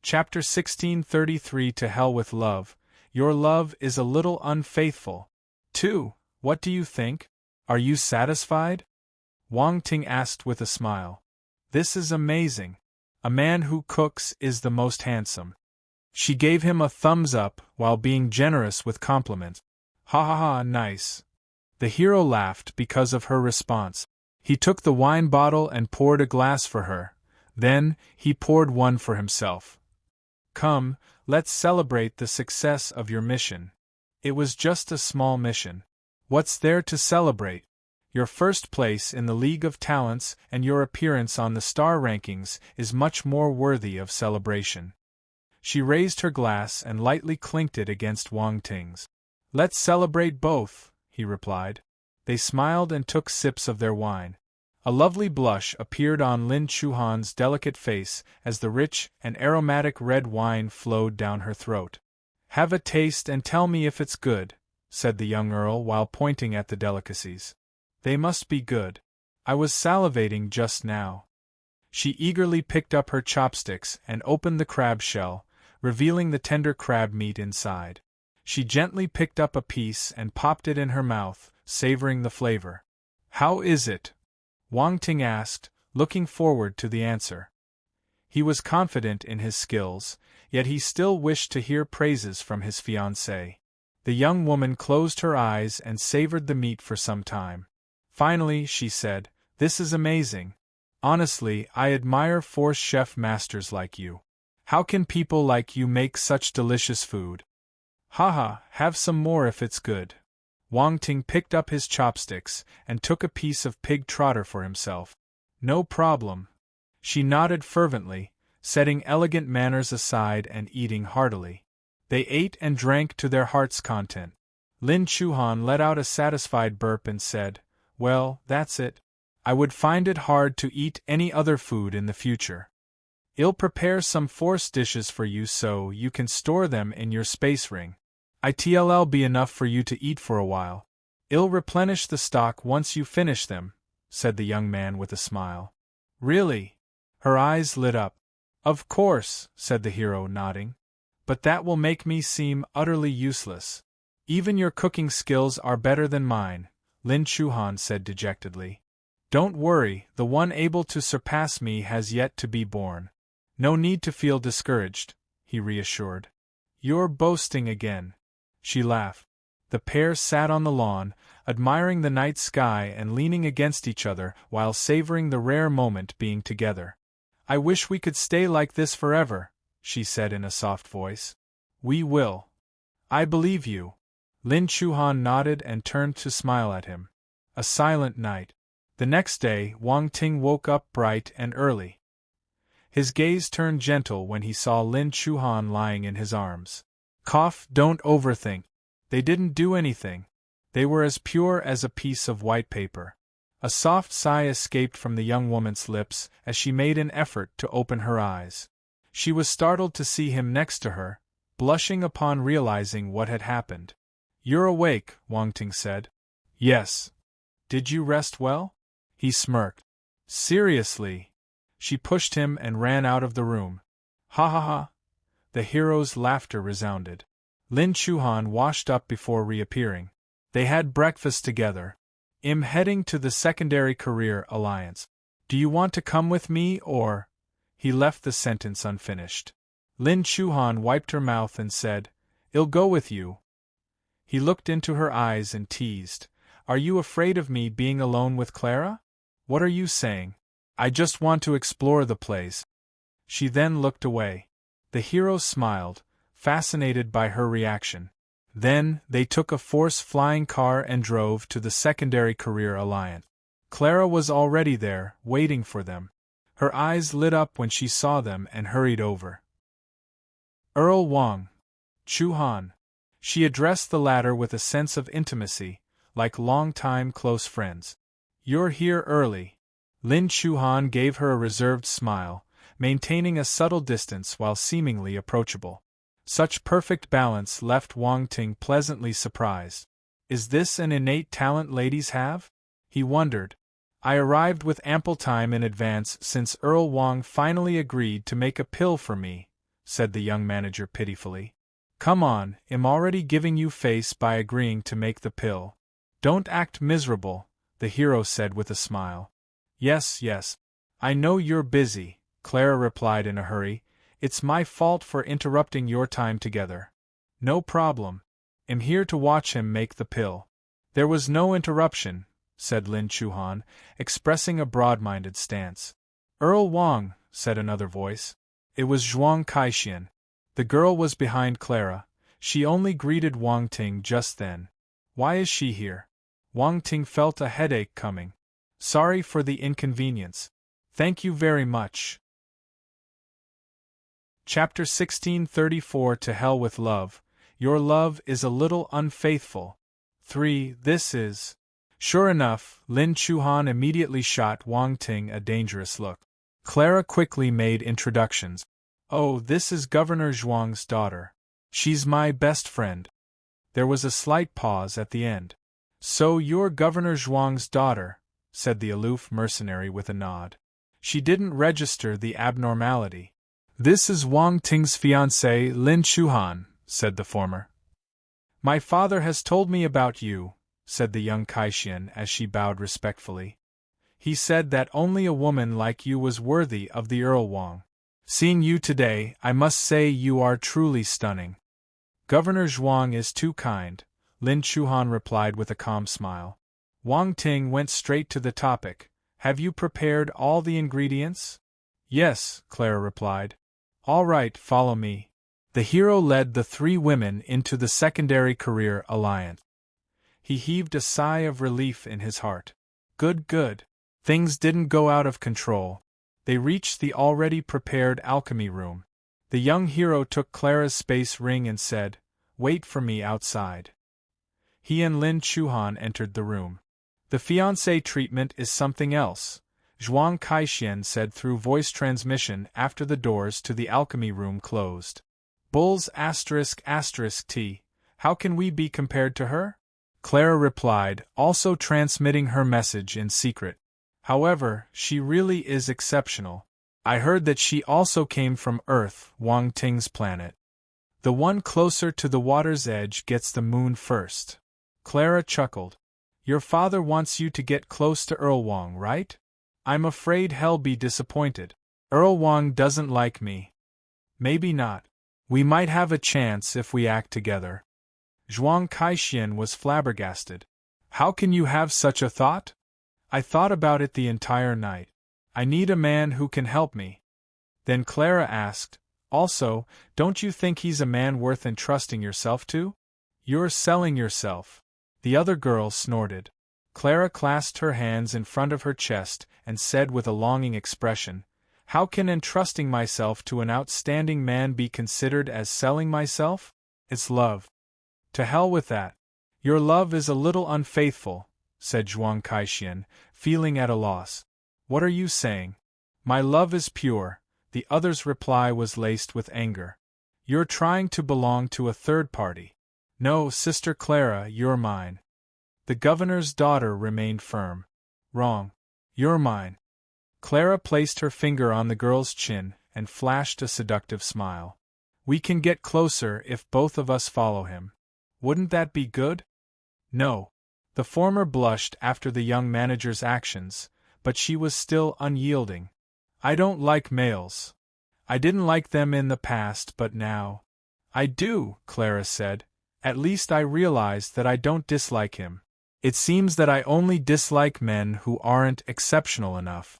Chapter 1633 To Hell with Love. Your love is a little unfaithful. 2. What do you think? Are you satisfied? Wang Ting asked with a smile. This is amazing. A man who cooks is the most handsome. She gave him a thumbs up while being generous with compliments. Ha ha ha, nice. The hero laughed because of her response. He took the wine bottle and poured a glass for her. Then, he poured one for himself. Come, let's celebrate the success of your mission. It was just a small mission. What's there to celebrate? Your first place in the League of Talents and your appearance on the star rankings is much more worthy of celebration. She raised her glass and lightly clinked it against Wang Ting's. Let's celebrate both, he replied. They smiled and took sips of their wine. A lovely blush appeared on Lin Chuhan's delicate face as the rich and aromatic red wine flowed down her throat. Have a taste and tell me if it's good, said the young earl while pointing at the delicacies. They must be good. I was salivating just now. She eagerly picked up her chopsticks and opened the crab shell, revealing the tender crab meat inside. She gently picked up a piece and popped it in her mouth, savoring the flavor. How is it? Wang Ting asked, looking forward to the answer. He was confident in his skills, yet he still wished to hear praises from his fiancée. The young woman closed her eyes and savored the meat for some time. Finally, she said, This is amazing. Honestly, I admire force chef masters like you. How can people like you make such delicious food? Haha, have some more if it's good. Wang Ting picked up his chopsticks and took a piece of pig trotter for himself. No problem. She nodded fervently, setting elegant manners aside and eating heartily. They ate and drank to their heart's content. Lin Chuhan let out a satisfied burp and said, Well, that's it. I would find it hard to eat any other food in the future. I'll prepare some force dishes for you so you can store them in your space ring. It'll be enough for you to eat for a while. I'll replenish the stock once you finish them, said the young man with a smile. Really? Her eyes lit up. Of course, said the hero, nodding. But that will make me seem utterly useless. Even your cooking skills are better than mine, Lin Chuhan said dejectedly. Don't worry, the one able to surpass me has yet to be born. No need to feel discouraged, he reassured. You're boasting again. She laughed. The pair sat on the lawn, admiring the night sky and leaning against each other while savoring the rare moment being together. I wish we could stay like this forever, she said in a soft voice. We will. I believe you. Lin Chuhan nodded and turned to smile at him. A silent night. The next day, Wang Ting woke up bright and early. His gaze turned gentle when he saw Lin Chuhan lying in his arms. Cough, don't overthink. They didn't do anything. They were as pure as a piece of white paper. A soft sigh escaped from the young woman's lips as she made an effort to open her eyes. She was startled to see him next to her, blushing upon realizing what had happened. You're awake, Wang Ting said. Yes. Did you rest well? He smirked. Seriously? She pushed him and ran out of the room. Ha ha ha. The hero's laughter resounded. Lin Chuhan washed up before reappearing. They had breakfast together. I'm heading to the Secondary Career Alliance. Do you want to come with me or? He left the sentence unfinished. Lin Chuhan wiped her mouth and said, I'll go with you. He looked into her eyes and teased. Are you afraid of me being alone with Clara? What are you saying? I just want to explore the place. She then looked away. The hero smiled, fascinated by her reaction. Then, they took a force flying car and drove to the Secondary Career Alliance. Clara was already there, waiting for them. Her eyes lit up when she saw them and hurried over. Earl Wang. Chuhan. She addressed the latter with a sense of intimacy, like long-time close friends. You're here early. Lin Chuhan gave her a reserved smile, maintaining a subtle distance while seemingly approachable. Such perfect balance left Wang Ting pleasantly surprised. Is this an innate talent ladies have? He wondered. I arrived with ample time in advance since Earl Wang finally agreed to make a pill for me, said the young manager pitifully. Come on, I'm already giving you face by agreeing to make the pill. Don't act miserable, the hero said with a smile. Yes, yes. I know you're busy, Clara replied in a hurry. It's my fault for interrupting your time together. No problem. I'm here to watch him make the pill. There was no interruption, said Lin Chuhan, expressing a broad-minded stance. Earl Wang, said another voice. It was Zhuang Kaixian. The girl was behind Clara. She only greeted Wang Ting just then. Why is she here? Wang Ting felt a headache coming. Sorry for the inconvenience. Thank you very much. Chapter 1634 To Hell with Love. Your love is a little unfaithful. 3. This is. Sure enough, Lin Chuhan immediately shot Wang Ting a dangerous look. Clara quickly made introductions. Oh, this is Governor Zhuang's daughter. She's my best friend. There was a slight pause at the end. So you're Governor Zhuang's daughter, said the aloof mercenary with a nod. She didn't register the abnormality. This is Wang Ting's fiancé, Lin Chuhan, said the former. My father has told me about you, said the young Kaixian as she bowed respectfully. He said that only a woman like you was worthy of the Earl Wang. Seeing you today, I must say you are truly stunning. Governor Zhuang is too kind, Lin Chuhan replied with a calm smile. Wang Ting went straight to the topic. Have you prepared all the ingredients? Yes, Clara replied. All right, follow me. The hero led the three women into the secondary career alliance. He heaved a sigh of relief in his heart. Good, good. Things didn't go out of control. They reached the already prepared alchemy room. The young hero took Clara's space ring and said, Wait for me outside. He and Lin Chuhan entered the room. The fiancé treatment is something else, Zhuang Kaixian said through voice transmission after the doors to the alchemy room closed. Bulls **T. How can we be compared to her? Clara replied, also transmitting her message in secret. However, she really is exceptional. I heard that she also came from Earth, Wang Ting's planet. The one closer to the water's edge gets the moon first. Clara chuckled. Your father wants you to get close to Earl Wang, right? I'm afraid he'll be disappointed. Earl Wang doesn't like me. Maybe not. We might have a chance if we act together. Zhuang Kaixian was flabbergasted. How can you have such a thought? I thought about it the entire night. I need a man who can help me. Then Clara asked, Also, don't you think he's a man worth entrusting yourself to? You're selling yourself. The other girl snorted. Clara clasped her hands in front of her chest and said with a longing expression, How can entrusting myself to an outstanding man be considered as selling myself? It's love. To hell with that. Your love is a little unfaithful, said Zhuang Kaixian, feeling at a loss. What are you saying? My love is pure. The other's reply was laced with anger. You're trying to belong to a third party. No, Sister Clara, you're mine. The governor's daughter remained firm. Wrong. You're mine. Clara placed her finger on the girl's chin and flashed a seductive smile. We can get closer if both of us follow him. Wouldn't that be good? No. The former blushed after the young manager's actions, but she was still unyielding. I don't like males. I didn't like them in the past, but now. I do, Clara said. At least I realize that I don't dislike him. It seems that I only dislike men who aren't exceptional enough.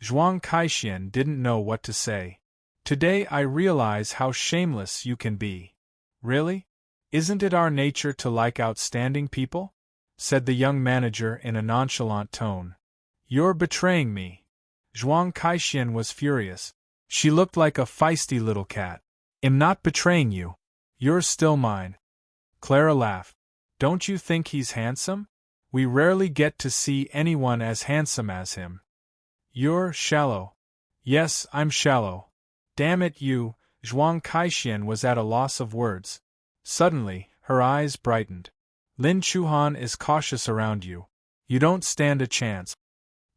Zhuang Kaixian didn't know what to say. Today I realize how shameless you can be. Really? Isn't it our nature to like outstanding people? Said the young manager in a nonchalant tone. You're betraying me. Zhuang Kaixian was furious. She looked like a feisty little cat. I'm not betraying you. You're still mine. Clara laughed. Don't you think he's handsome? We rarely get to see anyone as handsome as him. You're shallow. Yes, I'm shallow. Damn it, you. Zhuang Kaixian was at a loss of words. Suddenly, her eyes brightened. Lin Chuhan is cautious around you. You don't stand a chance.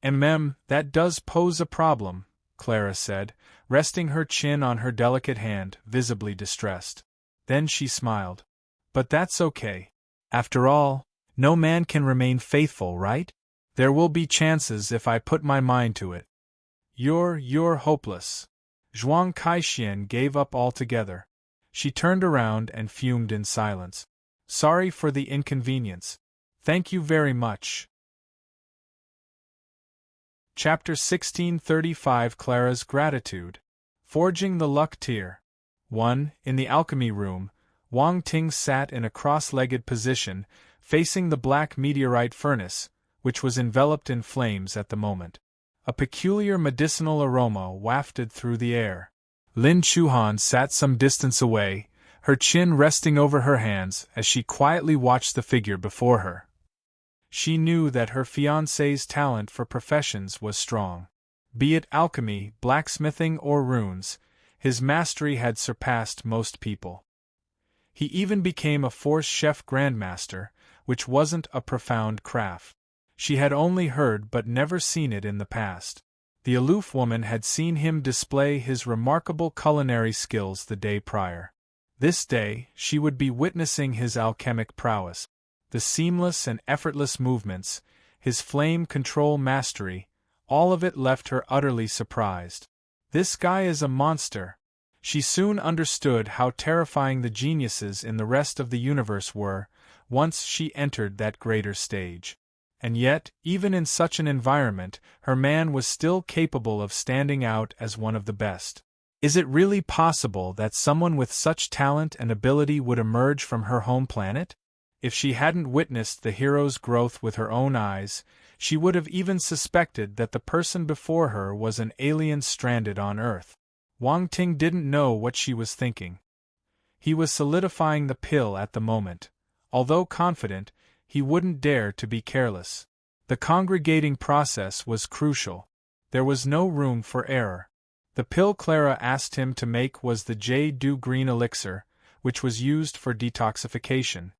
That does pose a problem, Clara said, resting her chin on her delicate hand, visibly distressed. Then she smiled. But that's okay. After all, no man can remain faithful, right? There will be chances if I put my mind to it. You're hopeless. Zhuang Kaixian gave up altogether. She turned around and fumed in silence. Sorry for the inconvenience. Thank you very much. Chapter 1635 Clara's Gratitude. Forging the Luck Tier. 1. In the alchemy room, Wang Ting sat in a cross-legged position, facing the black meteorite furnace, which was enveloped in flames at the moment. A peculiar medicinal aroma wafted through the air. Lin Chuhan sat some distance away, her chin resting over her hands as she quietly watched the figure before her. She knew that her fiancé's talent for professions was strong. Be it alchemy, blacksmithing, or runes, his mastery had surpassed most people. He even became a force chef grandmaster, which wasn't a profound craft. She had only heard but never seen it in the past. The aloof woman had seen him display his remarkable culinary skills the day prior. This day, she would be witnessing his alchemic prowess. The seamless and effortless movements, his flame control mastery, all of it left her utterly surprised. This guy is a monster. She soon understood how terrifying the geniuses in the rest of the universe were, once she entered that greater stage. And yet, even in such an environment, her man was still capable of standing out as one of the best. Is it really possible that someone with such talent and ability would emerge from her home planet? If she hadn't witnessed the hero's growth with her own eyes, she would have even suspected that the person before her was an alien stranded on Earth. Wang Ting didn't know what she was thinking. He was solidifying the pill at the moment. Although confident, he wouldn't dare to be careless. The congregating process was crucial. There was no room for error. The pill Clara asked him to make was the Jade Green Elixir, which was used for detoxification.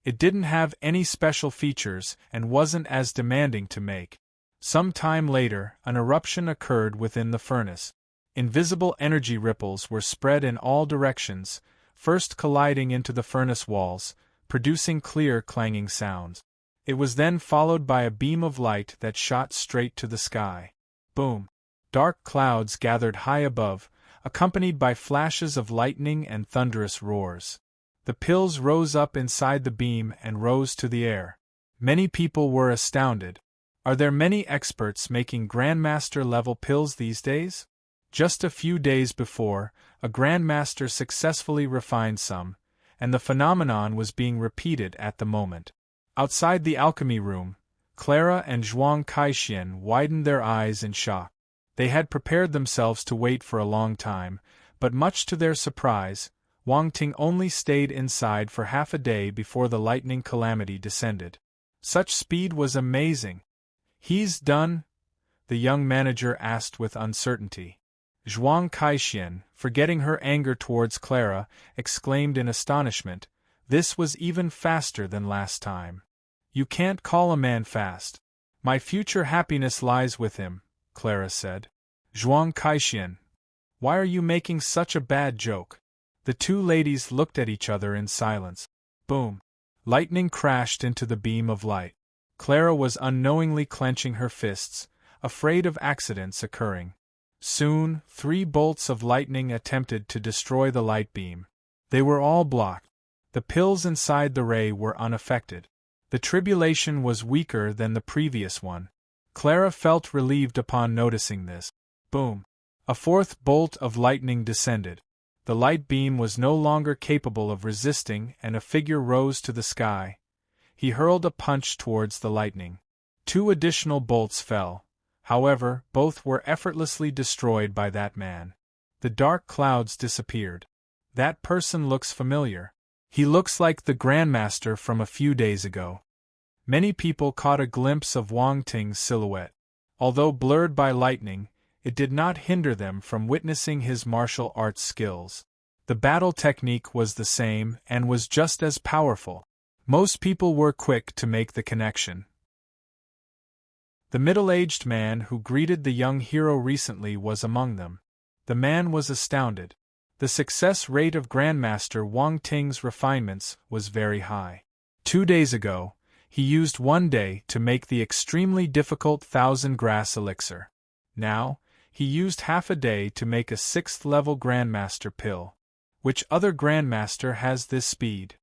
It didn't have any special features and wasn't as demanding to make. Some time later, an eruption occurred within the furnace. Invisible energy ripples were spread in all directions, first colliding into the furnace walls, producing clear clanging sounds. It was then followed by a beam of light that shot straight to the sky. Boom! Dark clouds gathered high above, accompanied by flashes of lightning and thunderous roars. The pills rose up inside the beam and rose to the air. Many people were astounded. Are there many experts making Grandmaster-level pills these days? Just a few days before, a Grandmaster successfully refined some, and the phenomenon was being repeated at the moment. Outside the alchemy room, Clara and Zhuang Kaixian widened their eyes in shock. They had prepared themselves to wait for a long time, but much to their surprise, Wang Ting only stayed inside for half a day before the lightning calamity descended. Such speed was amazing. He's done? The young manager asked with uncertainty. Zhuang Kaixian, forgetting her anger towards Clara, exclaimed in astonishment, "This was even faster than last time. You can't call a man fast." "My future happiness lies with him," Clara said. "Zhuang Kaixian, why are you making such a bad joke?" The two ladies looked at each other in silence. Boom! Lightning crashed into the beam of light. Clara was unknowingly clenching her fists, afraid of accidents occurring. Soon, 3 bolts of lightning attempted to destroy the light beam. They were all blocked. The pills inside the ray were unaffected. The tribulation was weaker than the previous one. Clara felt relieved upon noticing this. Boom! A 4th bolt of lightning descended. The light beam was no longer capable of resisting and a figure rose to the sky. He hurled a punch towards the lightning. 2 additional bolts fell. However, both were effortlessly destroyed by that man. The dark clouds disappeared. That person looks familiar. He looks like the Grandmaster from a few days ago. Many people caught a glimpse of Wang Ting's silhouette. Although blurred by lightning, it did not hinder them from witnessing his martial arts skills. The battle technique was the same and was just as powerful. Most people were quick to make the connection. The middle-aged man who greeted the young hero recently was among them. The man was astounded. The success rate of Grandmaster Wang Ting's refinements was very high. 2 days ago, he used 1 day to make the extremely difficult 1000-grass elixir. Now, he used half a day to make a 6th-level Grandmaster pill. Which other Grandmaster has this speed?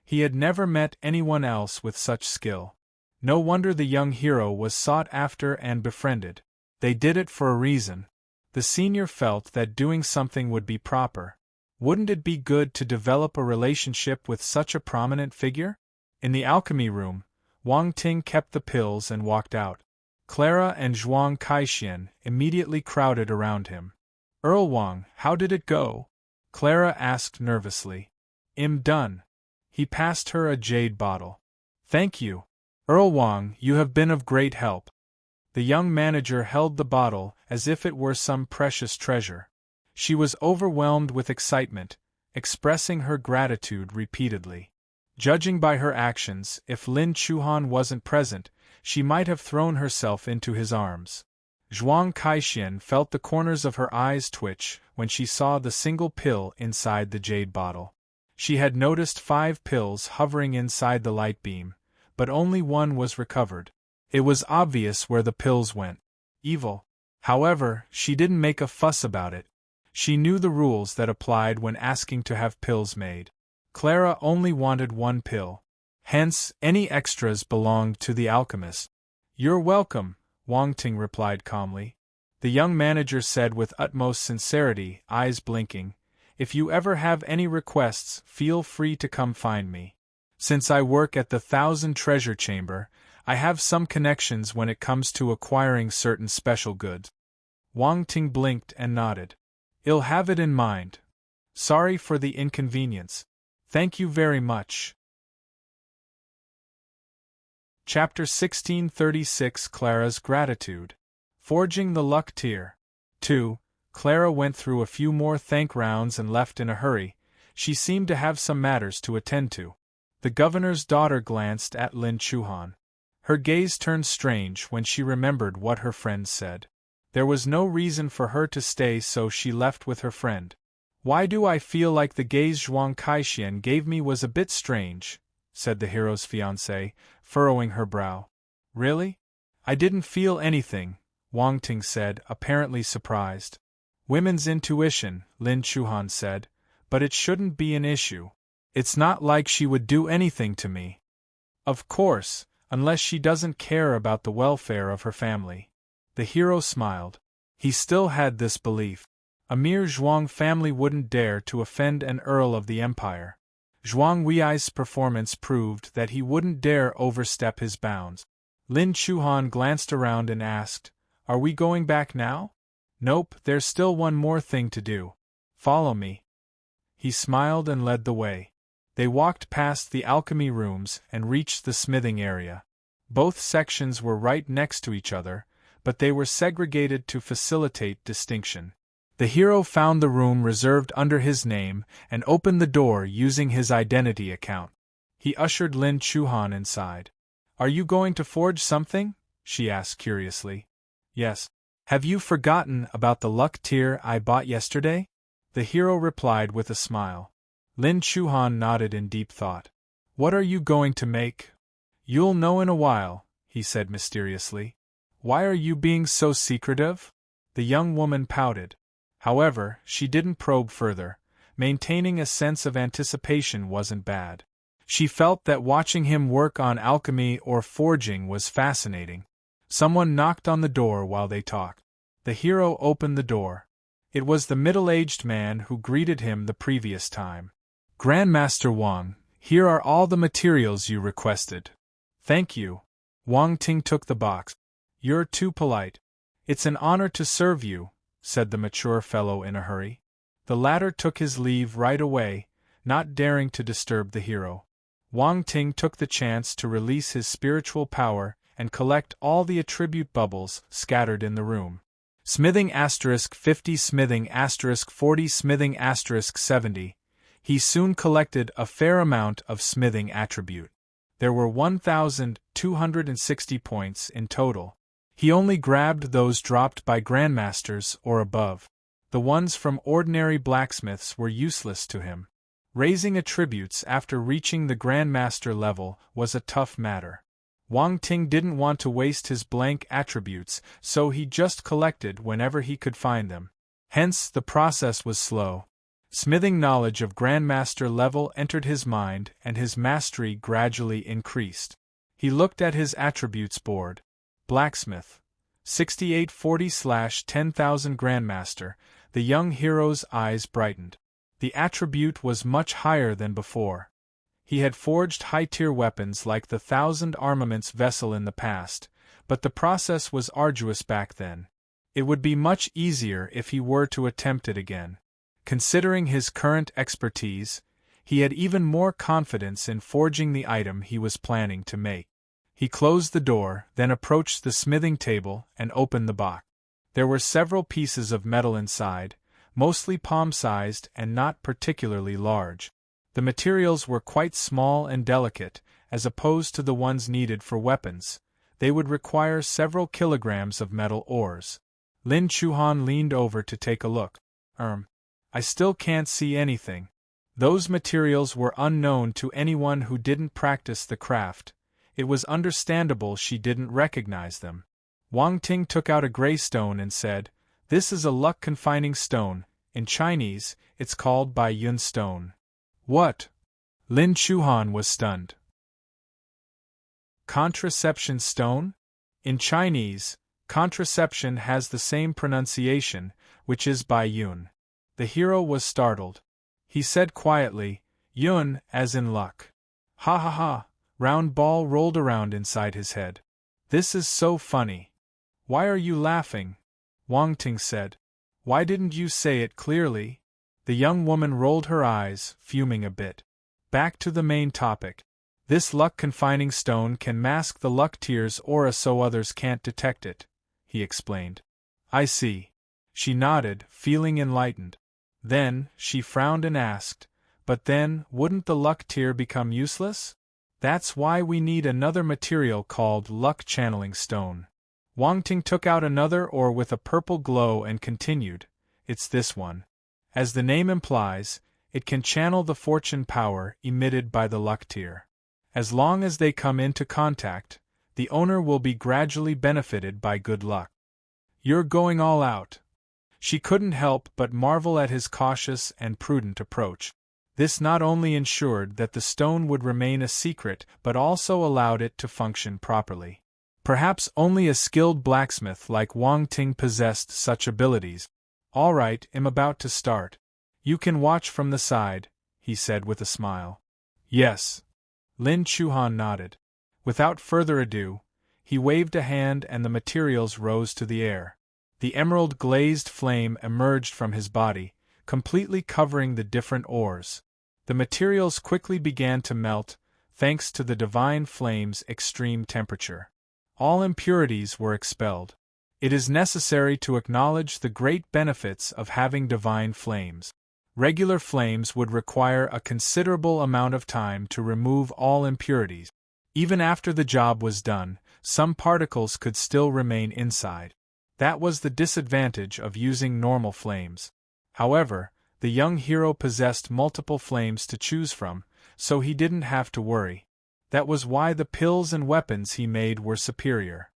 He had never met anyone else with such skill. No wonder the young hero was sought after and befriended. They did it for a reason. The senior felt that doing something would be proper. Wouldn't it be good to develop a relationship with such a prominent figure? In the alchemy room, Wang Ting kept the pills and walked out. Clara and Zhuang Kaixin immediately crowded around him. Earl Wang, how did it go? Clara asked nervously. Done. He passed her a jade bottle. Thank you. Earl Wang, you have been of great help. The young manager held the bottle as if it were some precious treasure. She was overwhelmed with excitement, expressing her gratitude repeatedly. Judging by her actions, if Lin Chuhan wasn't present, she might have thrown herself into his arms. Zhuang Kaixin felt the corners of her eyes twitch when she saw the single pill inside the jade bottle. She had noticed 5 pills hovering inside the light beam, but only 1 was recovered. It was obvious where the pills went. Evil. However, she didn't make a fuss about it. She knew the rules that applied when asking to have pills made. Clara only wanted 1 pill. Hence, any extras belonged to the alchemist. You're welcome, Wang Ting replied calmly. The young manager said with utmost sincerity, eyes blinking, if you ever have any requests, feel free to come find me. Since I work at the 1000 Treasure Chamber, I have some connections when it comes to acquiring certain special goods. Wang Ting blinked and nodded. I'll have it in mind. Sorry for the inconvenience. Thank you very much. Chapter 1636 Clara's Gratitude. Forging the Luck Tier. 2. Clara went through a few more thank rounds and left in a hurry. She seemed to have some matters to attend to. The governor's daughter glanced at Lin Chuhan. Her gaze turned strange when she remembered what her friend said. There was no reason for her to stay, so she left with her friend. Why do I feel like the gaze Zhuang Kaixin gave me was a bit strange, said the hero's fiancée, furrowing her brow. Really? I didn't feel anything, Wang Ting said, apparently surprised. Women's intuition, Lin Chuhan said, but it shouldn't be an issue. It's not like she would do anything to me. Of course, unless she doesn't care about the welfare of her family. The hero smiled. He still had this belief. A mere Zhuang family wouldn't dare to offend an earl of the empire. Zhuang Wei's performance proved that he wouldn't dare overstep his bounds. Lin Chuhan glanced around and asked, Are we going back now? Nope, there's still one more thing to do. Follow me. He smiled and led the way. They walked past the alchemy rooms and reached the smithing area. Both sections were right next to each other, but they were segregated to facilitate distinction. The hero found the room reserved under his name and opened the door using his identity account. He ushered Lin Chuhan inside. Are you going to forge something? She asked curiously. Yes. Have you forgotten about the luck tier I bought yesterday? The hero replied with a smile. Lin Chuhan nodded in deep thought. What are you going to make? You'll know in a while, he said mysteriously. Why are you being so secretive? The young woman pouted. However, she didn't probe further. Maintaining a sense of anticipation wasn't bad. She felt that watching him work on alchemy or forging was fascinating. Someone knocked on the door while they talked. The hero opened the door. It was the middle-aged man who greeted him the previous time. Grandmaster Wang, here are all the materials you requested. Thank you. Wang Ting took the box. You're too polite. It's an honor to serve you, said the mature fellow in a hurry. The latter took his leave right away, not daring to disturb the hero. Wang Ting took the chance to release his spiritual power and collect all the attribute bubbles scattered in the room. Smithing *50, smithing *40, smithing *70. He soon collected a fair amount of smithing attribute. There were 1,260 points in total. He only grabbed those dropped by grandmasters or above. The ones from ordinary blacksmiths were useless to him. Raising attributes after reaching the grandmaster level was a tough matter. Wang Ting didn't want to waste his blank attributes, so he just collected whenever he could find them. Hence, the process was slow. Smithing knowledge of grandmaster level entered his mind, and his mastery gradually increased. He looked at his attributes board. Blacksmith. 6840/10,000 Grandmaster. The young hero's eyes brightened. The attribute was much higher than before. He had forged high-tier weapons like the 1,000 armaments vessel in the past, but the process was arduous back then. It would be much easier if he were to attempt it again. Considering his current expertise, he had even more confidence in forging the item he was planning to make. He closed the door, then approached the smithing table and opened the box. There were several pieces of metal inside, mostly palm-sized and not particularly large. The materials were quite small and delicate, as opposed to the ones needed for weapons. They would require several kilograms of metal ores. Lin Chuhan leaned over to take a look. I still can't see anything. Those materials were unknown to anyone who didn't practice the craft. It was understandable she didn't recognize them. Wang Ting took out a gray stone and said, "This is a luck-confining stone. In Chinese, it's called Bai Yun stone." "What?" Lin Chuhan was stunned. Contraception stone? In Chinese, contraception has the same pronunciation, which is Bai Yun. The hero was startled. He said quietly, "Yun, as in luck." Ha ha ha, round ball rolled around inside his head. "This is so funny." "Why are you laughing?" Wang Ting said. "Why didn't you say it clearly?" The young woman rolled her eyes, fuming a bit. Back to the main topic. "This luck-confining stone can mask the luck tier's aura so others can't detect it," he explained. "I see." She nodded, feeling enlightened. Then, she frowned and asked, "But then, wouldn't the luck tier become useless?" "That's why we need another material called luck-channeling stone." Wang Ting took out another ore with a purple glow and continued, "It's this one. As the name implies, it can channel the fortune power emitted by the luck tier. As long as they come into contact, the owner will be gradually benefited by good luck." "You're going all out." She couldn't help but marvel at his cautious and prudent approach. This not only ensured that the stone would remain a secret but also allowed it to function properly. Perhaps only a skilled blacksmith like Wang Ting possessed such abilities. "All right, I'm about to start. You can watch from the side," he said with a smile. "Yes." Lin Chuhan nodded. Without further ado, he waved a hand and the materials rose to the air. The emerald-glazed flame emerged from his body, completely covering the different ores. The materials quickly began to melt, thanks to the divine flame's extreme temperature. All impurities were expelled. It is necessary to acknowledge the great benefits of having divine flames. Regular flames would require a considerable amount of time to remove all impurities. Even after the job was done, some particles could still remain inside. That was the disadvantage of using normal flames. However, the young hero possessed multiple flames to choose from, so he didn't have to worry. That was why the pills and weapons he made were superior.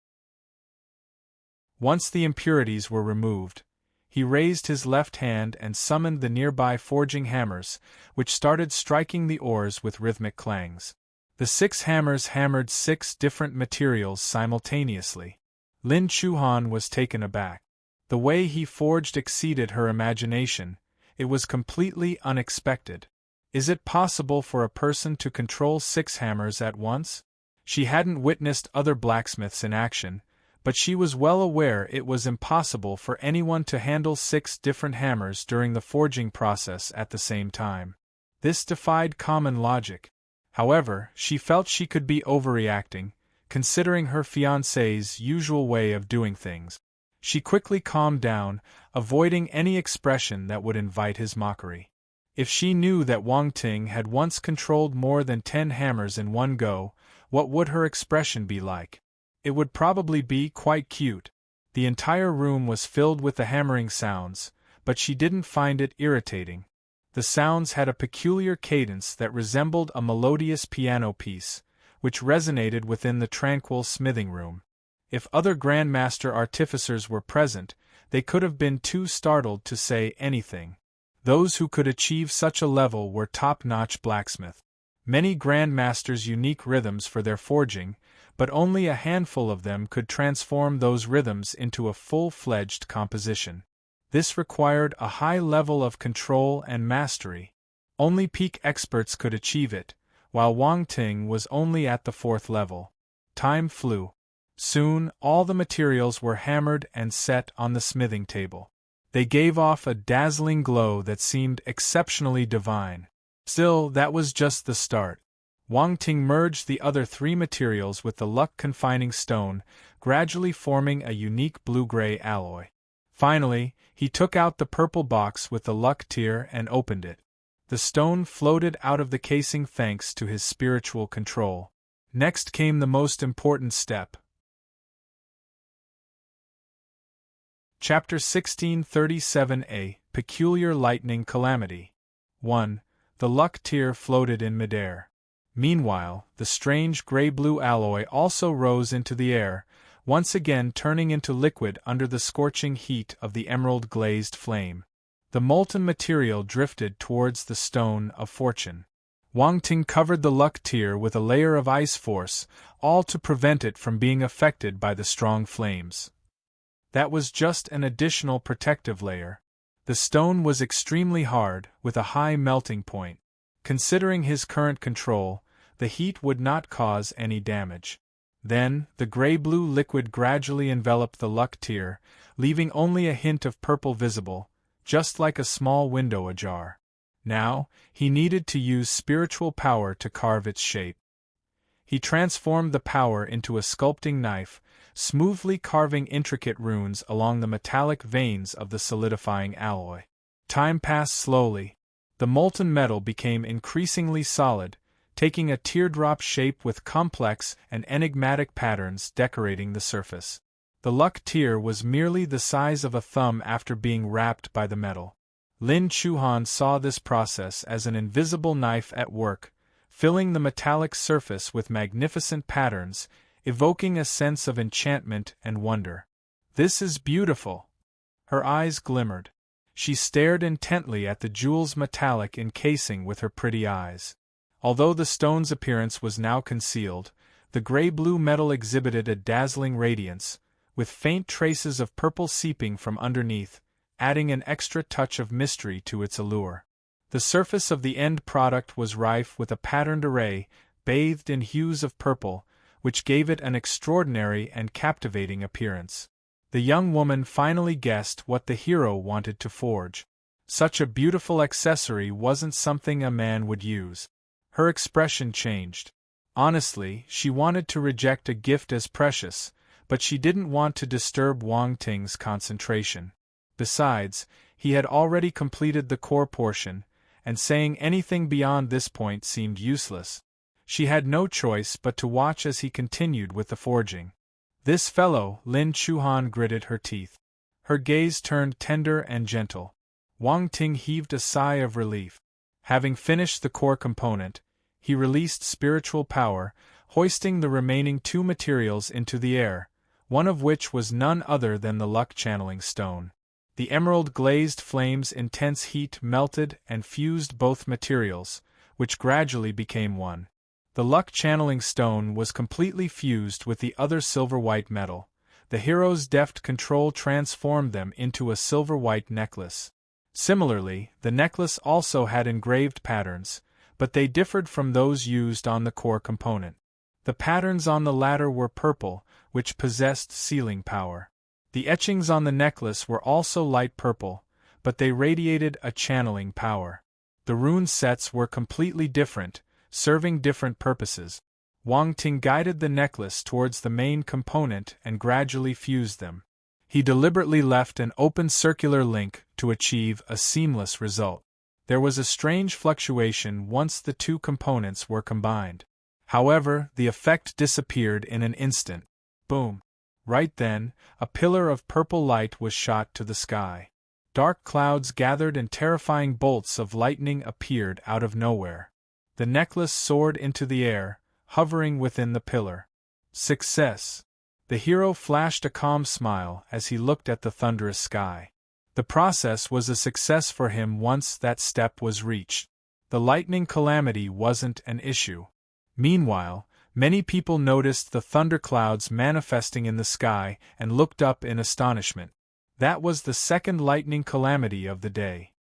Once the impurities were removed, he raised his left hand and summoned the nearby forging hammers, which started striking the ores with rhythmic clangs. The 6 hammers hammered 6 different materials simultaneously. Lin Chuhan was taken aback. The way he forged exceeded her imagination. It was completely unexpected. Is it possible for a person to control 6 hammers at once? She hadn't witnessed other blacksmiths in action, but she was well aware it was impossible for anyone to handle 6 different hammers during the forging process at the same time. This defied common logic. However, she felt she could be overreacting, considering her fiancé's usual way of doing things. She quickly calmed down, avoiding any expression that would invite his mockery. If she knew that Wang Ting had once controlled more than 10 hammers in one go, what would her expression be like? It would probably be quite cute. The entire room was filled with the hammering sounds, but she didn't find it irritating. The sounds had a peculiar cadence that resembled a melodious piano piece, which resonated within the tranquil smithing room. If other Grandmaster artificers were present, they could have been too startled to say anything. Those who could achieve such a level were top-notch blacksmiths. Many Grandmasters unique rhythms for their forging, but only a handful of them could transform those rhythms into a full-fledged composition. This required a high level of control and mastery. Only peak experts could achieve it, while Wang Ting was only at the 4th level. Time flew. Soon, all the materials were hammered and set on the smithing table. They gave off a dazzling glow that seemed exceptionally divine. Still, that was just the start. Wang Ting merged the other 3 materials with the luck-confining stone, gradually forming a unique blue-gray alloy. Finally, he took out the purple box with the luck tier and opened it. The stone floated out of the casing thanks to his spiritual control. Next came the most important step. Chapter 1637a, Peculiar Lightning Calamity. 1. The luck tier floated in midair. Meanwhile, the strange gray-blue alloy also rose into the air, once again turning into liquid under the scorching heat of the emerald-glazed flame. The molten material drifted towards the stone of fortune. Wang Ting covered the luck tier with a layer of ice force, all to prevent it from being affected by the strong flames. That was just an additional protective layer. The stone was extremely hard, with a high melting point. Considering his current control, the heat would not cause any damage. Then, the gray-blue liquid gradually enveloped the luck tier, leaving only a hint of purple visible, just like a small window ajar. Now, he needed to use spiritual power to carve its shape. He transformed the power into a sculpting knife, smoothly carving intricate runes along the metallic veins of the solidifying alloy. Time passed slowly. The molten metal became increasingly solid, taking a teardrop shape with complex and enigmatic patterns decorating the surface. The luck tier was merely the size of a thumb after being wrapped by the metal. Lin Chuhan saw this process as an invisible knife at work, filling the metallic surface with magnificent patterns, evoking a sense of enchantment and wonder. "This is beautiful." Her eyes glimmered. She stared intently at the jewel's metallic encasing with her pretty eyes. Although the stone's appearance was now concealed, the gray-blue metal exhibited a dazzling radiance, with faint traces of purple seeping from underneath, adding an extra touch of mystery to its allure. The surface of the end product was rife with a patterned array, bathed in hues of purple, which gave it an extraordinary and captivating appearance. The young woman finally guessed what the hero wanted to forge. Such a beautiful accessory wasn't something a man would use. Her expression changed. Honestly, she wanted to reject a gift as precious, but she didn't want to disturb Wang Ting's concentration. Besides, he had already completed the core portion, and saying anything beyond this point seemed useless. She had no choice but to watch as he continued with the forging. "This fellow," Lin Chuhan gritted her teeth. Her gaze turned tender and gentle. Wang Ting heaved a sigh of relief. Having finished the core component, he released spiritual power, hoisting the remaining 2 materials into the air, one of which was none other than the luck-channeling stone. The emerald-glazed flame's intense heat melted and fused both materials, which gradually became one. The luck-channeling stone was completely fused with the other silver-white metal. The hero's deft control transformed them into a silver-white necklace. Similarly, the necklace also had engraved patterns, but they differed from those used on the core component. The patterns on the latter were purple, which possessed sealing power. The etchings on the necklace were also light purple, but they radiated a channeling power. The rune sets were completely different, serving different purposes. Wang Ting guided the necklace towards the main component and gradually fused them. He deliberately left an open circular link to achieve a seamless result. There was a strange fluctuation once the 2 components were combined. However, the effect disappeared in an instant. Boom. Right then, a pillar of purple light was shot to the sky. Dark clouds gathered and terrifying bolts of lightning appeared out of nowhere. The necklace soared into the air, hovering within the pillar. Success! The hero flashed a calm smile as he looked at the thunderous sky. The process was a success for him once that step was reached. The lightning calamity wasn't an issue. Meanwhile, many people noticed the thunderclouds manifesting in the sky and looked up in astonishment. That was the second lightning calamity of the day.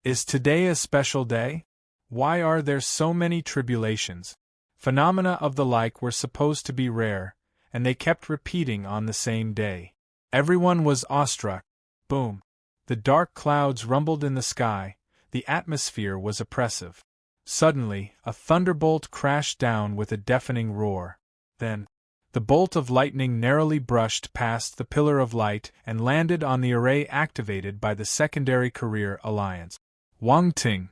Is today a special day? Why are there so many tribulations? Phenomena of the like were supposed to be rare, and they kept repeating on the same day. Everyone was awestruck. Boom! The dark clouds rumbled in the sky, the atmosphere was oppressive. Suddenly, a thunderbolt crashed down with a deafening roar. Then, the bolt of lightning narrowly brushed past the pillar of light and landed on the array activated by the Secondary Career Alliance. Wang Ting.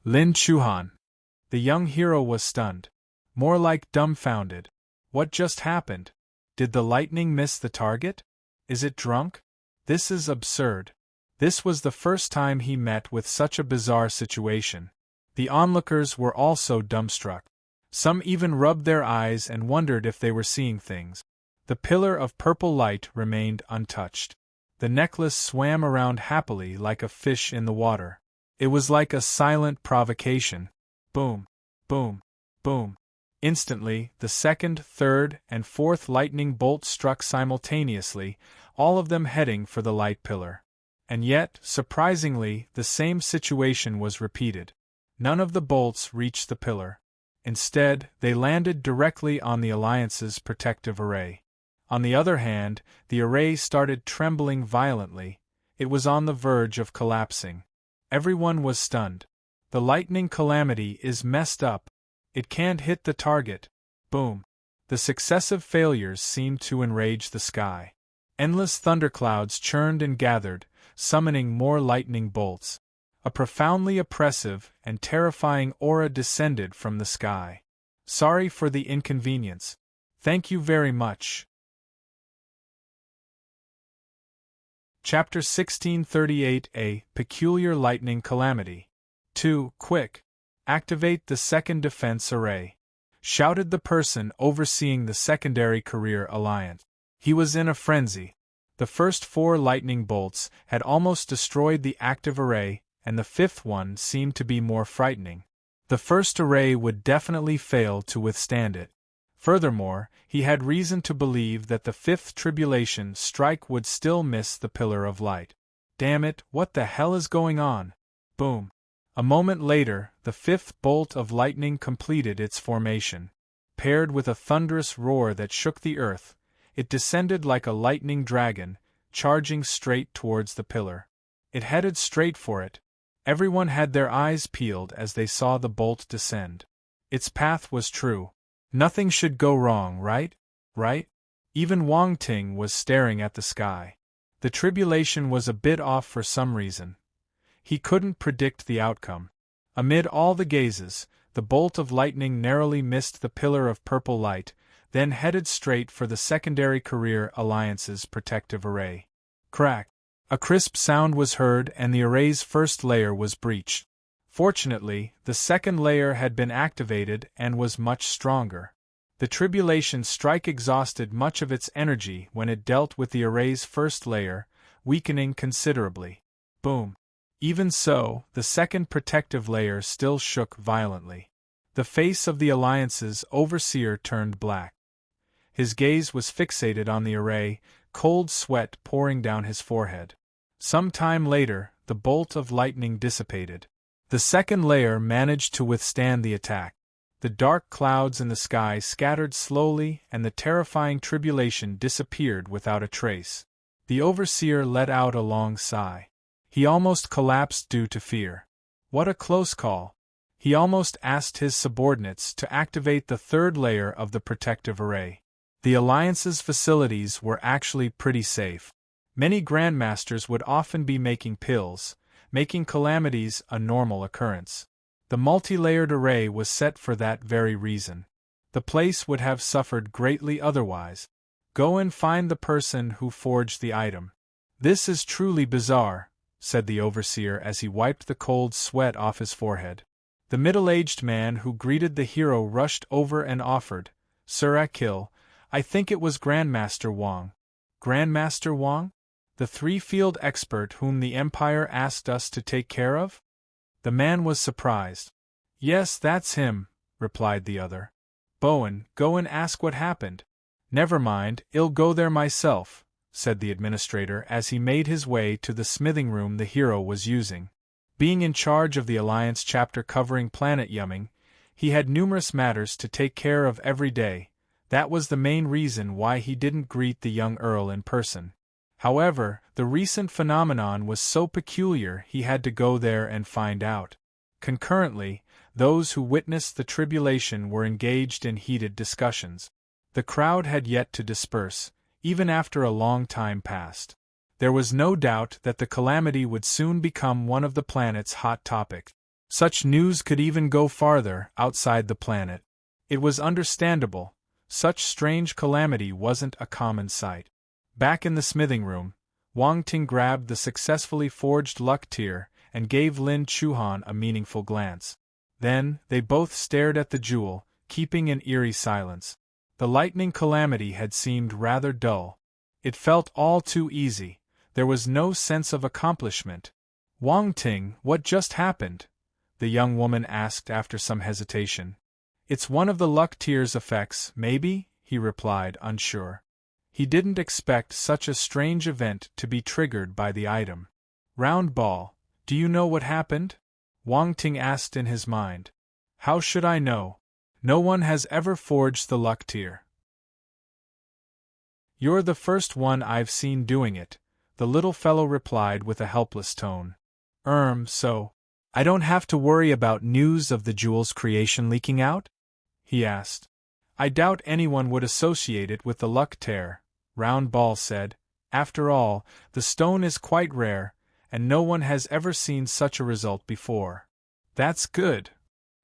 Lin Chuhan. The young hero was stunned. More like dumbfounded. What just happened? Did the lightning miss the target? Is it drunk? This is absurd. This was the first time he met with such a bizarre situation. The onlookers were also dumbstruck. Some even rubbed their eyes and wondered if they were seeing things. The pillar of purple light remained untouched. The necklace swam around happily like a fish in the water. It was like a silent provocation. Boom, boom, boom. Instantly, the second, third, and fourth lightning bolts struck simultaneously, all of them heading for the light pillar. And yet, surprisingly, the same situation was repeated. None of the bolts reached the pillar. Instead, they landed directly on the Alliance's protective array. On the other hand, the array started trembling violently. It was on the verge of collapsing. Everyone was stunned. The lightning calamity is messed up. It can't hit the target. Boom. The successive failures seemed to enrage the sky. Endless thunderclouds churned and gathered, summoning more lightning bolts. A profoundly oppressive and terrifying aura descended from the sky. Sorry for the inconvenience. Thank you very much. Chapter 1638A Peculiar Lightning Calamity. 2. Quick! Activate the second defense array, shouted the person overseeing the Secondary Career Alliance. He was in a frenzy. The first 4 lightning bolts had almost destroyed the active array, and the 5th one seemed to be more frightening. The first array would definitely fail to withstand it. Furthermore, he had reason to believe that the 5th tribulation strike would still miss the pillar of light. Damn it, what the hell is going on? Boom. A moment later, the 5th bolt of lightning completed its formation. Paired with a thunderous roar that shook the earth, it descended like a lightning dragon, charging straight towards the pillar. It headed straight for it. Everyone had their eyes peeled as they saw the bolt descend. Its path was true. Nothing should go wrong, right? Right? Even Wang Ting was staring at the sky. The tribulation was a bit off for some reason. He couldn't predict the outcome. Amid all the gazes, the bolt of lightning narrowly missed the pillar of purple light, then headed straight for the Secondary Career Alliance's protective array. Crack! A crisp sound was heard and the array's first layer was breached. Fortunately, the second layer had been activated and was much stronger. The tribulation strike exhausted much of its energy when it dealt with the array's first layer, weakening considerably. Boom. Even so, the second protective layer still shook violently. The face of the Alliance's overseer turned black. His gaze was fixated on the array, cold sweat pouring down his forehead. Some time later, the bolt of lightning dissipated. The second layer managed to withstand the attack. The dark clouds in the sky scattered slowly and the terrifying tribulation disappeared without a trace. The overseer let out a long sigh. He almost collapsed due to fear. What a close call! He almost asked his subordinates to activate the third layer of the protective array. The Alliance's facilities were actually pretty safe. Many grandmasters would often be making pills, making calamities a normal occurrence. The multi-layered array was set for that very reason. The place would have suffered greatly otherwise. Go and find the person who forged the item. This is truly bizarre, said the overseer as he wiped the cold sweat off his forehead. The middle-aged man who greeted the hero rushed over and offered, Sir Akil, I think it was Grandmaster Wang. Grandmaster Wang? The three-field expert whom the Empire asked us to take care of? The man was surprised. Yes, that's him, replied the other. Bowen, go and ask what happened. Never mind, I'll go there myself, said the administrator as he made his way to the smithing room the hero was using. Being in charge of the Alliance chapter covering Planet Yumming, he had numerous matters to take care of every day. That was the main reason why he didn't greet the young Earl in person. However, the recent phenomenon was so peculiar he had to go there and find out. Concurrently, those who witnessed the tribulation were engaged in heated discussions. The crowd had yet to disperse, even after a long time passed. There was no doubt that the calamity would soon become one of the planet's hot topics. Such news could even go farther, outside the planet. It was understandable. Such strange calamity wasn't a common sight. Back in the smithing room, Wang Ting grabbed the successfully forged luck tier and gave Lin Chuhan a meaningful glance. Then, they both stared at the jewel, keeping an eerie silence. The lightning calamity had seemed rather dull. It felt all too easy. There was no sense of accomplishment. Wang Ting, what just happened? The young woman asked after some hesitation. It's one of the luck tier's effects, maybe, he replied, unsure. He didn't expect such a strange event to be triggered by the item. Round ball, do you know what happened? Wang Ting asked in his mind. How should I know? No one has ever forged the luck tier. You're the first one I've seen doing it, the little fellow replied with a helpless tone. So, I don't have to worry about news of the jewel's creation leaking out? He asked. I doubt anyone would associate it with the luck tear, Round Ball said. After all, the stone is quite rare, and no one has ever seen such a result before. That's good.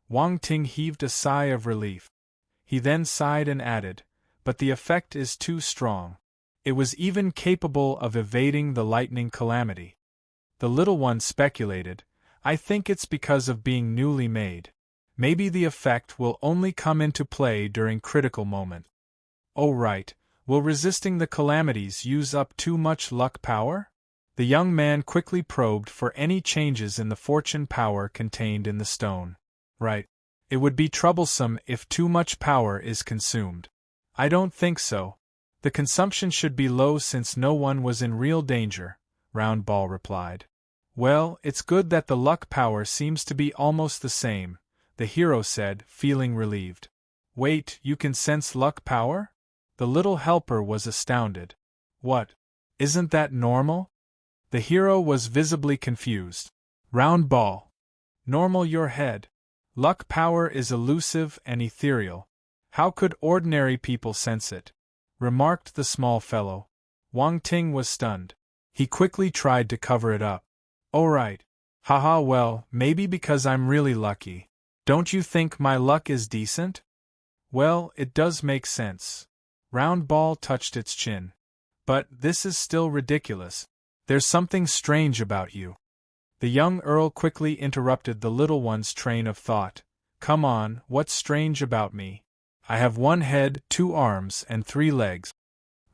Wang Ting heaved a sigh of relief. He then sighed and added, but the effect is too strong. It was even capable of evading the lightning calamity. The little one speculated, I think it's because of being newly made. Maybe the effect will only come into play during critical moments. Oh right, will resisting the calamities use up too much luck power? The young man quickly probed for any changes in the fortune power contained in the stone. Right. It would be troublesome if too much power is consumed. I don't think so. The consumption should be low since no one was in real danger, Round Ball replied. Well, it's good that the luck power seems to be almost the same, the hero said, feeling relieved. Wait, you can sense luck power? The little helper was astounded. What? Isn't that normal? The hero was visibly confused. Round Ball. Normal your head. Luck power is elusive and ethereal. How could ordinary people sense it? Remarked the small fellow. Wang Ting was stunned. He quickly tried to cover it up. Oh right. Haha, well, maybe because I'm really lucky. Don't you think my luck is decent? Well, it does make sense. Round Ball touched its chin. But this is still ridiculous. There's something strange about you. The young Earl quickly interrupted the little one's train of thought. Come on, what's strange about me? I have 1 head, 2 arms, and 3 legs.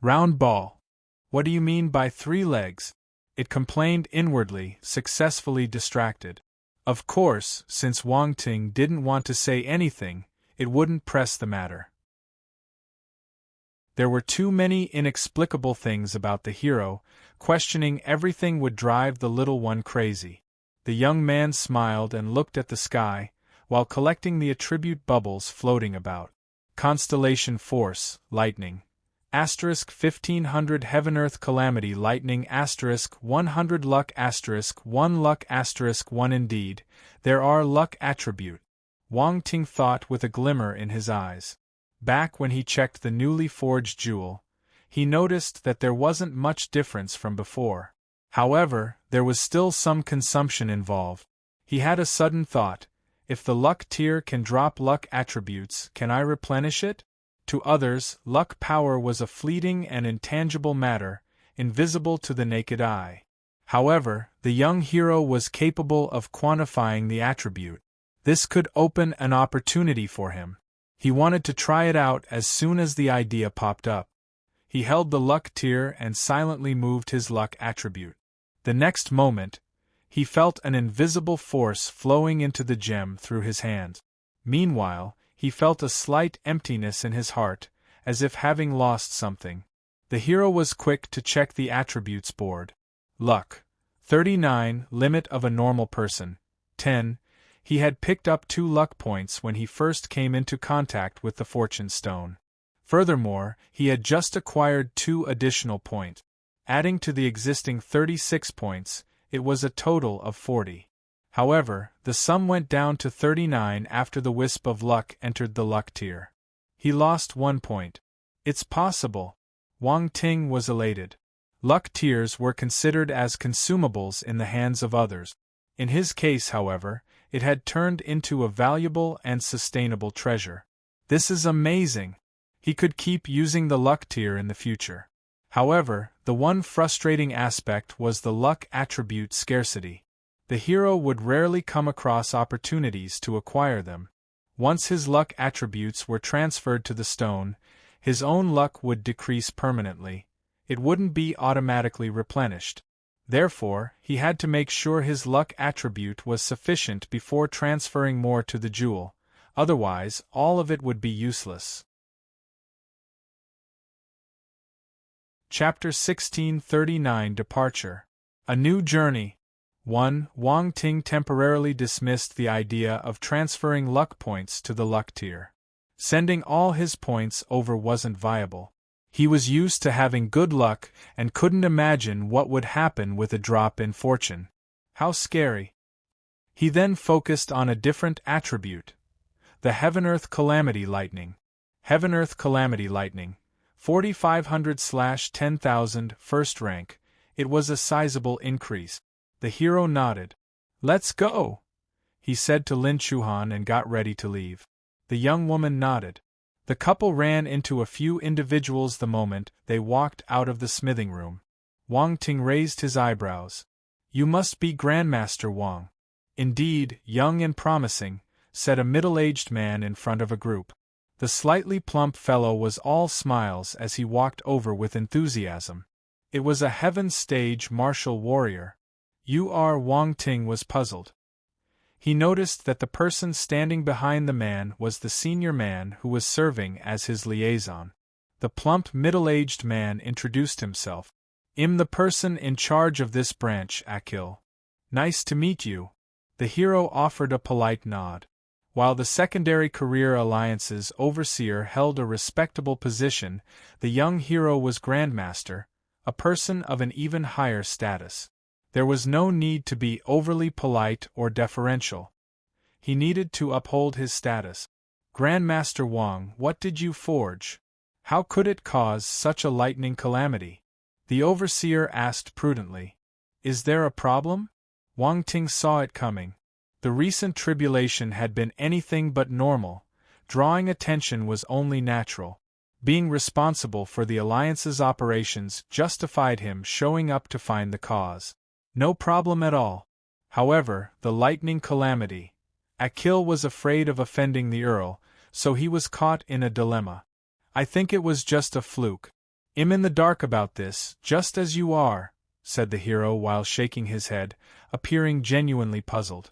Round Ball. What do you mean by 3 legs? It complained inwardly, successfully distracted. Of course, since Wang Ting didn't want to say anything, it wouldn't press the matter. There were too many inexplicable things about the hero. Questioning everything would drive the little one crazy. The young man smiled and looked at the sky, while collecting the attribute bubbles floating about. Constellation Force, Lightning. * 1500 Heaven-Earth Calamity Lightning * 100 Luck * 1 Luck * 1 Indeed, there are luck attribute. Wang Ting thought with a glimmer in his eyes. Back when he checked the newly forged jewel, he noticed that there wasn't much difference from before. However, there was still some consumption involved. He had a sudden thought. If the luck tier can drop luck attributes, can I replenish it? To others, luck power was a fleeting and intangible matter, invisible to the naked eye. However, the young hero was capable of quantifying the attribute. This could open an opportunity for him. He wanted to try it out as soon as the idea popped up. He held the luck tier and silently moved his luck attribute. The next moment, he felt an invisible force flowing into the gem through his hands. Meanwhile, he felt a slight emptiness in his heart, as if having lost something. The hero was quick to check the attributes board. Luck. 39, limit of a normal person. 10. He had picked up 2 luck points when he first came into contact with the fortune stone. Furthermore, he had just acquired 2 additional points. Adding to the existing 36 points, it was a total of 40. However, the sum went down to 39 after the wisp of luck entered the luck tier. He lost 1 point. It's possible. Wang Ting was elated. Luck tiers were considered as consumables in the hands of others. In his case, however, it had turned into a valuable and sustainable treasure. This is amazing. He could keep using the luck tier in the future. However, the one frustrating aspect was the luck attribute scarcity. The hero would rarely come across opportunities to acquire them. Once his luck attributes were transferred to the stone, his own luck would decrease permanently. It wouldn't be automatically replenished. Therefore, he had to make sure his luck attribute was sufficient before transferring more to the jewel, otherwise all of it would be useless. Chapter 1639 Departure. A New Journey. 1. Wang Ting temporarily dismissed the idea of transferring luck points to the luck tier. Sending all his points over wasn't viable. He was used to having good luck and couldn't imagine what would happen with a drop in fortune. How scary. He then focused on a different attribute. The Heaven-Earth Calamity Lightning. Heaven-Earth Calamity Lightning. 4500/10,000, first rank. It was a sizable increase. The hero nodded. Let's go, he said to Lin Chuhan and got ready to leave. The young woman nodded. The couple ran into a few individuals the moment they walked out of the smithing room. Wang Ting raised his eyebrows. You must be Grandmaster Wang. Indeed, young and promising, said a middle-aged man in front of a group. The slightly plump fellow was all smiles as he walked over with enthusiasm. It was a heaven stage martial warrior. You are. Wang Ting was puzzled. He noticed that the person standing behind the man was the senior man who was serving as his liaison. The plump middle-aged man introduced himself. I'm the person in charge of this branch, Akil. Nice to meet you. The hero offered a polite nod. While the Secondary Career Alliance's overseer held a respectable position, the young hero was Grandmaster, a person of an even higher status. There was no need to be overly polite or deferential. He needed to uphold his status. Grandmaster Wang, what did you forge? How could it cause such a lightning calamity? The overseer asked prudently. Is there a problem? Wang Ting saw it coming. The recent tribulation had been anything but normal. Drawing attention was only natural. Being responsible for the Alliance's operations justified him showing up to find the cause. No problem at all. However, the lightning calamity. Akil was afraid of offending the Earl, so he was caught in a dilemma. I think it was just a fluke. I'm in the dark about this, just as you are, said the hero while shaking his head, appearing genuinely puzzled.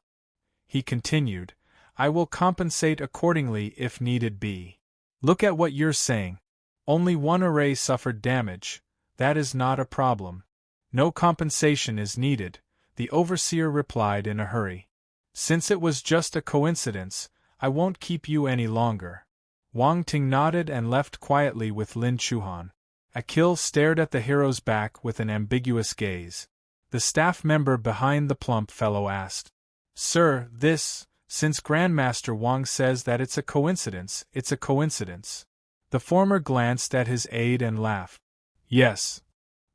He continued, I will compensate accordingly if needed be. Look at what you're saying. Only one array suffered damage. That is not a problem. No compensation is needed, the overseer replied in a hurry. Since it was just a coincidence, I won't keep you any longer. Wang Ting nodded and left quietly with Lin Chuhan. Akil stared at the hero's back with an ambiguous gaze. The staff member behind the plump fellow asked, Sir, since Grandmaster Wang says that it's a coincidence, it's a coincidence. The former glanced at his aide and laughed. Yes.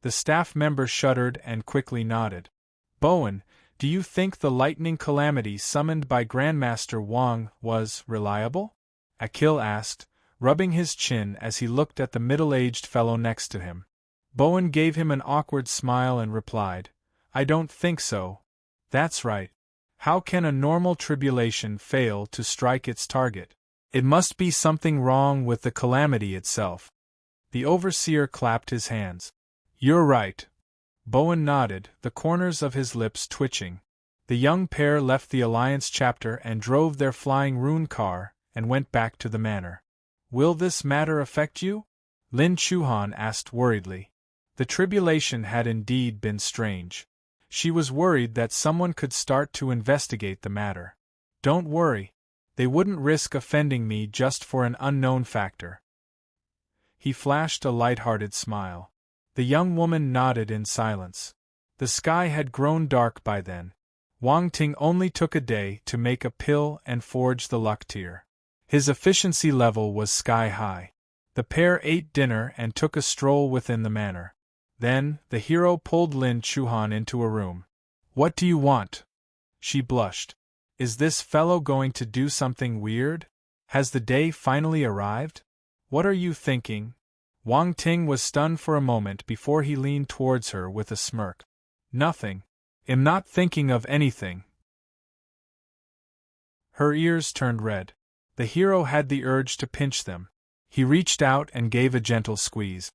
The staff member shuddered and quickly nodded. Bowen, Do you think the lightning calamity summoned by Grandmaster Wang was reliable? Akil asked, rubbing his chin as he looked at the middle-aged fellow next to him. Bowen gave him an awkward smile and replied, I don't think so. That's right. How can a normal tribulation fail to strike its target? It must be something wrong with the calamity itself. The overseer clapped his hands. You're right. Bowen nodded, the corners of his lips twitching. The young pair left the Alliance chapter and drove their flying rune car, and went back to the manor. Will this matter affect you? Lin Chuhan asked worriedly. The tribulation had indeed been strange. She was worried that someone could start to investigate the matter. Don't worry. They wouldn't risk offending me just for an unknown factor. He flashed a light-hearted smile. The young woman nodded in silence. The sky had grown dark by then. Wang Ting only took a day to make a pill and forge the luck tier. His efficiency level was sky-high. The pair ate dinner and took a stroll within the manor. Then, the hero pulled Lin Chuhan into a room. What do you want? She blushed. Is this fellow going to do something weird? Has the day finally arrived? What are you thinking? Wang Ting was stunned for a moment before he leaned towards her with a smirk. Nothing. I'm not thinking of anything. Her ears turned red. The hero had the urge to pinch them. He reached out and gave a gentle squeeze.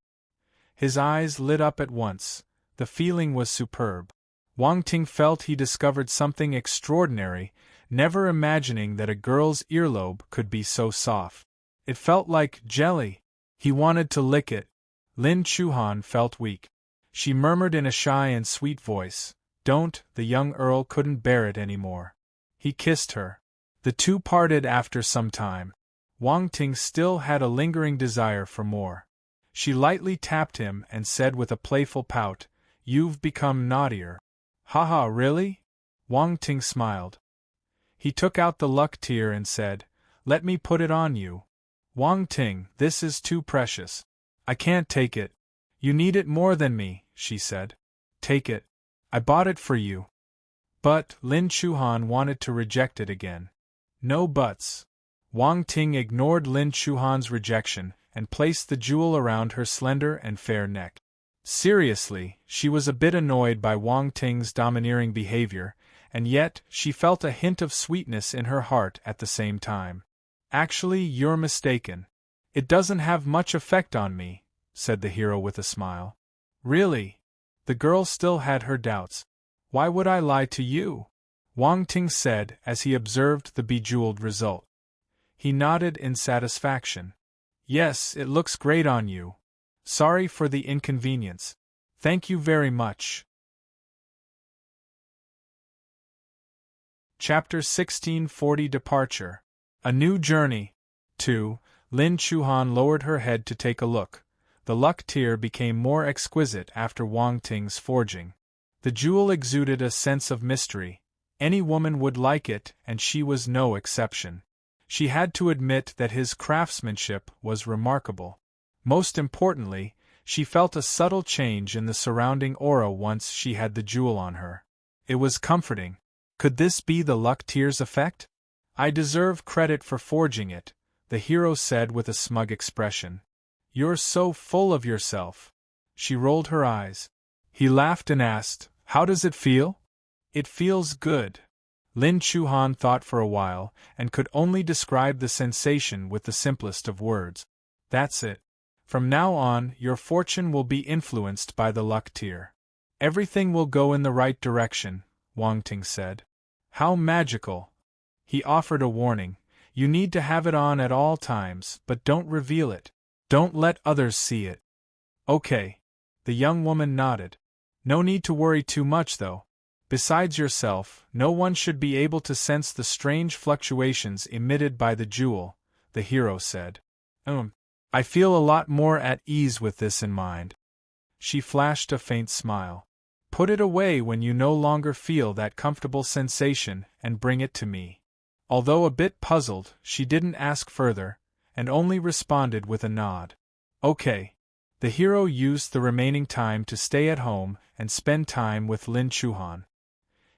His eyes lit up at once. The feeling was superb. Wang Ting felt he discovered something extraordinary, never imagining that a girl's earlobe could be so soft. It felt like jelly. He wanted to lick it. Lin Chuhan felt weak. She murmured in a shy and sweet voice, Don't, the young earl couldn't bear it anymore. He kissed her. The two parted after some time. Wang Ting still had a lingering desire for more. She lightly tapped him and said with a playful pout, You've become naughtier. Haha, really? Wang Ting smiled. He took out the luck tier and said, Let me put it on you. Wang Ting, this is too precious. I can't take it. You need it more than me, she said. Take it. I bought it for you. But, Lin Chuhan wanted to reject it again. No buts. Wang Ting ignored Lin Chuhan's rejection and placed the jewel around her slender and fair neck. Seriously, she was a bit annoyed by Wang Ting's domineering behavior, and yet she felt a hint of sweetness in her heart at the same time. Actually, you're mistaken. It doesn't have much effect on me, said the hero with a smile. Really? The girl still had her doubts. Why would I lie to you? Wang Ting said as he observed the bejeweled result. He nodded in satisfaction. Yes, it looks great on you. Sorry for the inconvenience. Thank you very much. Chapter 1640 Departure. A New Journey. 2. Lin Chuhan lowered her head to take a look. The luck tier became more exquisite after Wang Ting's forging. The jewel exuded a sense of mystery. Any woman would like it, and she was no exception. She had to admit that his craftsmanship was remarkable. Most importantly, she felt a subtle change in the surrounding aura once she had the jewel on her. It was comforting. Could this be the luck tier's effect? I deserve credit for forging it, the hero said with a smug expression. You're so full of yourself. She rolled her eyes. He laughed and asked, How does it feel? It feels good. Lin Chuhan thought for a while, and could only describe the sensation with the simplest of words. That's it. From now on, your fortune will be influenced by the luck tier. Everything will go in the right direction, Wang Ting said. How magical. He offered a warning. You need to have it on at all times, but don't reveal it. Don't let others see it. Okay. The young woman nodded. No need to worry too much, though. Besides yourself, no one should be able to sense the strange fluctuations emitted by the jewel, the hero said. I feel a lot more at ease with this in mind. She flashed a faint smile. Put it away when you no longer feel that comfortable sensation and bring it to me. Although a bit puzzled, she didn't ask further, and only responded with a nod. Okay. The hero used the remaining time to stay at home and spend time with Lin Chuhan.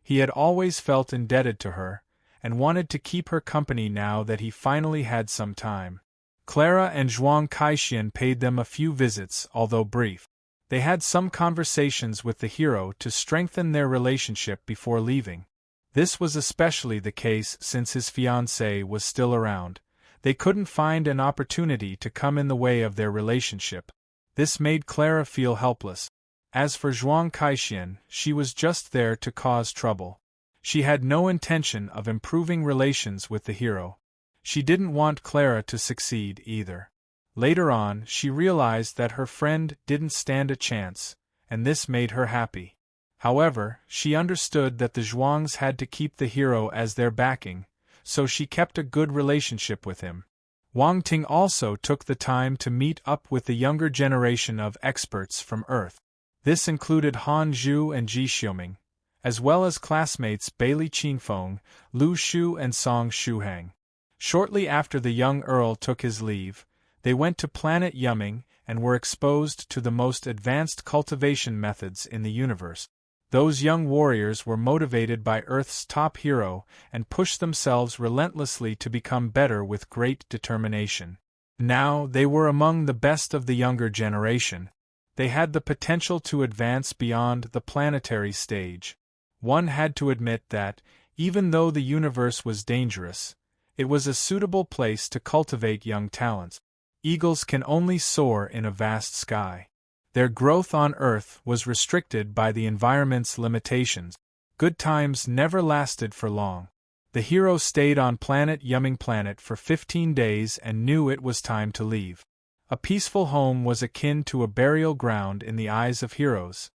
He had always felt indebted to her, and wanted to keep her company now that he finally had some time. Clara and Zhuang Caixin paid them a few visits, although brief. They had some conversations with the hero to strengthen their relationship before leaving. This was especially the case since his fiancée was still around. They couldn't find an opportunity to come in the way of their relationship. This made Clara feel helpless. As for Zhuang Caixin, she was just there to cause trouble. She had no intention of improving relations with the hero. She didn't want Clara to succeed either. Later on, she realized that her friend didn't stand a chance, and this made her happy. However, she understood that the Zhuangs had to keep the hero as their backing, so she kept a good relationship with him. Wang Ting also took the time to meet up with the younger generation of experts from Earth. This included Han Zhu and Ji Xiuming, as well as classmates Bailey Qinfeng, Lu Shu and Song Shuhang. Shortly after the young Earl took his leave, they went to planet Yuming and were exposed to the most advanced cultivation methods in the universe. Those young warriors were motivated by Earth's top hero and pushed themselves relentlessly to become better with great determination. Now they were among the best of the younger generation. They had the potential to advance beyond the planetary stage. One had to admit that, even though the universe was dangerous, it was a suitable place to cultivate young talents. Eagles can only soar in a vast sky. Their growth on Earth was restricted by the environment's limitations. Good times never lasted for long. The hero stayed on planet Yuming Planet for 15 days and knew it was time to leave. A peaceful home was akin to a burial ground in the eyes of heroes.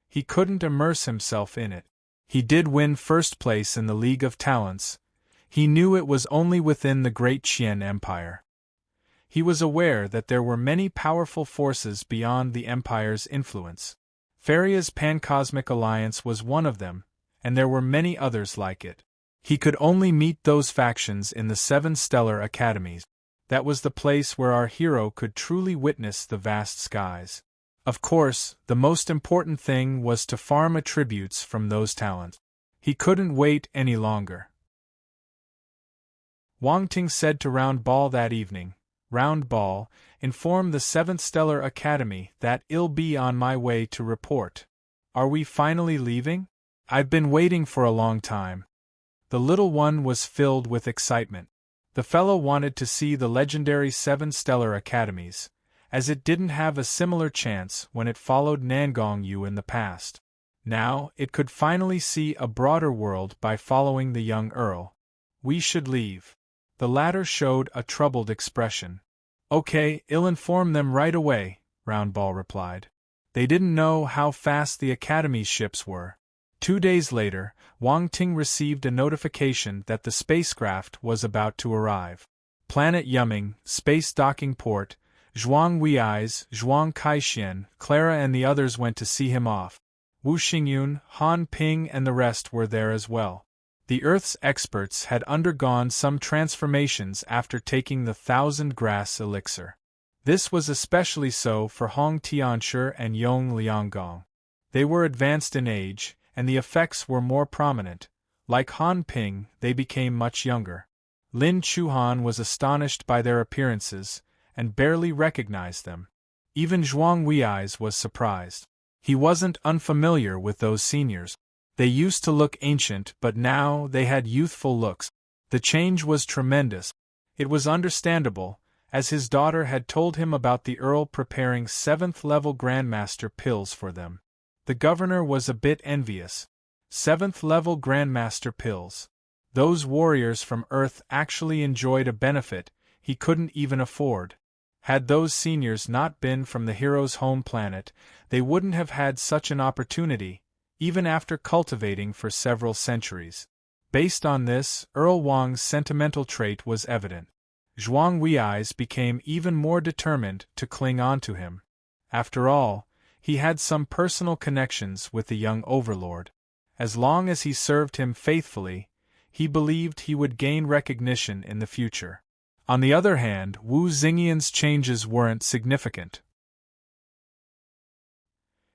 He couldn't immerse himself in it. He did win first place in the League of Talents. He knew it was only within the Great Qian Empire. He was aware that there were many powerful forces beyond the Empire's influence. Faria's Pancosmic Alliance was one of them, and there were many others like it. He could only meet those factions in the 7 stellar academies. That was the place where our hero could truly witness the vast skies. Of course, the most important thing was to farm attributes from those talents. He couldn't wait any longer. Wang Ting said to Round Ball that evening, "Round Ball, inform the 7th Stellar Academy that I'll be on my way to report. Are we finally leaving? I've been waiting for a long time." The little one was filled with excitement. The fellow wanted to see the legendary 7 Stellar Academies, as it didn't have a similar chance when it followed Nangong Yu in the past. Now, it could finally see a broader world by following the young Earl. "We should leave." The latter showed a troubled expression. "Okay, I'll inform them right away," Round Ball replied. They didn't know how fast the Academy's ships were. 2 days later, Wang Ting received a notification that the spacecraft was about to arrive. Planet Yuming, Space Docking Port, Zhuang Wei's, Zhuang Caixin, Clara and the others went to see him off. Wu Xingyun, Han Ping and the rest were there as well. The Earth's experts had undergone some transformations after taking the 1,000 Grass Elixir. This was especially so for Hong Tianshi and Yong Lianggong. They were advanced in age, and the effects were more prominent. Like Han Ping, they became much younger. Lin Chuhan was astonished by their appearances, and barely recognized them. Even Zhuang Wei's was surprised. He wasn't unfamiliar with those seniors. They used to look ancient, but now they had youthful looks. The change was tremendous. It was understandable, as his daughter had told him about the Earl preparing 7th-level Grandmaster pills for them. The governor was a bit envious. 7th-level Grandmaster pills. Those warriors from Earth actually enjoyed a benefit he couldn't even afford. Had those seniors not been from the hero's home planet, they wouldn't have had such an opportunity, even after cultivating for several centuries. Based on this, Earl Wang's sentimental trait was evident. Zhuang Wei's became even more determined to cling on to him. After all, he had some personal connections with the young overlord. As long as he served him faithfully, he believed he would gain recognition in the future. On the other hand, Wu Xingyan's changes weren't significant.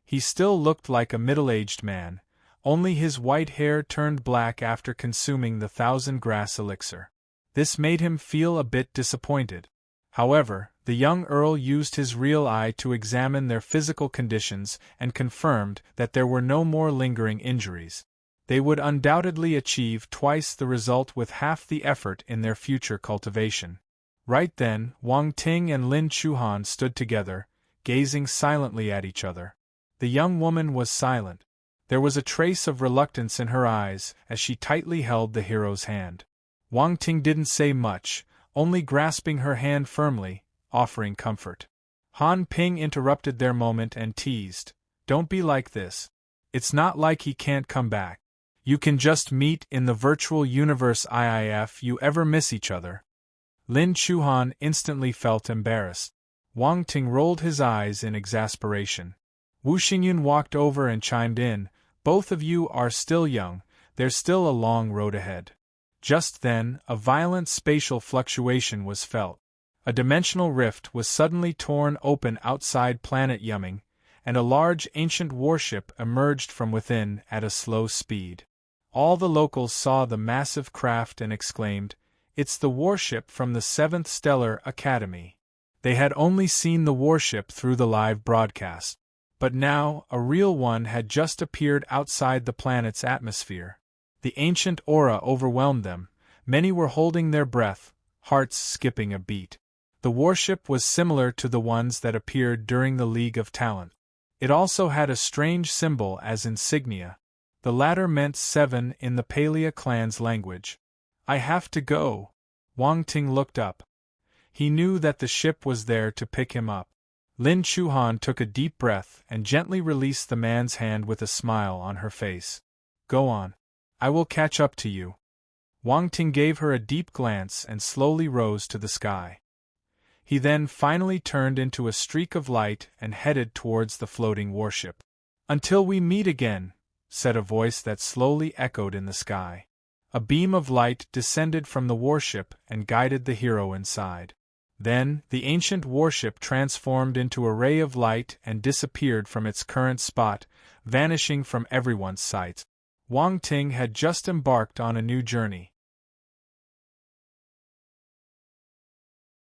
He still looked like a middle-aged man, only his white hair turned black after consuming the 1,000-grass elixir. This made him feel a bit disappointed. However, the young earl used his real eye to examine their physical conditions and confirmed that there were no more lingering injuries. They would undoubtedly achieve twice the result with half the effort in their future cultivation. Right then, Wang Ting and Lin Chuhan stood together, gazing silently at each other. The young woman was silent. There was a trace of reluctance in her eyes as she tightly held the hero's hand. Wang Ting didn't say much, only grasping her hand firmly, offering comfort. Han Ping interrupted their moment and teased, "Don't be like this. It's not like he can't come back. You can just meet in the virtual universe if you ever miss each other." Lin Chuhan instantly felt embarrassed. Wang Ting rolled his eyes in exasperation. Wu Xingyun walked over and chimed in, "Both of you are still young, there's still a long road ahead." Just then, a violent spatial fluctuation was felt. A dimensional rift was suddenly torn open outside planet Yumming, and a large ancient warship emerged from within at a slow speed. All the locals saw the massive craft and exclaimed, "It's the warship from the 7th Stellar Academy." They had only seen the warship through the live broadcast. But now, a real one had just appeared outside the planet's atmosphere. The ancient aura overwhelmed them. Many were holding their breath, hearts skipping a beat. The warship was similar to the ones that appeared during the League of Talent. It also had a strange symbol as insignia. The latter meant 7 in the Palia clan's language. "I have to go." Wang Ting looked up. He knew that the ship was there to pick him up. Lin Chuhan took a deep breath and gently released the man's hand with a smile on her face. "Go on. I will catch up to you." Wang Ting gave her a deep glance and slowly rose to the sky. He then finally turned into a streak of light and headed towards the floating warship. "Until we meet again," said a voice that slowly echoed in the sky. A beam of light descended from the warship and guided the hero inside. Then, the ancient warship transformed into a ray of light and disappeared from its current spot, vanishing from everyone's sight. Wang Ting had just embarked on a new journey.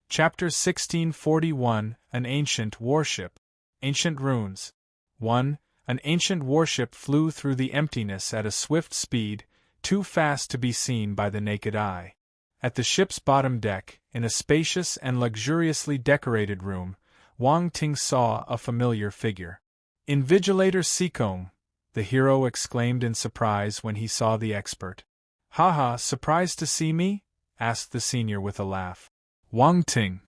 Chapter 1641, An Ancient Warship. Ancient Runes. 1. An ancient warship flew through the emptiness at a swift speed, too fast to be seen by the naked eye. At the ship's bottom deck, in a spacious and luxuriously decorated room, Wang Ting saw a familiar figure. "Invigilator Sikong," the hero exclaimed in surprise when he saw the expert. "Haha, surprised to see me?" asked the senior with a laugh. "Wang Ting.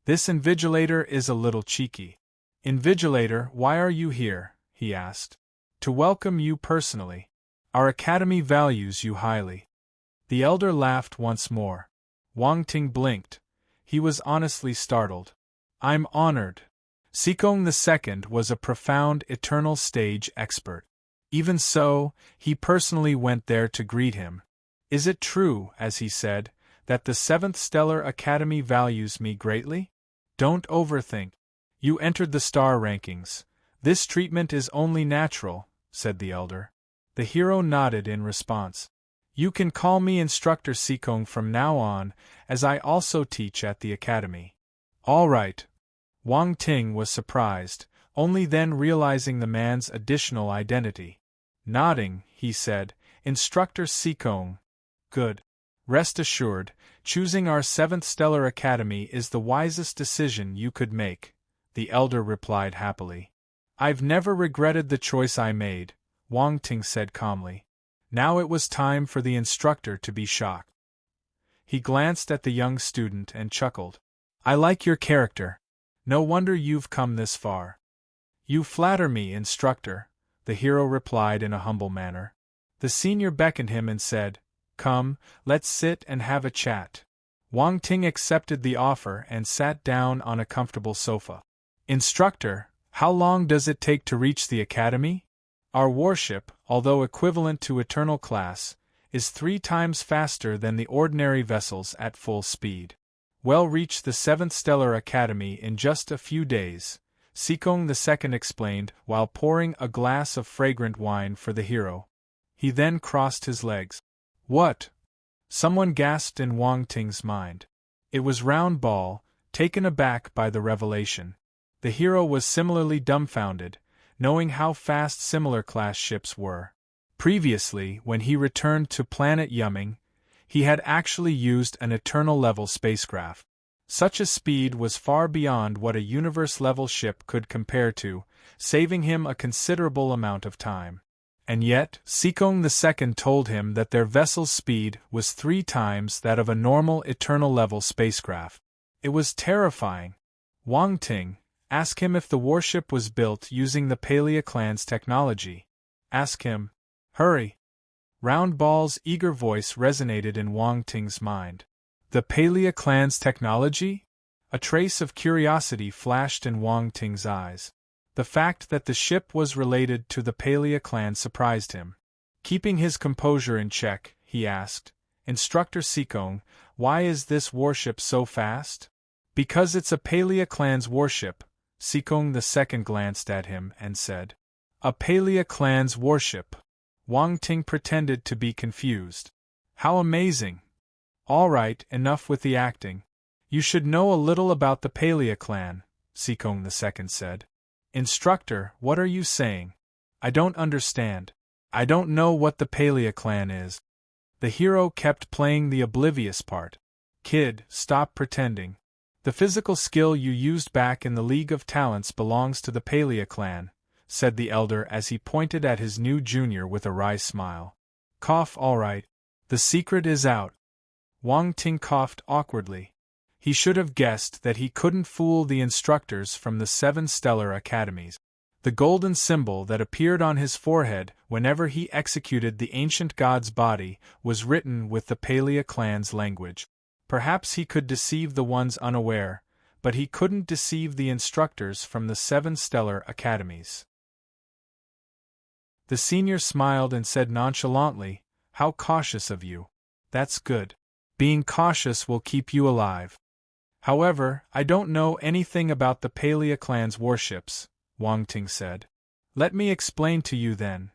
This Invigilator is a little cheeky." "Invigilator, why are you here?" he asked. "To welcome you personally. Our academy values you highly." The elder laughed once more. Wang Ting blinked. He was honestly startled. "I'm honored." Sikong II was a profound eternal stage expert. Even so, he personally went there to greet him. "Is it true," as he said, "that the 7th Stellar Academy values me greatly? Don't overthink. You entered the star rankings. This treatment is only natural," said the elder. The hero nodded in response. "You can call me Instructor Sikong from now on, as I also teach at the academy." "All right." Wang Ting was surprised, only then realizing the man's additional identity. Nodding, he said, "Instructor Sikong. Good. Rest assured, choosing our 7th Stellar Academy is the wisest decision you could make," the elder replied happily. "I've never regretted the choice I made," Wang Ting said calmly. Now it was time for the instructor to be shocked. He glanced at the young student and chuckled. "I like your character. No wonder you've come this far." "You flatter me, instructor," the hero replied in a humble manner. The senior beckoned him and said, "Come, let's sit and have a chat." Wang Ting accepted the offer and sat down on a comfortable sofa. "Instructor, how long does it take to reach the academy?" "Our warship, although equivalent to Eternal Class, is 3 times faster than the ordinary vessels at full speed. We'll reach the 7th Stellar Academy in just a few days," Sikong II explained while pouring a glass of fragrant wine for the hero. He then crossed his legs. What? Someone gasped in Wang Ting's mind. It was Round Ball, taken aback by the revelation. The hero was similarly dumbfounded, knowing how fast similar class ships were. Previously, when he returned to planet Yumming, he had actually used an Eternal-level spacecraft. Such a speed was far beyond what a universe-level ship could compare to, saving him a considerable amount of time. And yet, Sikong II told him that their vessel's speed was 3 times that of a normal Eternal-level spacecraft. It was terrifying. Wang Ting, ask him if the warship was built using the Palea clan's technology. Ask him. Hurry! Round Ball's eager voice resonated in Wang Ting's mind. The Palea clan's technology? A trace of curiosity flashed in Wang Ting's eyes. The fact that the ship was related to the Palea clan surprised him. Keeping his composure in check, he asked, Instructor Sikong, why is this warship so fast? Because it's a Palea clan's warship, Sikong II glanced at him and said. A Palea clan's warship. Wang Ting pretended to be confused. How amazing! All right, enough with the acting. You should know a little about the Palea clan, Sikong II said. Instructor, what are you saying? I don't understand. I don't know what the Palea clan is. The hero kept playing the oblivious part. Kid, stop pretending. The physical skill you used back in the League of Talents belongs to the Palea clan, said the elder as he pointed at his new junior with a wry smile. Cough, all right. The secret is out. Wang Ting coughed awkwardly. He should have guessed that he couldn't fool the instructors from the 7 stellar academies. The golden symbol that appeared on his forehead whenever he executed the ancient god's body was written with the Palea clan's language. Perhaps he could deceive the ones unaware, but he couldn't deceive the instructors from the 7 stellar academies. The senior smiled and said nonchalantly, How cautious of you. That's good. Being cautious will keep you alive. However, I don't know anything about the Palea clan's warships, Wang Ting said. Let me explain to you then.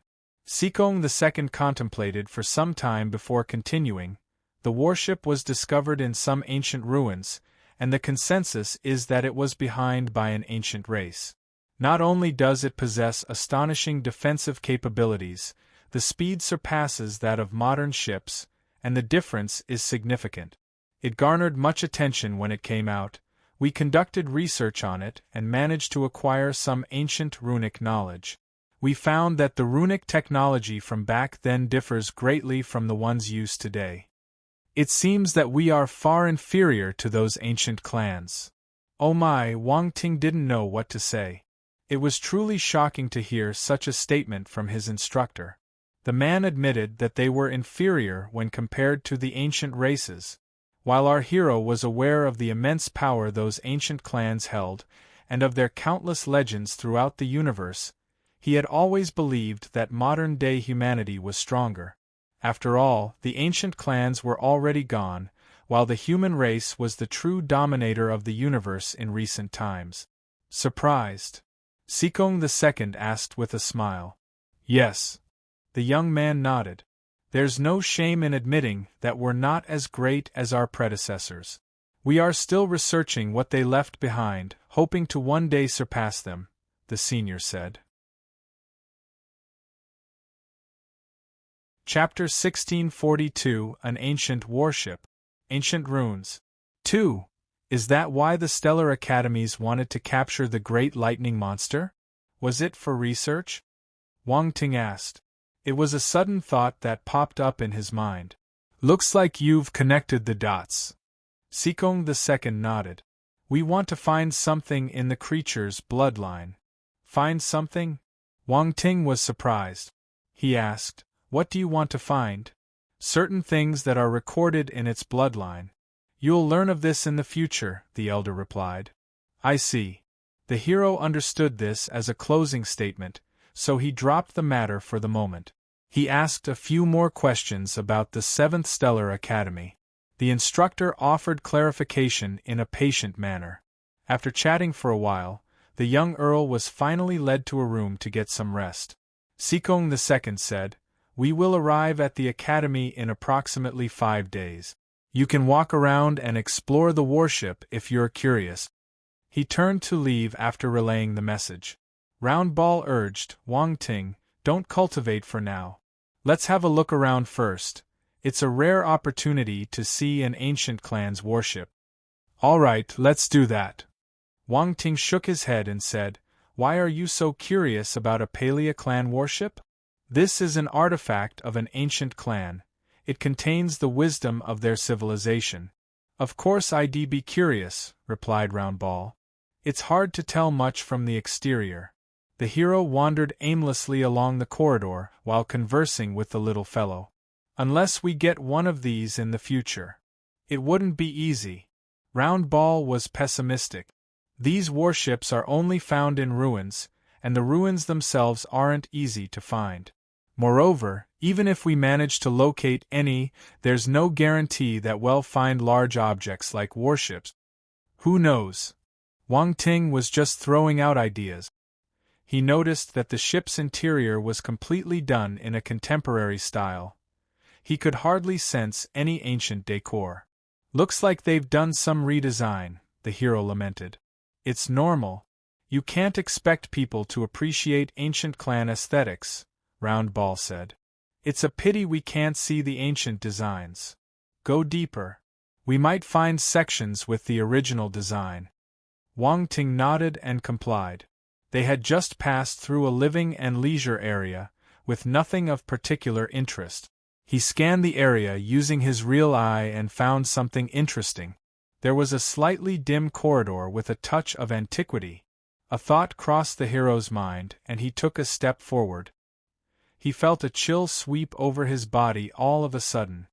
Sikong II contemplated for some time before continuing. The warship was discovered in some ancient ruins, and the consensus is that it was behind by an ancient race. Not only does it possess astonishing defensive capabilities, the speed surpasses that of modern ships, and the difference is significant. It garnered much attention when it came out. We conducted research on it and managed to acquire some ancient runic knowledge. We found that the runic technology from back then differs greatly from the ones used today. It seems that we are far inferior to those ancient clans. Oh my, Wang Ting didn't know what to say. It was truly shocking to hear such a statement from his instructor. The man admitted that they were inferior when compared to the ancient races. While our hero was aware of the immense power those ancient clans held, and of their countless legends throughout the universe, he had always believed that modern-day humanity was stronger. After all, the ancient clans were already gone, while the human race was the true dominator of the universe in recent times. Surprised? Sikong II asked with a smile. Yes. The young man nodded. There's no shame in admitting that we're not as great as our predecessors. We are still researching what they left behind, hoping to one day surpass them, the senior said. Chapter 1642, An Ancient Warship. Ancient Runes. 2. Is that why the Stellar Academies wanted to capture the Great Lightning Monster? Was it for research? Wang Ting asked. It was a sudden thought that popped up in his mind. Looks like you've connected the dots. Sikong II nodded. We want to find something in the creature's bloodline. Find something? Wang Ting was surprised. He asked, What do you want to find? Certain things that are recorded in its bloodline. You'll learn of this in the future, the elder replied. I see. The hero understood this as a closing statement, so he dropped the matter for the moment. He asked a few more questions about the 7th Stellar Academy. The instructor offered clarification in a patient manner. After chatting for a while, the young earl was finally led to a room to get some rest. Sikong II said, We will arrive at the academy in approximately 5 days. You can walk around and explore the warship if you're curious. He turned to leave after relaying the message. Round Ball urged, Wang Ting, don't cultivate for now. Let's have a look around first. It's a rare opportunity to see an ancient clan's warship. All right, let's do that. Wang Ting shook his head and said, Why are you so curious about a Palea clan warship? This is an artifact of an ancient clan. It contains the wisdom of their civilization. Of course I'd be curious, replied Round Ball. It's hard to tell much from the exterior. The hero wandered aimlessly along the corridor while conversing with the little fellow. Unless we get one of these in the future. It wouldn't be easy. Round Ball was pessimistic. These warships are only found in ruins, and the ruins themselves aren't easy to find. Moreover, even if we manage to locate any, there's no guarantee that we'll find large objects like warships. Who knows? Wang Ting was just throwing out ideas. He noticed that the ship's interior was completely done in a contemporary style. He could hardly sense any ancient decor. Looks like they've done some redesign, the hero lamented. It's normal. You can't expect people to appreciate ancient clan aesthetics, Round Ball said. It's a pity we can't see the ancient designs. Go deeper. We might find sections with the original design. Wang Ting nodded and complied. They had just passed through a living and leisure area, with nothing of particular interest. He scanned the area using his real eye and found something interesting. There was a slightly dim corridor with a touch of antiquity. A thought crossed the hero's mind, and he took a step forward. He felt a chill sweep over his body all of a sudden.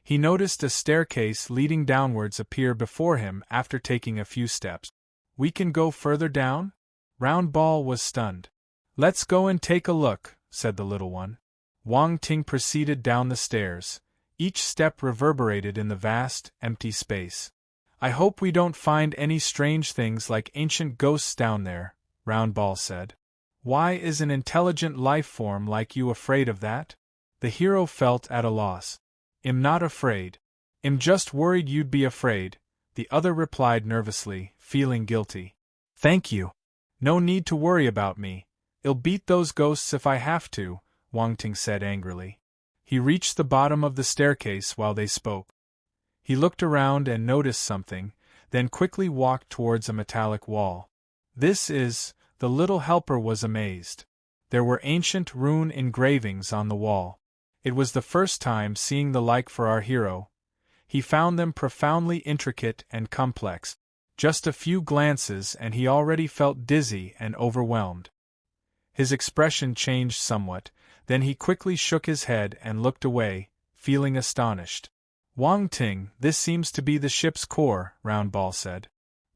He noticed a staircase leading downwards appear before him after taking a few steps. We can go further down? Round Ball was stunned. Let's go and take a look, said the little one. Wang Ting proceeded down the stairs. Each step reverberated in the vast, empty space. I hope we don't find any strange things like ancient ghosts down there, Round Ball said. Why is an intelligent life form like you afraid of that? The hero felt at a loss. I'm not afraid. I'm just worried you'd be afraid, the other replied nervously, feeling guilty. Thank you. No need to worry about me. I'll beat those ghosts if I have to, Wang Ting said angrily. He reached the bottom of the staircase while they spoke. He looked around and noticed something, then quickly walked towards a metallic wall. The little helper was amazed. There were ancient rune engravings on the wall. It was the first time seeing the like for our hero. He found them profoundly intricate and complex. Just a few glances and he already felt dizzy and overwhelmed. His expression changed somewhat, then he quickly shook his head and looked away, feeling astonished. Wang Ting, this seems to be the ship's core, Round Ball said.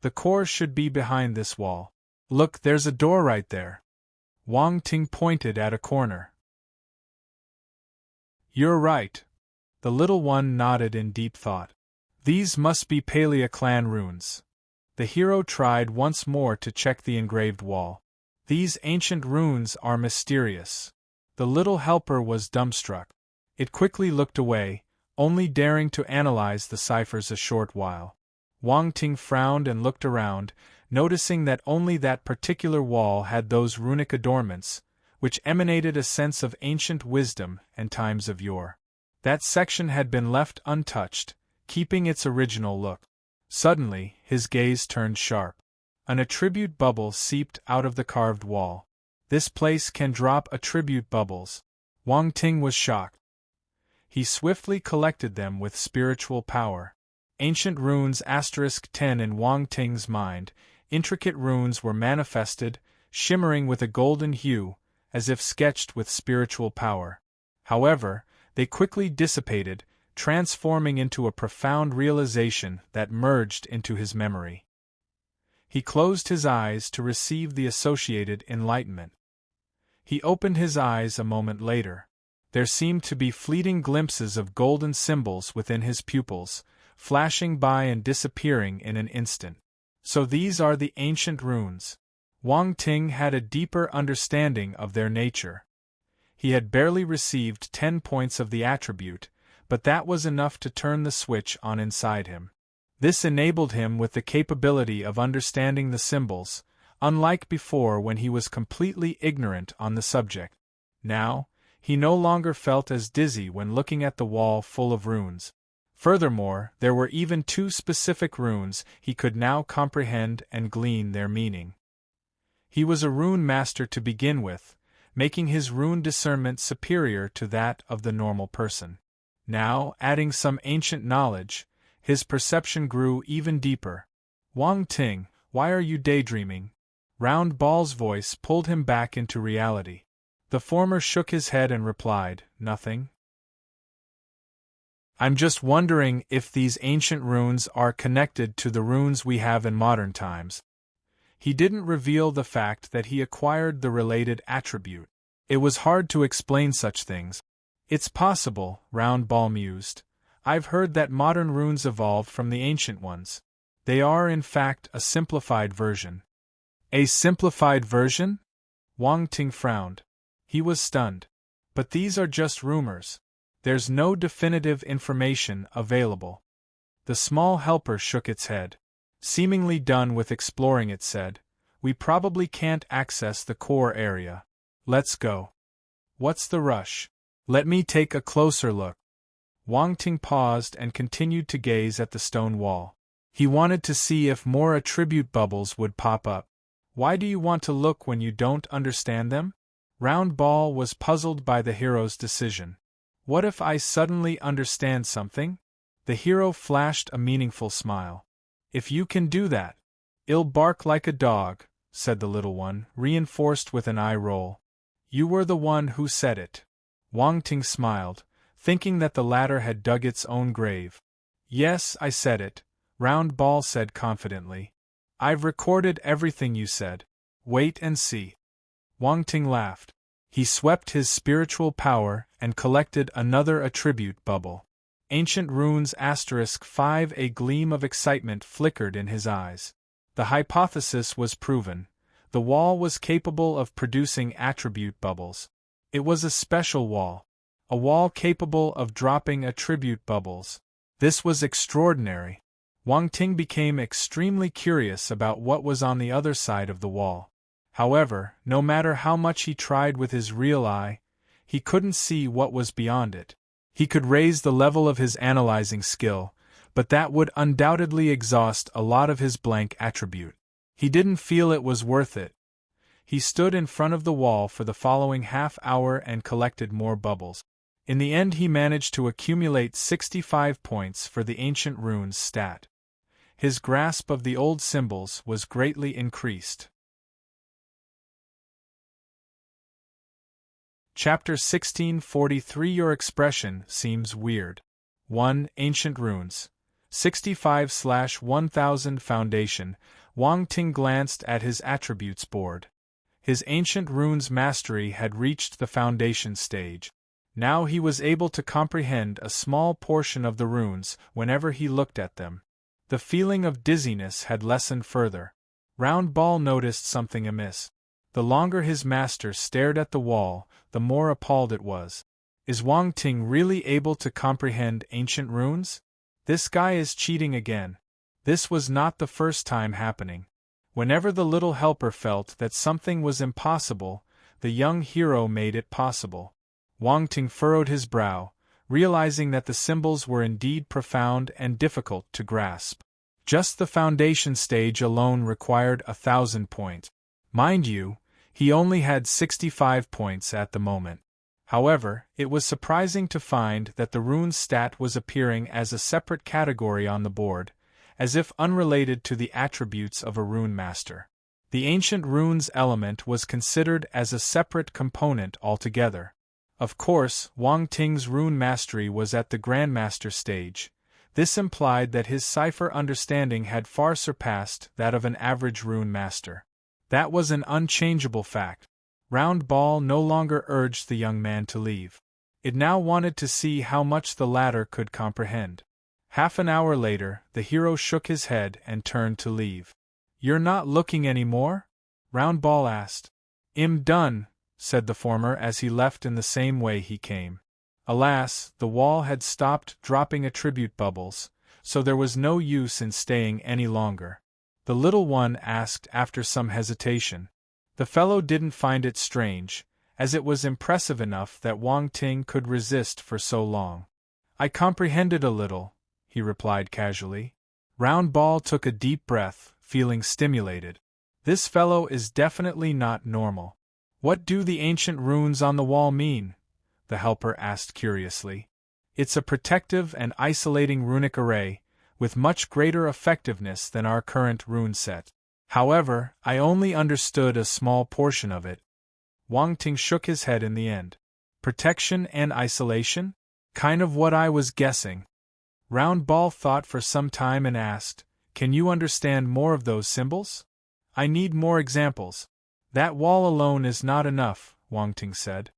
The core should be behind this wall. Look, there's a door right there. Wang Ting pointed at a corner. You're right. The little one nodded in deep thought. These must be Palea clan runes. The hero tried once more to check the engraved wall. These ancient runes are mysterious. The little helper was dumbstruck. It quickly looked away, only daring to analyze the ciphers a short while. Wang Ting frowned and looked around, noticing that only that particular wall had those runic adornments, which emanated a sense of ancient wisdom and times of yore. That section had been left untouched, keeping its original look. Suddenly, his gaze turned sharp. An attribute bubble seeped out of the carved wall. This place can drop attribute bubbles. Wang Ting was shocked. He swiftly collected them with spiritual power. Ancient runes *10 in Wang Ting's mind. Intricate runes were manifested, shimmering with a golden hue, as if sketched with spiritual power. However, they quickly dissipated, transforming into a profound realization that merged into his memory. He closed his eyes to receive the associated enlightenment. He opened his eyes a moment later. There seemed to be fleeting glimpses of golden symbols within his pupils, flashing by and disappearing in an instant. So these are the ancient runes. Wang Ting had a deeper understanding of their nature. He had barely received 10 points of the attribute, but that was enough to turn the switch on inside him. This enabled him with the capability of understanding the symbols, unlike before when he was completely ignorant on the subject. Now, he no longer felt as dizzy when looking at the wall full of runes. Furthermore, there were even 2 specific runes he could now comprehend and glean their meaning. He was a rune master to begin with, making his rune discernment superior to that of the normal person. Now, adding some ancient knowledge, his perception grew even deeper. "Wang Ting, why are you daydreaming?" Round Ball's voice pulled him back into reality. The former shook his head and replied, "Nothing. I'm just wondering if these ancient runes are connected to the runes we have in modern times." He didn't reveal the fact that he acquired the related attribute. It was hard to explain such things. "It's possible," Round Ball mused. "I've heard that modern runes evolved from the ancient ones. They are in fact a simplified version." "A simplified version?" Wang Ting frowned. He was stunned. "But these are just rumors. There's no definitive information available." The small helper shook its head. Seemingly done with exploring, it said, "We probably can't access the core area. Let's go." "What's the rush? Let me take a closer look." Wang Ting paused and continued to gaze at the stone wall. He wanted to see if more attribute bubbles would pop up. "Why do you want to look when you don't understand them?" Round Ball was puzzled by the hero's decision. "What if I suddenly understand something?" The hero flashed a meaningful smile. "If you can do that, I'll bark like a dog," said the little one, reinforced with an eye roll. "You were the one who said it." Wang Ting smiled, thinking that the latter had dug its own grave. "Yes, I said it," Round Ball said confidently. "I've recorded everything you said. Wait and see." Wang Ting laughed. He swept his spiritual power and collected another attribute bubble. Ancient Runes *5. A gleam of excitement flickered in his eyes. The hypothesis was proven. The wall was capable of producing attribute bubbles. It was a special wall. A wall capable of dropping attribute bubbles. This was extraordinary. Wang Ting became extremely curious about what was on the other side of the wall. However, no matter how much he tried with his real eye, he couldn't see what was beyond it. He could raise the level of his analyzing skill, but that would undoubtedly exhaust a lot of his blank attribute. He didn't feel it was worth it. He stood in front of the wall for the following half hour and collected more bubbles. In the end, he managed to accumulate 65 points for the Ancient Runes stat. His grasp of the old symbols was greatly increased. Chapter 1643. Your expression seems weird. 1. Ancient Runes. 65/1000 Foundation. Wang Ting glanced at his attributes board. His Ancient Runes mastery had reached the foundation stage. Now he was able to comprehend a small portion of the runes whenever he looked at them. The feeling of dizziness had lessened further. Round Ball noticed something amiss. The longer his master stared at the wall, the more appalled it was. Is Wang Ting really able to comprehend ancient runes? This guy is cheating again. This was not the first time happening. Whenever the little helper felt that something was impossible, the young hero made it possible. Wang Ting furrowed his brow, realizing that the symbols were indeed profound and difficult to grasp. Just the foundation stage alone required 1,000 points. Mind you, he only had 65 points at the moment. However, it was surprising to find that the rune stat was appearing as a separate category on the board, as if unrelated to the attributes of a rune master. The Ancient Runes element was considered as a separate component altogether. Of course, Wang Ting's rune mastery was at the Grandmaster stage. This implied that his cipher understanding had far surpassed that of an average rune master. That was an unchangeable fact. Round Ball no longer urged the young man to leave. It now wanted to see how much the latter could comprehend. Half an hour later, the hero shook his head and turned to leave. "You're not looking any more?" Round Ball asked. "I'm done," said the former as he left in the same way he came. Alas, the wall had stopped dropping attribute bubbles, so there was no use in staying any longer. The little one asked after some hesitation. The fellow didn't find it strange, as it was impressive enough that Wang Ting could resist for so long. I comprehended a little, he replied casually. Round Ball took a deep breath, feeling stimulated. This fellow is definitely not normal. What do the ancient runes on the wall mean? The helper asked curiously. It's a protective and isolating runic array, with much greater effectiveness than our current rune set. However, I only understood a small portion of it. Wang Ting shook his head in the end. Protection and isolation? Kind of what I was guessing. Round Ball thought for some time and asked, "Can you understand more of those symbols? I need more examples." "That wall alone is not enough," Wang Ting said.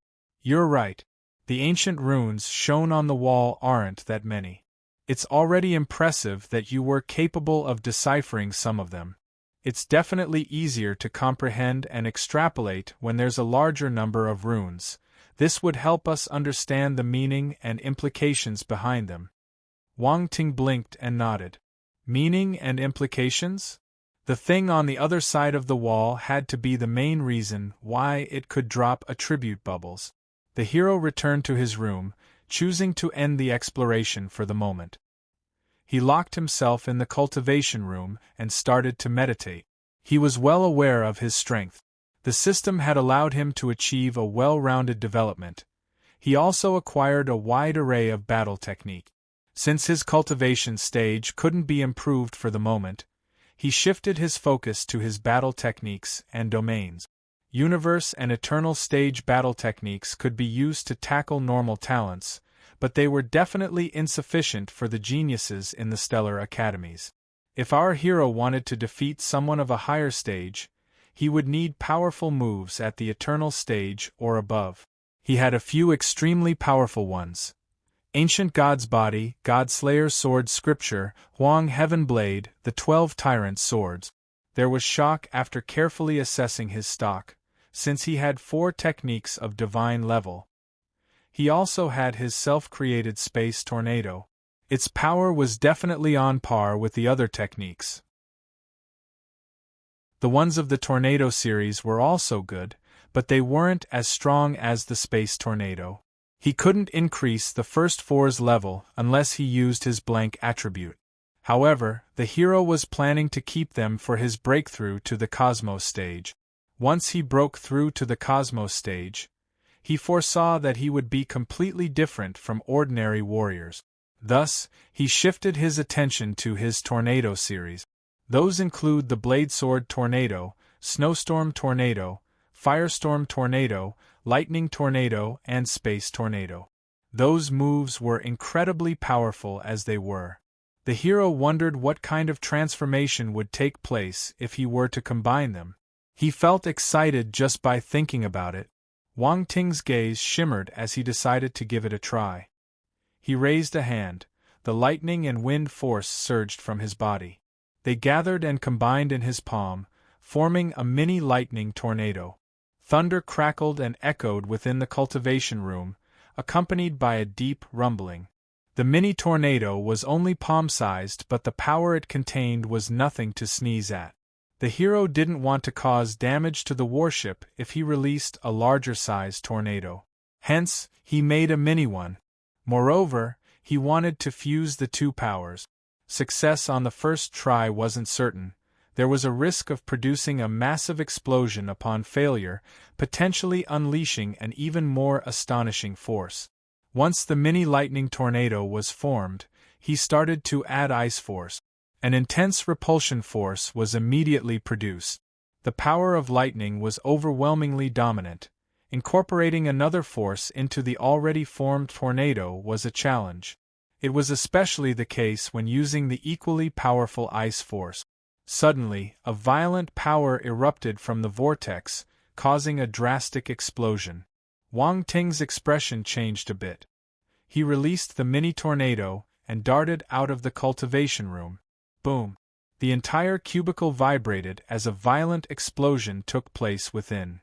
"You're right. The ancient runes shown on the wall aren't that many. It's already impressive that you were capable of deciphering some of them. It's definitely easier to comprehend and extrapolate when there's a larger number of runes. This would help us understand the meaning and implications behind them." Wang Ting blinked and nodded. Meaning and implications? The thing on the other side of the wall had to be the main reason why it could drop attribute bubbles. The hero returned to his room, choosing to end the exploration for the moment. He locked himself in the cultivation room and started to meditate. He was well aware of his strength. The system had allowed him to achieve a well-rounded development. He also acquired a wide array of battle technique. Since his cultivation stage couldn't be improved for the moment, he shifted his focus to his battle techniques and domains. Universe and Eternal stage battle techniques could be used to tackle normal talents, but they were definitely insufficient for the geniuses in the stellar academies. If our hero wanted to defeat someone of a higher stage, he would need powerful moves at the Eternal stage or above. He had a few extremely powerful ones. Ancient God's Body, Godslayer's Sword Scripture, Huang Heaven Blade, the 12 Tyrant Swords. There was shock after carefully assessing his stock, since he had 4 techniques of divine level. He also had his self-created Space Tornado. Its power was definitely on par with the other techniques. The ones of the Tornado series were also good, but they weren't as strong as the Space Tornado. He couldn't increase the first 4's level unless he used his blank attribute. However, the hero was planning to keep them for his breakthrough to the Cosmos stage. Once he broke through to the Cosmos stage, he foresaw that he would be completely different from ordinary warriors. Thus, he shifted his attention to his Tornado series. Those include the Bladesword Tornado, Snowstorm Tornado, Firestorm Tornado, Lightning Tornado, and Space Tornado. Those moves were incredibly powerful as they were. The hero wondered what kind of transformation would take place if he were to combine them. He felt excited just by thinking about it. Wang Ting's gaze shimmered as he decided to give it a try. He raised a hand. The lightning and wind force surged from his body. They gathered and combined in his palm, forming a mini lightning tornado. Thunder crackled and echoed within the cultivation room, accompanied by a deep rumbling. The mini tornado was only palm-sized, but the power it contained was nothing to sneeze at. The hero didn't want to cause damage to the warship if he released a larger-sized tornado. Hence, he made a mini one. Moreover, he wanted to fuse the 2 powers. Success on the first try wasn't certain. There was a risk of producing a massive explosion upon failure, potentially unleashing an even more astonishing force. Once the mini lightning tornado was formed, he started to add ice force. An intense repulsion force was immediately produced. The power of lightning was overwhelmingly dominant. Incorporating another force into the already formed tornado was a challenge. It was especially the case when using the equally powerful ice force. Suddenly, a violent power erupted from the vortex, causing a drastic explosion. Wang Ting's expression changed a bit. He released the mini tornado and darted out of the cultivation room. Boom! The entire cubicle vibrated as a violent explosion took place within.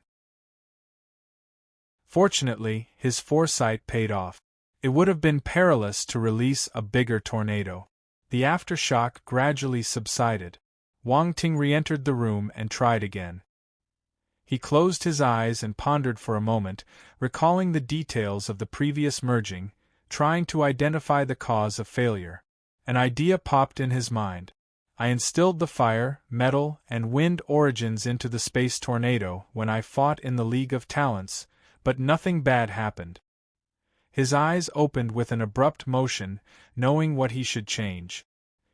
Fortunately, his foresight paid off. It would have been perilous to release a bigger tornado. The aftershock gradually subsided. Wang Ting re-entered the room and tried again. He closed his eyes and pondered for a moment, recalling the details of the previous merging, trying to identify the cause of failure. An idea popped in his mind. I instilled the fire, metal, and wind origins into the space tornado when I fought in the League of Talents, but nothing bad happened. His eyes opened with an abrupt motion, knowing what he should change.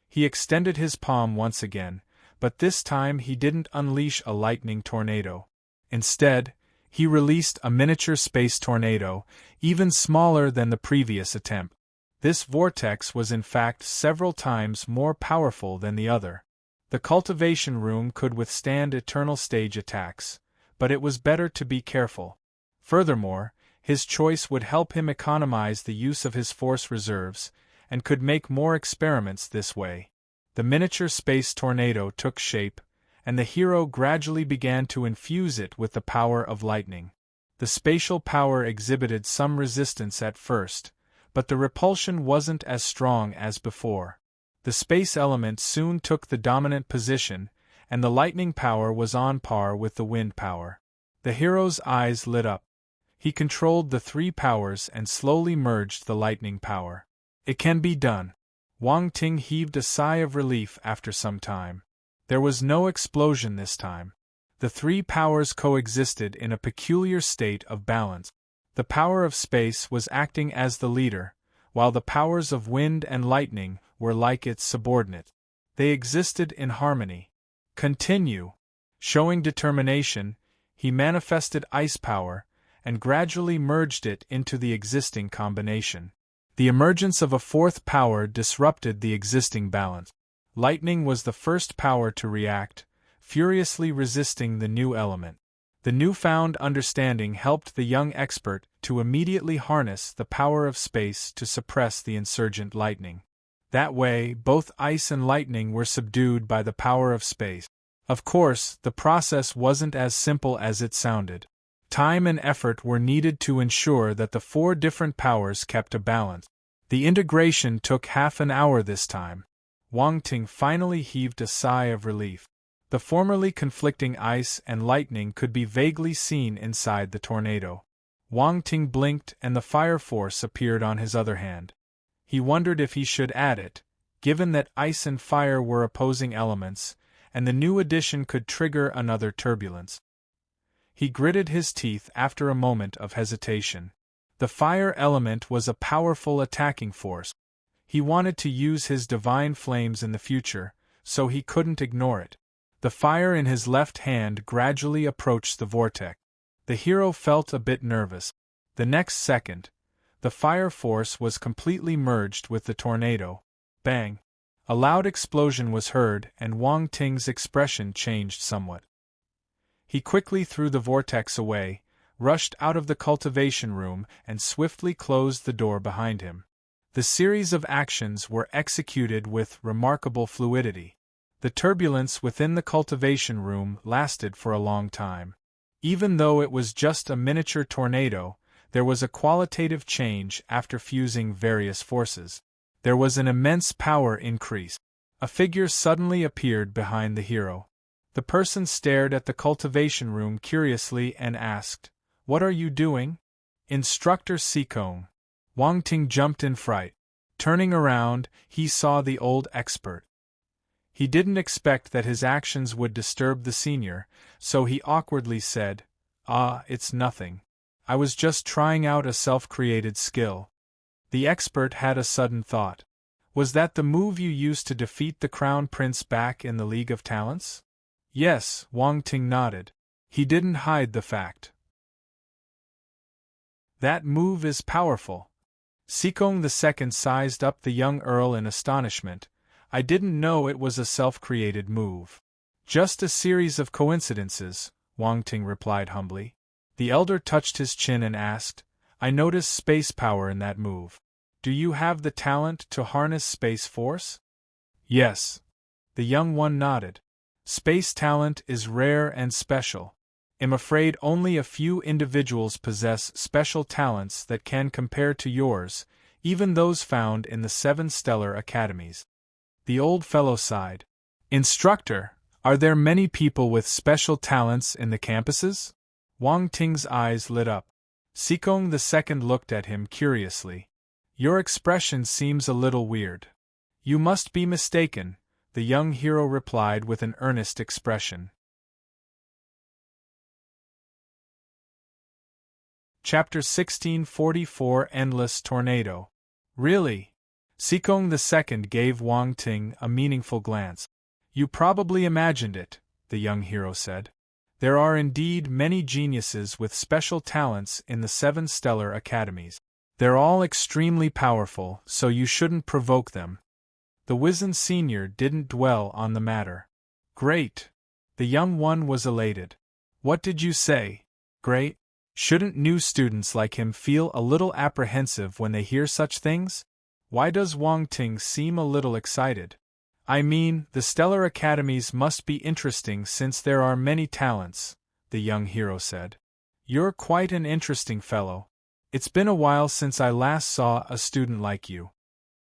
He extended his palm once again, but this time he didn't unleash a lightning tornado. Instead, he released a miniature space tornado, even smaller than the previous attempt. This vortex was in fact several times more powerful than the other. The cultivation room could withstand eternal stage attacks, but it was better to be careful. Furthermore, his choice would help him economize the use of his force reserves, and could make more experiments this way. The miniature space tornado took shape, and the hero gradually began to infuse it with the power of lightning. The spatial power exhibited some resistance at first, but the repulsion wasn't as strong as before. The space element soon took the dominant position, and the lightning power was on par with the wind power. The hero's eyes lit up. He controlled the three powers and slowly merged the lightning power. It can be done. Wang Ting heaved a sigh of relief after some time. There was no explosion this time. The three powers coexisted in a peculiar state of balance. The power of space was acting as the leader, while the powers of wind and lightning were like its subordinate. They existed in harmony. Continue. Showing determination, he manifested ice power, and gradually merged it into the existing combination. The emergence of a fourth power disrupted the existing balance. Lightning was the first power to react, furiously resisting the new element. The newfound understanding helped the young expert to immediately harness the power of space to suppress the insurgent lightning. That way, both ice and lightning were subdued by the power of space. Of course, the process wasn't as simple as it sounded. Time and effort were needed to ensure that the four different powers kept a balance. The integration took half an hour this time. Wang Ting finally heaved a sigh of relief. The formerly conflicting ice and lightning could be vaguely seen inside the tornado. Wang Ting blinked and the fire force appeared on his other hand. He wondered if he should add it, given that ice and fire were opposing elements, and the new addition could trigger another turbulence. He gritted his teeth after a moment of hesitation. The fire element was a powerful attacking force. He wanted to use his divine flames in the future, so he couldn't ignore it. The fire in his left hand gradually approached the vortex. The hero felt a bit nervous. The next second, the fire force was completely merged with the tornado. Bang! A loud explosion was heard, and Wang Ting's expression changed somewhat. He quickly threw the vortex away, rushed out of the cultivation room, and swiftly closed the door behind him. The series of actions were executed with remarkable fluidity. The turbulence within the cultivation room lasted for a long time. Even though it was just a miniature tornado, there was a qualitative change after fusing various forces. There was an immense power increase. A figure suddenly appeared behind the hero. The person stared at the cultivation room curiously and asked, "What are you doing?" "Instructor Sikong." Wang Ting jumped in fright. Turning around, he saw the old expert. He didn't expect that his actions would disturb the senior, so he awkwardly said, "Ah, it's nothing. I was just trying out a self-created skill." The expert had a sudden thought. "Was that the move you used to defeat the Crown Prince back in the League of Talents?" "Yes," Wang Ting nodded. He didn't hide the fact. "That move is powerful." Sikong II sized up the young earl in astonishment. "I didn't know it was a self-created move." "Just a series of coincidences," Wang Ting replied humbly. The elder touched his chin and asked, "I noticed space power in that move. Do you have the talent to harness space force?" "Yes." The young one nodded. "Space talent is rare and special. am afraid only a few individuals possess special talents that can compare to yours, even those found in the 7 stellar academies." The old fellow sighed. "Instructor, are there many people with special talents in the campuses?" Wang Ting's eyes lit up. Sikong II looked at him curiously. "Your expression seems a little weird." "You must be mistaken," the young hero replied with an earnest expression. Chapter 1644 Endless Tornado. "Really?" Sikong II gave Wang Ting a meaningful glance. "You probably imagined it," the young hero said. "There are indeed many geniuses with special talents in the 7 stellar academies. They're all extremely powerful, so you shouldn't provoke them." The wizened senior didn't dwell on the matter. "Great!" The young one was elated. "What did you say? Great? Shouldn't new students like him feel a little apprehensive when they hear such things?" Why does Wang Ting seem a little excited? "I mean, the stellar academies must be interesting since there are many talents," the young hero said. "You're quite an interesting fellow. It's been a while since I last saw a student like you."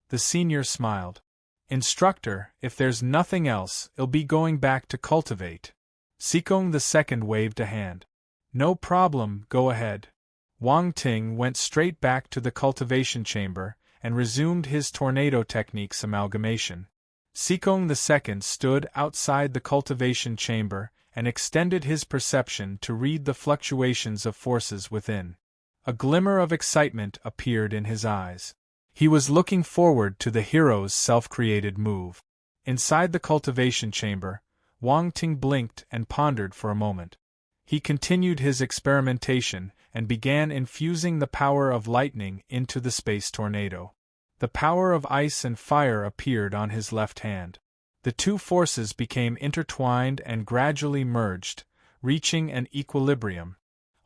The senior smiled. "Instructor, if there's nothing else, I'll be going back to cultivate." Sikong II waved a hand. "No problem, go ahead." Wang Ting went straight back to the cultivation chamber and resumed his tornado techniques amalgamation. Sikong II stood outside the cultivation chamber and extended his perception to read the fluctuations of forces within. A glimmer of excitement appeared in his eyes. He was looking forward to the hero's self-created move. Inside the cultivation chamber, Wang Ting blinked and pondered for a moment. He continued his experimentation and began infusing the power of lightning into the space tornado. The power of ice and fire appeared on his left hand. The two forces became intertwined and gradually merged, reaching an equilibrium.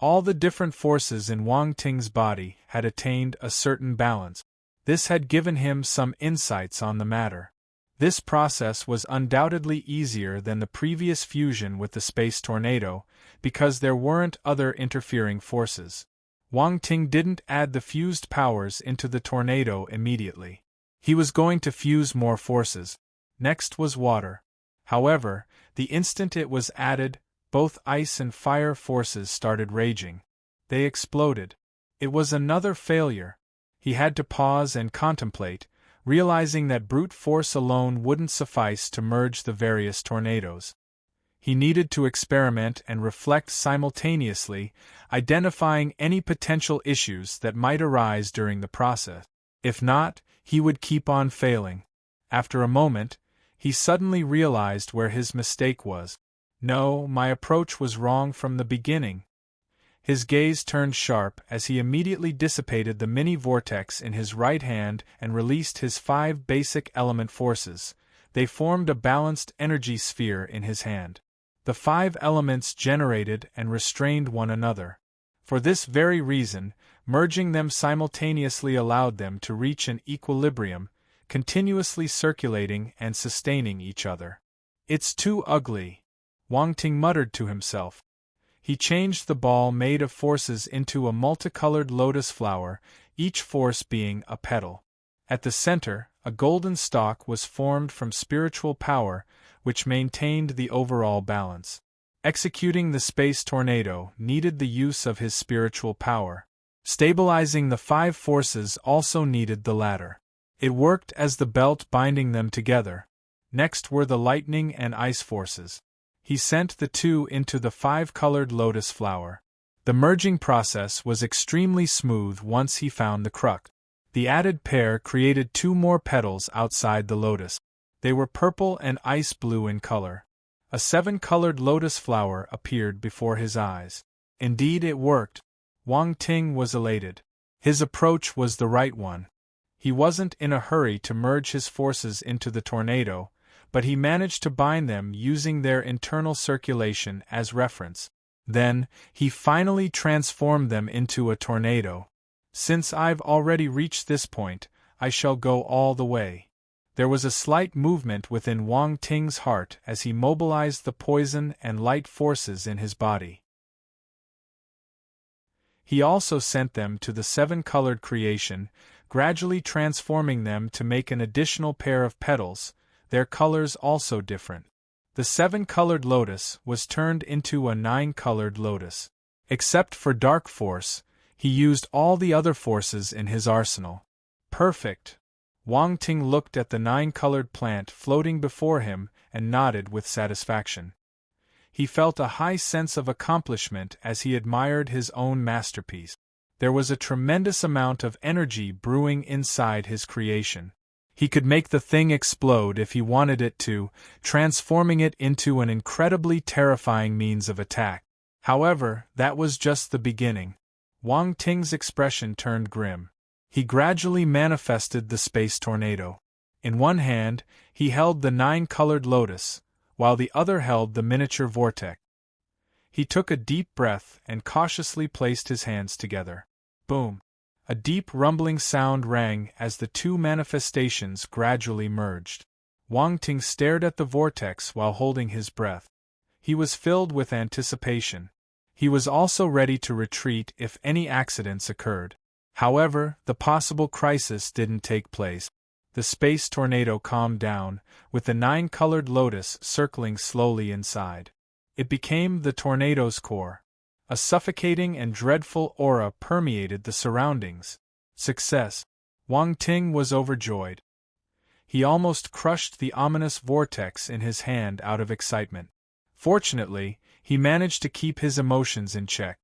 All the different forces in Wang Ting's body had attained a certain balance. This had given him some insights on the matter. This process was undoubtedly easier than the previous fusion with the space tornado, because there weren't other interfering forces. Wang Ting didn't add the fused powers into the tornado immediately. He was going to fuse more forces. Next was water. However, the instant it was added, both ice and fire forces started raging. They exploded. It was another failure. He had to pause and contemplate, realizing that brute force alone wouldn't suffice to merge the various tornadoes. He needed to experiment and reflect simultaneously, identifying any potential issues that might arise during the process. If not, he would keep on failing. After a moment, he suddenly realized where his mistake was. "No, my approach was wrong from the beginning." His gaze turned sharp as he immediately dissipated the mini-vortex in his right hand and released his 5 basic element forces. They formed a balanced energy sphere in his hand. The 5 elements generated and restrained one another. For this very reason, merging them simultaneously allowed them to reach an equilibrium, continuously circulating and sustaining each other. "It's too ugly," Wang Ting muttered to himself. He changed the ball made of forces into a multicolored lotus flower, each force being a petal. At the center, a golden stalk was formed from spiritual power, which maintained the overall balance. Executing the space tornado needed the use of his spiritual power. Stabilizing the 5 forces also needed the latter. It worked as the belt binding them together. Next were the lightning and ice forces. He sent the 2 into the 5-colored lotus flower. The merging process was extremely smooth once he found the crux. The added pair created 2 more petals outside the lotus. They were purple and ice blue in color. A 7-colored lotus flower appeared before his eyes. Indeed, it worked. Wang Ting was elated. His approach was the right one. He wasn't in a hurry to merge his forces into the tornado, but he managed to bind them using their internal circulation as reference. Then, he finally transformed them into a tornado. "Since I've already reached this point, I shall go all the way." There was a slight movement within Wang Ting's heart as he mobilized the poison and light forces in his body. He also sent them to the seven-colored creation, gradually transforming them to make an additional pair of petals, their colors also different. The seven-colored lotus was turned into a nine-colored lotus. Except for dark force, he used all the other forces in his arsenal. Perfect! Wang Ting looked at the nine-colored plant floating before him and nodded with satisfaction. He felt a high sense of accomplishment as he admired his own masterpiece. There was a tremendous amount of energy brewing inside his creation. He could make the thing explode if he wanted it to, transforming it into an incredibly terrifying means of attack. However, that was just the beginning. Wang Ting's expression turned grim. He gradually manifested the space tornado. In one hand, he held the nine-colored lotus, while the other held the miniature vortex. He took a deep breath and cautiously placed his hands together. Boom! A deep rumbling sound rang as the two manifestations gradually merged. Wang Ting stared at the vortex while holding his breath. He was filled with anticipation. He was also ready to retreat if any accidents occurred. However, the possible crisis didn't take place. The space tornado calmed down, with the nine-colored lotus circling slowly inside. It became the tornado's core. A suffocating and dreadful aura permeated the surroundings. Success! Wang Ting was overjoyed. He almost crushed the ominous vortex in his hand out of excitement. Fortunately, he managed to keep his emotions in check.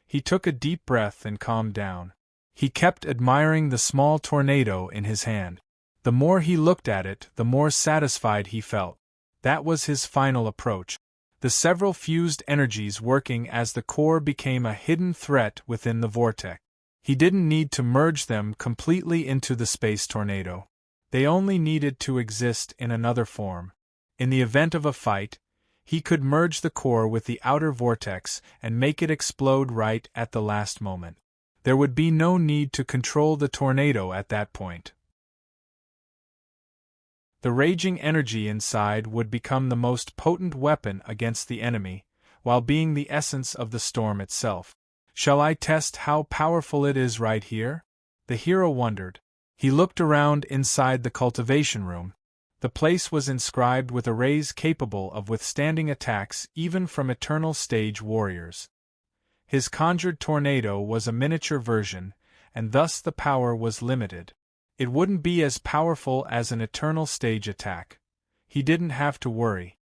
He took a deep breath and calmed down. He kept admiring the small tornado in his hand. The more he looked at it, the more satisfied he felt. That was his final approach. The several fused energies working as the core became a hidden threat within the vortex. He didn't need to merge them completely into the space tornado. They only needed to exist in another form. In the event of a fight, he could merge the core with the outer vortex and make it explode right at the last moment. There would be no need to control the tornado at that point. The raging energy inside would become the most potent weapon against the enemy, while being the essence of the storm itself. Shall I test how powerful it is right here? The hero wondered. He looked around inside the cultivation room. The place was inscribed with arrays capable of withstanding attacks even from eternal stage warriors. His conjured tornado was a miniature version, and thus the power was limited. It wouldn't be as powerful as an eternal stage attack. He didn't have to worry.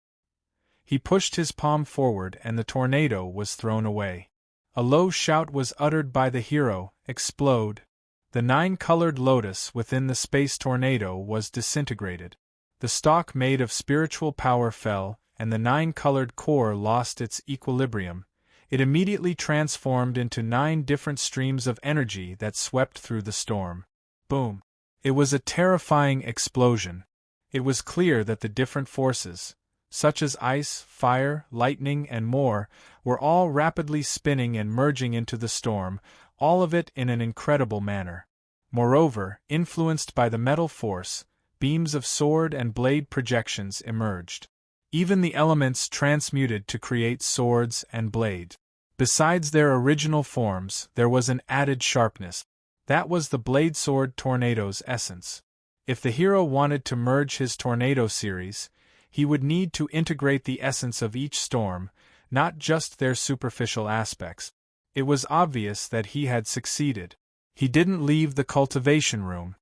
He pushed his palm forward and the tornado was thrown away. A low shout was uttered by the hero, "Explode!" The nine-colored lotus within the space tornado was disintegrated. The stalk made of spiritual power fell, and the nine-colored core lost its equilibrium. It immediately transformed into 9 different streams of energy that swept through the storm. Boom! It was a terrifying explosion. It was clear that the different forces, such as ice, fire, lightning, and more, were all rapidly spinning and merging into the storm, all of it in an incredible manner. Moreover, influenced by the metal force, beams of sword and blade projections emerged. Even the elements transmuted to create swords and blades. Besides their original forms, there was an added sharpness. That was the blade sword tornado's essence. If the hero wanted to merge his tornado series, he would need to integrate the essence of each storm, not just their superficial aspects. It was obvious that he had succeeded. He didn't leave the cultivation room.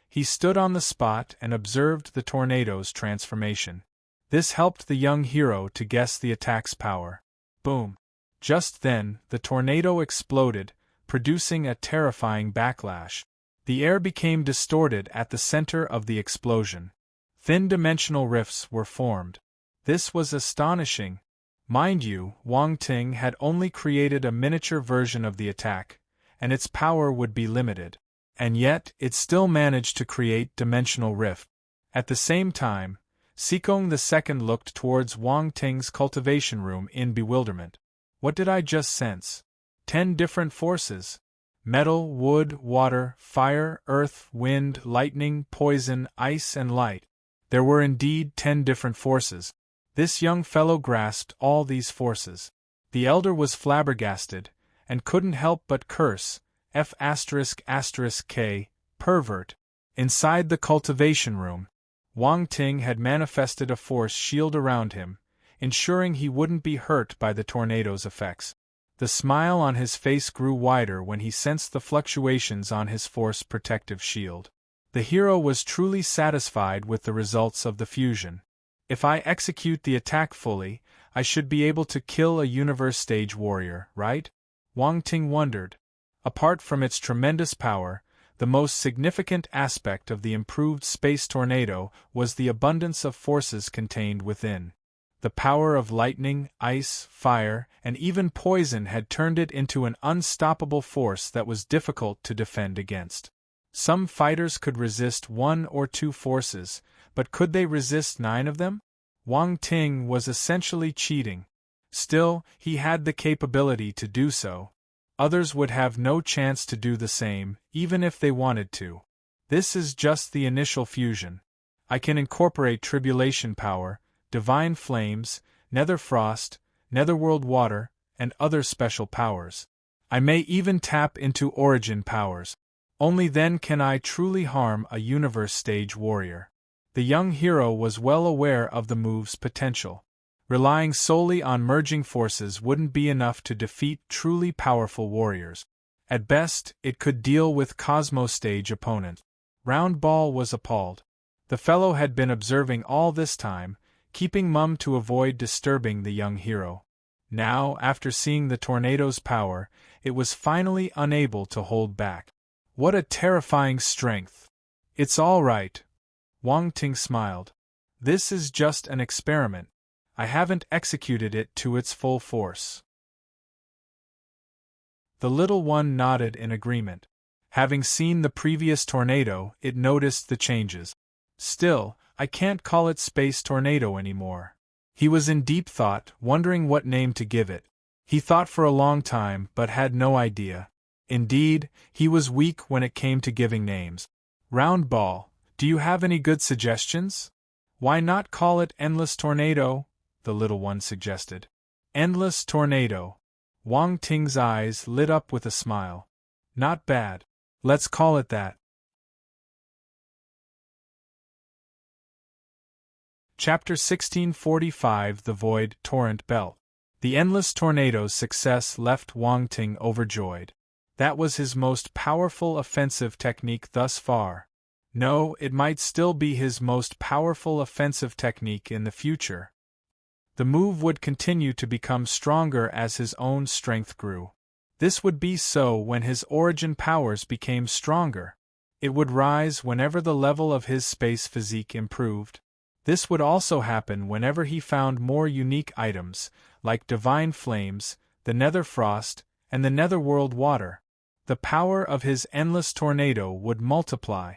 He stood on the spot and observed the tornado's transformation. This helped the young hero to guess the attack's power. Boom! Just then, the tornado exploded, producing a terrifying backlash. The air became distorted at the center of the explosion. Thin dimensional rifts were formed. This was astonishing. Mind you, Wang Ting had only created a miniature version of the attack, and its power would be limited. And yet, it still managed to create dimensional rift. At the same time, Sikong II looked towards Wang Ting's cultivation room in bewilderment. What did I just sense? 10 different forces. Metal, wood, water, fire, earth, wind, lightning, poison, ice, and light. There were indeed 10 different forces. This young fellow grasped all these forces. The elder was flabbergasted, and couldn't help but curse, F***K, pervert. Inside the cultivation room, Wang Ting had manifested a force shield around him, ensuring he wouldn't be hurt by the tornado's effects. The smile on his face grew wider when he sensed the fluctuations on his force protective shield. The hero was truly satisfied with the results of the fusion. If I execute the attack fully, I should be able to kill a universe stage warrior, right? Wang Ting wondered. Apart from its tremendous power, the most significant aspect of the improved space tornado was the abundance of forces contained within. The power of lightning, ice, fire, and even poison had turned it into an unstoppable force that was difficult to defend against. Some fighters could resist 1 or 2 forces, but could they resist 9 of them? Wang Ting was essentially cheating. Still, he had the capability to do so. Others would have no chance to do the same, even if they wanted to. This is just the initial fusion. I can incorporate tribulation power, divine flames, nether frost, netherworld water, and other special powers. I may even tap into origin powers. Only then can I truly harm a universe stage warrior. The young hero was well aware of the move's potential. Relying solely on merging forces wouldn't be enough to defeat truly powerful warriors. At best, it could deal with Cosmo stage opponents. Round Ball was appalled. The fellow had been observing all this time, keeping mum to avoid disturbing the young hero. Now, after seeing the tornado's power, it was finally unable to hold back. What a terrifying strength! It's all right. Wang Ting smiled. This is just an experiment. I haven't executed it to its full force. The little one nodded in agreement. Having seen the previous tornado, it noticed the changes. Still, I can't call it Space Tornado anymore. He was in deep thought, wondering what name to give it. He thought for a long time, but had no idea. Indeed, he was weak when it came to giving names. Round Ball, do you have any good suggestions? Why not call it Endless Tornado? The little one suggested. Endless Tornado. Wang Ting's eyes lit up with a smile. Not bad. Let's call it that. Chapter 1645 The Void Torrent Belt. The Endless Tornado's success left Wang Ting overjoyed. That was his most powerful offensive technique thus far. No, it might still be his most powerful offensive technique in the future. The move would continue to become stronger as his own strength grew. This would be so when his origin powers became stronger. It would rise whenever the level of his space physique improved. This would also happen whenever he found more unique items, like divine flames, the nether frost, and the netherworld water. The power of his endless tornado would multiply.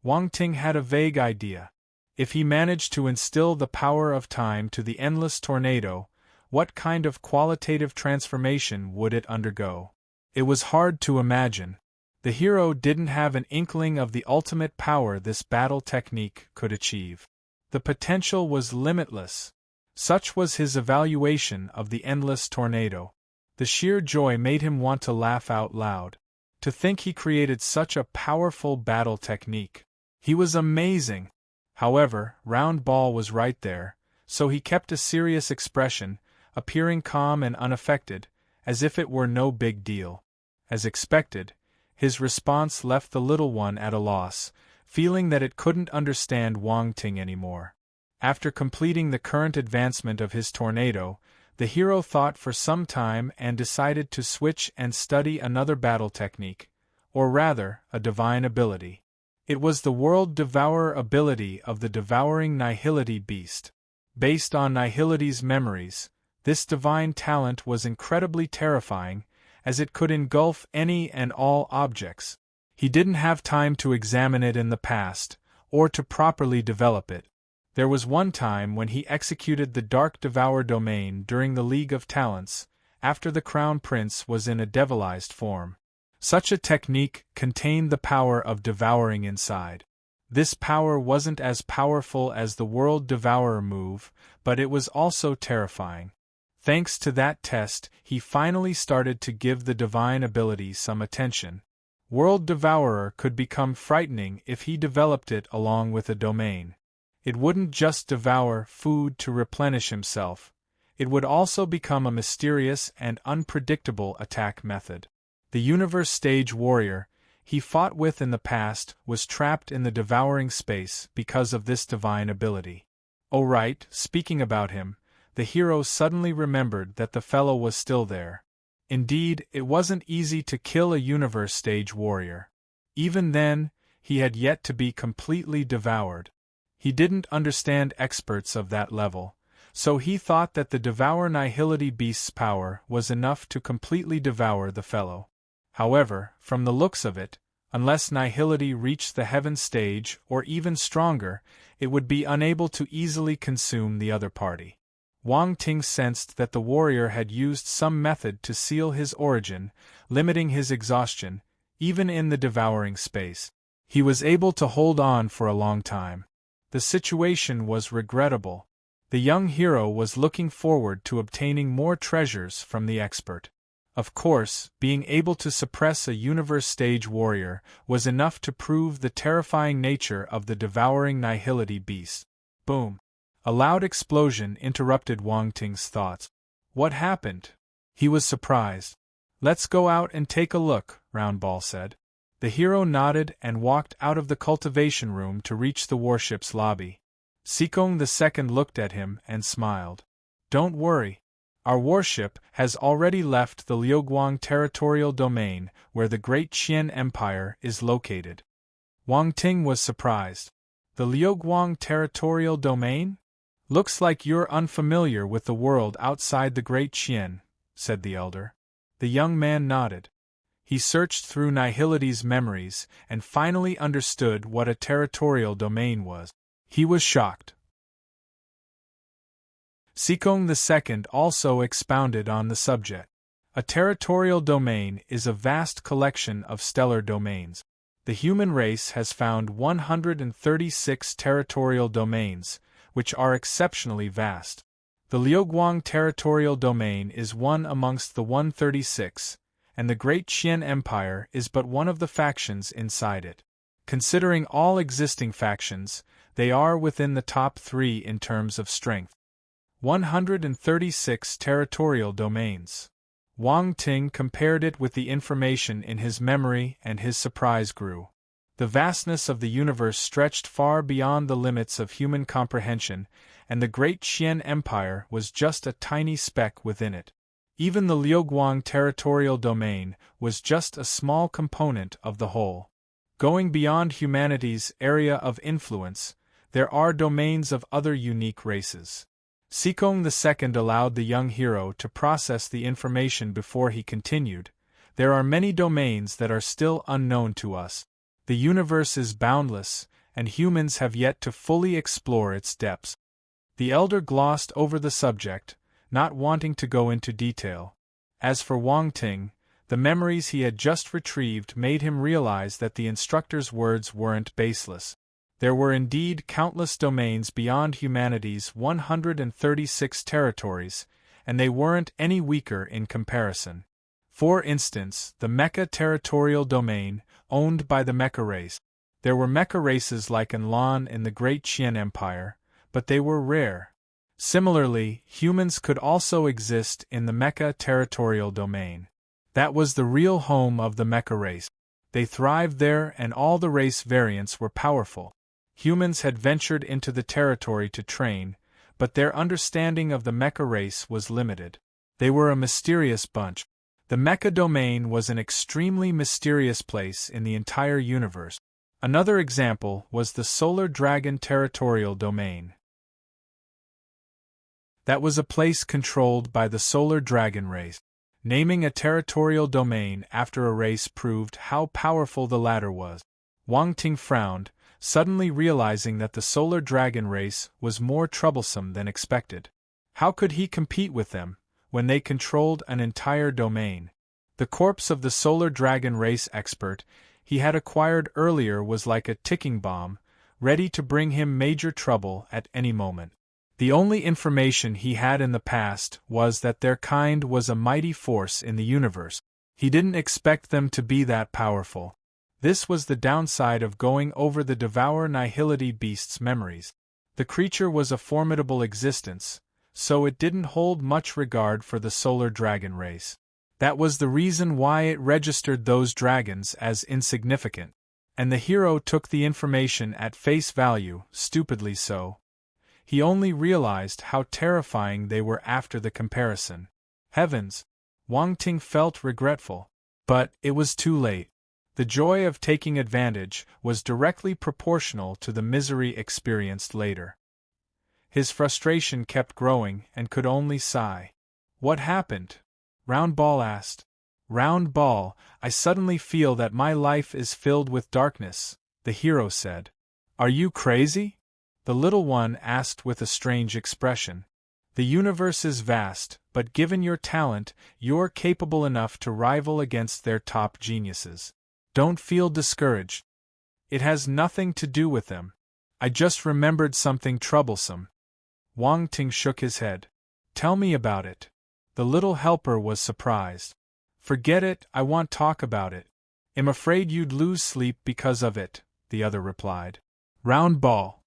Wang Ting had a vague idea. If he managed to instill the power of time to the endless tornado, what kind of qualitative transformation would it undergo? It was hard to imagine. The hero didn't have an inkling of the ultimate power this battle technique could achieve. The potential was limitless. Such was his evaluation of the endless tornado. The sheer joy made him want to laugh out loud. To think he created such a powerful battle technique. He was amazing. However, Round Ball was right there, so he kept a serious expression, appearing calm and unaffected, as if it were no big deal. As expected, his response left the little one at a loss, feeling that it couldn't understand Wang Ting anymore. After completing the current advancement of his tornado, the hero thought for some time and decided to switch and study another battle technique, or rather, a divine ability. It was the World Devourer ability of the devouring Nihility beast. Based on Nihility's memories, this divine talent was incredibly terrifying, as it could engulf any and all objects. He didn't have time to examine it in the past, or to properly develop it. There was one time when he executed the Dark Devour domain during the League of Talents, after the Crown Prince was in a devilized form. Such a technique contained the power of devouring inside. This power wasn't as powerful as the World Devourer move, but it was also terrifying. Thanks to that test, he finally started to give the divine ability some attention. World Devourer could become frightening if he developed it along with a domain. It wouldn't just devour food to replenish himself, it would also become a mysterious and unpredictable attack method. The Universe Stage Warrior he fought with in the past was trapped in the devouring space because of this divine ability. Oh right, speaking about him, the hero suddenly remembered that the fellow was still there. Indeed, it wasn't easy to kill a Universe Stage Warrior. Even then, he had yet to be completely devoured. He didn't understand experts of that level, so he thought that the Devour Nihility Beast's power was enough to completely devour the fellow. However, from the looks of it, unless Nihility reached the Heaven Stage or even stronger, it would be unable to easily consume the other party. Wang Ting sensed that the warrior had used some method to seal his origin, limiting his exhaustion, even in the devouring space. He was able to hold on for a long time. The situation was regrettable. The young hero was looking forward to obtaining more treasures from the expert. Of course, being able to suppress a Universe Stage Warrior was enough to prove the terrifying nature of the devouring Nihility Beast. Boom! A loud explosion interrupted Wang Ting's thoughts. What happened? He was surprised. Let's go out and take a look, Roundball said. The hero nodded and walked out of the cultivation room to reach the warship's lobby. Sikong II looked at him and smiled. Don't worry. Our warship has already left the Liuguang territorial domain where the Great Qian Empire is located. Wang Ting was surprised. The Liuguang territorial domain? Looks like you're unfamiliar with the world outside the Great Qian, said the elder. The young man nodded. He searched through Nihility's memories and finally understood what a territorial domain was. He was shocked. Sikong II also expounded on the subject. A territorial domain is a vast collection of stellar domains. The human race has found 136 territorial domains, which are exceptionally vast. The Liuguang territorial domain is one amongst the 136, and the Great Qian Empire is but one of the factions inside it. Considering all existing factions, they are within the top 3 in terms of strength. 136 territorial domains. Wang Ting compared it with the information in his memory and his surprise grew. The vastness of the universe stretched far beyond the limits of human comprehension, and the Great Qian Empire was just a tiny speck within it. Even the Liuguang territorial domain was just a small component of the whole. Going beyond humanity's area of influence, there are domains of other unique races. Sikong II allowed the young hero to process the information before he continued. There are many domains that are still unknown to us. The universe is boundless, and humans have yet to fully explore its depths. The elder glossed over the subject, not wanting to go into detail. As for Wang Ting, the memories he had just retrieved made him realize that the instructor's words weren't baseless. There were indeed countless domains beyond humanity's 136 territories, and they weren't any weaker in comparison. For instance, the Mecha territorial domain, owned by the Mecha race. There were Mecha races like Enlan in the Great Qian Empire, but they were rare. Similarly, humans could also exist in the Mecha territorial domain. That was the real home of the Mecha race. They thrived there and all the race variants were powerful. Humans had ventured into the territory to train, but their understanding of the Mecha race was limited. They were a mysterious bunch. The Mecha domain was an extremely mysterious place in the entire universe. Another example was the Solar Dragon territorial domain. That was a place controlled by the Solar Dragon race. Naming a territorial domain after a race proved how powerful the latter was. Wang Ting frowned, suddenly realizing that the Solar Dragon race was more troublesome than expected. How could he compete with them, when they controlled an entire domain? The corpse of the Solar Dragon race expert he had acquired earlier was like a ticking bomb, ready to bring him major trouble at any moment. The only information he had in the past was that their kind was a mighty force in the universe. He didn't expect them to be that powerful. This was the downside of going over the Devour Nihility beast's memories. The creature was a formidable existence, so it didn't hold much regard for the solar dragon race. That was the reason why it registered those dragons as insignificant. And the hero took the information at face value, stupidly so. He only realized how terrifying they were after the comparison. Heavens! Wang Ting felt regretful. But it was too late. The joy of taking advantage was directly proportional to the misery experienced later. His frustration kept growing and could only sigh. What happened? Round Ball asked. Round Ball, I suddenly feel that my life is filled with darkness, the hero said. Are you crazy? The little one asked with a strange expression. The universe is vast, but given your talent, you're capable enough to rival against their top geniuses. Don't feel discouraged. It has nothing to do with them. I just remembered something troublesome. Wang Ting shook his head. Tell me about it. The little helper was surprised. Forget it, I won't talk about it. I'm afraid you'd lose sleep because of it, the other replied. Round Ball.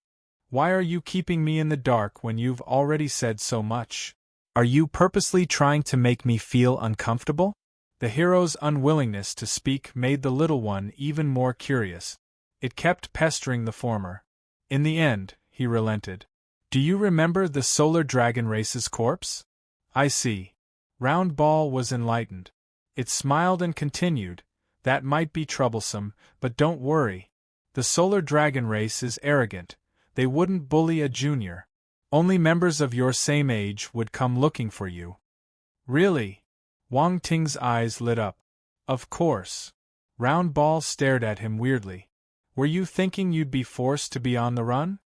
Why are you keeping me in the dark when you've already said so much? Are you purposely trying to make me feel uncomfortable? The hero's unwillingness to speak made the little one even more curious. It kept pestering the former. In the end, he relented. Do you remember the solar dragon race's corpse? I see. Round Ball was enlightened. It smiled and continued. That might be troublesome, but don't worry. The solar dragon race is arrogant. They wouldn't bully a junior. Only members of your same age would come looking for you. Really? Wang Ting's eyes lit up. Of course. Round Ball stared at him weirdly. Were you thinking you'd be forced to be on the run?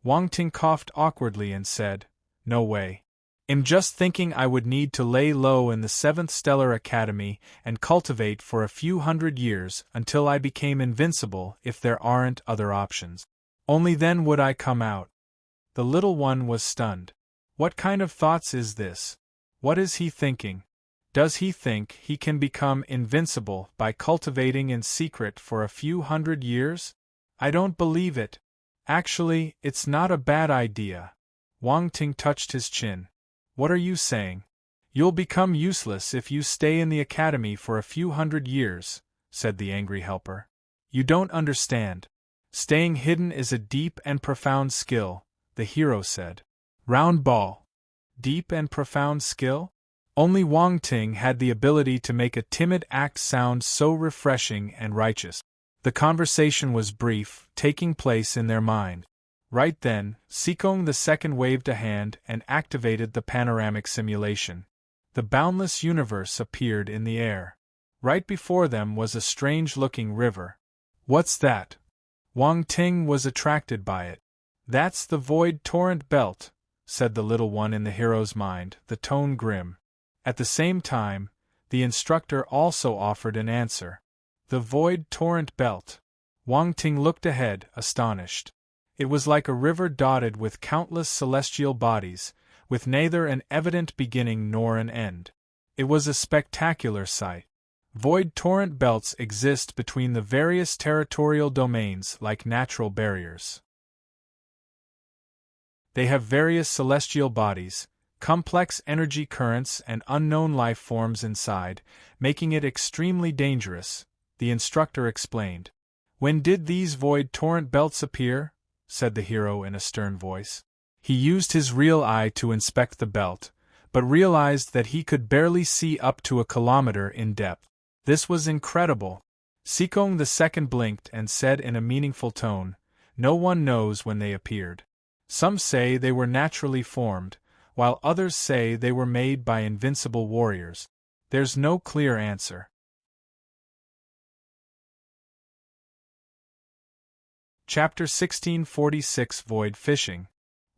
Wang Ting coughed awkwardly and said, No way. I'm just thinking I would need to lay low in the 7th Stellar Academy and cultivate for a few hundred years until I became invincible if there aren't other options. Only then would I come out. The little one was stunned. What kind of thoughts is this? What is he thinking? Does he think he can become invincible by cultivating in secret for a few hundred years? I don't believe it. Actually, it's not a bad idea. Wang Ting touched his chin. What are you saying? You'll become useless if you stay in the academy for a few hundred years, said the angry helper. You don't understand. Staying hidden is a deep and profound skill, the hero said. Round Ball. Deep and profound skill? Only Wang Ting had the ability to make a timid act sound so refreshing and righteous. The conversation was brief, taking place in their mind. Right then, Sikong II waved a hand and activated the panoramic simulation. The boundless universe appeared in the air. Right before them was a strange-looking river. What's that? Wang Ting was attracted by it. That's the Void Torrent Belt, said the little one in the hero's mind, the tone grim. At the same time, the instructor also offered an answer. The Void Torrent Belt. Wang Ting looked ahead, astonished. It was like a river dotted with countless celestial bodies, with neither an evident beginning nor an end. It was a spectacular sight. Void torrent belts exist between the various territorial domains like natural barriers. They have various celestial bodies, complex energy currents and unknown life forms inside, making it extremely dangerous, the instructor explained. When did these void torrent belts appear? Said the hero in a stern voice. He used his real eye to inspect the belt, but realized that he could barely see up to a kilometer in depth. This was incredible. Sikong II blinked and said in a meaningful tone, No one knows when they appeared. Some say they were naturally formed, while others say they were made by invincible warriors. There's no clear answer. Chapter 1646 Void Fishing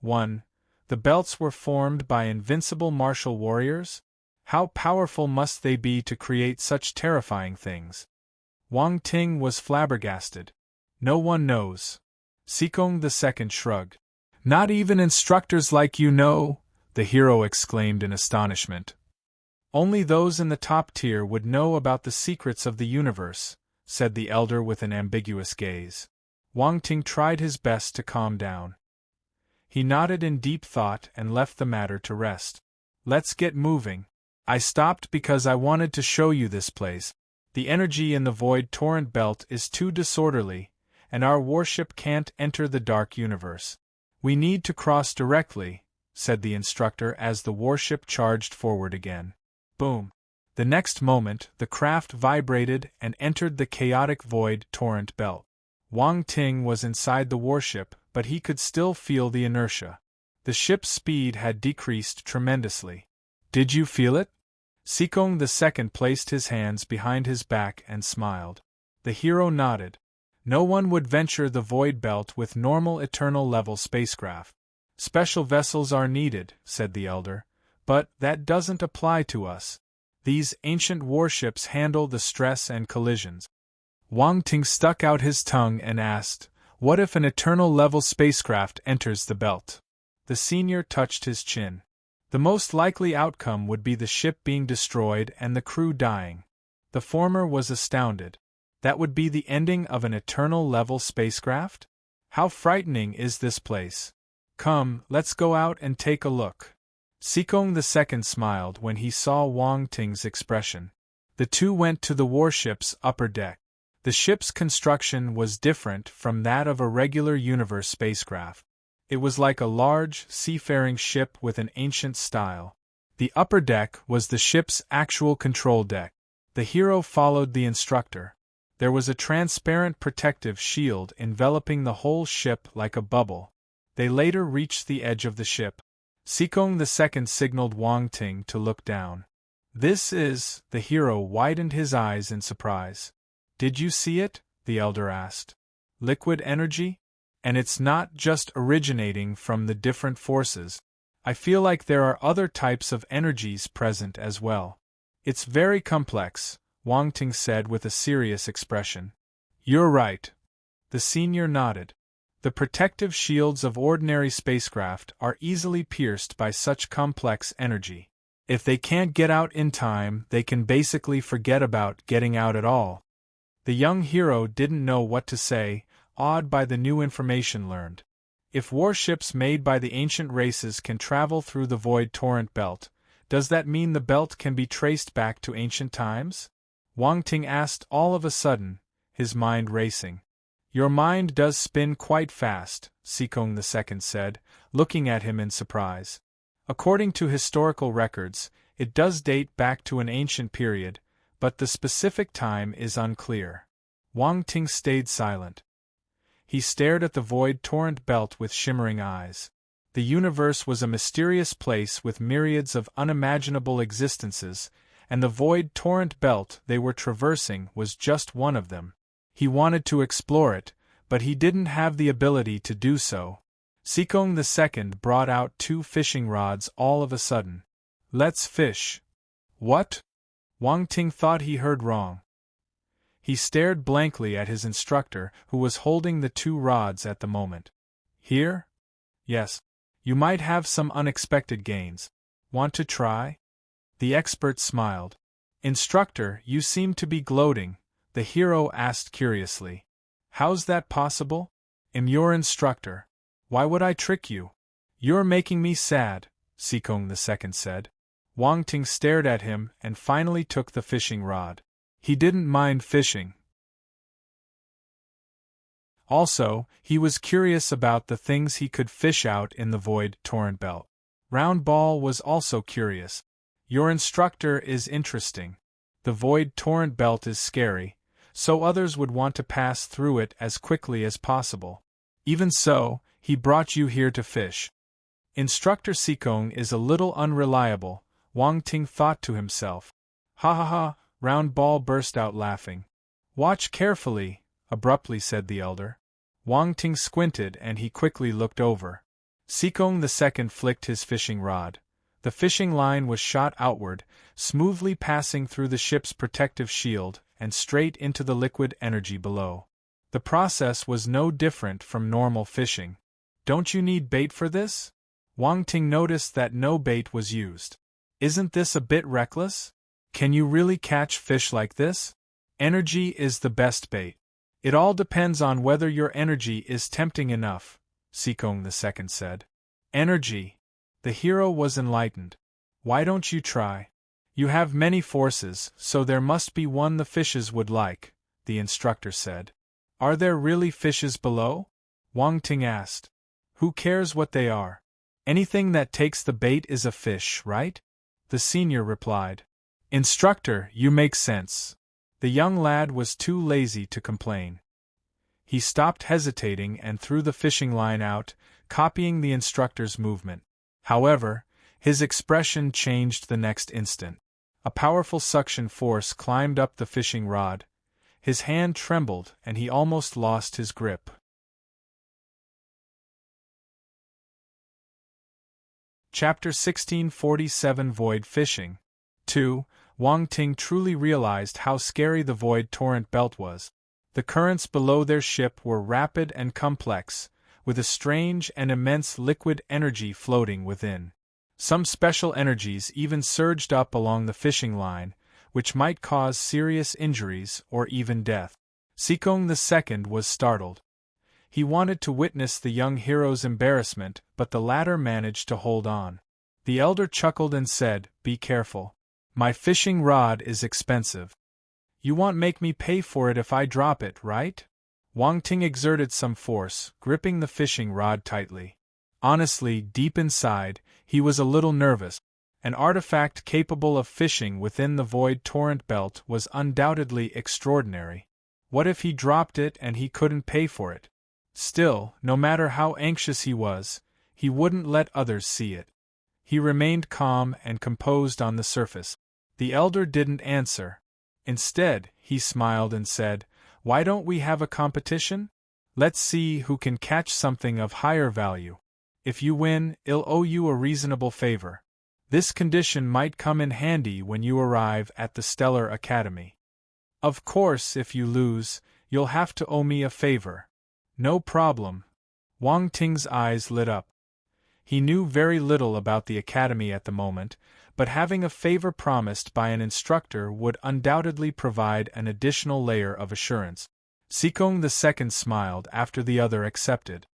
1. The belts were formed by invincible martial warriors? How powerful must they be to create such terrifying things? Wang Ting was flabbergasted. No one knows. Sikong II shrugged. Not even instructors like you know, the hero exclaimed in astonishment. Only those in the top tier would know about the secrets of the universe, said the elder with an ambiguous gaze. Wang Ting tried his best to calm down. He nodded in deep thought and left the matter to rest. Let's get moving. I stopped because I wanted to show you this place. The energy in the void torrent belt is too disorderly, and our warship can't enter the dark universe. We need to cross directly, said the instructor as the warship charged forward again. Boom. The next moment, the craft vibrated and entered the chaotic void torrent belt. Wang Ting was inside the warship, but he could still feel the inertia. The ship's speed had decreased tremendously. Did you feel it? Sikong II placed his hands behind his back and smiled. The hero nodded. No one would venture the void belt with normal eternal-level spacecraft. Special vessels are needed, said the elder, but that doesn't apply to us. These ancient warships handle the stress and collisions. Wang Ting stuck out his tongue and asked, what if an eternal-level spacecraft enters the belt? The senior touched his chin. The most likely outcome would be the ship being destroyed and the crew dying. The former was astounded. That would be the ending of an eternal-level spacecraft? How frightening is this place? Come, let's go out and take a look. Sikong II smiled when he saw Wang Ting's expression. The two went to the warship's upper deck. The ship's construction was different from that of a regular universe spacecraft. It was like a large, seafaring ship with an ancient style. The upper deck was the ship's actual control deck. The hero followed the instructor. There was a transparent protective shield enveloping the whole ship like a bubble. They later reached the edge of the ship. Sikong II signaled Wang Ting to look down. This is, the hero widened his eyes in surprise. Did you see it? The elder asked. Liquid energy? And it's not just originating from the different forces. I feel like there are other types of energies present as well. It's very complex, Wang Ting said with a serious expression. You're right. The senior nodded. The protective shields of ordinary spacecraft are easily pierced by such complex energy. If they can't get out in time, they can basically forget about getting out at all. The young hero didn't know what to say, awed by the new information learned. If warships made by the ancient races can travel through the void torrent belt, does that mean the belt can be traced back to ancient times? Wang Ting asked all of a sudden, his mind racing. Your mind does spin quite fast, Sikong II said, looking at him in surprise. According to historical records, it does date back to an ancient period, but the specific time is unclear. Wang Ting stayed silent. He stared at the void torrent belt with shimmering eyes. The universe was a mysterious place with myriads of unimaginable existences, and the void torrent belt they were traversing was just one of them. He wanted to explore it, but he didn't have the ability to do so. Sikong II brought out 2 fishing rods all of a sudden. Let's fish. What? Wang Ting thought he heard wrong. He stared blankly at his instructor, who was holding the 2 rods at the moment. Here? Yes. You might have some unexpected gains. Want to try? The expert smiled. Instructor, you seem to be gloating, the hero asked curiously. How's that possible? I'm your instructor. Why would I trick you? You're making me sad, Sikong II said. Wang Ting stared at him and finally took the fishing rod. He didn't mind fishing. Also, he was curious about the things he could fish out in the void torrent belt. Round Ball was also curious. Your instructor is interesting. The void torrent belt is scary, so others would want to pass through it as quickly as possible. Even so, he brought you here to fish. Instructor Sikong is a little unreliable, Wang Ting thought to himself. Ha ha ha, Round Ball burst out laughing. Watch carefully, abruptly said the elder. Wang Ting squinted and he quickly looked over. Sikong II flicked his fishing rod. The fishing line was shot outward, smoothly passing through the ship's protective shield and straight into the liquid energy below. The process was no different from normal fishing. Don't you need bait for this? Wang Ting noticed that no bait was used. Isn't this a bit reckless? Can you really catch fish like this? Energy is the best bait. It all depends on whether your energy is tempting enough, Sikong II said. Energy. The hero was enlightened. Why don't you try? You have many forces, so there must be one the fishes would like, the instructor said. Are there really fishes below? Wang Ting asked. Who cares what they are? Anything that takes the bait is a fish, right? The senior replied. Instructor, you make sense. The young lad was too lazy to complain. He stopped hesitating and threw the fishing line out, copying the instructor's movement. However, his expression changed the next instant. A powerful suction force climbed up the fishing rod. His hand trembled and he almost lost his grip. Chapter 1647 Void Fishing 2. Wang Ting truly realized how scary the void torrent belt was. The currents below their ship were rapid and complex, with a strange and immense liquid energy floating within. Some special energies even surged up along the fishing line, which might cause serious injuries or even death. Sikong II was startled. He wanted to witness the young hero's embarrassment, but the latter managed to hold on. The elder chuckled and said, "Be careful. My fishing rod is expensive. You won't make me pay for it if I drop it, right?" Wang Ting exerted some force, gripping the fishing rod tightly. Honestly, deep inside, he was a little nervous. An artifact capable of fishing within the void torrent belt was undoubtedly extraordinary. What if he dropped it and he couldn't pay for it? Still, no matter how anxious he was, he wouldn't let others see it. He remained calm and composed on the surface. The elder didn't answer. Instead, he smiled and said, "Why don't we have a competition? Let's see who can catch something of higher value. If you win, I'll owe you a reasonable favor. This condition might come in handy when you arrive at the Stellar Academy. Of course, if you lose, you'll have to owe me a favor." "No problem." Wang Ting's eyes lit up. He knew very little about the academy at the moment, but having a favor promised by an instructor would undoubtedly provide an additional layer of assurance. Sikong II smiled after the other accepted.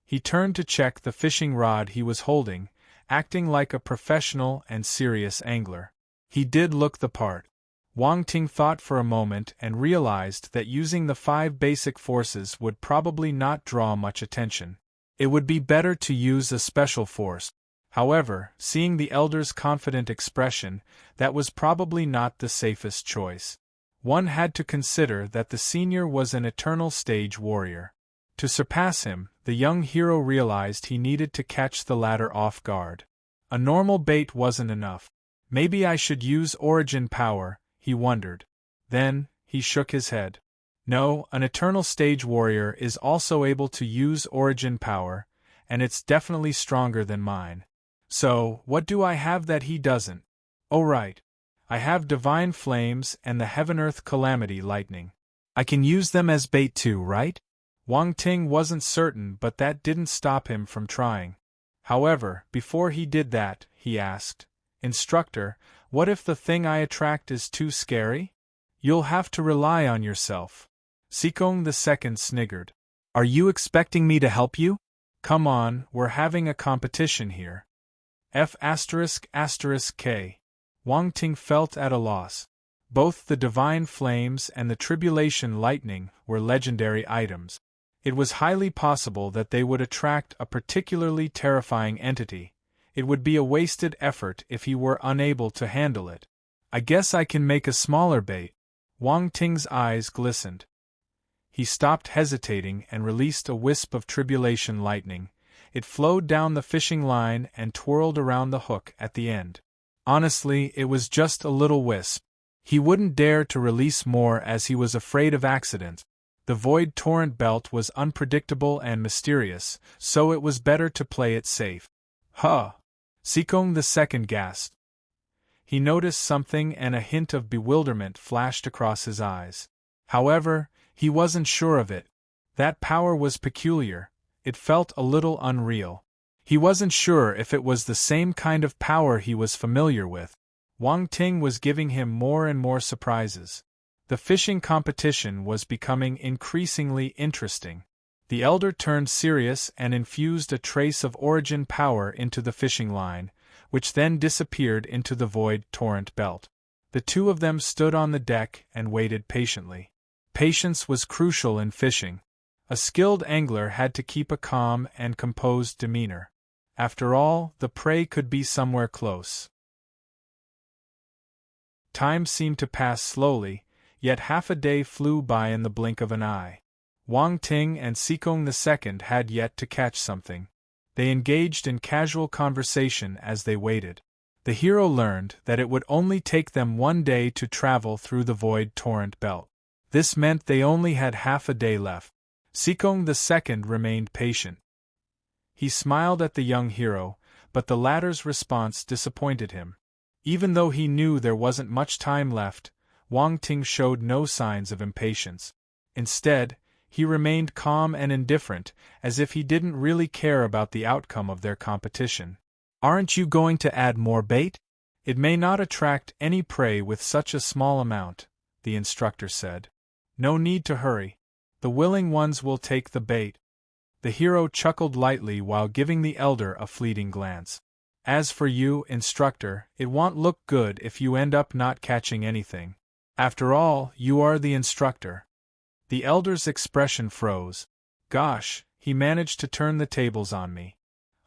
He turned to check the fishing rod he was holding, acting like a professional and serious angler. He did look the part. Wang Ting thought for a moment and realized that using the 5 basic forces would probably not draw much attention. It would be better to use a special force. However, seeing the elder's confident expression, that was probably not the safest choice. One had to consider that the senior was an eternal stage warrior. To surpass him, the young hero realized he needed to catch the latter off guard. A normal bait wasn't enough. Maybe I should use origin power, he wondered. Then, he shook his head. No, an eternal stage warrior is also able to use origin power, and it's definitely stronger than mine. So, what do I have that he doesn't? Oh right. I have divine flames and the heaven-earth calamity lightning. I can use them as bait too, right? Wang Ting wasn't certain, but that didn't stop him from trying. However, before he did that, he asked, "Instructor, what if the thing I attract is too scary?" "You'll have to rely on yourself." Sikong II sniggered. "Are you expecting me to help you? Come on, we're having a competition here." F***K. Wang Ting felt at a loss. Both the divine flames and the tribulation lightning were legendary items. It was highly possible that they would attract a particularly terrifying entity. It would be a wasted effort if he were unable to handle it. "I guess I can make a smaller bait." Wang Ting's eyes glistened. He stopped hesitating and released a wisp of tribulation lightning. It flowed down the fishing line and twirled around the hook at the end. Honestly, it was just a little wisp. He wouldn't dare to release more as he was afraid of accidents. The void torrent belt was unpredictable and mysterious, so it was better to play it safe. "Huh!" Sikong II gasped. He noticed something and a hint of bewilderment flashed across his eyes. However, he wasn't sure of it. That power was peculiar, It felt a little unreal. He wasn't sure if it was the same kind of power he was familiar with. Wang Ting was giving him more and more surprises. The fishing competition was becoming increasingly interesting. The elder turned serious and infused a trace of origin power into the fishing line, which then disappeared into the void torrent belt. The two of them stood on the deck and waited patiently. Patience was crucial in fishing. A skilled angler had to keep a calm and composed demeanor. After all, the prey could be somewhere close. Time seemed to pass slowly, yet half a day flew by in the blink of an eye. Wang Ting and Sikong II had yet to catch something. They engaged in casual conversation as they waited. The hero learned that it would only take them one day to travel through the void torrent belt. This meant they only had half a day left. Sikong II remained patient. He smiled at the young hero, but the latter's response disappointed him. Even though he knew there wasn't much time left, Wang Ting showed no signs of impatience. Instead, he remained calm and indifferent, as if he didn't really care about the outcome of their competition. "Aren't you going to add more bait? It may not attract any prey with such a small amount," the instructor said. "No need to hurry. The willing ones will take the bait." The hero chuckled lightly while giving the elder a fleeting glance. "As for you, instructor, it won't look good if you end up not catching anything. After all, you are the instructor." The elder's expression froze. "Gosh, he managed to turn the tables on me.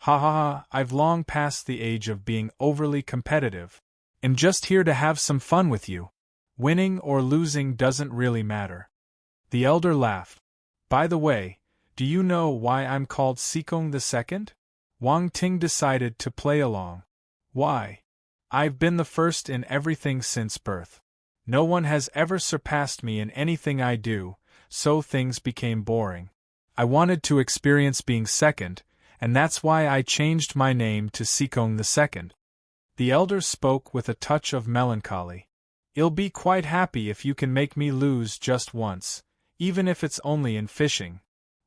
Ha ha ha, I've long passed the age of being overly competitive. I'm just here to have some fun with you. Winning or losing doesn't really matter." The elder laughed. "By the way, do you know why I'm called Sikong II? Wang Ting decided to play along. "Why? I've been the first in everything since birth. No one has ever surpassed me in anything I do, so things became boring. I wanted to experience being second, and that's why I changed my name to Sikong II. The elder spoke with a touch of melancholy. "I'll be quite happy if you can make me lose just once, even if it's only in fishing."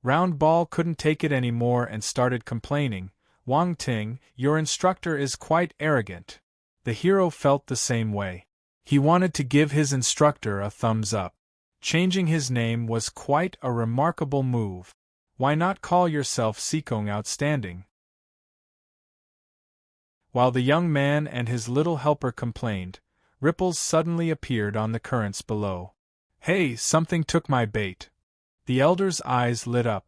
Round Ball couldn't take it anymore and started complaining. "Wang Ting, your instructor is quite arrogant." The hero felt the same way. He wanted to give his instructor a thumbs up. Changing his name was quite a remarkable move. Why not call yourself Sikong Outstanding? While the young man and his little helper complained, ripples suddenly appeared on the currents below. "Hey, something took my bait." The elder's eyes lit up.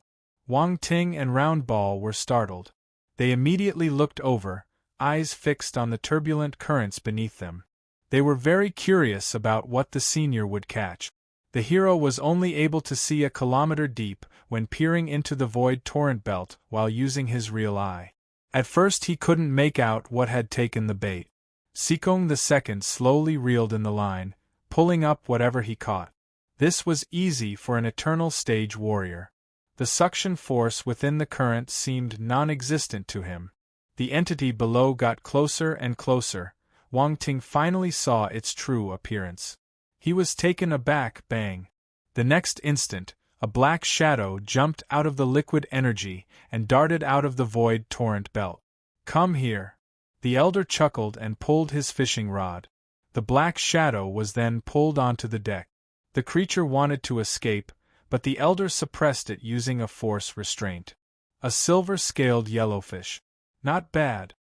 Wang Ting and Round Ball were startled. They immediately looked over, eyes fixed on the turbulent currents beneath them. They were very curious about what the senior would catch. The hero was only able to see a kilometer deep when peering into the void torrent belt while using his real eye. At first he couldn't make out what had taken the bait. Sikong II slowly reeled in the line, pulling up whatever he caught. This was easy for an eternal stage warrior. The suction force within the current seemed non-existent to him. The entity below got closer and closer. Wang Ting finally saw its true appearance. He was taken aback. Bang! The next instant, a black shadow jumped out of the liquid energy and darted out of the void torrent belt. "Come here." The elder chuckled and pulled his fishing rod. The black shadow was then pulled onto the deck. The creature wanted to escape, but the elder suppressed it using a force restraint. A silver-scaled yellowfish. "Not bad."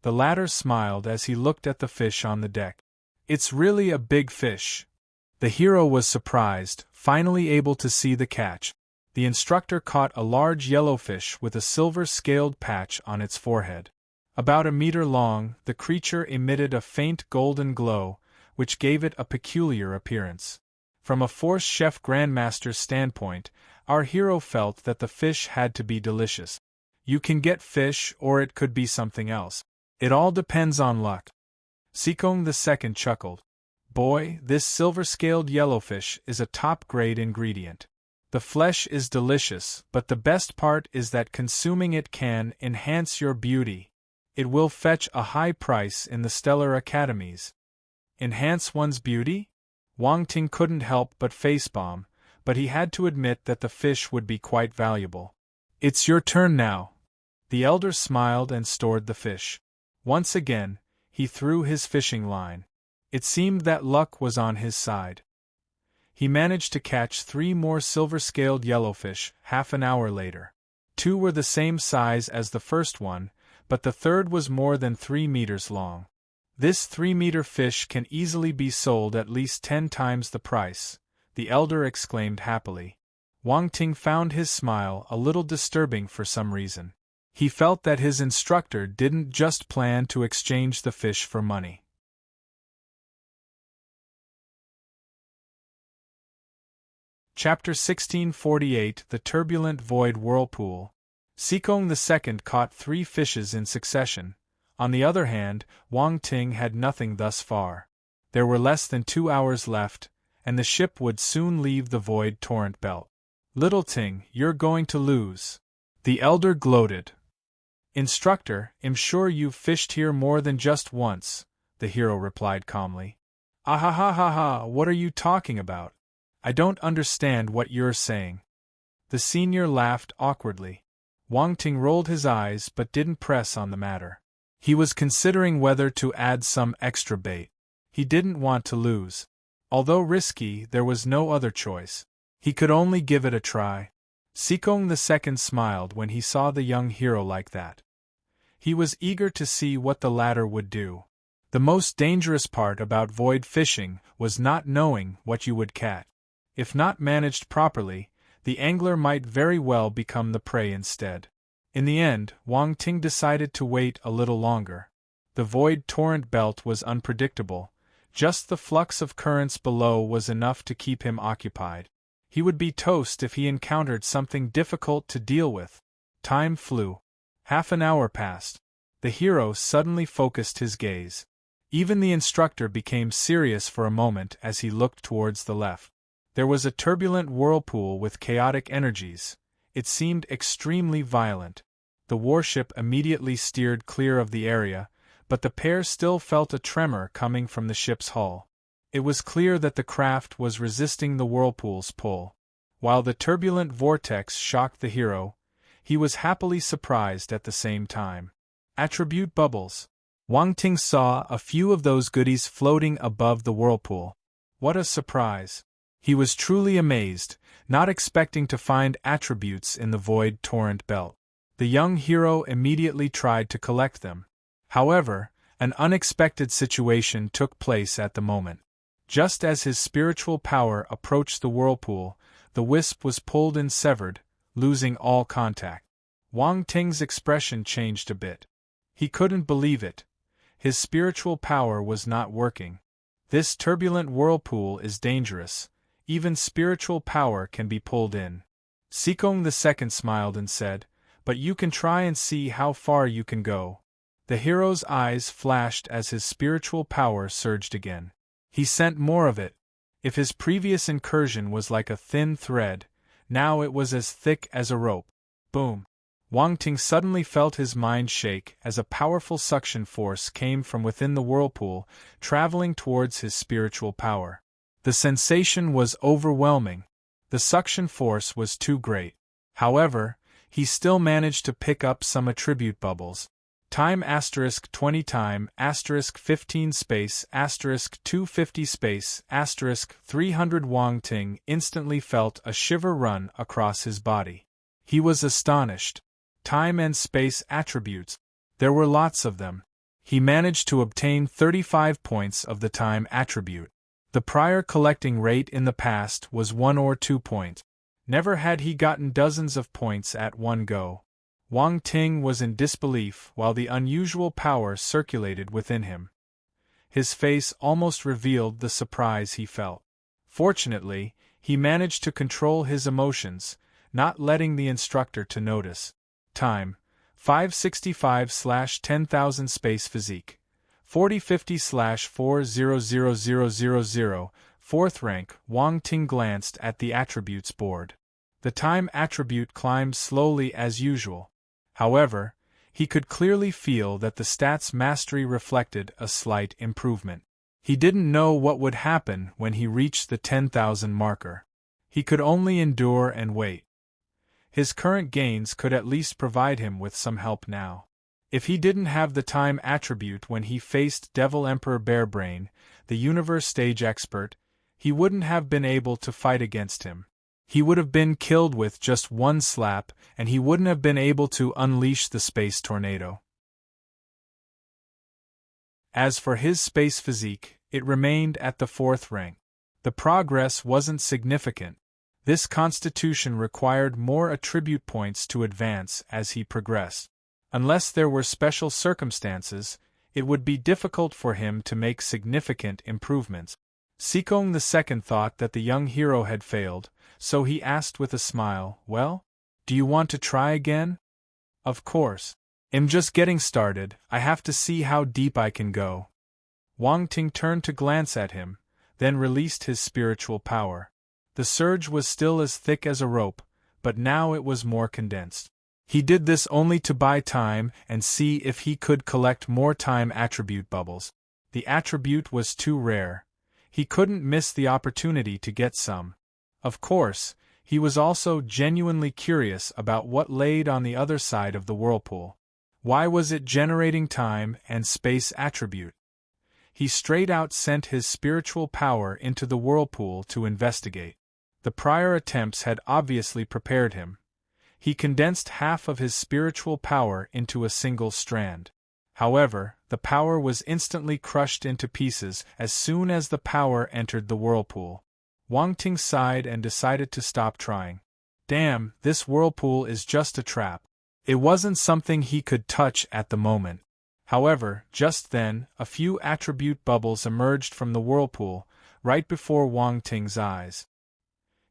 The latter smiled as he looked at the fish on the deck. "It's really a big fish." The hero was surprised, finally able to see the catch. The instructor caught a large yellowfish with a silver-scaled patch on its forehead. About a meter long, the creature emitted a faint golden glow, which gave it a peculiar appearance. From a Force Chef Grandmaster's standpoint, our hero felt that the fish had to be delicious. You can get fish or it could be something else. It all depends on luck. Sikong II chuckled. "Boy, this silver-scaled yellowfish is a top-grade ingredient. The flesh is delicious, but the best part is that consuming it can enhance your beauty. It will fetch a high price in the stellar academies." Enhance one's beauty? Wang Ting couldn't help but facepalm, but he had to admit that the fish would be quite valuable. It's your turn now. The elder smiled and stored the fish. Once again, he threw his fishing line. It seemed that luck was on his side. He managed to catch 3 more silver-scaled yellowfish half an hour later. 2 were the same size as the first one, but the third was more than 3 meters long. This 3-meter fish can easily be sold at least 10 times the price, the elder exclaimed happily. Wang Ting found his smile a little disturbing for some reason. He felt that his instructor didn't just plan to exchange the fish for money. Chapter 1648 The Turbulent Void Whirlpool. Sikong II caught 3 fishes in succession. On the other hand, Wang Ting had nothing thus far. There were less than 2 hours left, and the ship would soon leave the void torrent belt. Little Ting, you're going to lose. The elder gloated. Instructor, I'm sure you've fished here more than just once, the hero replied calmly. Ah ha ha ha ha, what are you talking about? I don't understand what you're saying. The senior laughed awkwardly. Wang Ting rolled his eyes but didn't press on the matter. He was considering whether to add some extra bait. He didn't want to lose. Although risky, there was no other choice. He could only give it a try. Sikong II smiled when he saw the young hero like that. He was eager to see what the latter would do. The most dangerous part about void fishing was not knowing what you would catch. If not managed properly, the angler might very well become the prey instead. In the end, Wang Ting decided to wait a little longer. The void torrent belt was unpredictable. Just the flux of currents below was enough to keep him occupied. He would be toast if he encountered something difficult to deal with. Time flew. Half an hour passed. The hero suddenly focused his gaze. Even the instructor became serious for a moment as he looked towards the left. There was a turbulent whirlpool with chaotic energies. It seemed extremely violent. The warship immediately steered clear of the area, but the pair still felt a tremor coming from the ship's hull. It was clear that the craft was resisting the whirlpool's pull. While the turbulent vortex shocked the hero, he was happily surprised at the same time. Attribute bubbles. Wang Ting saw a few of those goodies floating above the whirlpool. What a surprise! He was truly amazed, not expecting to find attributes in the void torrent belt. The young hero immediately tried to collect them. However, an unexpected situation took place at the moment. Just as his spiritual power approached the whirlpool, the wisp was pulled and severed, losing all contact. Wang Ting's expression changed a bit. He couldn't believe it. His spiritual power was not working. This turbulent whirlpool is dangerous. Even spiritual power can be pulled in. Sikong II smiled and said, "But you can try and see how far you can go." The hero's eyes flashed as his spiritual power surged again. He sent more of it. If his previous incursion was like a thin thread, now it was as thick as a rope. Boom! Wang Ting suddenly felt his mind shake as a powerful suction force came from within the whirlpool, traveling towards his spiritual power. The sensation was overwhelming. The suction force was too great. However, he still managed to pick up some attribute bubbles. Time *20 time *15 space *250 space *300 Wang Ting instantly felt a shiver run across his body. He was astonished. Time and space attributes. There were lots of them. He managed to obtain 35 points of the time attribute. The prior collecting rate in the past was 1 or 2 points. Never had he gotten dozens of points at one go. Wang Ting was in disbelief while the unusual power circulated within him. His face almost revealed the surprise he felt. Fortunately, he managed to control his emotions, not letting the instructor to notice. Time: 565/10000 space physique. 4050/400000. 4th rank. Wang Ting glanced at the attributes board. The time attribute climbed slowly as usual. However, he could clearly feel that the stats mastery reflected a slight improvement. He didn't know what would happen when he reached the 10,000 marker. He could only endure and wait. His current gains could at least provide him with some help now. If he didn't have the time attribute when he faced Devil Emperor Bearbrain, the universe stage expert, he wouldn't have been able to fight against him. He would have been killed with just one slap, and he wouldn't have been able to unleash the space tornado. As for his space physique, it remained at the 4th rank. The progress wasn't significant. This constitution required more attribute points to advance as he progressed. Unless there were special circumstances, it would be difficult for him to make significant improvements. Seekong II thought that the young hero had failed, so he asked with a smile, "Well, do you want to try again?" "Of course. I'm just getting started, I have to see how deep I can go." Wang Ting turned to glance at him, then released his spiritual power. The surge was still as thick as a rope, but now it was more condensed. He did this only to buy time and see if he could collect more time attribute bubbles. The attribute was too rare. He couldn't miss the opportunity to get some. Of course, he was also genuinely curious about what laid on the other side of the whirlpool. Why was it generating time and space attribute? He straight out sent his spiritual power into the whirlpool to investigate. The prior attempts had obviously prepared him. He condensed half of his spiritual power into a single strand. However, the power was instantly crushed into pieces as soon as the power entered the whirlpool. Wang Ting sighed and decided to stop trying. Damn, this whirlpool is just a trap. It wasn't something he could touch at the moment. However, just then, a few attribute bubbles emerged from the whirlpool, right before Wang Ting's eyes.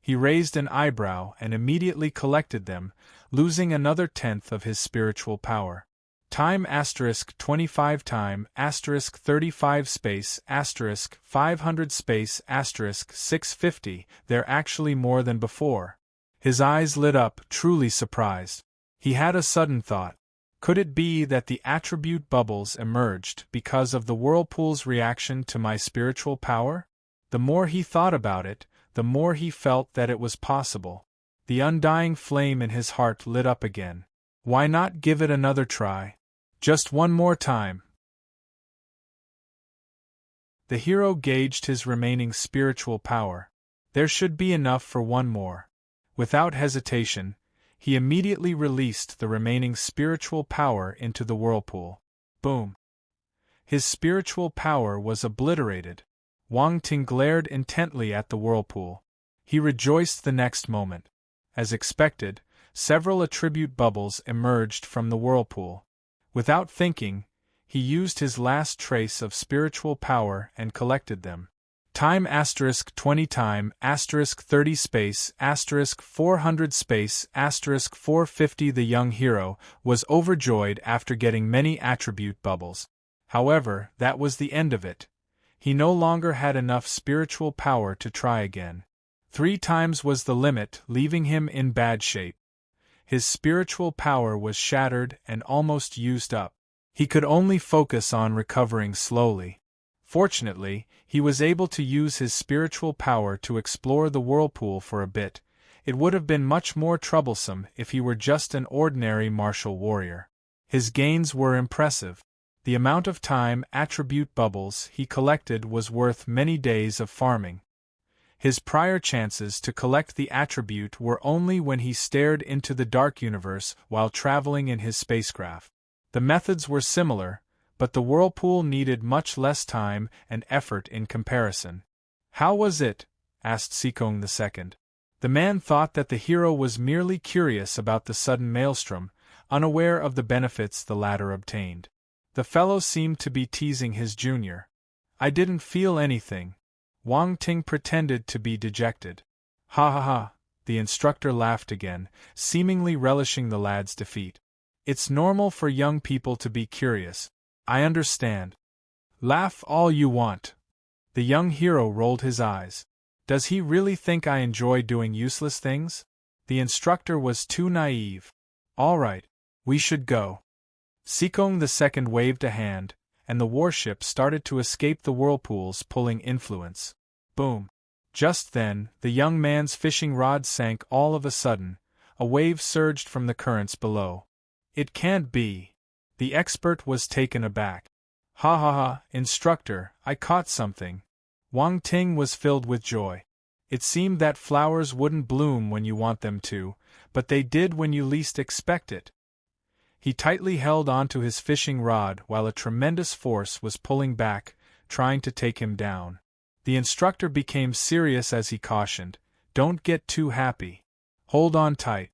He raised an eyebrow and immediately collected them, losing another 1/10 of his spiritual power. Time *25 time *35 space *500 space *650, they're actually more than before. His eyes lit up, truly surprised. He had a sudden thought. Could it be that the attribute bubbles emerged because of the whirlpool's reaction to my spiritual power? The more he thought about it, the more he felt that it was possible. The undying flame in his heart lit up again. Why not give it another try? Just one more time. The hero gauged his remaining spiritual power. There should be enough for one more. Without hesitation, he immediately released the remaining spiritual power into the whirlpool. Boom! His spiritual power was obliterated. Wang Ting glared intently at the whirlpool. He rejoiced the next moment. As expected, several attribute bubbles emerged from the whirlpool. Without thinking, he used his last trace of spiritual power and collected them. Time *20 time *30 space *400 space *450. The young hero was overjoyed after getting many attribute bubbles. However, that was the end of it. He no longer had enough spiritual power to try again. 3 times was the limit, leaving him in bad shape. His spiritual power was shattered and almost used up. He could only focus on recovering slowly. Fortunately, he was able to use his spiritual power to explore the whirlpool for a bit. It would have been much more troublesome if he were just an ordinary martial warrior. His gains were impressive. The amount of time attribute bubbles he collected was worth many days of farming. His prior chances to collect the attribute were only when he stared into the dark universe while traveling in his spacecraft. The methods were similar, but the whirlpool needed much less time and effort in comparison. "How was it?" asked Seekong II. The man thought that the hero was merely curious about the sudden maelstrom, unaware of the benefits the latter obtained. The fellow seemed to be teasing his junior. "I didn't feel anything." Wang Ting pretended to be dejected. "Ha ha ha," the instructor laughed again, seemingly relishing the lad's defeat. "It's normal for young people to be curious. I understand. Laugh all you want." The young hero rolled his eyes. "Does he really think I enjoy doing useless things?" The instructor was too naive. "All right, we should go." Seekong II waved a hand, and the warship started to escape the whirlpool's pulling influence. Boom! Just then, the young man's fishing rod sank all of a sudden, A wave surged from the currents below. It can't be. The expert was taken aback. Ha ha ha, instructor, I caught something. Wang Ting was filled with joy. It seemed that flowers wouldn't bloom when you want them to, but they did when you least expect it. He tightly held onto his fishing rod while a tremendous force was pulling back, trying to take him down. The instructor became serious as he cautioned, "Don't get too happy. Hold on tight."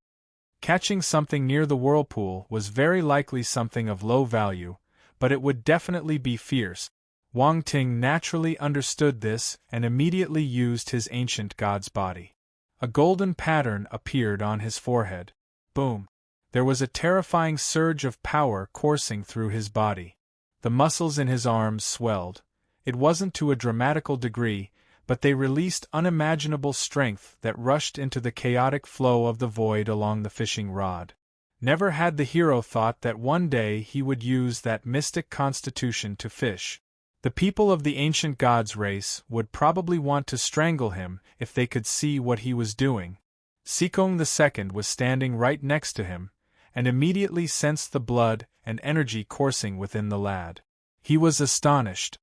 Catching something near the whirlpool was very likely something of low value, but it would definitely be fierce. Wang Ting naturally understood this and immediately used his ancient god's body. A golden pattern appeared on his forehead. Boom! There was a terrifying surge of power coursing through his body. The muscles in his arms swelled. It wasn't to a dramatical degree, but they released unimaginable strength that rushed into the chaotic flow of the void along the fishing rod. Never had the hero thought that one day he would use that mystic constitution to fish. The people of the ancient gods race would probably want to strangle him if they could see what he was doing. Sikong II was standing right next to him, and immediately sensed the blood and energy coursing within the lad. He was astonished.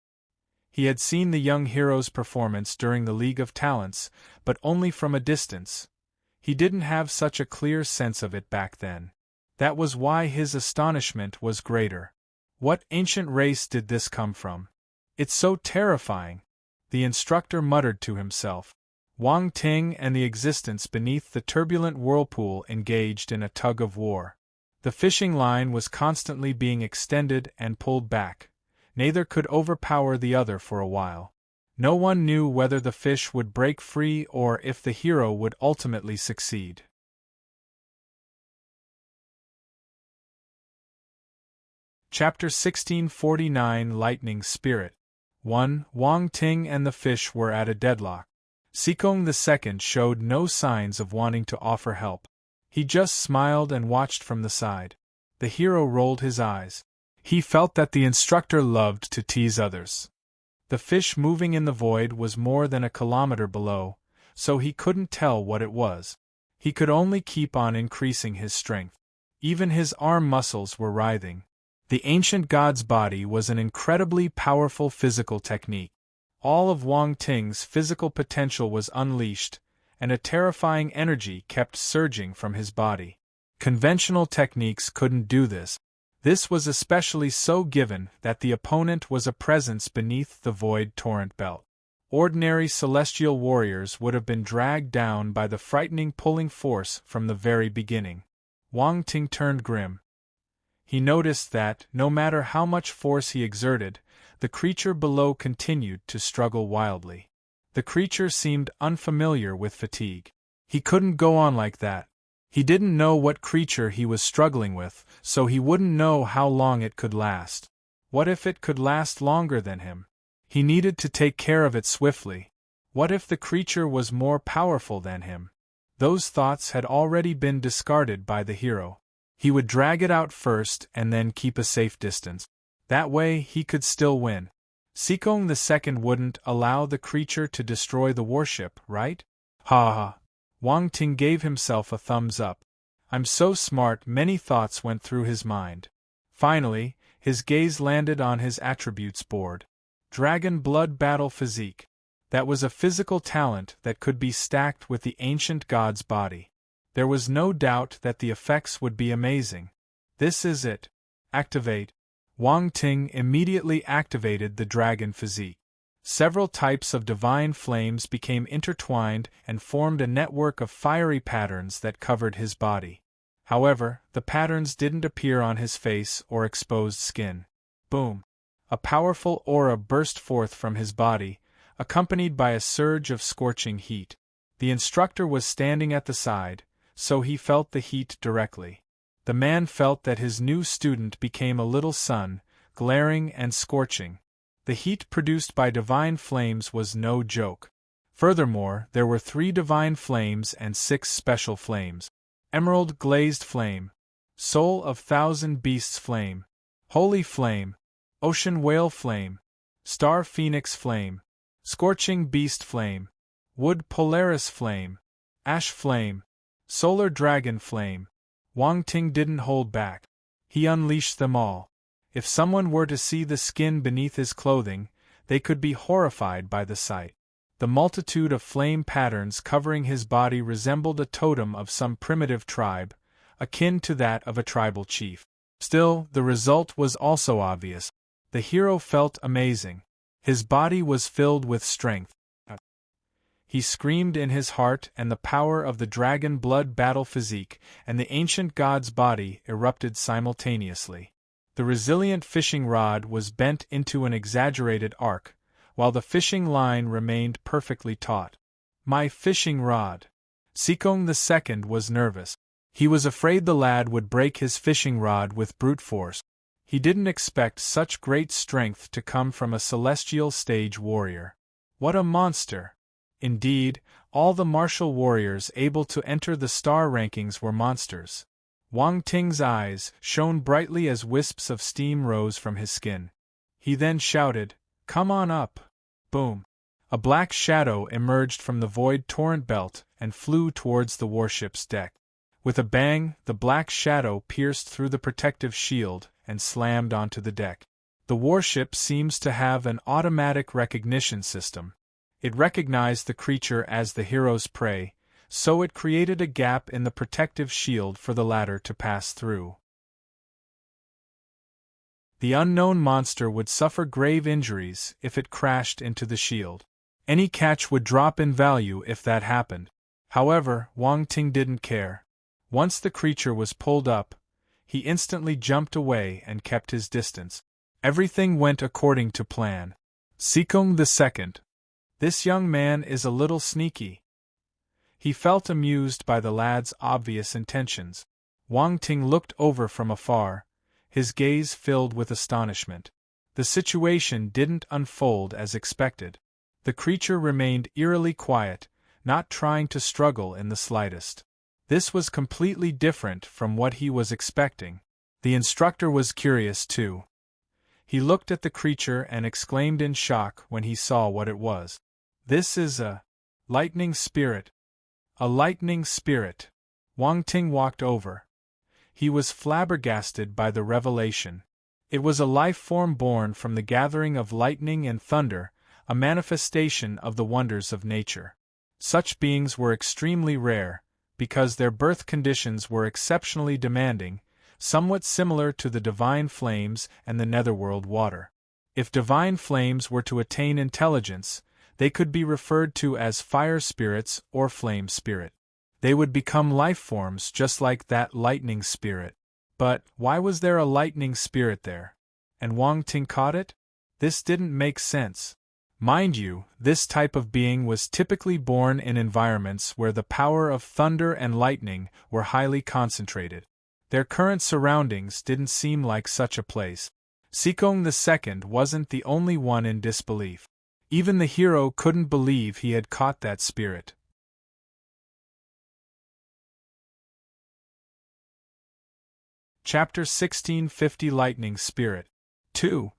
He had seen the young hero's performance during the League of Talents, but only from a distance. He didn't have such a clear sense of it back then. That was why his astonishment was greater. What ancient race did this come from? It's so terrifying, the instructor muttered to himself. Wang Ting and the existence beneath the turbulent whirlpool engaged in a tug of war. The fishing line was constantly being extended and pulled back. Neither could overpower the other for a while. No one knew whether the fish would break free or if the hero would ultimately succeed. Chapter 1649 Lightning Spirit 1. Wang Ting and the fish were at a deadlock. Sikong II showed no signs of wanting to offer help. He just smiled and watched from the side. The hero rolled his eyes. He felt that the instructor loved to tease others. The fish moving in the void was more than a kilometer below, so he couldn't tell what it was. He could only keep on increasing his strength. Even his arm muscles were writhing. The ancient god's body was an incredibly powerful physical technique. All of Wang Ting's physical potential was unleashed, and a terrifying energy kept surging from his body. Conventional techniques couldn't do this. This was especially so given that the opponent was a presence beneath the void torrent belt. Ordinary celestial warriors would have been dragged down by the frightening pulling force from the very beginning. Wang Ting turned grim. He noticed that, no matter how much force he exerted, the creature below continued to struggle wildly. The creature seemed unfamiliar with fatigue. He couldn't go on like that. He didn't know what creature he was struggling with, so he wouldn't know how long it could last. What if it could last longer than him? He needed to take care of it swiftly. What if the creature was more powerful than him? Those thoughts had already been discarded by the hero. He would drag it out first and then keep a safe distance. That way he could still win. Sikong II wouldn't allow the creature to destroy the warship, right? Ha ha. Wang Ting gave himself a thumbs up. I'm so smart, many thoughts went through his mind. Finally, his gaze landed on his attributes board. Dragon Blood Battle Physique. That was a physical talent that could be stacked with the ancient god's body. There was no doubt that the effects would be amazing. This is it. Activate. Wang Ting immediately activated the dragon physique. Several types of divine flames became intertwined and formed a network of fiery patterns that covered his body. However, the patterns didn't appear on his face or exposed skin. Boom! A powerful aura burst forth from his body, accompanied by a surge of scorching heat. The instructor was standing at the side, so he felt the heat directly. The man felt that his new student became a little sun, glaring and scorching. The heat produced by divine flames was no joke. Furthermore, there were 3 divine flames and 6 special flames. Emerald Glazed Flame, Soul of Thousand Beasts Flame, Holy Flame, Ocean Whale Flame, Star Phoenix Flame, Scorching Beast Flame, Wood Polaris Flame, Ash Flame, Solar Dragon Flame. Wang Ting didn't hold back. He unleashed them all. If someone were to see the skin beneath his clothing, they could be horrified by the sight. The multitude of flame patterns covering his body resembled a totem of some primitive tribe, akin to that of a tribal chief. Still, the result was also obvious. The hero felt amazing. His body was filled with strength. He screamed in his heart, and the power of the dragon blood battle physique and the ancient god's body erupted simultaneously. The resilient fishing rod was bent into an exaggerated arc, while the fishing line remained perfectly taut. My fishing rod! Sikong II was nervous. He was afraid the lad would break his fishing rod with brute force. He didn't expect such great strength to come from a celestial stage warrior. What a monster! Indeed, all the martial warriors able to enter the star rankings were monsters. Wang Ting's eyes shone brightly as wisps of steam rose from his skin. He then shouted, "Come on up!" Boom! A black shadow emerged from the void torrent belt and flew towards the warship's deck. With a bang, the black shadow pierced through the protective shield and slammed onto the deck. The warship seems to have an automatic recognition system. It recognized the creature as the hero's prey, so it created a gap in the protective shield for the latter to pass through. The unknown monster would suffer grave injuries if it crashed into the shield. Any catch would drop in value if that happened. However, Wang Ting didn't care. Once the creature was pulled up, he instantly jumped away and kept his distance. Everything went according to plan. Sikong II. This young man is a little sneaky. He felt amused by the lad's obvious intentions. Wang Ting looked over from afar, his gaze filled with astonishment. The situation didn't unfold as expected. The creature remained eerily quiet, not trying to struggle in the slightest. This was completely different from what he was expecting. The instructor was curious too. He looked at the creature and exclaimed in shock when he saw what it was. "This is a lightning spirit." A lightning spirit. Wang Ting walked over. He was flabbergasted by the revelation. It was a life form born from the gathering of lightning and thunder, a manifestation of the wonders of nature. Such beings were extremely rare, because their birth conditions were exceptionally demanding, somewhat similar to the divine flames and the netherworld water. If divine flames were to attain intelligence, they could be referred to as fire spirits or flame spirit. They would become life forms just like that lightning spirit. But why was there a lightning spirit there? And Wang Ting caught it? This didn't make sense. Mind you, this type of being was typically born in environments where the power of thunder and lightning were highly concentrated. Their current surroundings didn't seem like such a place. Sikong II wasn't the only one in disbelief. Even the hero couldn't believe he had caught that spirit. Chapter 1650 Lightning Spirit 2.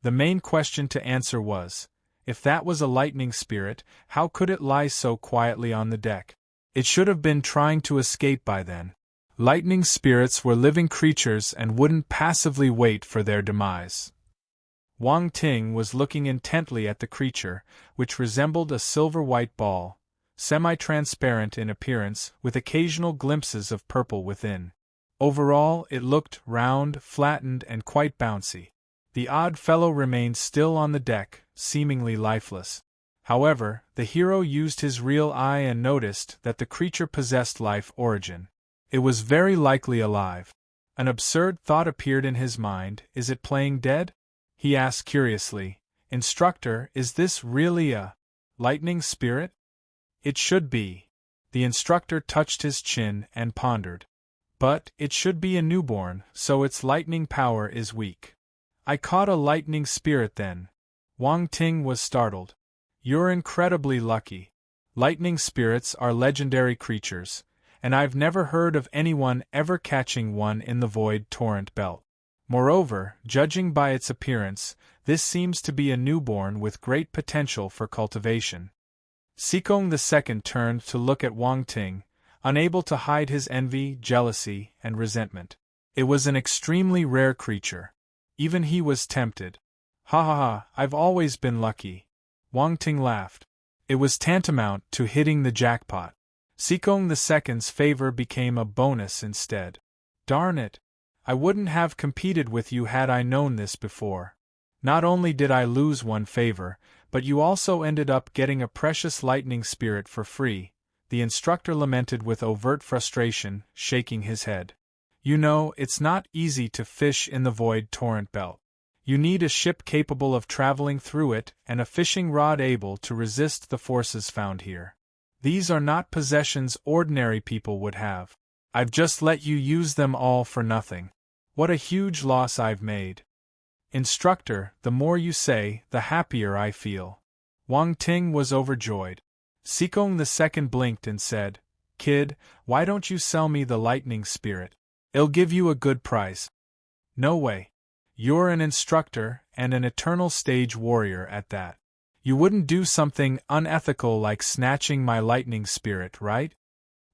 The main question to answer was, if that was a lightning spirit, how could it lie so quietly on the deck? It should have been trying to escape by then. Lightning spirits were living creatures and wouldn't passively wait for their demise. Wang Ting was looking intently at the creature, which resembled a silver-white ball, semi-transparent in appearance with occasional glimpses of purple within. Overall, it looked round, flattened, and quite bouncy. The odd fellow remained still on the deck, seemingly lifeless. However, the hero used his real eye and noticed that the creature possessed life origin. It was very likely alive. An absurd thought appeared in his mind. Is it playing dead? He asked curiously, "Instructor, is this really a lightning spirit?" "It should be." The instructor touched his chin and pondered. "But it should be a newborn, so its lightning power is weak." "I caught a lightning spirit then." Wang Ting was startled. "You're incredibly lucky. Lightning spirits are legendary creatures, and I've never heard of anyone ever catching one in the void torrent belt. Moreover, judging by its appearance, this seems to be a newborn with great potential for cultivation." Sikong II turned to look at Wang Ting, unable to hide his envy, jealousy, and resentment. It was an extremely rare creature. Even he was tempted. Ha ha ha, I've always been lucky. Wang Ting laughed. It was tantamount to hitting the jackpot. Sikong II's favor became a bonus instead. Darn it! I wouldn't have competed with you had I known this before. Not only did I lose one favor, but you also ended up getting a precious lightning spirit for free, the instructor lamented with overt frustration, shaking his head. You know, it's not easy to fish in the void torrent belt. You need a ship capable of traveling through it and a fishing rod able to resist the forces found here. These are not possessions ordinary people would have. I've just let you use them all for nothing. What a huge loss I've made. Instructor, the more you say, the happier I feel. Wang Ting was overjoyed. Sikong II blinked and said, Kid, why don't you sell me the lightning spirit? It'll give you a good price. No way. You're an instructor and an eternal stage warrior at that. You wouldn't do something unethical like snatching my lightning spirit, right?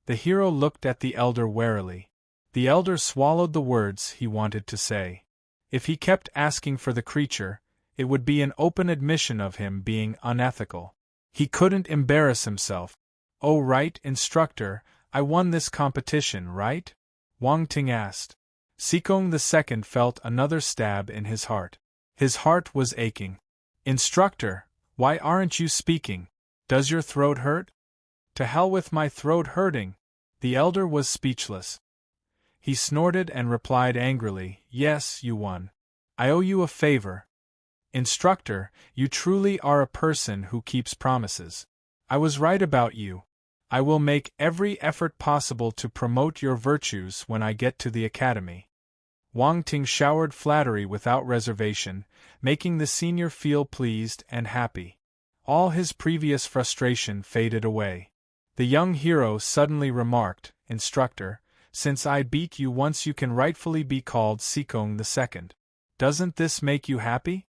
The hero looked at the elder warily. The elder swallowed the words he wanted to say. If he kept asking for the creature, it would be an open admission of him being unethical. He couldn't embarrass himself. Oh right, instructor, I won this competition, right? Wang Ting asked. Sikong II felt another stab in his heart. His heart was aching. Instructor, why aren't you speaking? Does your throat hurt? To hell with my throat hurting. The elder was speechless. He snorted and replied angrily, Yes, you won. I owe you a favor. Instructor, you truly are a person who keeps promises. I was right about you. I will make every effort possible to promote your virtues when I get to the academy. Wang Ting showered flattery without reservation, making the senior feel pleased and happy. All his previous frustration faded away. The young hero suddenly remarked, Instructor, since I beat you once you can rightfully be called Sikong II. Doesn't this make you happy?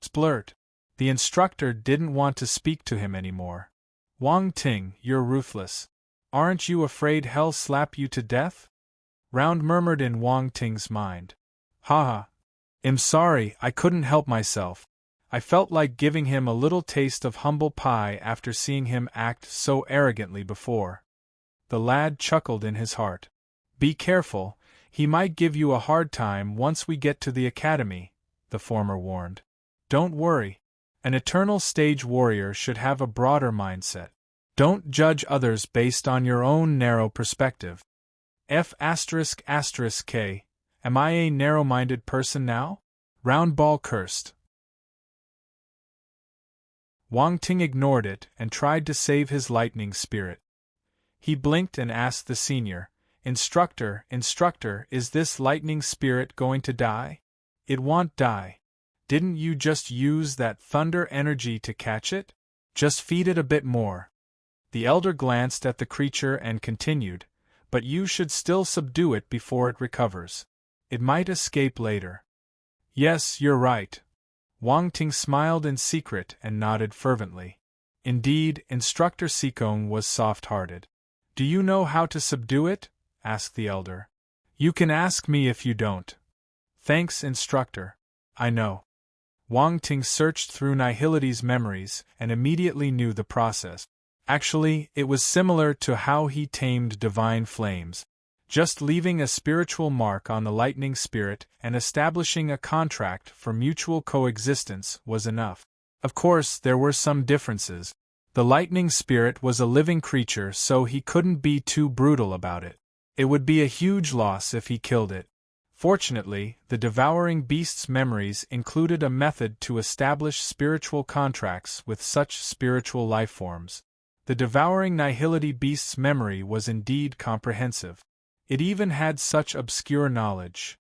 Splurt. The instructor didn't want to speak to him anymore. Wang Ting, you're ruthless. Aren't you afraid hell slap you to death? Round murmured in Wang Ting's mind. Ha. I'm sorry, I couldn't help myself. I felt like giving him a little taste of humble pie after seeing him act so arrogantly before. The lad chuckled in his heart. Be careful, he might give you a hard time once we get to the academy, the former warned. Don't worry. An eternal stage warrior should have a broader mindset. Don't judge others based on your own narrow perspective. F***K, am I a narrow-minded person now? Roundball cursed. Wang Ting ignored it and tried to save his lightning spirit. He blinked and asked the senior, Instructor, is this lightning spirit going to die? It won't die. Didn't you just use that thunder energy to catch it? Just feed it a bit more. The elder glanced at the creature and continued, but you should still subdue it before it recovers. It might escape later. Yes, you're right. Wang Ting smiled in secret and nodded fervently. Indeed, Instructor Sikong was soft-hearted. Do you know how to subdue it? Asked the elder. You can ask me if you don't. Thanks, Instructor. I know. Wang Ting searched through Nihility's memories and immediately knew the process. Actually, it was similar to how he tamed divine flames. Just leaving a spiritual mark on the lightning spirit and establishing a contract for mutual coexistence was enough. Of course, there were some differences. The lightning spirit was a living creature, so he couldn't be too brutal about it. It would be a huge loss if he killed it. Fortunately, the devouring beast's memories included a method to establish spiritual contracts with such spiritual lifeforms. The devouring nihility beast's memory was indeed comprehensive. It even had such obscure knowledge.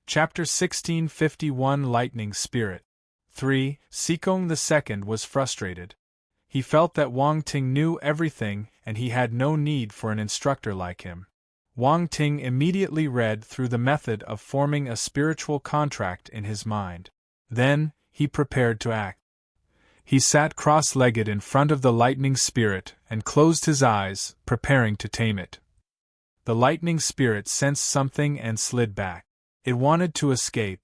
Chapter 1651 Lightning Spirit 3. Sikong II was frustrated. He felt that Wang Ting knew everything and he had no need for an instructor like him. Wang Ting immediately read through the method of forming a spiritual contract in his mind. Then, he prepared to act. He sat cross-legged in front of the lightning spirit and closed his eyes, preparing to tame it. The lightning spirit sensed something and slid back. It wanted to escape.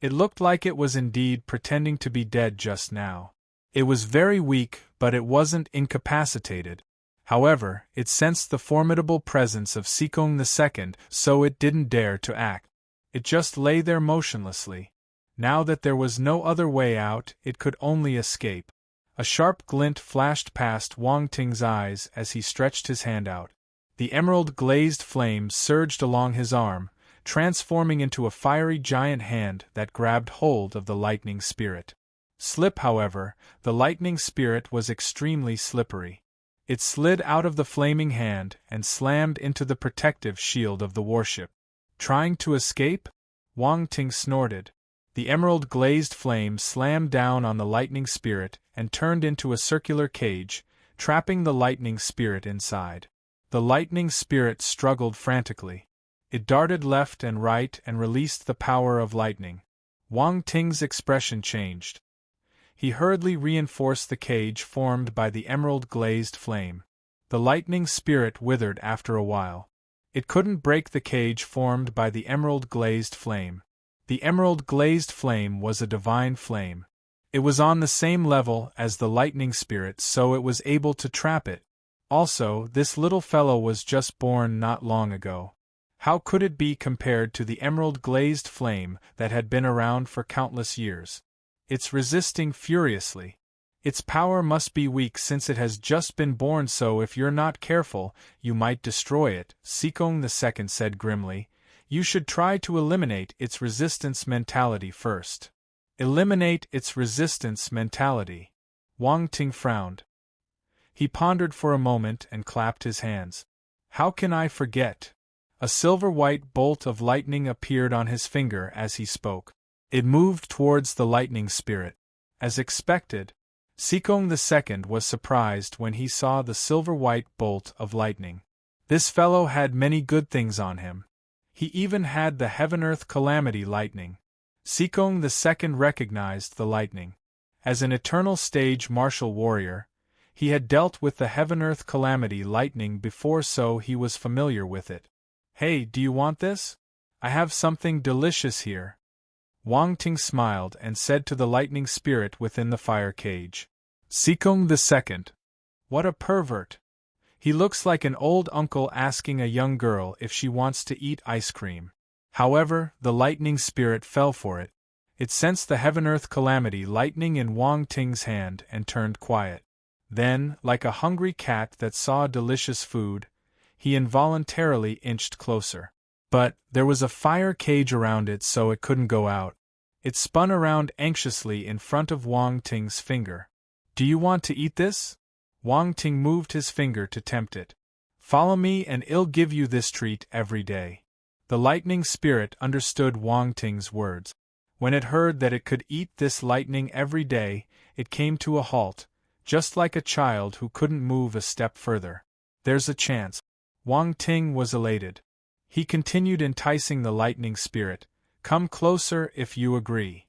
It looked like it was indeed pretending to be dead just now. It was very weak, but it wasn't incapacitated. However, it sensed the formidable presence of Sikong II, so it didn't dare to act. It just lay there motionlessly. Now that there was no other way out, it could only escape. A sharp glint flashed past Wang Ting's eyes as he stretched his hand out. The emerald-glazed flame surged along his arm, transforming into a fiery giant hand that grabbed hold of the lightning spirit. Slip, however, the lightning spirit was extremely slippery. It slid out of the flaming hand and slammed into the protective shield of the warship. Trying to escape? Wang Ting snorted. The emerald-glazed flame slammed down on the lightning spirit and turned into a circular cage, trapping the lightning spirit inside. The lightning spirit struggled frantically. It darted left and right and released the power of lightning. Wang Ting's expression changed. He hurriedly reinforced the cage formed by the emerald-glazed flame. The lightning spirit withered after a while. It couldn't break the cage formed by the emerald-glazed flame. The emerald-glazed flame was a divine flame. It was on the same level as the lightning spirit, so it was able to trap it. Also, this little fellow was just born not long ago. How could it be compared to the emerald-glazed flame that had been around for countless years? It's resisting furiously. Its power must be weak since it has just been born, so if you're not careful, you might destroy it, Sikong II said grimly. You should try to eliminate its resistance mentality first. Eliminate its resistance mentality. Wang Ting frowned. He pondered for a moment and clapped his hands. How can I forget? A silver-white bolt of lightning appeared on his finger as he spoke. It moved towards the lightning spirit. As expected, Sikong II was surprised when he saw the silver-white bolt of lightning. This fellow had many good things on him. He even had the heaven-earth calamity lightning. Sikong II recognized the lightning. As an eternal stage martial warrior, he had dealt with the heaven-earth calamity lightning before, so he was familiar with it. Hey, do you want this? I have something delicious here. Wang Ting smiled and said to the lightning spirit within the fire cage. Sikong II. What a pervert. He looks like an old uncle asking a young girl if she wants to eat ice cream. However, the lightning spirit fell for it. It sensed the heaven-earth calamity lightning in Wang Ting's hand and turned quiet. Then, like a hungry cat that saw delicious food, he involuntarily inched closer. But there was a fire cage around it, so it couldn't go out. It spun around anxiously in front of Wang Ting's finger. Do you want to eat this? Wang Ting moved his finger to tempt it. Follow me and I'll give you this treat every day. The lightning spirit understood Wang Ting's words. When it heard that it could eat this lightning every day, it came to a halt, just like a child who couldn't move a step further. There's a chance. Wang Ting was elated. He continued enticing the lightning spirit. Come closer if you agree.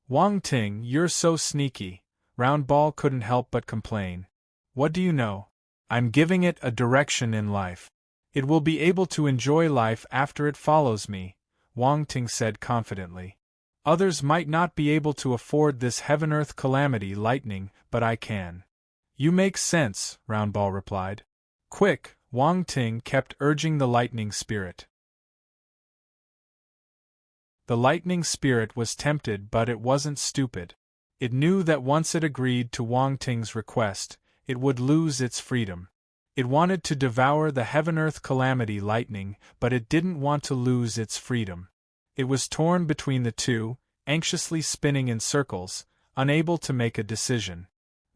Wang Ting, you're so sneaky, Roundball couldn't help but complain. What do you know? I'm giving it a direction in life. It will be able to enjoy life after it follows me, Wang Ting said confidently. Others might not be able to afford this heaven-earth calamity lightning, but I can. You make sense, Roundball replied. Quick, Wang Ting kept urging the lightning spirit. The lightning spirit was tempted, but it wasn't stupid. It knew that once it agreed to Wang Ting's request, it would lose its freedom. It wanted to devour the heaven-earth calamity lightning, but it didn't want to lose its freedom. It was torn between the two, anxiously spinning in circles, unable to make a decision.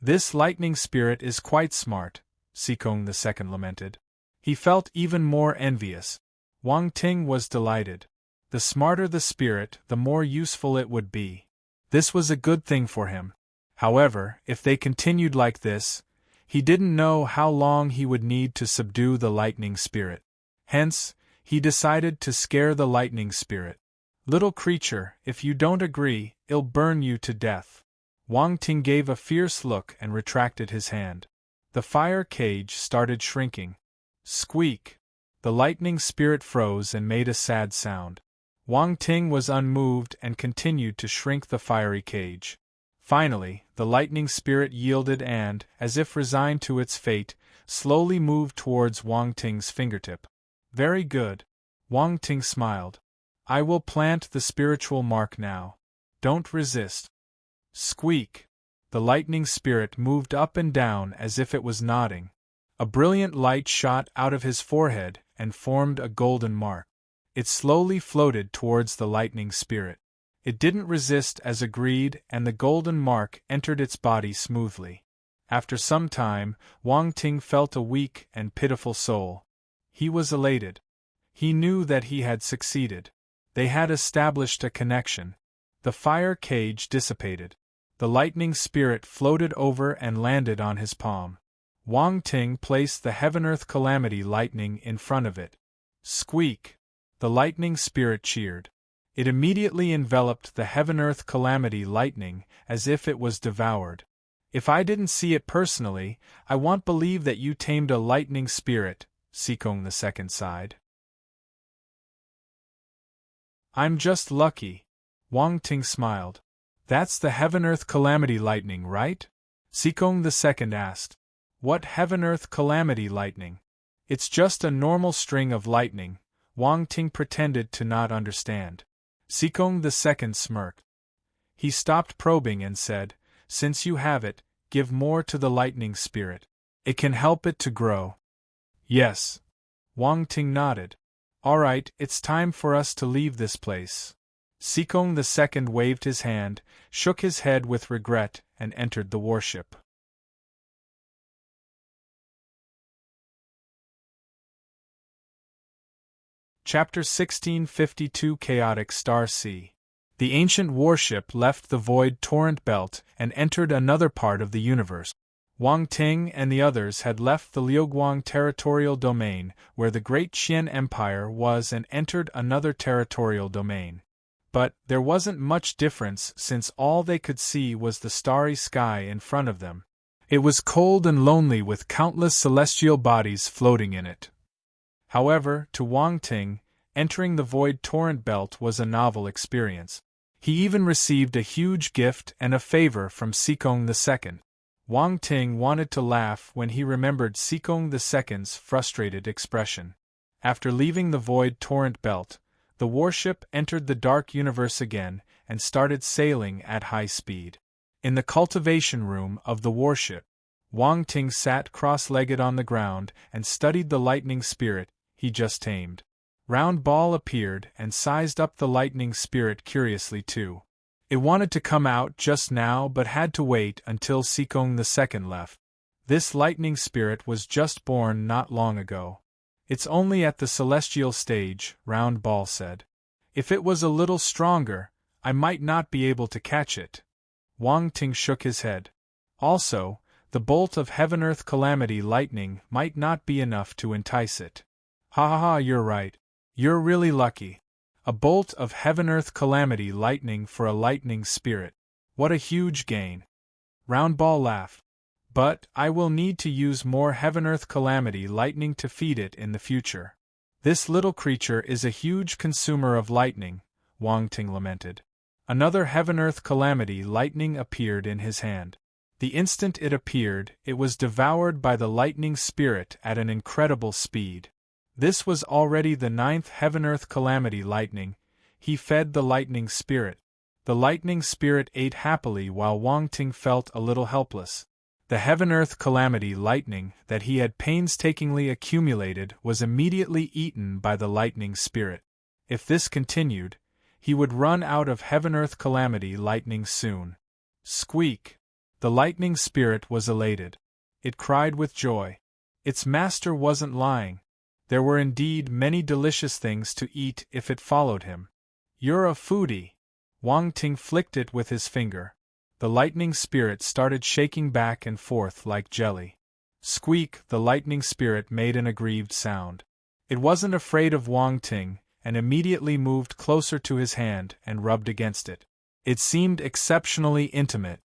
This lightning spirit is quite smart, Sikong II lamented. He felt even more envious. Wang Ting was delighted. The smarter the spirit, the more useful it would be. This was a good thing for him. However, if they continued like this, he didn't know how long he would need to subdue the lightning spirit. Hence, he decided to scare the lightning spirit. Little creature, if you don't agree, I'll burn you to death. Wang Ting gave a fierce look and retracted his hand. The fire cage started shrinking. Squeak! The lightning spirit froze and made a sad sound. Wang Ting was unmoved and continued to shrink the fiery cage. Finally, the lightning spirit yielded and, as if resigned to its fate, slowly moved towards Wang Ting's fingertip. Very good. Wang Ting smiled. I will plant the spiritual mark now. Don't resist. Squeak! The lightning spirit moved up and down as if it was nodding. A brilliant light shot out of his forehead and formed a golden mark. It slowly floated towards the lightning spirit. It didn't resist as agreed, and the golden mark entered its body smoothly. After some time, Wang Ting felt a weak and pitiful soul. He was elated. He knew that he had succeeded. They had established a connection. The fire cage dissipated. The lightning spirit floated over and landed on his palm. Wang Ting placed the Heaven-Earth Calamity lightning in front of it. Squeak! The lightning spirit cheered. It immediately enveloped the Heaven-Earth Calamity lightning as if it was devoured. If I didn't see it personally, I won't believe that you tamed a lightning spirit, Sikong II sighed. I'm just lucky. Wang Ting smiled. That's the Heaven-Earth Calamity lightning, right? Sikong II asked. What Heaven-Earth Calamity lightning? It's just a normal string of lightning. Wang Ting pretended to not understand. Sikong II smirked. He stopped probing and said, Since you have it, give more to the lightning spirit. It can help it to grow. Yes. Wang Ting nodded. All right, it's time for us to leave this place. Sikong II waved his hand, shook his head with regret, and entered the warship. Chapter 1652 Chaotic Star Sea. The ancient warship left the void torrent belt and entered another part of the universe. Wang Ting and the others had left the Liuguang territorial domain, where the Great Qian Empire was, and entered another territorial domain. But there wasn't much difference since all they could see was the starry sky in front of them. It was cold and lonely with countless celestial bodies floating in it. However, to Wang Ting, entering the void torrent belt was a novel experience. He even received a huge gift and a favor from Sikong II. Wang Ting wanted to laugh when he remembered Sikong II's frustrated expression. After leaving the void torrent belt, the warship entered the dark universe again and started sailing at high speed. In the cultivation room of the warship, Wang Ting sat cross-legged on the ground and studied the lightning spirit he just tamed. Round Ball appeared and sized up the lightning spirit curiously too. It wanted to come out just now but had to wait until Sikong II left. This lightning spirit was just born not long ago. It's only at the celestial stage, Round Ball said. If it was a little stronger, I might not be able to catch it. Wang Ting shook his head. Also, the bolt of Heaven-Earth Calamity lightning might not be enough to entice it. Ha ha ha, you're right. You're really lucky. A bolt of Heaven-Earth Calamity lightning for a lightning spirit. What a huge gain. Round Ball laughed. But I will need to use more Heaven-Earth Calamity lightning to feed it in the future. This little creature is a huge consumer of lightning, Wang Ting lamented. Another Heaven-Earth Calamity lightning appeared in his hand. The instant it appeared, it was devoured by the lightning spirit at an incredible speed. This was already the 9th Heaven-Earth Calamity lightning. He fed the lightning spirit. The lightning spirit ate happily while Wang Ting felt a little helpless. The Heaven-Earth Calamity lightning that he had painstakingly accumulated was immediately eaten by the lightning spirit. If this continued, he would run out of Heaven-Earth Calamity lightning soon. Squeak! The lightning spirit was elated. It cried with joy. Its master wasn't lying. There were indeed many delicious things to eat if it followed him. You're a foodie. Wang Ting flicked it with his finger. The lightning spirit started shaking back and forth like jelly. Squeak! The lightning spirit made an aggrieved sound. It wasn't afraid of Wang Ting, and immediately moved closer to his hand and rubbed against it. It seemed exceptionally intimate.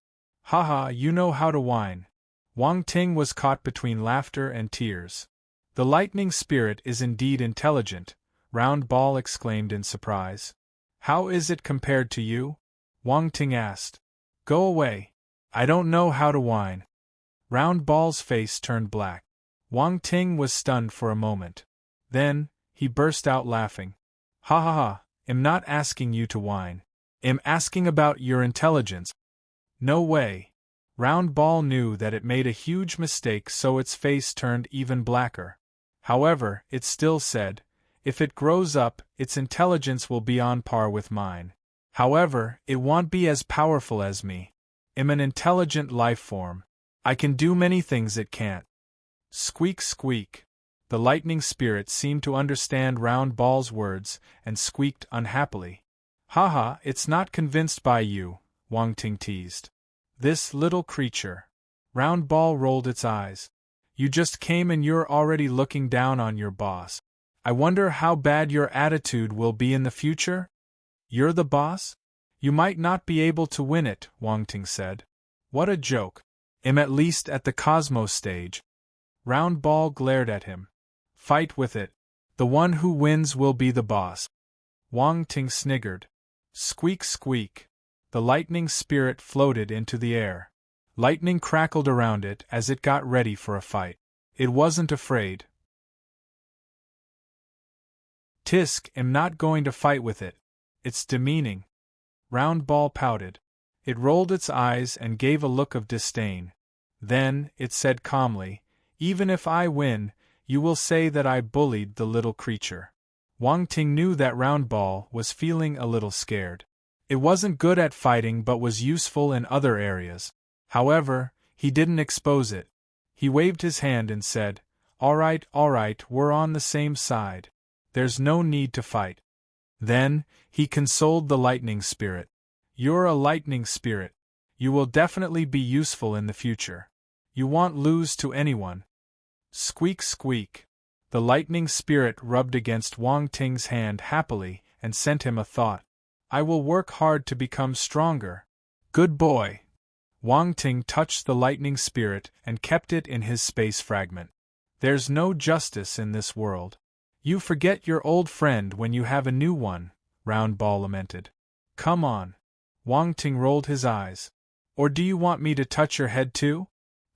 Haha, you know how to whine. Wang Ting was caught between laughter and tears. The lightning spirit is indeed intelligent, Round Ball exclaimed in surprise. How is it compared to you? Wang Ting asked. Go away. I don't know how to whine. Round Ball's face turned black. Wang Ting was stunned for a moment. Then, he burst out laughing. Ha ha ha, I'm not asking you to whine. I'm asking about your intelligence. No way. Round Ball knew that it made a huge mistake, so its face turned even blacker. However, it still said, if it grows up, its intelligence will be on par with mine. However, it won't be as powerful as me. I'm an intelligent life form. I can do many things it can't. Squeak squeak. The lightning spirit seemed to understand Round Ball's words and squeaked unhappily. Haha, it's not convinced by you, Wang Ting teased. This little creature. Round Ball rolled its eyes. You just came and you're already looking down on your boss. I wonder how bad your attitude will be in the future? You're the boss? You might not be able to win it, Wang Ting said. What a joke. I'm at least at the Cosmos stage. Round Ball glared at him. Fight with it. The one who wins will be the boss. Wang Ting sniggered. Squeak squeak. The lightning spirit floated into the air. Lightning crackled around it as it got ready for a fight. It wasn't afraid. Tisk, I'm not going to fight with it. It's demeaning. Round Ball pouted. It rolled its eyes and gave a look of disdain. Then, it said calmly, even if I win, you will say that I bullied the little creature. Wang Ting knew that Round Ball was feeling a little scared. It wasn't good at fighting but was useful in other areas. However, he didn't expose it. He waved his hand and said, all right, we're on the same side. There's no need to fight. Then, he consoled the lightning spirit. You're a lightning spirit. You will definitely be useful in the future. You won't lose to anyone. Squeak squeak. The lightning spirit rubbed against Wang Ting's hand happily and sent him a thought. I will work hard to become stronger. Good boy. Wang Ting touched the lightning spirit and kept it in his space fragment. There's no justice in this world. You forget your old friend when you have a new one, Round Ball lamented. Come on. Wang Ting rolled his eyes. Or do you want me to touch your head too?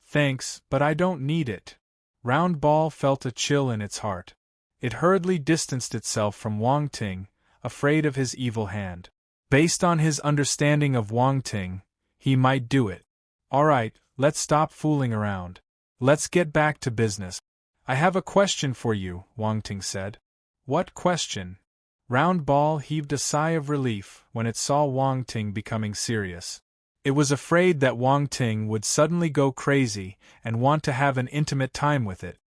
Thanks, but I don't need it. Round Ball felt a chill in its heart. It hurriedly distanced itself from Wang Ting, afraid of his evil hand. Based on his understanding of Wang Ting, he might do it. All right, let's stop fooling around. Let's get back to business. I have a question for you, Wang Ting said. What question? Round Ball heaved a sigh of relief when it saw Wang Ting becoming serious. It was afraid that Wang Ting would suddenly go crazy and want to have an intimate time with it.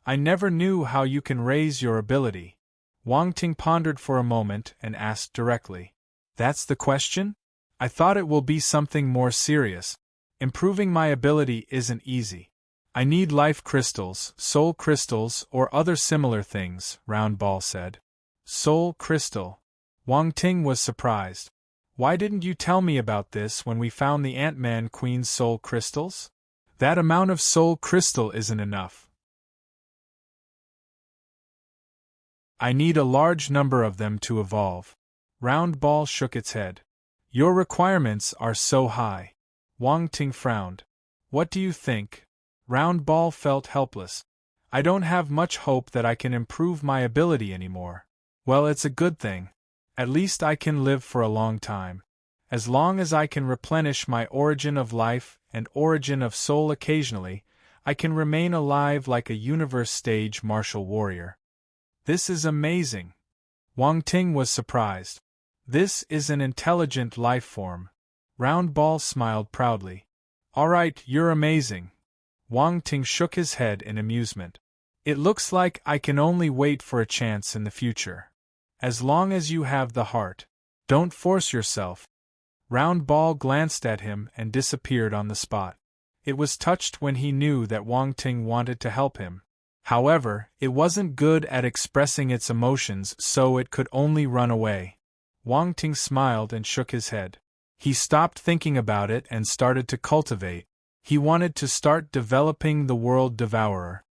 I never knew how you can raise your ability. Wang Ting pondered for a moment and asked directly. That's the question? I thought it will be something more serious. Improving my ability isn't easy. I need life crystals, soul crystals, or other similar things, Round Ball said. Soul crystal. Wang Ting was surprised. Why didn't you tell me about this when we found the Ant-Man Queen's soul crystals? That amount of soul crystal isn't enough. I need a large number of them to evolve. Round Ball shook its head. Your requirements are so high. Wang Ting frowned. What do you think? Round Ball felt helpless. I don't have much hope that I can improve my ability anymore. Well, it's a good thing. At least I can live for a long time. As long as I can replenish my origin of life and origin of soul occasionally, I can remain alive like a universe stage martial warrior. This is amazing. Wang Ting was surprised. This is an intelligent life form. Round Ball smiled proudly. All right, you're amazing. Wang Ting shook his head in amusement. It looks like I can only wait for a chance in the future. As long as you have the heart. Don't force yourself. Round Ball glanced at him and disappeared on the spot. It was touched when he knew that Wang Ting wanted to help him. However, it wasn't good at expressing its emotions, so it could only run away. Wang Ting smiled and shook his head. He stopped thinking about it and started to cultivate. He wanted to start developing the world devourer.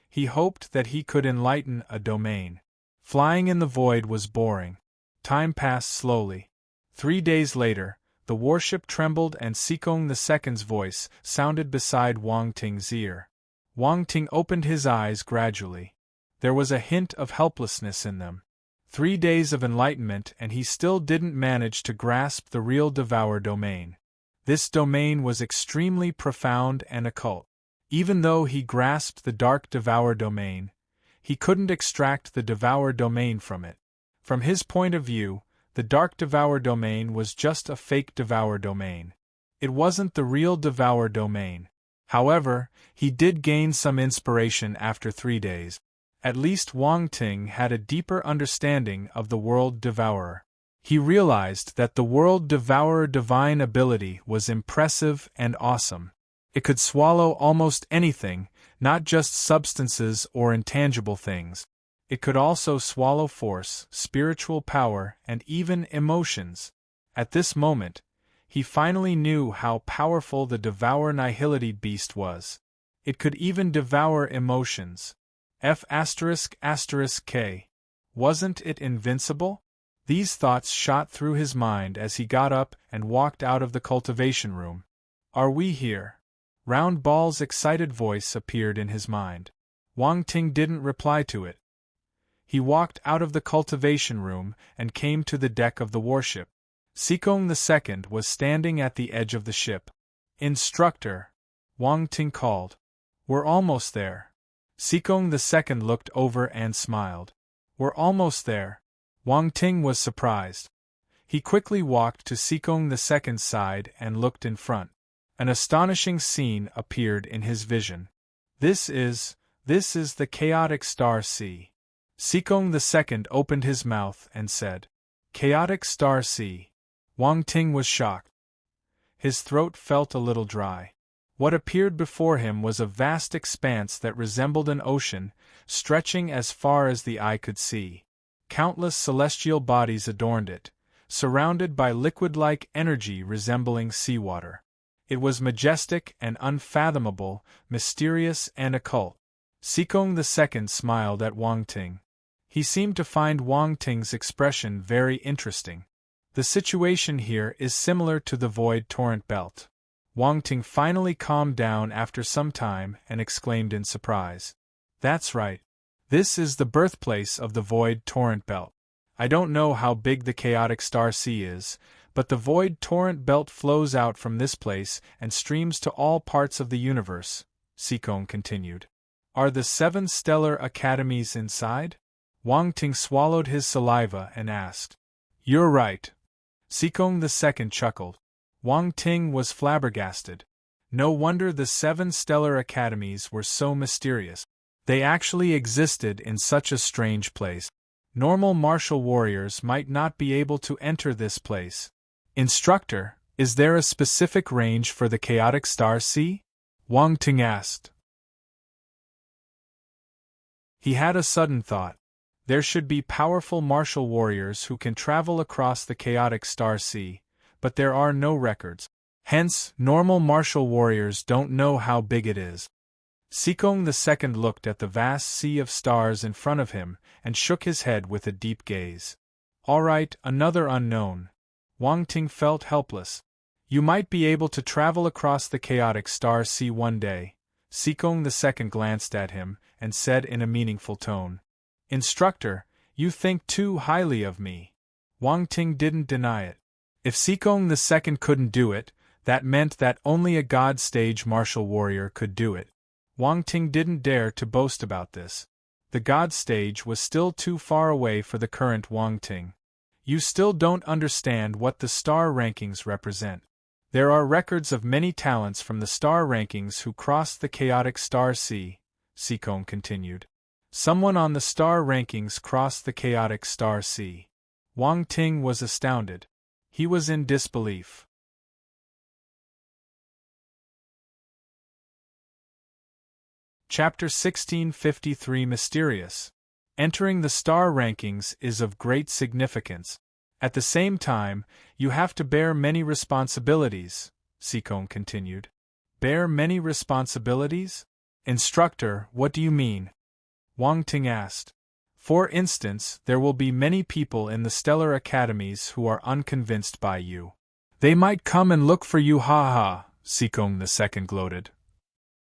He hoped that he could enlighten a domain. Flying in the void was boring. Time passed slowly. 3 days later, the warship trembled and Sikong II's voice sounded beside Wang Ting's ear. Wang Ting opened his eyes gradually. There was a hint of helplessness in them. 3 days of enlightenment and he still didn't manage to grasp the real devour domain. This domain was extremely profound and occult. Even though he grasped the dark devour domain, he couldn't extract the devour domain from it. From his point of view, the dark devour domain was just a fake devour domain. It wasn't the real devour domain. However, he did gain some inspiration after 3 days. At least Wang Ting had a deeper understanding of the world devourer. He realized that the world devourer divine ability was impressive and awesome. It could swallow almost anything, not just substances or intangible things. It could also swallow force, spiritual power, and even emotions. At this moment, he finally knew how powerful the devour nihility beast was. It could even devour emotions. F***K. Wasn't it invincible? These thoughts shot through his mind as he got up and walked out of the cultivation room. Are we here? Round Ball's excited voice appeared in his mind. Wang Ting didn't reply to it. He walked out of the cultivation room and came to the deck of the warship. Sikong II was standing at the edge of the ship. Instructor, Wang Ting called. We're almost there. Sikong II looked over and smiled. We're almost there. Wang Ting was surprised. He quickly walked to Sikong II's side and looked in front. An astonishing scene appeared in his vision. This is the chaotic star sea. Sikong II opened his mouth and said, Chaotic star sea. Wang Ting was shocked. His throat felt a little dry. What appeared before him was a vast expanse that resembled an ocean, stretching as far as the eye could see. Countless celestial bodies adorned it, surrounded by liquid-like energy resembling seawater. It was majestic and unfathomable, mysterious and occult. Sikong II smiled at Wang Ting. He seemed to find Wang Ting's expression very interesting. The situation here is similar to the Void Torrent Belt. Wang Ting finally calmed down after some time and exclaimed in surprise. That's right. This is the birthplace of the Void Torrent Belt. I don't know how big the chaotic star sea is, but the Void Torrent Belt flows out from this place and streams to all parts of the universe, Sikong continued. Are the 7 stellar academies inside? Wang Ting swallowed his saliva and asked. You're right. Sikong II chuckled. Wang Ting was flabbergasted. No wonder the 7 stellar academies were so mysterious. They actually existed in such a strange place. Normal martial warriors might not be able to enter this place. Instructor, is there a specific range for the chaotic star sea? Wang Ting asked. He had a sudden thought. There should be powerful martial warriors who can travel across the chaotic star sea, but there are no records. Hence, normal martial warriors don't know how big it is. Sikong II looked at the vast sea of stars in front of him and shook his head with a deep gaze. All right, another unknown. Wang Ting felt helpless. You might be able to travel across the chaotic star sea one day. Sikong II glanced at him and said in a meaningful tone. Instructor, you think too highly of me. Wang Ting didn't deny it. If Sikong II couldn't do it, that meant that only a God stage martial warrior could do it. Wang Ting didn't dare to boast about this. The God stage was still too far away for the current Wang Ting. You still don't understand what the star rankings represent. There are records of many talents from the star rankings who crossed the chaotic star sea, Sikong continued. Someone on the star rankings crossed the chaotic star sea. Wang Ting was astounded. He was in disbelief. Chapter 1653 Mysterious. Entering the star rankings is of great significance. At the same time, you have to bear many responsibilities, Sikong continued. Bear many responsibilities? Instructor, what do you mean? Wang Ting asked. For instance, there will be many people in the stellar academies who are unconvinced by you. They might come and look for you, ha ha, Sikong II gloated.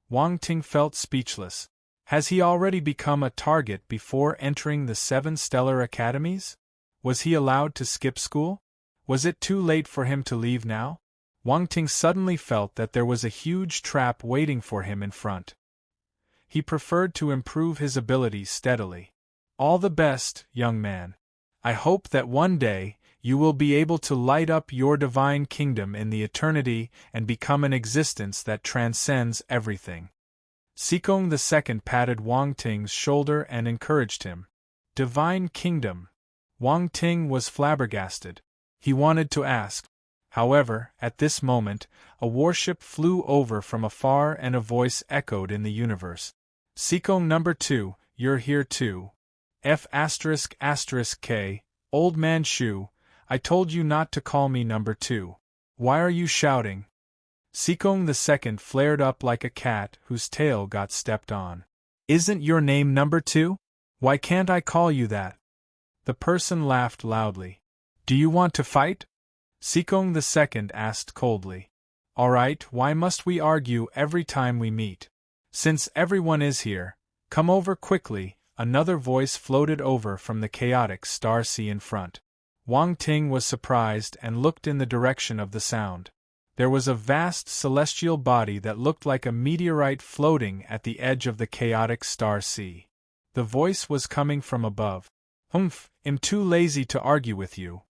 Wang Ting felt speechless. Has he already become a target before entering the 7 stellar academies? Was he allowed to skip school? Was it too late for him to leave now? Wang Ting suddenly felt that there was a huge trap waiting for him in front. He preferred to improve his abilities steadily. All the best, young man. I hope that one day you will be able to light up your divine kingdom in the eternity and become an existence that transcends everything. Sikong II patted Wang Ting's shoulder and encouraged him. Divine kingdom. Wang Ting was flabbergasted. He wanted to ask. However, at this moment, a warship flew over from afar and a voice echoed in the universe. Sikong number 2, you're here too. F***K, old man Shu, I told you not to call me number 2. Why are you shouting? Sikong II flared up like a cat whose tail got stepped on. Isn't your name number 2? Why can't I call you that? The person laughed loudly. Do you want to fight? Sikong II asked coldly. All right, why must we argue every time we meet? Since everyone is here, come over quickly, another voice floated over from the chaotic star sea in front. Wang Ting was surprised and looked in the direction of the sound. There was a vast celestial body that looked like a meteorite floating at the edge of the chaotic star sea. The voice was coming from above. Humph, I'm too lazy to argue with you.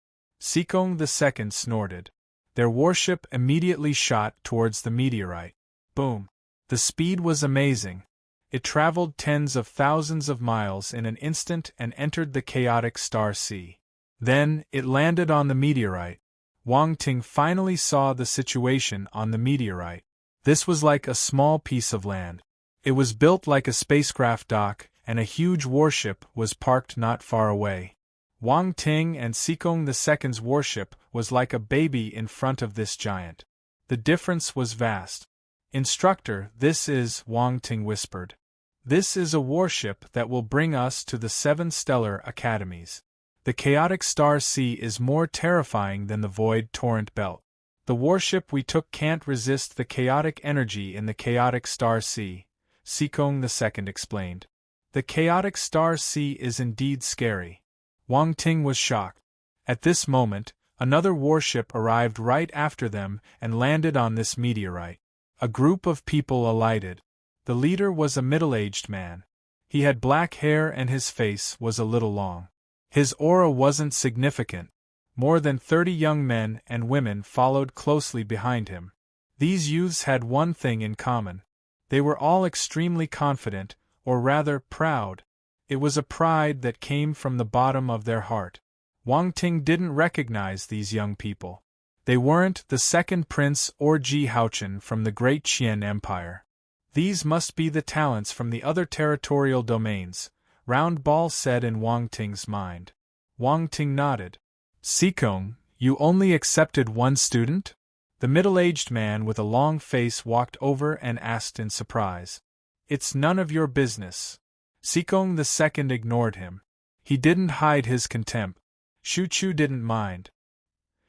Sikong II snorted. Their warship immediately shot towards the meteorite. Boom. The speed was amazing. It traveled tens of thousands of miles in an instant and entered the chaotic star sea. Then, it landed on the meteorite. Wang Ting finally saw the situation on the meteorite. This was like a small piece of land. It was built like a spacecraft dock, and a huge warship was parked not far away. Wang Ting and Sikong II's warship was like a baby in front of this giant. The difference was vast. Instructor, this is, Wang Ting whispered. This is a warship that will bring us to the 7 stellar academies. The chaotic star sea is more terrifying than the void torrent belt. The warship we took can't resist the chaotic energy in the chaotic star sea, Sikong II explained. The chaotic star sea is indeed scary. Wang Ting was shocked. At this moment, another warship arrived right after them and landed on this meteorite. A group of people alighted. The leader was a middle-aged man. He had black hair and his face was a little long. His aura wasn't significant. More than 30 young men and women followed closely behind him. These youths had one thing in common. They were all extremely confident, or rather proud. It was a pride that came from the bottom of their heart. Wang Ting didn't recognize these young people. They weren't the second prince or Ji Haochen from the Great Qian Empire. These must be the talents from the other territorial domains, Round Ball said in Wang Ting's mind. Wang Ting nodded. Sikong, you only accepted one student? The middle-aged man with a long face walked over and asked in surprise. It's none of your business. Sikong II ignored him. He didn't hide his contempt. Shu Chu didn't mind.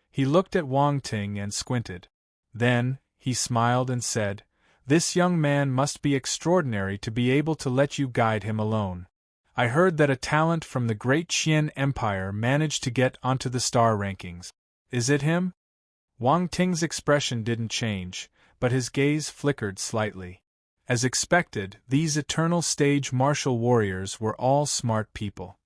He looked at Wang Ting and squinted. Then, he smiled and said, This young man must be extraordinary to be able to let you guide him alone. I heard that a talent from the Great Qian Empire managed to get onto the star rankings. Is it him? Wang Ting's expression didn't change, but his gaze flickered slightly. As expected, these eternal stage martial warriors were all smart people.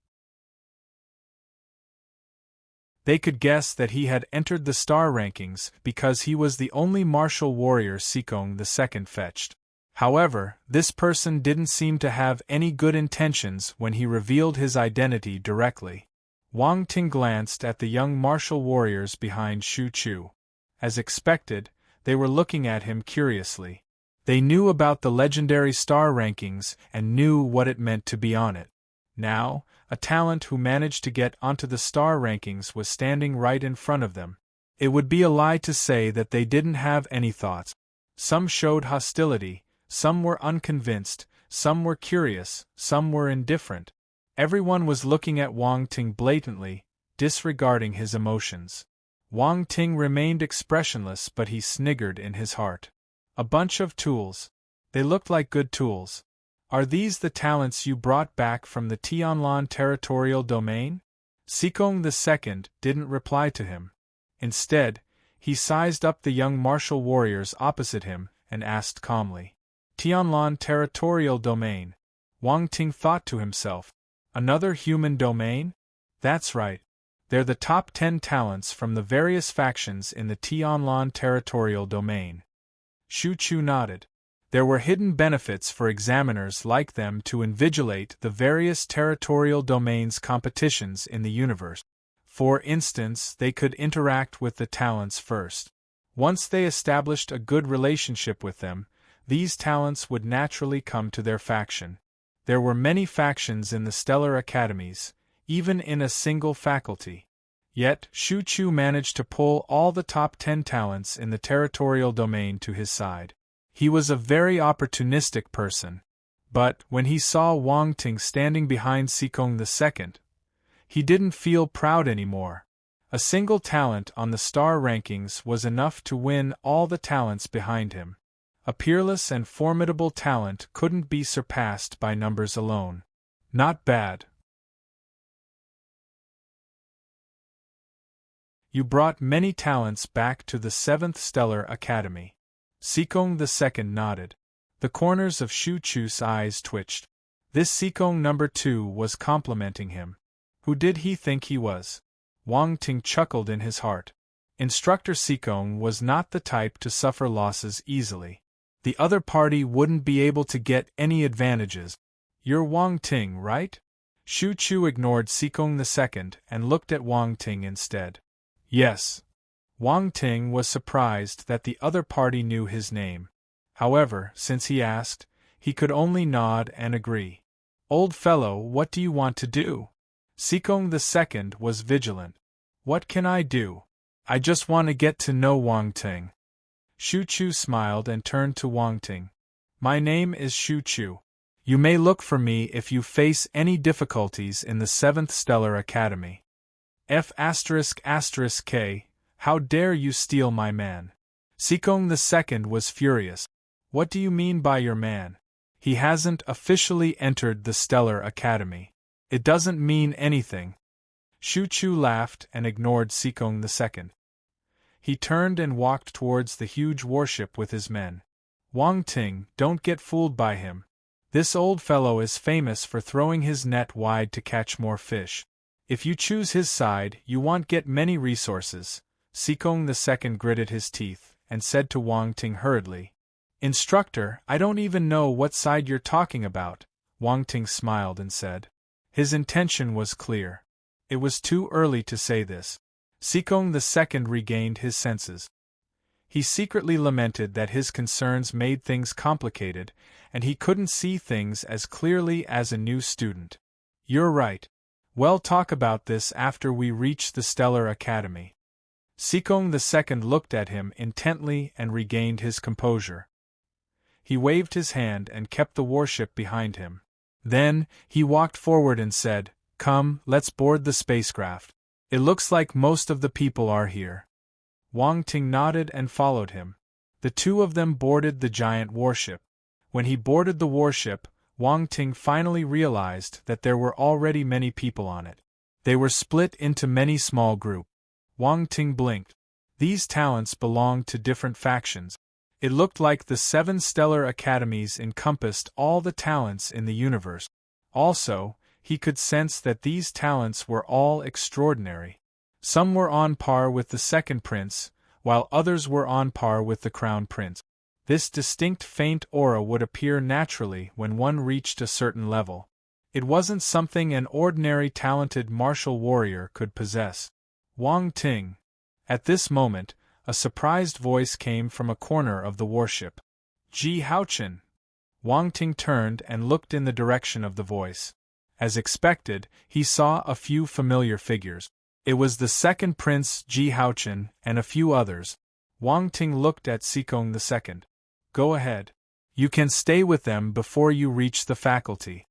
They could guess that he had entered the star rankings because he was the only martial warrior Sikong II fetched. However, this person didn't seem to have any good intentions when he revealed his identity directly. Wang Ting glanced at the young martial warriors behind Shu Chu. As expected, they were looking at him curiously. They knew about the legendary star rankings and knew what it meant to be on it. Now, a talent who managed to get onto the star rankings was standing right in front of them. It would be a lie to say that they didn't have any thoughts. Some showed hostility, some were unconvinced, some were curious, some were indifferent. Everyone was looking at Wang Ting blatantly, disregarding his emotions. Wang Ting remained expressionless, but he sniggered in his heart. A bunch of tools. They looked like good tools. Are these the talents you brought back from the Tianlan territorial domain? Sikong II didn't reply to him. Instead, he sized up the young martial warriors opposite him and asked calmly. Tianlan territorial domain. Wang Ting thought to himself. Another human domain? That's right. They're the top 10 talents from the various factions in the Tianlan territorial domain. Shu Chu nodded. There were hidden benefits for examiners like them to invigilate the various territorial domains competitions in the universe. For instance, they could interact with the talents first. Once they established a good relationship with them, these talents would naturally come to their faction. There were many factions in the stellar academies, even in a single faculty. Yet, Shu Chu managed to pull all the top 10 talents in the territorial domain to his side. He was a very opportunistic person. But, when he saw Wang Ting standing behind Sikong II, he didn't feel proud anymore. A single talent on the star rankings was enough to win all the talents behind him. A peerless and formidable talent couldn't be surpassed by numbers alone. Not bad. You brought many talents back to the 7th Stellar Academy. Sikong II nodded. The corners of Shu Chu's eyes twitched. This Sikong II was complimenting him. Who did he think he was? Wang Ting chuckled in his heart. Instructor Sikong was not the type to suffer losses easily. The other party wouldn't be able to get any advantages. You're Wang Ting, right? Shu Chu ignored Sikong II and looked at Wang Ting instead. Yes. Wang Ting was surprised that the other party knew his name. However, since he asked, he could only nod and agree. Old fellow, what do you want to do? Sikong II was vigilant. What can I do? I just want to get to know Wang Ting. Shu Chu smiled and turned to Wang Ting. My name is Shu Chu. You may look for me if you face any difficulties in the 7th Stellar Academy. F***K, how dare you steal my man? Sikong II was furious. What do you mean by your man? He hasn't officially entered the Stellar Academy. It doesn't mean anything. Shu Chu laughed and ignored Sikong II. He turned and walked towards the huge warship with his men. Wang Ting, don't get fooled by him. This old fellow is famous for throwing his net wide to catch more fish. If you choose his side, you won't get many resources. Sikong II gritted his teeth and said to Wang Ting hurriedly. Instructor, I don't even know what side you're talking about. Wang Ting smiled and said. His intention was clear. It was too early to say this. Sikong II regained his senses. He secretly lamented that his concerns made things complicated, and he couldn't see things as clearly as a new student. You're right. We'll talk about this after we reach the Stellar Academy. Sikong II looked at him intently and regained his composure. He waved his hand and kept the warship behind him. Then, he walked forward and said, Come, let's board the spacecraft. It looks like most of the people are here. Wang Ting nodded and followed him. The two of them boarded the giant warship. When he boarded the warship, Wang Ting finally realized that there were already many people on it. They were split into many small groups. Wang Ting blinked. These talents belonged to different factions. It looked like the 7 stellar academies encompassed all the talents in the universe. Also, he could sense that these talents were all extraordinary. Some were on par with the second prince, while others were on par with the crown prince. This distinct faint aura would appear naturally when one reached a certain level. It wasn't something an ordinary talented martial warrior could possess. Wang Ting. At this moment, a surprised voice came from a corner of the warship. Ji Haochen. Wang Ting turned and looked in the direction of the voice. As expected, he saw a few familiar figures. It was the second prince Ji Haochen and a few others. Wang Ting looked at Sikong II. Go ahead. You can stay with them before you reach the faculty.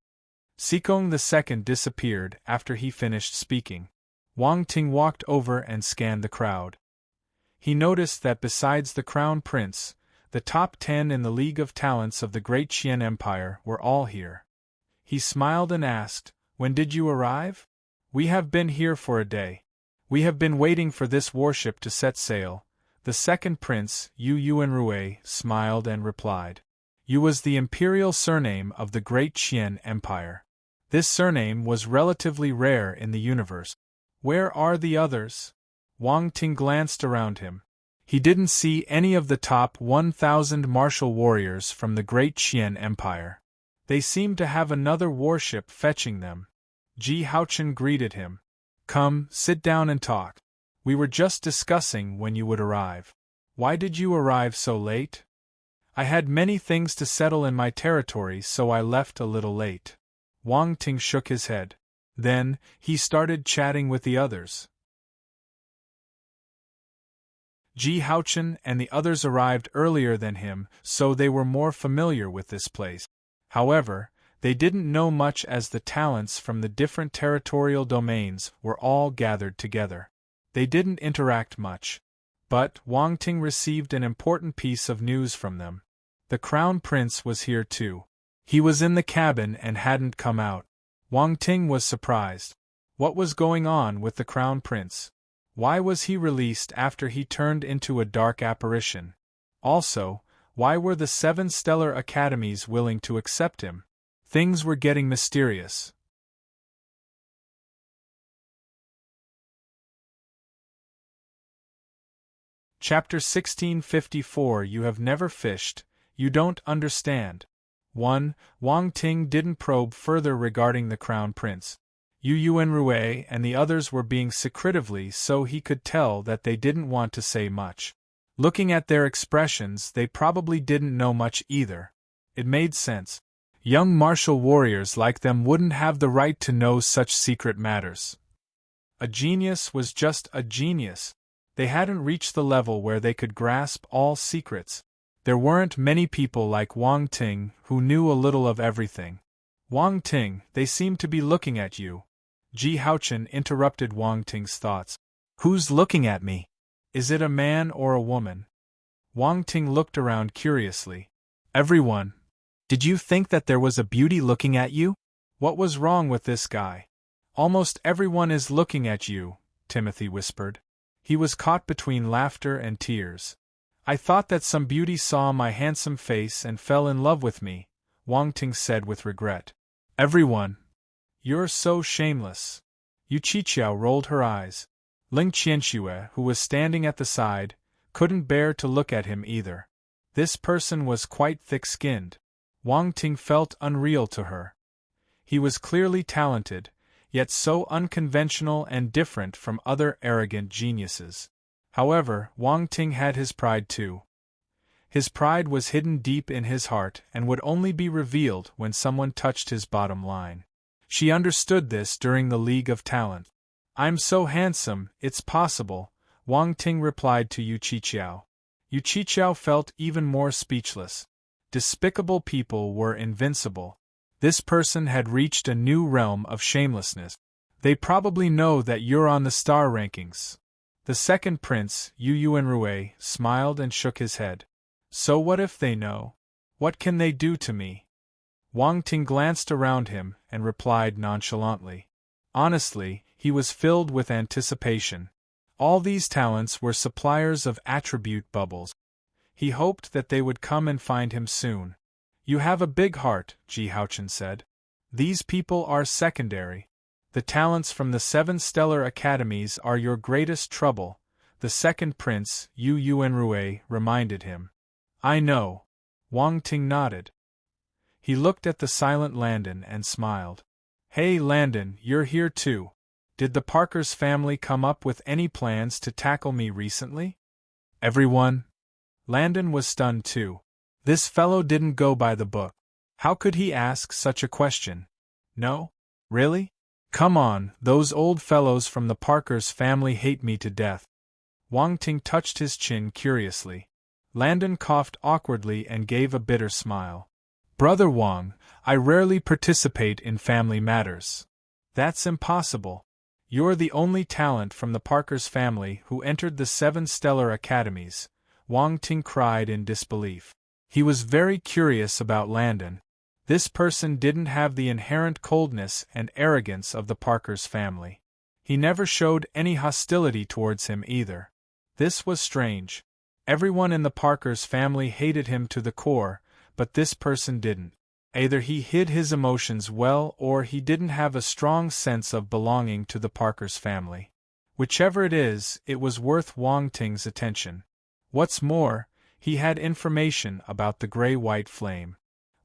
Sikong II disappeared after he finished speaking. Wang Ting walked over and scanned the crowd. He noticed that besides the crown prince, the top 10 in the League of Talents of the Great Qian Empire were all here. He smiled and asked, When did you arrive? We have been here for a day. We have been waiting for this warship to set sail. The second prince, Yu Yuanrui, smiled and replied. Yu was the imperial surname of the Great Qian Empire. This surname was relatively rare in the universe. Where are the others? Wang Ting glanced around him. He didn't see any of the top 1,000 martial warriors from the Great Qian Empire. They seemed to have another warship fetching them. Ji Haochen greeted him. Come, sit down and talk. We were just discussing when you would arrive. Why did you arrive so late? I had many things to settle in my territory, so I left a little late. Wang Ting shook his head. Then, he started chatting with the others. Ji Haochen and the others arrived earlier than him, so they were more familiar with this place. However, they didn't know much as the talents from the different territorial domains were all gathered together. They didn't interact much. But Wang Ting received an important piece of news from them. The crown prince was here too. He was in the cabin and hadn't come out. Wang Ting was surprised. What was going on with the crown prince? Why was he released after he turned into a dark apparition? Also, why were the 7 stellar academies willing to accept him? Things were getting mysterious. Chapter 1654 You have never fished, you don't understand. 1. Wang Ting didn't probe further regarding the crown prince. Yu Yuanrui and the others were being secretively, so he could tell that they didn't want to say much. Looking at their expressions, they probably didn't know much either. It made sense. Young martial warriors like them wouldn't have the right to know such secret matters. A genius was just a genius. They hadn't reached the level where they could grasp all secrets. There weren't many people like Wang Ting who knew a little of everything. Wang Ting, they seem to be looking at you. Ji Haochen interrupted Wang Ting's thoughts. Who's looking at me? Is it a man or a woman? Wang Ting looked around curiously. Everyone. Did you think that there was a beauty looking at you? What was wrong with this guy? Almost everyone is looking at you, Timothy whispered. He was caught between laughter and tears. I thought that some beauty saw my handsome face and fell in love with me, Wang Ting said with regret. Everyone. You're so shameless. Yu Qiqiao rolled her eyes. Ling Qianxue, who was standing at the side, couldn't bear to look at him either. This person was quite thick-skinned. Wang Ting felt unreal to her. He was clearly talented, yet so unconventional and different from other arrogant geniuses. However, Wang Ting had his pride too. His pride was hidden deep in his heart and would only be revealed when someone touched his bottom line. She understood this during the League of Talent. I'm so handsome, it's possible, Wang Ting replied to Yu Qiqiao. Yu Qiqiao felt even more speechless. Despicable people were invincible. This person had reached a new realm of shamelessness. They probably know that you're on the star rankings. The second prince, Yu Yuanrui, smiled and shook his head. So what if they know? What can they do to me? Wang Ting glanced around him and replied nonchalantly. Honestly, he was filled with anticipation. All these talents were suppliers of attribute bubbles. He hoped that they would come and find him soon. You have a big heart, Ji Haochen said. These people are secondary. The talents from the 7 stellar academies are your greatest trouble, the second prince, Yu Yuanrui, reminded him. I know. Wang Ting nodded. He looked at the silent Landon and smiled. Hey Landon, you're here too. Did the Parker's family come up with any plans to tackle me recently? Everyone? Landon was stunned too. This fellow didn't go by the book. How could he ask such a question? No? Really? Come on, those old fellows from the Parkers family hate me to death. Wang Ting touched his chin curiously. Landon coughed awkwardly and gave a bitter smile. Brother Wang, I rarely participate in family matters. That's impossible. You're the only talent from the Parkers family who entered the 7 stellar academies, Wang Ting cried in disbelief. He was very curious about Landon. This person didn't have the inherent coldness and arrogance of the Parkers family. He never showed any hostility towards him either. This was strange. Everyone in the Parkers family hated him to the core, but this person didn't. Either he hid his emotions well or he didn't have a strong sense of belonging to the Parkers family. Whichever it is, it was worth Wang Ting's attention. What's more, he had information about the gray-white flame.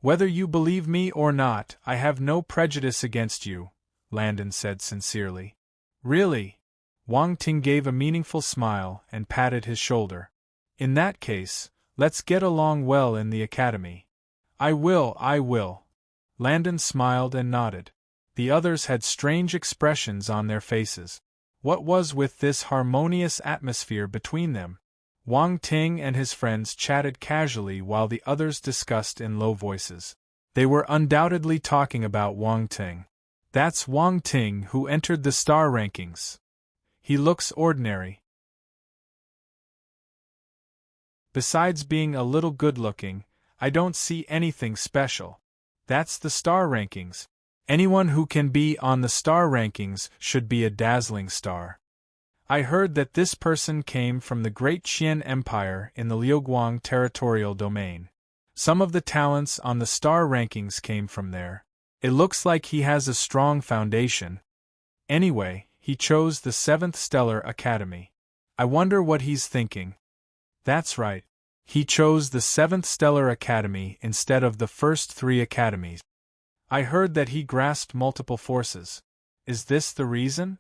Whether you believe me or not, I have no prejudice against you, Landon said sincerely. Really? Wang Ting gave a meaningful smile and patted his shoulder. In that case, let's get along well in the academy. I will. Landon smiled and nodded. The others had strange expressions on their faces. What was with this harmonious atmosphere between them? Wang Ting and his friends chatted casually while the others discussed in low voices. They were undoubtedly talking about Wang Ting. That's Wang Ting who entered the star rankings. He looks ordinary. Besides being a little good-looking, I don't see anything special. That's the star rankings. Anyone who can be on the star rankings should be a dazzling star. I heard that this person came from the Great Qian Empire in the Liuguang territorial domain. Some of the talents on the star rankings came from there. It looks like he has a strong foundation. Anyway, he chose the 7th Stellar Academy. I wonder what he's thinking. That's right. He chose the 7th Stellar Academy instead of the first 3 academies. I heard that he grasped multiple forces. Is this the reason?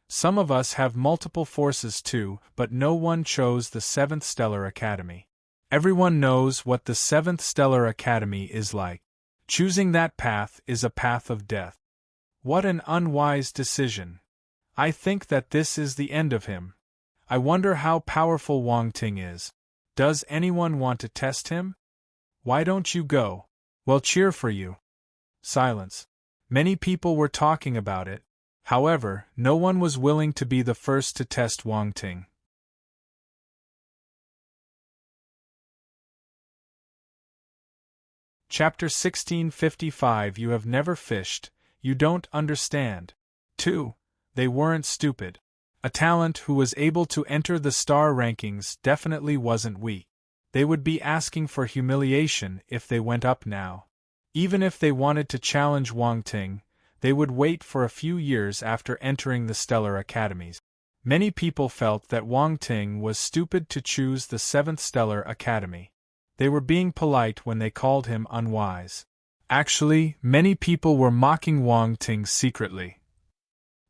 Some of us have multiple forces too, but no one chose the 7th Stellar Academy. Everyone knows what the 7th Stellar Academy is like. Choosing that path is a path of death. What an unwise decision. I think that this is the end of him. I wonder how powerful Wang Ting is. Does anyone want to test him? Why don't you go? We'll cheer for you. Silence. Many people were talking about it. However, no one was willing to be the first to test Wang Ting. Chapter 1655. You have never fished, you don't understand. 2. They weren't stupid. A talent who was able to enter the star rankings definitely wasn't weak. They would be asking for humiliation if they went up now. Even if they wanted to challenge Wang Ting, they would wait for a few years after entering the stellar academies. Many people felt that Wang Ting was stupid to choose the 7th Stellar Academy. They were being polite when they called him unwise. Actually, many people were mocking Wang Ting secretly.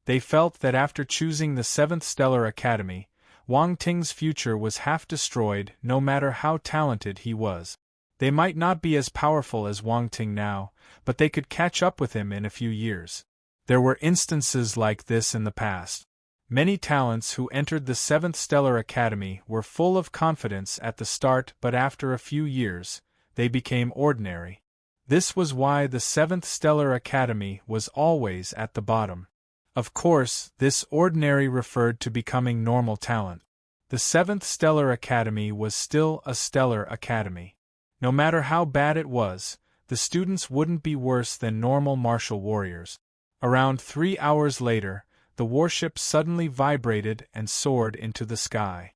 They felt that after choosing the 7th Stellar Academy, Wang Ting's future was half destroyed no matter how talented he was. They might not be as powerful as Wang Ting now, but they could catch up with him in a few years. There were instances like this in the past. Many talents who entered the 7th Stellar Academy were full of confidence at the start, but after a few years, they became ordinary. This was why the 7th Stellar Academy was always at the bottom. Of course, this ordinary referred to becoming normal talent. The 7th Stellar Academy was still a stellar academy. No matter how bad it was, the students wouldn't be worse than normal martial warriors. Around 3 hours later, the warship suddenly vibrated and soared into the sky.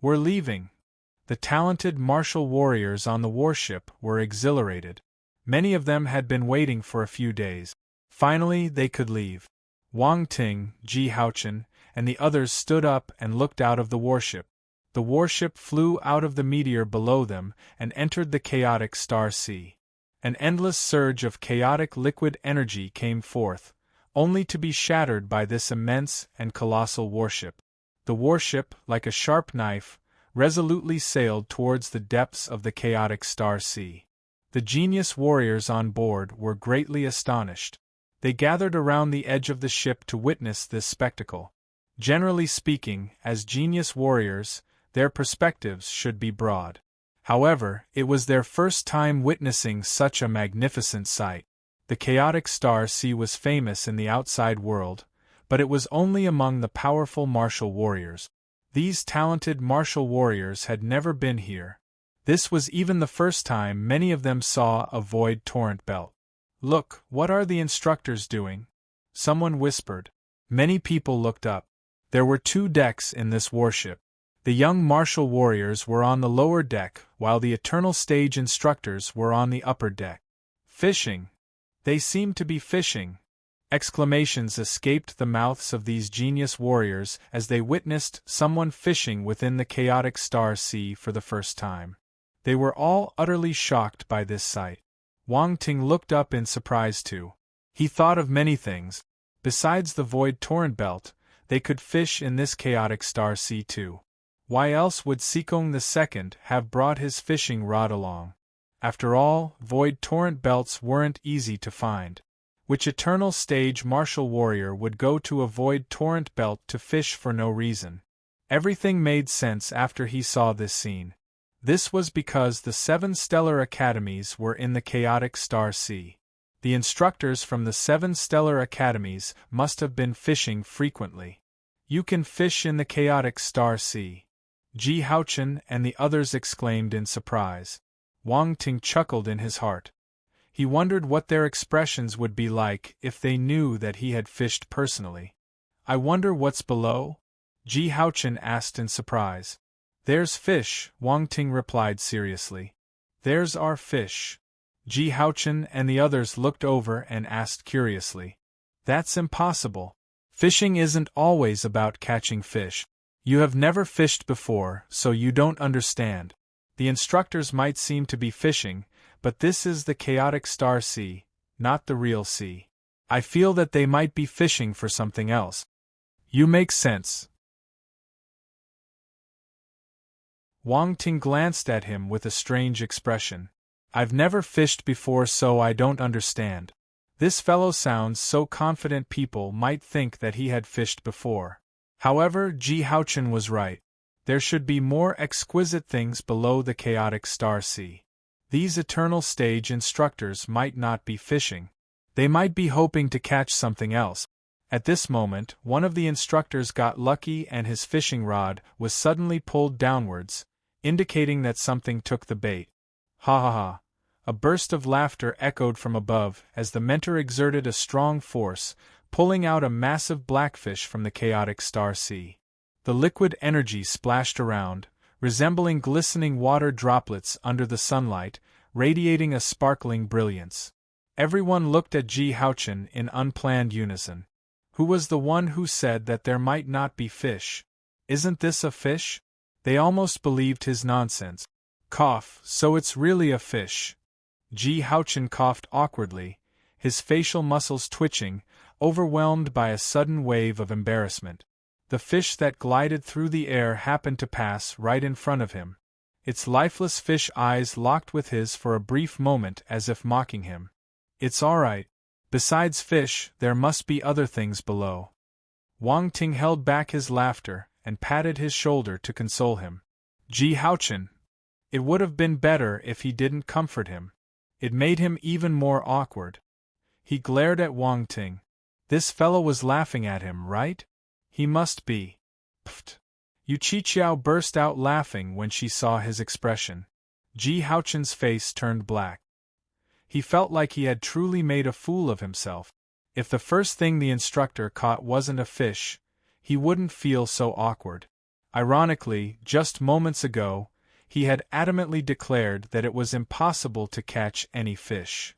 We're leaving. The talented martial warriors on the warship were exhilarated. Many of them had been waiting for a few days. Finally, they could leave. Wang Ting, Ji Haochen, and the others stood up and looked out of the warship. The warship flew out of the meteor below them and entered the chaotic star sea. An endless surge of chaotic liquid energy came forth, only to be shattered by this immense and colossal warship. The warship, like a sharp knife, resolutely sailed towards the depths of the chaotic star sea. The genius warriors on board were greatly astonished. They gathered around the edge of the ship to witness this spectacle. Generally speaking, as genius warriors, their perspectives should be broad. However, it was their first time witnessing such a magnificent sight. The chaotic star sea was famous in the outside world, but it was only among the powerful martial warriors. These talented martial warriors had never been here. This was even the first time many of them saw a void torrent belt. "Look, what are the instructors doing?" someone whispered. Many people looked up. There were 2 decks in this warship. The young martial warriors were on the lower deck, while the eternal stage instructors were on the upper deck. "Fishing! They seem to be fishing!" Exclamations escaped the mouths of these genius warriors as they witnessed someone fishing within the chaotic star sea for the first time. They were all utterly shocked by this sight. Wang Ting looked up in surprise too. He thought of many things. Besides the void torrent belt, they could fish in this chaotic star sea too. Why else would Sikong II have brought his fishing rod along? After all, void torrent belts weren't easy to find. Which eternal stage martial warrior would go to a void torrent belt to fish for no reason? Everything made sense after he saw this scene. This was because the 7 stellar academies were in the chaotic star sea. The instructors from the 7 stellar academies must have been fishing frequently. "You can fish in the chaotic star sea!" Ji Haochen and the others exclaimed in surprise. Wang Ting chuckled in his heart. He wondered what their expressions would be like if they knew that he had fished personally. "I wonder what's below?" Ji Haochen asked in surprise. "There's fish," Wang Ting replied seriously. "There's our fish." Ji Haochen and the others looked over and asked curiously. "That's impossible. Fishing isn't always about catching fish. You have never fished before, so you don't understand. The instructors might seem to be fishing, but this is the chaotic star sea, not the real sea. I feel that they might be fishing for something else." "You make sense." Wang Ting glanced at him with a strange expression. "I've never fished before, so I don't understand." This fellow sounds so confident people might think that he had fished before. However, Ji Haochen was right. There should be more exquisite things below the chaotic star sea. These eternal stage instructors might not be fishing. They might be hoping to catch something else. At this moment, one of the instructors got lucky and his fishing rod was suddenly pulled downwards, indicating that something took the bait. "Ha ha ha!" A burst of laughter echoed from above as the mentor exerted a strong force, pulling out a massive blackfish from the chaotic star sea. The liquid energy splashed around, resembling glistening water droplets under the sunlight, radiating a sparkling brilliance. Everyone looked at Ji Haochen in unplanned unison. Who was the one who said that there might not be fish? "Isn't this a fish?" They almost believed his nonsense. "Cough, so it's really a fish." Ji Haochen coughed awkwardly, his facial muscles twitching, overwhelmed by a sudden wave of embarrassment. The fish that glided through the air happened to pass right in front of him. Its lifeless fish eyes locked with his for a brief moment as if mocking him. "It's all right. Besides fish, there must be other things below." Wang Ting held back his laughter and patted his shoulder to console him. "Ji Haochen!" It would have been better if he didn't comfort him. It made him even more awkward. He glared at Wang Ting. This fellow was laughing at him, right? He must be. Pfft! Yu Qiqiao burst out laughing when she saw his expression. Ji Haochen's face turned black. He felt like he had truly made a fool of himself. If the first thing the instructor caught wasn't a fish, he wouldn't feel so awkward. Ironically, just moments ago, he had adamantly declared that it was impossible to catch any fish.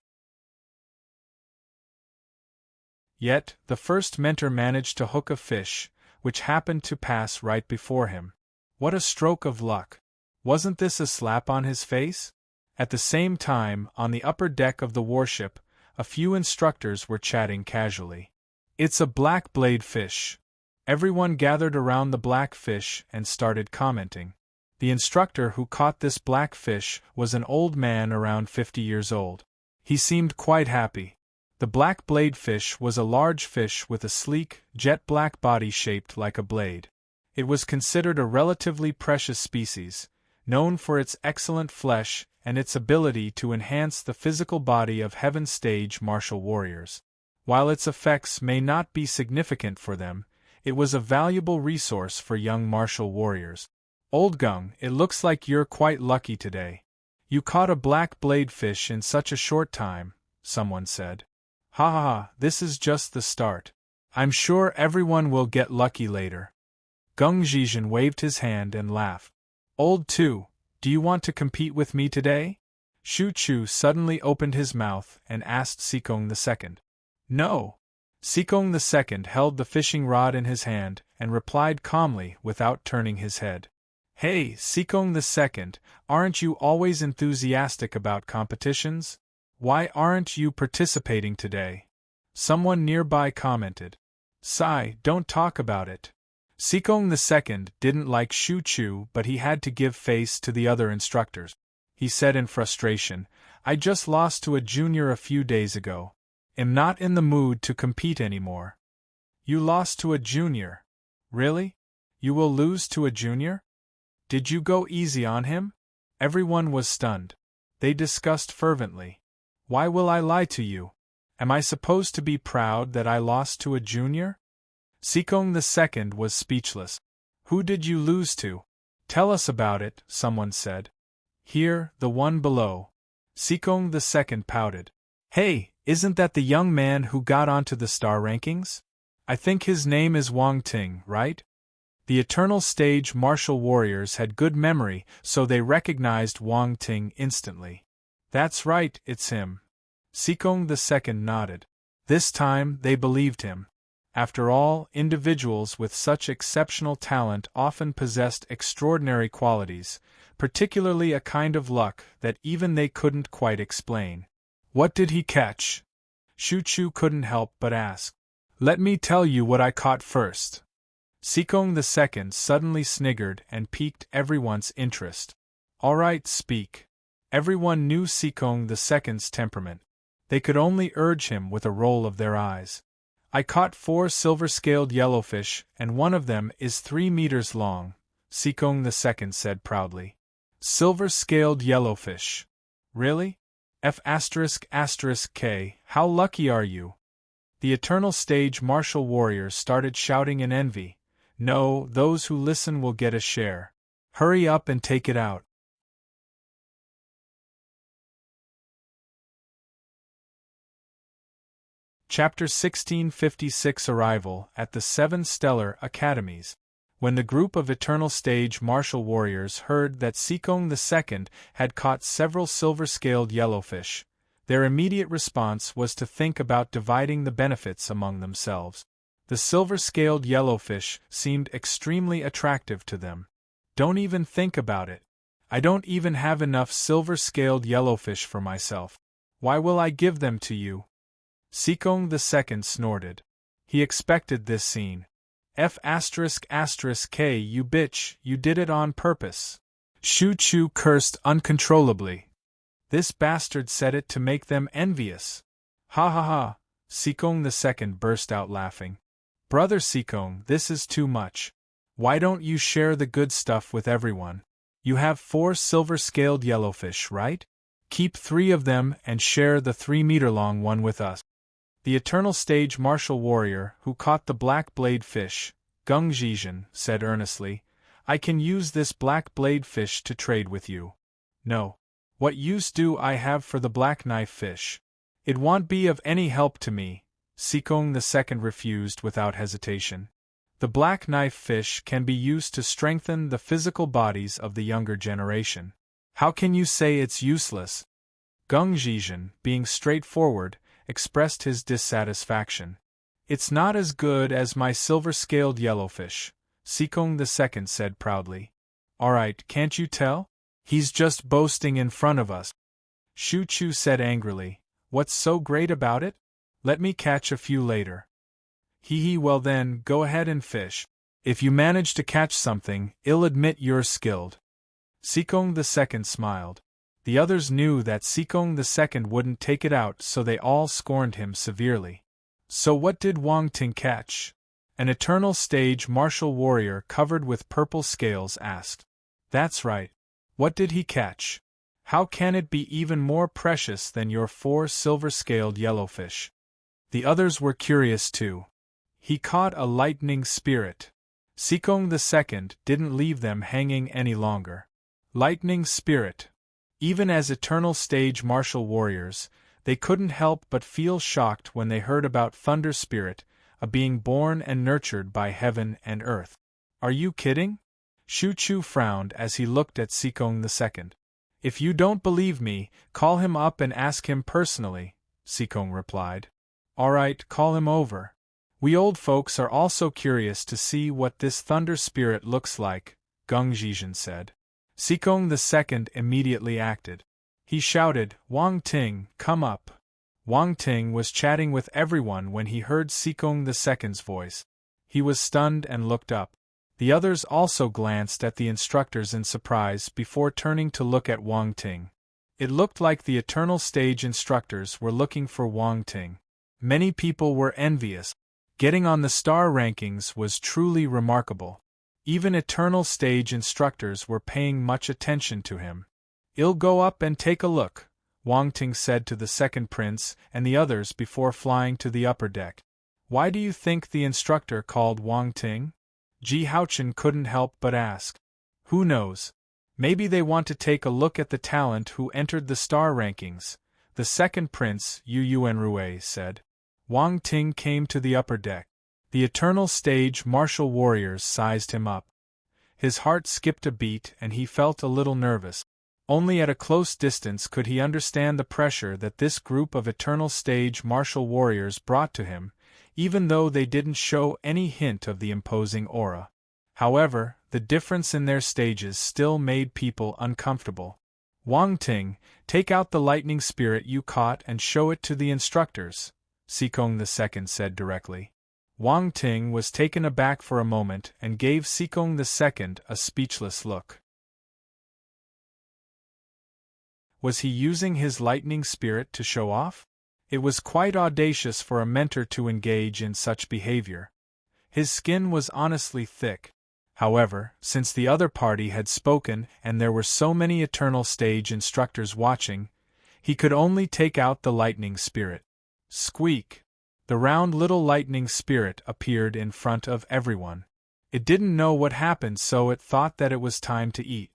Yet, the first mentor managed to hook a fish, which happened to pass right before him. What a stroke of luck! Wasn't this a slap on his face? At the same time, on the upper deck of the warship, a few instructors were chatting casually. "It's a black blade fish." Everyone gathered around the black fish and started commenting. The instructor who caught this black fish was an old man around 50 years old. He seemed quite happy. The black blade fish was a large fish with a sleek, jet-black body shaped like a blade. It was considered a relatively precious species, known for its excellent flesh and its ability to enhance the physical body of Heaven's stage martial warriors. While its effects may not be significant for them, it was a valuable resource for young martial warriors. Old Gung, it looks like you're quite lucky today. You caught a black blade fish in such a short time, someone said. Ha ha ha, this is just the start. I'm sure everyone will get lucky later. Gung Zhizhen waved his hand and laughed. Old Tu, do you want to compete with me today? Shu Chu suddenly opened his mouth and asked Sikong II. No. Sikong II held the fishing rod in his hand and replied calmly without turning his head. Hey, Sikong II, aren't you always enthusiastic about competitions? Why aren't you participating today? Someone nearby commented. Sigh, don't talk about it. Sikong II didn't like Shu Chu, but he had to give face to the other instructors. He said in frustration, I just lost to a junior a few days ago. Am not in the mood to compete anymore. You lost to a junior? Really? You will lose to a junior? Did you go easy on him? Everyone was stunned. They discussed fervently. Why will I lie to you? Am I supposed to be proud that I lost to a junior? Sikong II was speechless. Who did you lose to? Tell us about it, someone said. Here, the one below. Sikong II pouted. Hey, isn't that the young man who got onto the star rankings? I think his name is Wang Ting, right? The Eternal Stage martial warriors had good memory, so they recognized Wang Ting instantly. That's right, it's him. Sikong II nodded. This time they believed him. After all, individuals with such exceptional talent often possessed extraordinary qualities, particularly a kind of luck that even they couldn't quite explain. What did he catch? Shu Chu couldn't help but ask. Let me tell you what I caught first. Sikong II suddenly sniggered and piqued everyone's interest. All right, speak. Everyone knew Sikong II's temperament. They could only urge him with a roll of their eyes. I caught 4 silver-scaled yellowfish, and one of them is 3 meters long, Sikong II said proudly. Silver-scaled yellowfish. Really? F***K, how lucky are you? The Eternal Stage martial warriors started shouting in envy. No, those who listen will get a share. Hurry up and take it out. Chapter 1656 Arrival at the 7 Stellar Academies. When the group of Eternal Stage martial warriors heard that Sikong II had caught several silver-scaled yellowfish, their immediate response was to think about dividing the benefits among themselves. The silver-scaled yellowfish seemed extremely attractive to them. Don't even think about it. I don't even have enough silver-scaled yellowfish for myself. Why will I give them to you? Sikong II snorted. He expected this scene. F***K, you bitch, you did it on purpose. Shu Chu cursed uncontrollably. This bastard said it to make them envious. Ha ha ha, Sikong II burst out laughing. Brother Sikong, this is too much. Why don't you share the good stuff with everyone? You have 4 silver-scaled yellowfish, right? Keep 3 of them and share the 3-meter-long one with us. The Eternal Stage martial warrior who caught the black blade fish, Gung Zhizhen, said earnestly, I can use this black blade fish to trade with you. No. What use do I have for the black knife fish? It won't be of any help to me, Sikong II refused without hesitation. The black knife fish can be used to strengthen the physical bodies of the younger generation. How can you say it's useless? Gung Zhizhen, being straightforward, expressed his dissatisfaction. It's not as good as my silver-scaled yellowfish, Sikong II said proudly. Alright, can't you tell? He's just boasting in front of us. Shu Chu said angrily, what's so great about it? Let me catch a few later. Hee, well then, go ahead and fish. If you manage to catch something, I'll admit you're skilled. Sikong II smiled. The others knew that Sikong II wouldn't take it out, so they all scorned him severely. So what did Wang Ting catch? An eternal stage martial warrior covered with purple scales asked. That's right. What did he catch? How can it be even more precious than your 4 silver-scaled yellowfish? The others were curious too. He caught a lightning spirit. Sikong II didn't leave them hanging any longer. Lightning spirit. Even as eternal stage martial warriors, they couldn't help but feel shocked when they heard about Thunder Spirit, a being born and nurtured by heaven and earth. Are you kidding? Shu Chu frowned as he looked at Sikong II. If you don't believe me, call him up and ask him personally, Sikong replied. All right, call him over. We old folks are also curious to see what this Thunder Spirit looks like, Gung Zhizhen said. Sikong II immediately acted. He shouted, Wang Ting, come up. Wang Ting was chatting with everyone when he heard Sikong II's voice. He was stunned and looked up. The others also glanced at the instructors in surprise before turning to look at Wang Ting. It looked like the eternal stage instructors were looking for Wang Ting. Many people were envious. Getting on the star rankings was truly remarkable. Even eternal stage instructors were paying much attention to him. I'll go up and take a look, Wang Ting said to the second prince and the others before flying to the upper deck. Why do you think the instructor called Wang Ting? Ji Haochen couldn't help but ask. Who knows? Maybe they want to take a look at the talent who entered the star rankings, the second prince, Yu Yuanrui, said. Wang Ting came to the upper deck. The eternal stage martial warriors sized him up. His heart skipped a beat and he felt a little nervous. Only at a close distance could he understand the pressure that this group of eternal stage martial warriors brought to him, even though they didn't show any hint of the imposing aura. However, the difference in their stages still made people uncomfortable. Wang Ting, take out the lightning spirit you caught and show it to the instructors, Sikong II said directly. Wang Ting was taken aback for a moment and gave Sikong II a speechless look. Was he using his lightning spirit to show off? It was quite audacious for a mentor to engage in such behavior. His skin was honestly thick. However, since the other party had spoken and there were so many eternal stage instructors watching, he could only take out the lightning spirit. Squeak! The round little lightning spirit appeared in front of everyone. It didn't know what happened, so it thought that it was time to eat.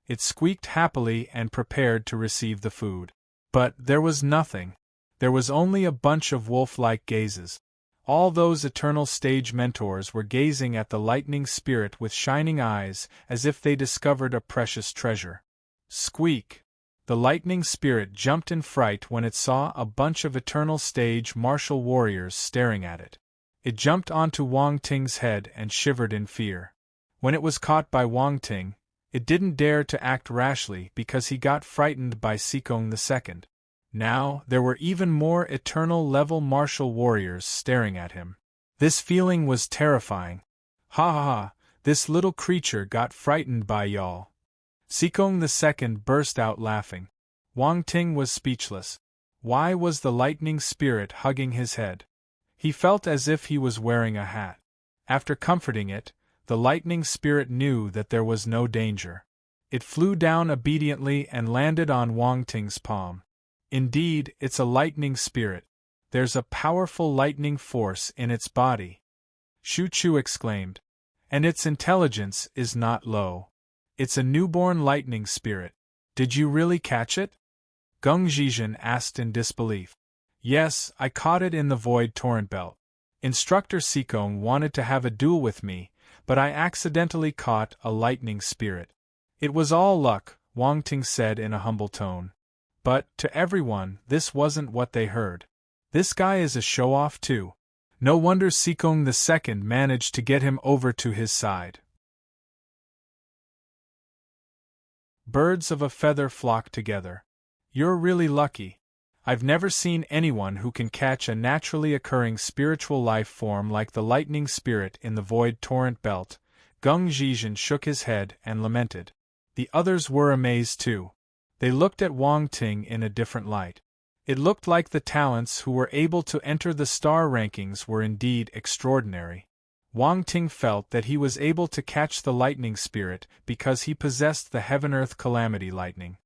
It squeaked happily and prepared to receive the food. But there was nothing. There was only a bunch of wolf-like gazes. All those eternal stage mentors were gazing at the lightning spirit with shining eyes as if they discovered a precious treasure. Squeak! The lightning spirit jumped in fright when it saw a bunch of eternal stage martial warriors staring at it. It jumped onto Wang Ting's head and shivered in fear. When it was caught by Wang Ting, it didn't dare to act rashly because he got frightened by Sikong II. Now, there were even more eternal-level martial warriors staring at him. This feeling was terrifying. Ha ha ha, this little creature got frightened by y'all. Sikong II burst out laughing. Wang Ting was speechless. Why was the lightning spirit hugging his head? He felt as if he was wearing a hat. After comforting it, the lightning spirit knew that there was no danger. It flew down obediently and landed on Wang Ting's palm. Indeed, it's a lightning spirit. There's a powerful lightning force in its body. Shu Chu exclaimed. And its intelligence is not low. It's a newborn lightning spirit. Did you really catch it? Gung Zhizhen asked in disbelief. Yes, I caught it in the void torrent belt. Instructor Sikong wanted to have a duel with me, but I accidentally caught a lightning spirit. It was all luck, Wang Ting said in a humble tone. But, to everyone, this wasn't what they heard. This guy is a show-off too. No wonder Sikong II managed to get him over to his side. Birds of a feather flock together. You're really lucky. I've never seen anyone who can catch a naturally occurring spiritual life form like the lightning spirit in the void torrent belt. Gung Zhizhen shook his head and lamented. The others were amazed too. They looked at Wang Ting in a different light. It looked like the talents who were able to enter the star rankings were indeed extraordinary. Wang Ting felt that he was able to catch the lightning spirit because he possessed the heaven-earth calamity lightning.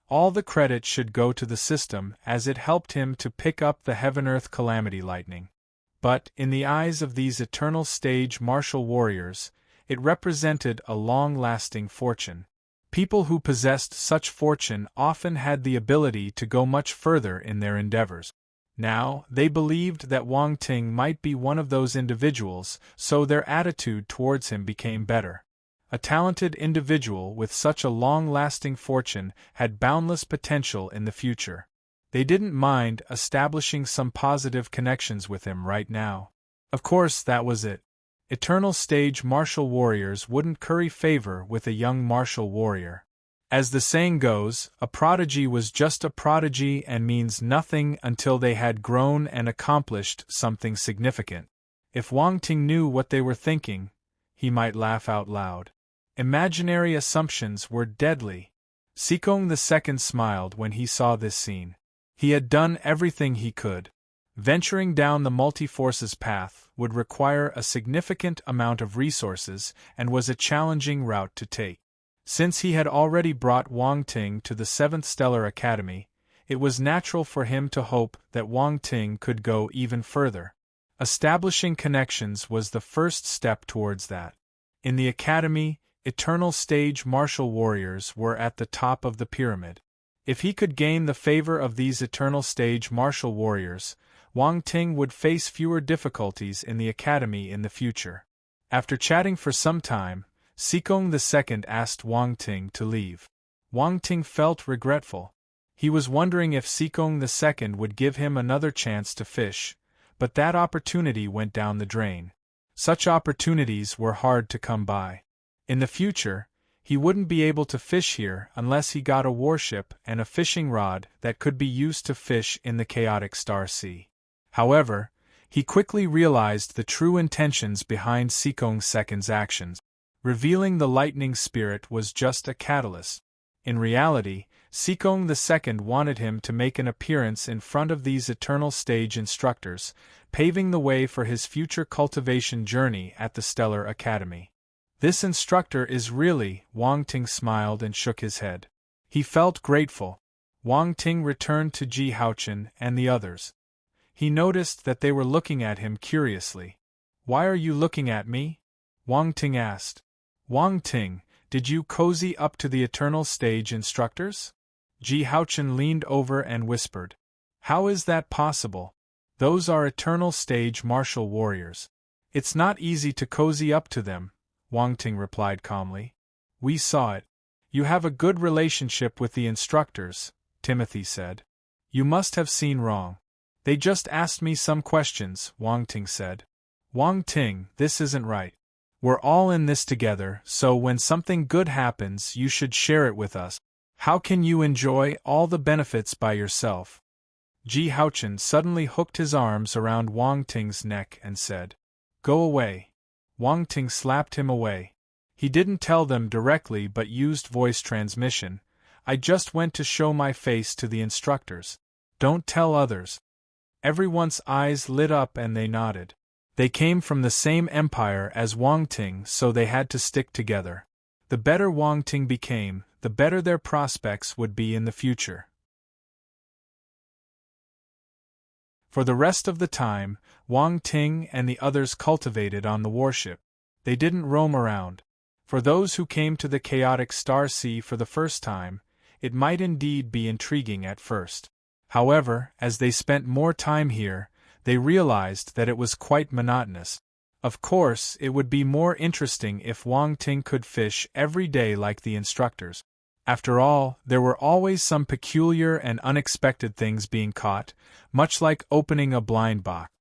All the credit should go to the system as it helped him to pick up the heaven-earth calamity lightning. But, in the eyes of these eternal stage martial warriors, it represented a long-lasting fortune. People who possessed such fortune often had the ability to go much further in their endeavors. Now, they believed that Wang Ting might be one of those individuals, so their attitude towards him became better. A talented individual with such a long-lasting fortune had boundless potential in the future. They didn't mind establishing some positive connections with him right now. Of course, that was it. Eternal stage martial warriors wouldn't curry favor with a young martial warrior. As the saying goes, a prodigy was just a prodigy and means nothing until they had grown and accomplished something significant. If Wang Ting knew what they were thinking, he might laugh out loud. Imaginary assumptions were deadly. Sikong II smiled when he saw this scene. He had done everything he could. Venturing down the multi-forces path would require a significant amount of resources and was a challenging route to take. Since he had already brought Wang Ting to the 7th Stellar Academy, it was natural for him to hope that Wang Ting could go even further. Establishing connections was the first step towards that. In the academy, eternal stage martial warriors were at the top of the pyramid. If he could gain the favor of these eternal stage martial warriors, Wang Ting would face fewer difficulties in the academy in the future. After chatting for some time, Sikong II asked Wang Ting to leave. Wang Ting felt regretful. He was wondering if Sikong II would give him another chance to fish, but that opportunity went down the drain. Such opportunities were hard to come by. In the future, he wouldn't be able to fish here unless he got a warship and a fishing rod that could be used to fish in the chaotic Star Sea. However, he quickly realized the true intentions behind Sikong II's actions. Revealing the lightning spirit was just a catalyst. In reality, Sikong II wanted him to make an appearance in front of these eternal stage instructors, paving the way for his future cultivation journey at the Stellar Academy. This instructor is really, Wang Ting smiled and shook his head. He felt grateful. Wang Ting returned to Ji Haochen and the others. He noticed that they were looking at him curiously. "Why are you looking at me?" Wang Ting asked. "Wang Ting, did you cozy up to the eternal stage instructors?" Ji Haochen leaned over and whispered. "How is that possible? Those are eternal stage martial warriors. It's not easy to cozy up to them," Wang Ting replied calmly. "We saw it. You have a good relationship with the instructors," Timothy said. "You must have seen wrong. They just asked me some questions," Wang Ting said. "Wang Ting, this isn't right. We're all in this together, so when something good happens you should share it with us. How can you enjoy all the benefits by yourself?" Ji Haochen suddenly hooked his arms around Wang Ting's neck and said, "Go away." Wang Ting slapped him away. He didn't tell them directly but used voice transmission. "I just went to show my face to the instructors. Don't tell others." Everyone's eyes lit up and they nodded. They came from the same empire as Wang Ting, so they had to stick together. The better Wang Ting became, the better their prospects would be in the future. For the rest of the time, Wang Ting and the others cultivated on the warship. They didn't roam around. For those who came to the chaotic Star Sea for the first time, it might indeed be intriguing at first. However, as they spent more time here, they realized that it was quite monotonous. Of course, it would be more interesting if Wang Ting could fish every day like the instructors. After all, there were always some peculiar and unexpected things being caught, much like opening a blind box.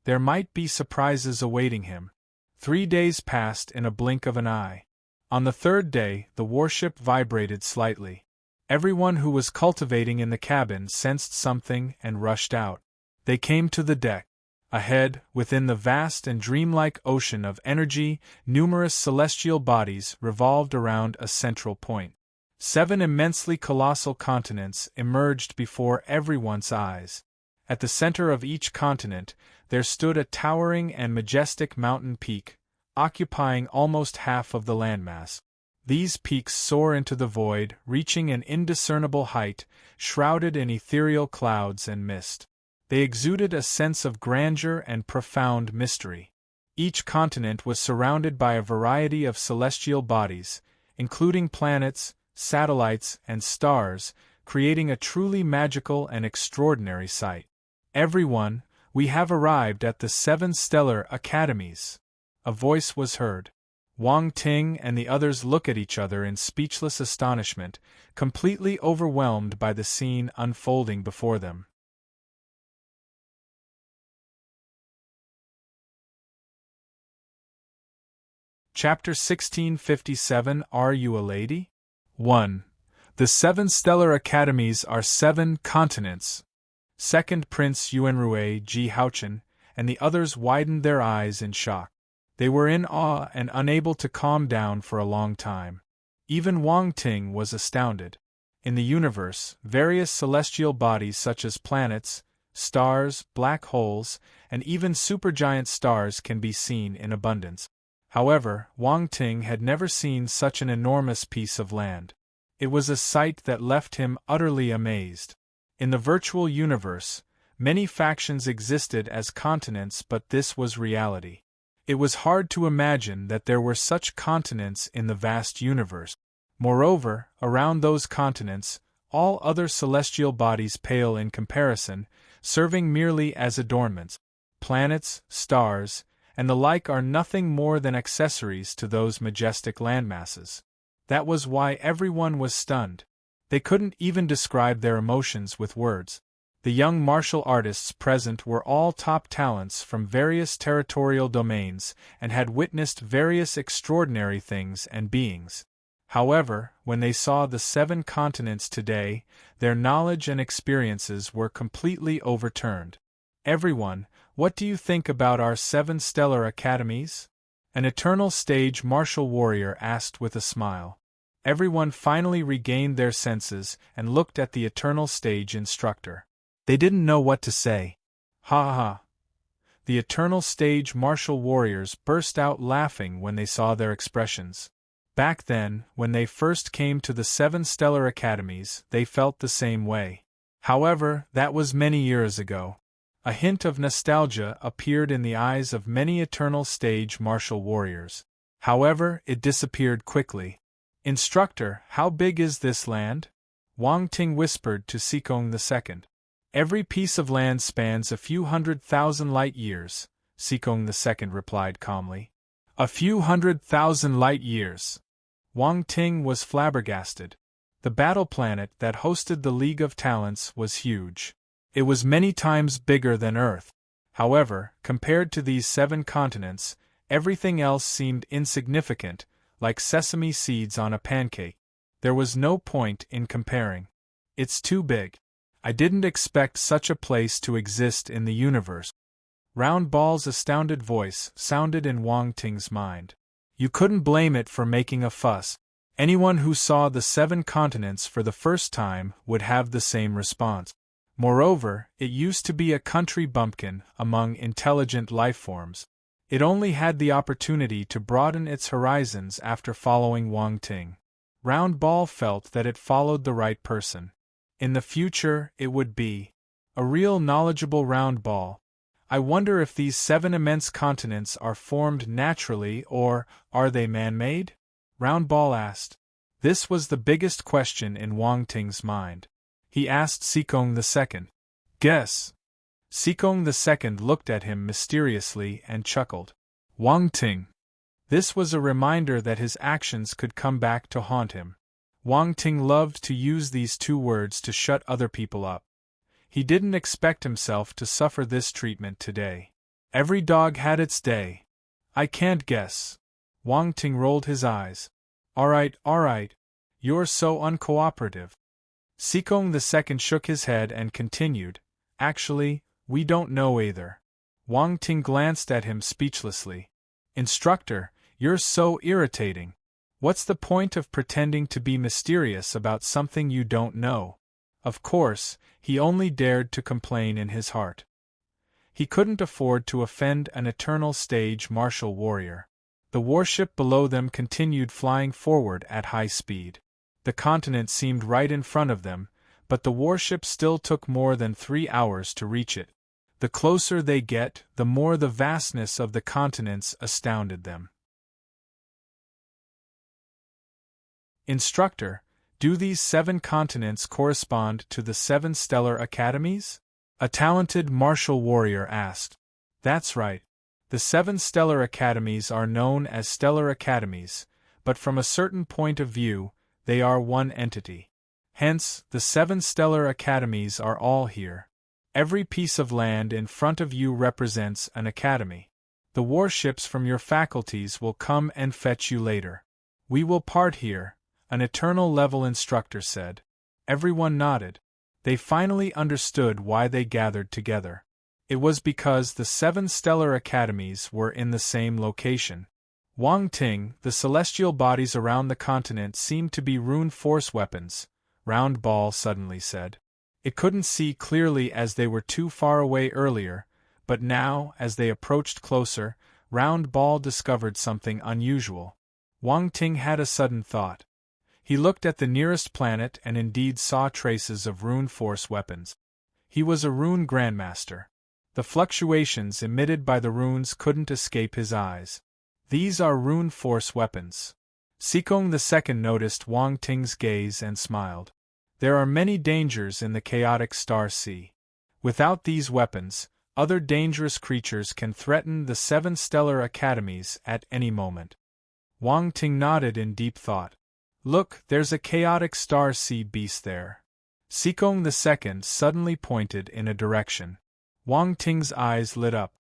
There might be surprises awaiting him. 3 days passed in a blink of an eye. On the 3rd day, the warship vibrated slightly. Everyone who was cultivating in the cabin sensed something and rushed out. They came to the deck. Ahead, within the vast and dreamlike ocean of energy, numerous celestial bodies revolved around a central point. 7 immensely colossal continents emerged before everyone's eyes. At the center of each continent, there stood a towering and majestic mountain peak, occupying almost half of the landmass. These peaks soar into the void, reaching an indiscernible height, shrouded in ethereal clouds and mist. They exuded a sense of grandeur and profound mystery. Each continent was surrounded by a variety of celestial bodies, including planets, satellites, and stars, creating a truly magical and extraordinary sight. Everyone, we have arrived at the 7 stellar academies. A voice was heard. Wang Ting and the others look at each other in speechless astonishment, completely overwhelmed by the scene unfolding before them. Chapter 1657 Are You a Lady? 1. The 7 stellar academies are 7 continents. Second Prince Yuanrui Ji Haochen and the others widened their eyes in shock. They were in awe and unable to calm down for a long time. Even Wang Ting was astounded. In the universe, various celestial bodies such as planets, stars, black holes, and even supergiant stars can be seen in abundance. However, Wang Ting had never seen such an enormous piece of land. It was a sight that left him utterly amazed. In the virtual universe, many factions existed as continents, but this was reality. It was hard to imagine that there were such continents in the vast universe. Moreover, around those continents, all other celestial bodies pale in comparison, serving merely as adornments. Planets, stars, and the like are nothing more than accessories to those majestic landmasses. That was why everyone was stunned. They couldn't even describe their emotions with words. The young martial artists present were all top talents from various territorial domains and had witnessed various extraordinary things and beings. However, when they saw the 7 continents today, their knowledge and experiences were completely overturned. Everyone, what do you think about our 7 stellar academies? An eternal stage martial warrior asked with a smile. Everyone finally regained their senses and looked at the eternal stage instructor. They didn't know what to say. Ha ha ha. The eternal stage martial warriors burst out laughing when they saw their expressions. Back then, when they first came to the 7 stellar academies, they felt the same way. However, that was many years ago. A hint of nostalgia appeared in the eyes of many eternal stage martial warriors. However, it disappeared quickly. Instructor, how big is this land? Wang Ting whispered to Sikong II. Every piece of land spans a few 100,000 light-years, Sikong II replied calmly. A few 100,000 light-years. Wang Ting was flabbergasted. The battle planet that hosted the League of Talents was huge. It was many times bigger than Earth. However, compared to these 7 continents, everything else seemed insignificant, like sesame seeds on a pancake. There was no point in comparing. It's too big. I didn't expect such a place to exist in the universe. Round Ball's astounded voice sounded in Wang Ting's mind. You couldn't blame it for making a fuss. Anyone who saw the 7 continents for the first time would have the same response. Moreover, it used to be a country bumpkin among intelligent lifeforms. It only had the opportunity to broaden its horizons after following Wang Ting. Round Ball felt that it followed the right person. In the future, it would be a real knowledgeable Round Ball. I wonder if these 7 immense continents are formed naturally or are they man-made? Round Ball asked. This was the biggest question in Wang Ting's mind. He asked Sikong II. Guess. Sikong II looked at him mysteriously and chuckled. Wang Ting. This was a reminder that his actions could come back to haunt him. Wang Ting loved to use these 2 words to shut other people up. He didn't expect himself to suffer this treatment today. Every dog had its day. I can't guess. Wang Ting rolled his eyes. All right. You're so uncooperative. Sikong II shook his head and continued. Actually, we don't know either. Wang Ting glanced at him speechlessly. Instructor, you're so irritating. What's the point of pretending to be mysterious about something you don't know? Of course, he only dared to complain in his heart. He couldn't afford to offend an eternal stage martial warrior. The warship below them continued flying forward at high speed. The continent seemed right in front of them, but the warship still took more than 3 hours to reach it. The closer they get, the more the vastness of the continents astounded them. Instructor, do these 7 continents correspond to the 7 stellar academies? A talented martial warrior asked. That's right. The 7 stellar academies are known as stellar academies, but from a certain point of view, they are one entity. Hence, the 7 stellar academies are all here. Every piece of land in front of you represents an academy. The warships from your faculties will come and fetch you later. We will part here, an eternal level instructor said. Everyone nodded. They finally understood why they gathered together. It was because the 7 stellar academies were in the same location. Wang Ting, the celestial bodies around the continent seemed to be rune force weapons, Round Ball suddenly said. It couldn't see clearly as they were too far away earlier, but now, as they approached closer, Round Ball discovered something unusual. Wang Ting had a sudden thought. He looked at the nearest planet and indeed saw traces of rune force weapons. He was a rune grandmaster. The fluctuations emitted by the runes couldn't escape his eyes. These are rune force weapons. Sikong II noticed Wang Ting's gaze and smiled. There are many dangers in the chaotic star sea. Without these weapons, other dangerous creatures can threaten the 7 stellar academies at any moment. Wang Ting nodded in deep thought. Look, there's a chaotic star sea beast there. Sikong II suddenly pointed in a direction. Wang Ting's eyes lit up.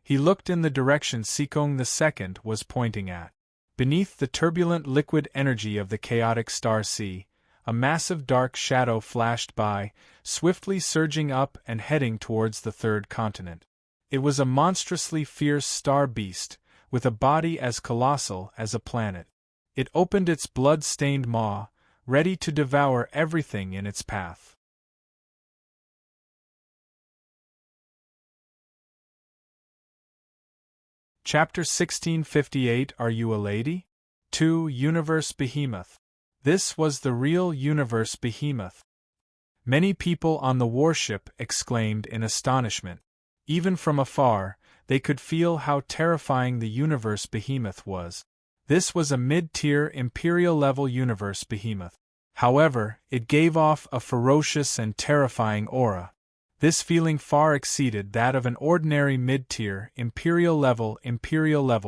He looked in the direction Sikong II was pointing at. Beneath the turbulent liquid energy of the chaotic star sea, a massive dark shadow flashed by, swiftly surging up and heading towards the 3rd continent. It was a monstrously fierce star beast, with a body as colossal as a planet. It opened its blood-stained maw, ready to devour everything in its path. Chapter 1658 Are You a Lady? 2. Universe Behemoth. This was the real Universe Behemoth. Many people on the warship exclaimed in astonishment. Even from afar, they could feel how terrifying the Universe Behemoth was. This was a mid-tier Imperial-level Universe Behemoth. However, it gave off a ferocious and terrifying aura. This feeling far exceeded that of an ordinary mid-tier Imperial-level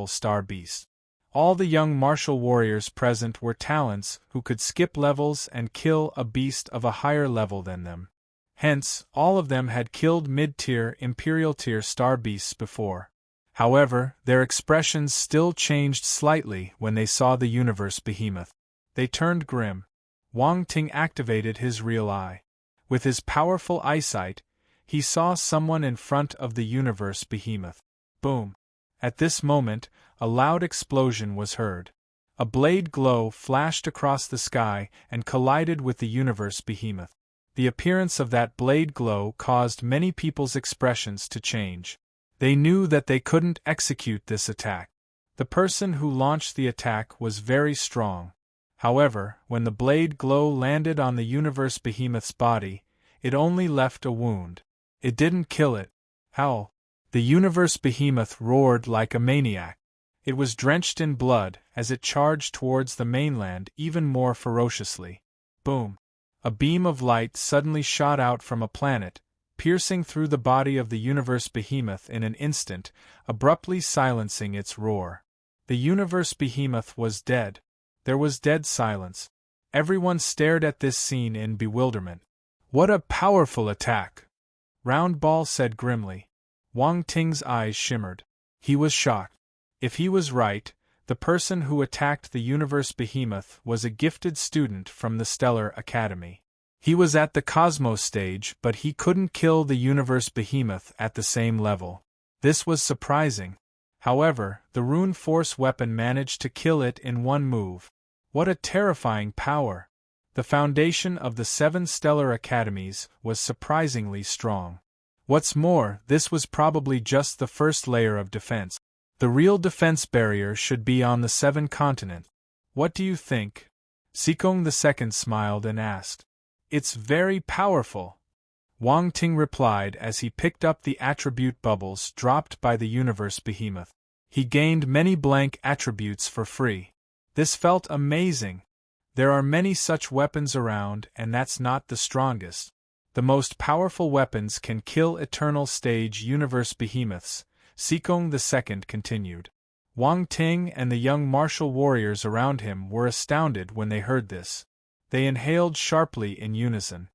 star beast. All the young martial warriors present were talents who could skip levels and kill a beast of a higher level than them. Hence, all of them had killed mid-tier Imperial-tier star beasts before. However, their expressions still changed slightly when they saw the Universe Behemoth. They turned grim. Wang Ting activated his real eye. With his powerful eyesight, he saw someone in front of the Universe Behemoth. Boom! At this moment, a loud explosion was heard. A blade glow flashed across the sky and collided with the Universe Behemoth. The appearance of that blade glow caused many people's expressions to change. They knew that they couldn't execute this attack. The person who launched the attack was very strong. However, when the blade glow landed on the Universe Behemoth's body, it only left a wound. It didn't kill it. Howl! The Universe Behemoth roared like a maniac. It was drenched in blood as it charged towards the mainland even more ferociously. Boom! A beam of light suddenly shot out from a planet, piercing through the body of the Universe Behemoth in an instant, abruptly silencing its roar. The Universe Behemoth was dead. There was dead silence. Everyone stared at this scene in bewilderment. What a powerful attack! Round Ball said grimly. Wang Ting's eyes shimmered. He was shocked. If he was right, the person who attacked the Universe Behemoth was a gifted student from the Stellar Academy. He was at the Cosmos stage, but he couldn't kill the Universe Behemoth at the same level. This was surprising. However, the rune force weapon managed to kill it in one move. What a terrifying power! The foundation of the 7 stellar academies was surprisingly strong. What's more, this was probably just the first layer of defense. The real defense barrier should be on the 7 continents. What do you think? Sikong II smiled and asked. It's very powerful, Wang Ting replied as he picked up the attribute bubbles dropped by the universe behemoth. He gained many blank attributes for free. This felt amazing. There are many such weapons around, and that's not the strongest. The most powerful weapons can kill eternal stage universe behemoths, Sikong II continued. Wang Ting and the young martial warriors around him were astounded when they heard this. They inhaled sharply in unison.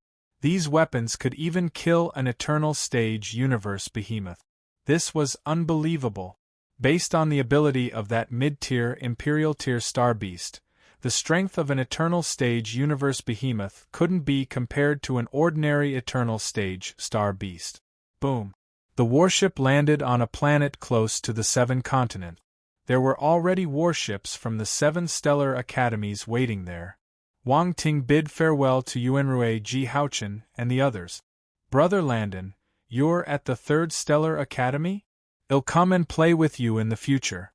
These weapons could even kill an eternal stage universe behemoth. This was unbelievable. Based on the ability of that mid-tier Imperial tier star beast, the strength of an eternal stage universe behemoth couldn't be compared to an ordinary eternal stage star beast. Boom! The warship landed on a planet close to the 7 continents. There were already warships from the 7 stellar academies waiting there. Wang Ting bid farewell to Yuanrui Ji Haochen and the others. Brother Landon, you're at the 3rd stellar academy? I'll come and play with you in the future.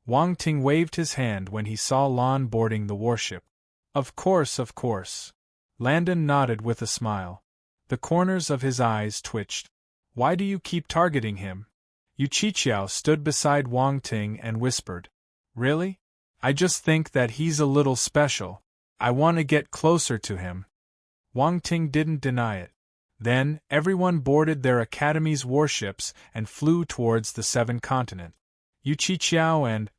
Wang Ting waved his hand when he saw Lan boarding the warship. Of course, of course. Landon nodded with a smile. The corners of his eyes twitched. Why do you keep targeting him? Yu Qiqiao stood beside Wang Ting and whispered. Really? I just think that he's a little special. I want to get closer to him. Wang Ting didn't deny it. Then, everyone boarded their academy's warships and flew towards the 7 continents. Yu Qiqiao and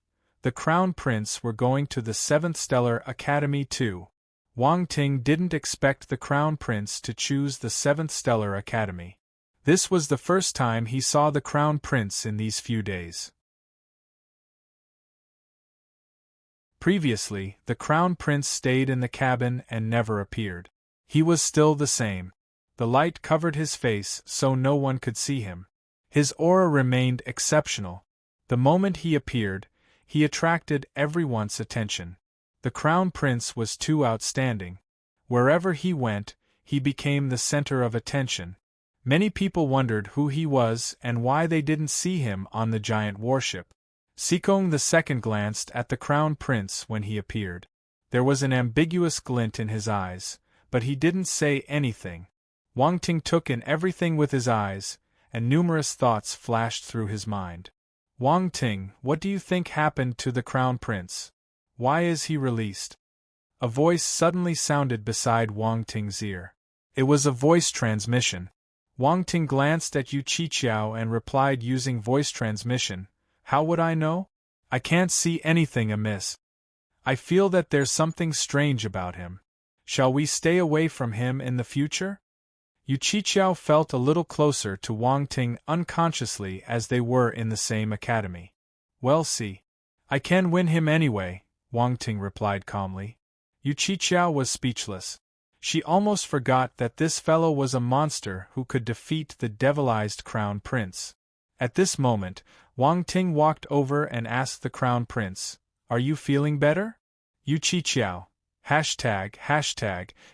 the Crown Prince were going to the 7th Stellar Academy too. Wang Ting didn't expect the Crown Prince to choose the 7th Stellar Academy. This was the first time he saw the Crown Prince in these few days. Previously, the Crown Prince stayed in the cabin and never appeared. He was still the same. The light covered his face so no one could see him. His aura remained exceptional. The moment he appeared, he attracted everyone's attention. The Crown Prince was too outstanding. Wherever he went, he became the center of attention. Many people wondered who he was and why they didn't see him on the giant warship. Sikong II glanced at the Crown Prince when he appeared. There was an ambiguous glint in his eyes, but he didn't say anything. Wang Ting took in everything with his eyes, and numerous thoughts flashed through his mind. Wang Ting, what do you think happened to the Crown Prince? Why is he released? A voice suddenly sounded beside Wang Ting's ear. It was a voice transmission. Wang Ting glanced at Yu Qiqiao and replied using voice transmission. How would I know? I can't see anything amiss. I feel that there's something strange about him. Shall we stay away from him in the future? Yu Qiqiao felt a little closer to Wang Ting unconsciously as they were in the same academy. Well, see. I can win him anyway, Wang Ting replied calmly. Yu Qiqiao was speechless. She almost forgot that this fellow was a monster who could defeat the devilized Crown Prince. At this moment, Wang Ting walked over and asked the Crown Prince, Are you feeling better? Yu Qiqiao,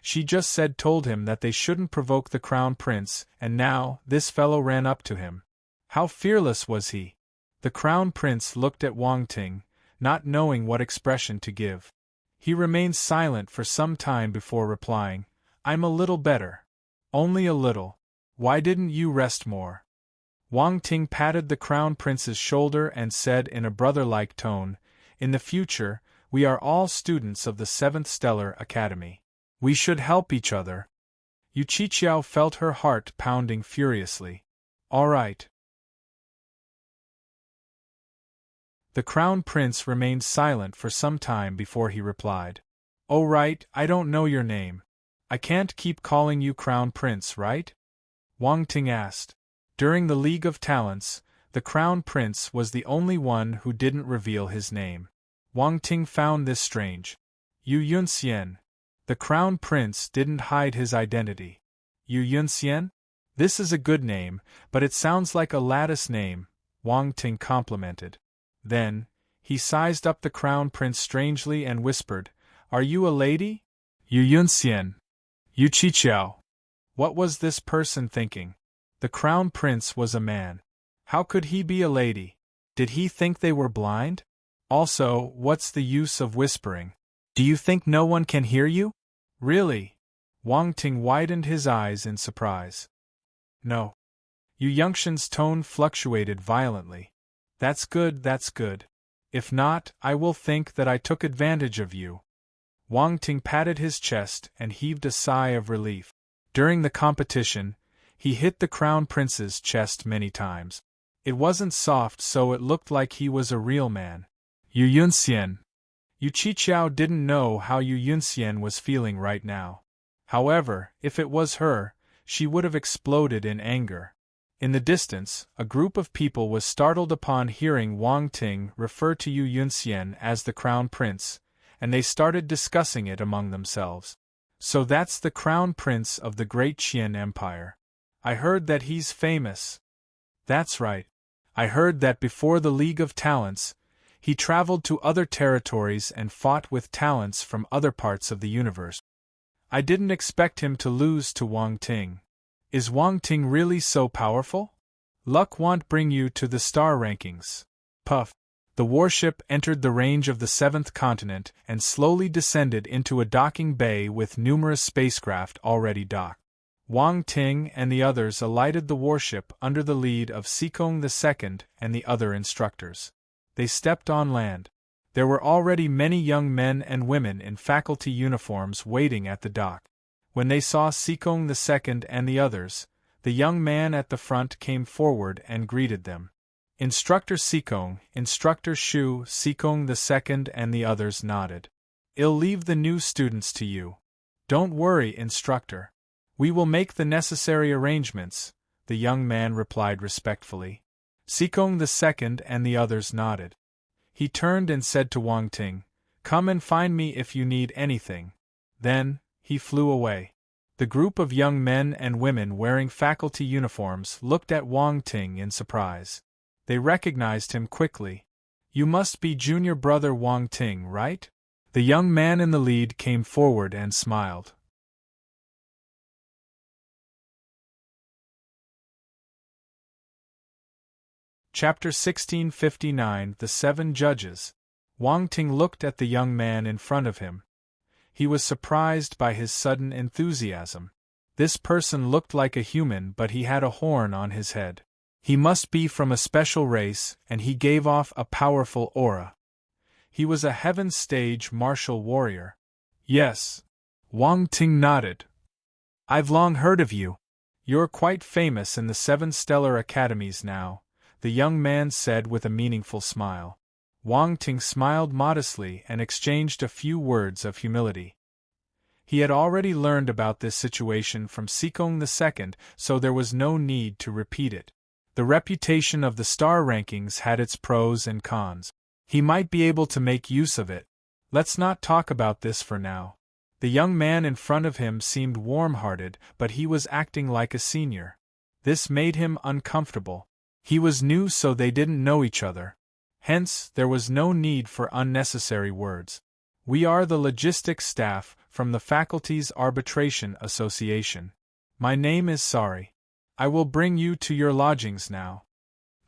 she just told him that they shouldn't provoke the Crown Prince, and now, this fellow ran up to him. How fearless was he? The Crown Prince looked at Wang Ting, not knowing what expression to give. He remained silent for some time before replying, I'm a little better. Only a little. Why didn't you rest more? Wang Ting patted the Crown Prince's shoulder and said in a brother-like tone, In the future, we are all students of the 7th Stellar Academy. We should help each other. Yu Qiqiao felt her heart pounding furiously. All right. The Crown Prince remained silent for some time before he replied. Oh right, I don't know your name. I can't keep calling you Crown Prince, right? Wang Ting asked. During the League of Talents, the Crown Prince was the only one who didn't reveal his name. Wang Ting found this strange. Yu Yunxian. The Crown Prince didn't hide his identity. Yu Yunxian? This is a good name, but it sounds like a lattice name, Wang Ting complimented. Then, he sized up the crown prince strangely and whispered, "Are you a lady? Yu Yunxian. Yu Qiqiao." What was this person thinking? The crown prince was a man. How could he be a lady? Did he think they were blind? Also, what's the use of whispering? Do you think no one can hear you? Really? Wang Ting widened his eyes in surprise. No. Yu Yunxian's tone fluctuated violently. That's good, that's good. If not, I will think that I took advantage of you. Wang Ting patted his chest and heaved a sigh of relief. During the competition, he hit the crown prince's chest many times. It wasn't soft, so it looked like he was a real man. Yu Yunxian. Yu Qiqiao didn't know how Yu Yunxian was feeling right now. However, if it was her, she would have exploded in anger. In the distance, a group of people was startled upon hearing Wang Ting refer to Yu Yunxian as the crown prince, and they started discussing it among themselves. So that's the crown prince of the great Qian Empire. I heard that he's famous. That's right. I heard that before the League of Talents, he traveled to other territories and fought with talents from other parts of the universe. I didn't expect him to lose to Wang Ting. Is Wang Ting really so powerful? Luck won't bring you to the star rankings. Puff. The warship entered the range of the 7th continent and slowly descended into a docking bay with numerous spacecraft already docked. Wang Ting and the others alighted the warship under the lead of Sikong II and the other instructors. They stepped on land. There were already many young men and women in faculty uniforms waiting at the dock. When they saw Sikong II and the others, the young man at the front came forward and greeted them. Instructor Sikong, Instructor Shu, Sikong II and the others nodded. I'll leave the new students to you. Don't worry, Instructor. We will make the necessary arrangements, the young man replied respectfully. Sikong II and the others nodded. He turned and said to Wang Ting, "Come and find me if you need anything." Then, he flew away. The group of young men and women wearing faculty uniforms looked at Wang Ting in surprise. They recognized him quickly. "You must be junior brother Wang Ting, right?" The young man in the lead came forward and smiled. Chapter 1659 The 7 Judges. Wang Ting looked at the young man in front of him. He was surprised by his sudden enthusiasm. This person looked like a human, but he had a horn on his head. He must be from a special race, and he gave off a powerful aura. He was a heaven stage martial warrior. Yes. Wang Ting nodded. I've long heard of you. You're quite famous in the 7 stellar academies now, the young man said with a meaningful smile. Wang Ting smiled modestly and exchanged a few words of humility. He had already learned about this situation from Sikong II, so there was no need to repeat it. The reputation of the star rankings had its pros and cons. He might be able to make use of it. Let's not talk about this for now. The young man in front of him seemed warm-hearted, but he was acting like a senior. This made him uncomfortable. He was new, so they didn't know each other. Hence, there was no need for unnecessary words. We are the logistics staff from the Faculty's Arbitration Association. My name is Sari. I will bring you to your lodgings now.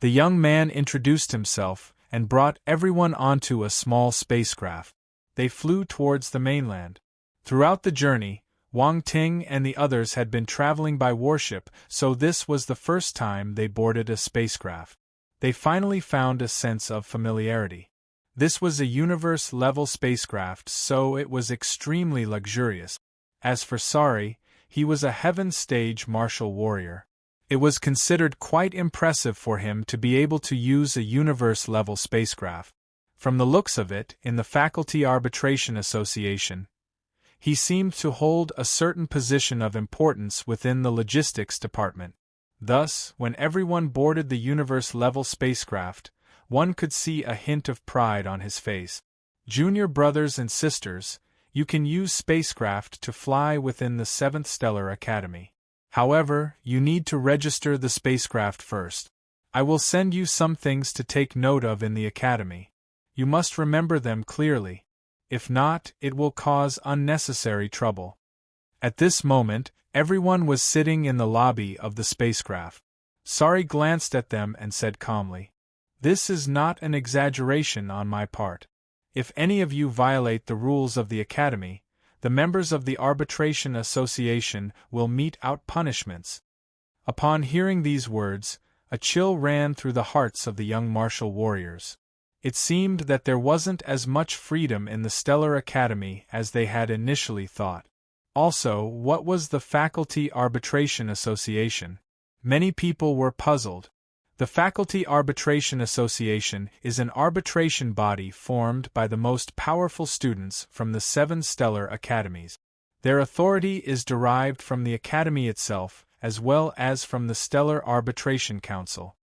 The young man introduced himself and brought everyone onto a small spacecraft. They flew towards the mainland. Throughout the journey, Wang Ting and the others had been traveling by warship, so this was the first time they boarded a spacecraft. They finally found a sense of familiarity. This was a universe-level spacecraft, so it was extremely luxurious. As for Sari, he was a heaven-stage martial warrior. It was considered quite impressive for him to be able to use a universe-level spacecraft. From the looks of it, in the Faculty Arbitration Association, he seemed to hold a certain position of importance within the logistics department. Thus, when everyone boarded the universe-level spacecraft, one could see a hint of pride on his face. Junior brothers and sisters, you can use spacecraft to fly within the 7th Stellar Academy. However, you need to register the spacecraft first. I will send you some things to take note of in the academy. You must remember them clearly. If not, it will cause unnecessary trouble. At this moment, everyone was sitting in the lobby of the spacecraft. Sari glanced at them and said calmly, "This is not an exaggeration on my part. If any of you violate the rules of the academy, the members of the Arbitration Association will mete out punishments." Upon hearing these words, a chill ran through the hearts of the young martial warriors. It seemed that there wasn't as much freedom in the Stellar Academy as they had initially thought. Also, what was the Faculty Arbitration Association? Many people were puzzled. The Faculty Arbitration Association is an arbitration body formed by the most powerful students from the 7 stellar academies. Their authority is derived from the academy itself, as well as from the Stellar Arbitration Council.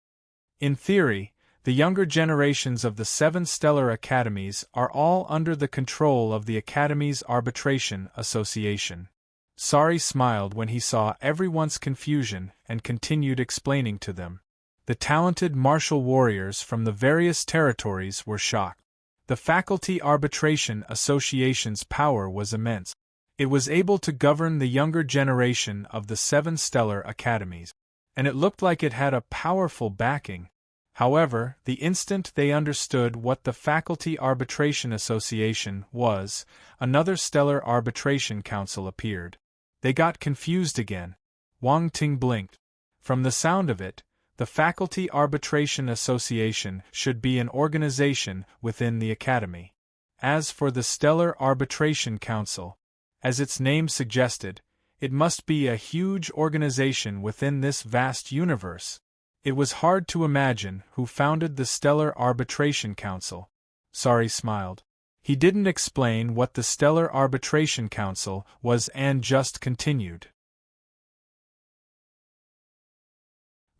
In theory, the younger generations of the 7 stellar academies are all under the control of the Academy's Arbitration Association. Sari smiled when he saw everyone's confusion and continued explaining to them. The talented martial warriors from the various territories were shocked. The Faculty Arbitration Association's power was immense. It was able to govern the younger generation of the 7 stellar academies, and it looked like it had a powerful backing. However, the instant they understood what the Faculty Arbitration Association was, another Stellar Arbitration Council appeared. They got confused again. Wang Ting blinked. From the sound of it, the Faculty Arbitration Association should be an organization within the Academy. As for the Stellar Arbitration Council, as its name suggested, it must be a huge organization within this vast universe. It was hard to imagine who founded the Stellar Arbitration Council. Sari smiled. He didn't explain what the Stellar Arbitration Council was and just continued.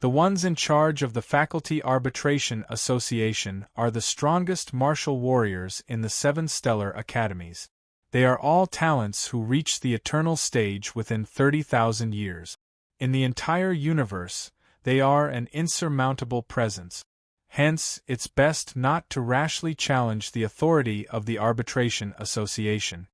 The ones in charge of the Faculty Arbitration Association are the strongest martial warriors in the 7 stellar academies. They are all talents who reach the eternal stage within 30,000 years. In the entire universe, they are an insurmountable presence. Hence, it's best not to rashly challenge the authority of the Arbitration Association.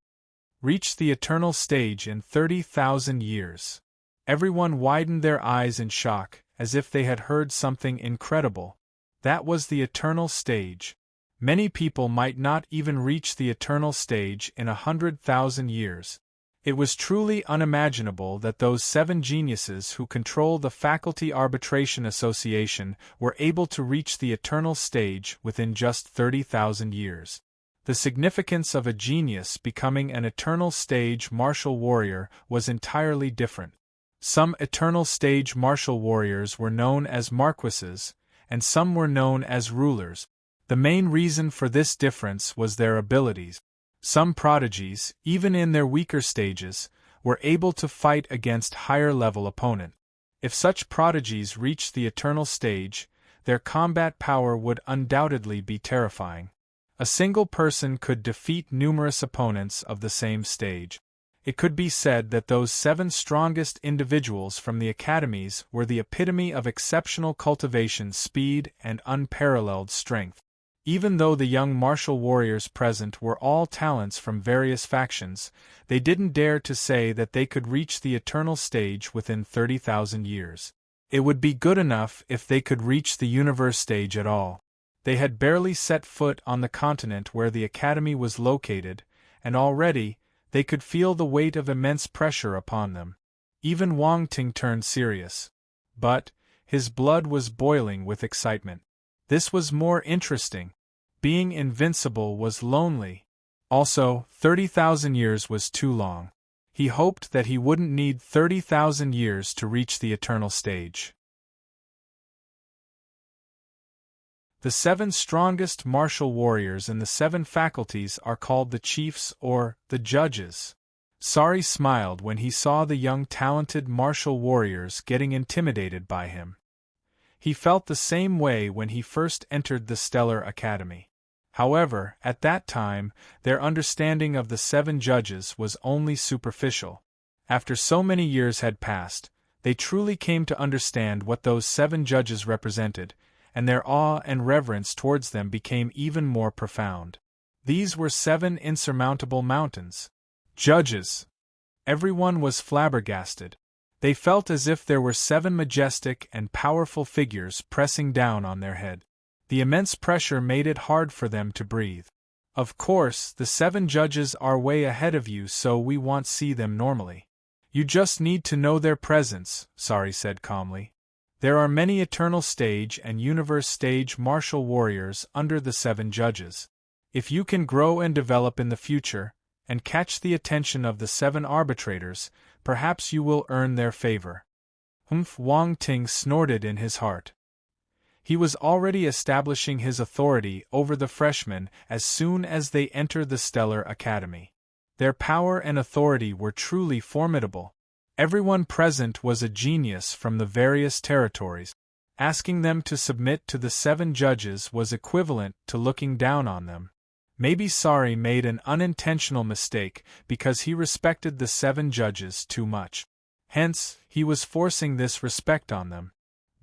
Reach the eternal stage in 30,000 years. Everyone widened their eyes in shock, as if they had heard something incredible. That was the eternal stage. Many people might not even reach the eternal stage in 100,000 years. It was truly unimaginable that those 7 geniuses who control the Faculty Arbitration Association were able to reach the eternal stage within just 30,000 years. The significance of a genius becoming an eternal stage martial warrior was entirely different. Some eternal stage martial warriors were known as marquises, and some were known as rulers. The main reason for this difference was their abilities. Some prodigies, even in their weaker stages, were able to fight against higher-level opponents. If such prodigies reached the eternal stage, their combat power would undoubtedly be terrifying. A single person could defeat numerous opponents of the same stage. It could be said that those 7 strongest individuals from the academies were the epitome of exceptional cultivation, speed, and unparalleled strength. Even though the young martial warriors present were all talents from various factions, they didn't dare to say that they could reach the eternal stage within 30,000 years. It would be good enough if they could reach the universe stage at all. They had barely set foot on the continent where the academy was located, and already, they could feel the weight of immense pressure upon them. Even Wang Ting turned serious. But, his blood was boiling with excitement. This was more interesting. Being invincible was lonely. Also, 30,000 years was too long. He hoped that he wouldn't need 30,000 years to reach the eternal stage. The 7 strongest martial warriors in the 7 faculties are called the chiefs or the judges. Sari smiled when he saw the young talented martial warriors getting intimidated by him. He felt the same way when he first entered the Stellar Academy. However, at that time, their understanding of the 7 judges was only superficial. After so many years had passed, they truly came to understand what those 7 judges represented, and their awe and reverence towards them became even more profound. These were 7 insurmountable mountains. Judges! Everyone was flabbergasted. They felt as if there were 7 majestic and powerful figures pressing down on their head. The immense pressure made it hard for them to breathe. Of course, the 7 judges are way ahead of you, so we won't see them normally. You just need to know their presence, Sari said calmly. There are many eternal stage and universe stage martial warriors under the 7 judges. If you can grow and develop in the future, and catch the attention of the 7 arbitrators, perhaps you will earn their favor. Wang Ting snorted in his heart. He was already establishing his authority over the freshmen as soon as they entered the Stellar Academy. Their power and authority were truly formidable. Everyone present was a genius from the various territories. Asking them to submit to the 7 judges was equivalent to looking down on them. Maybe Sari made an unintentional mistake because he respected the 7 judges too much. Hence, he was forcing this respect on them.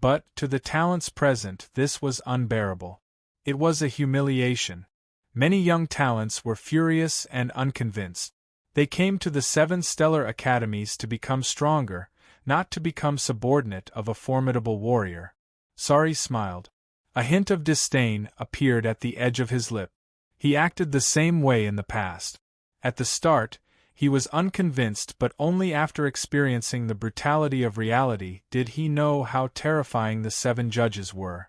But, to the talents present, this was unbearable. It was a humiliation. Many young talents were furious and unconvinced. They came to the 7 stellar academies to become stronger, not to become subordinate of a formidable warrior. Sari smiled. A hint of disdain appeared at the edge of his lip. He acted the same way in the past. At the start, he was unconvinced, but only after experiencing the brutality of reality did he know how terrifying the 7 judges were.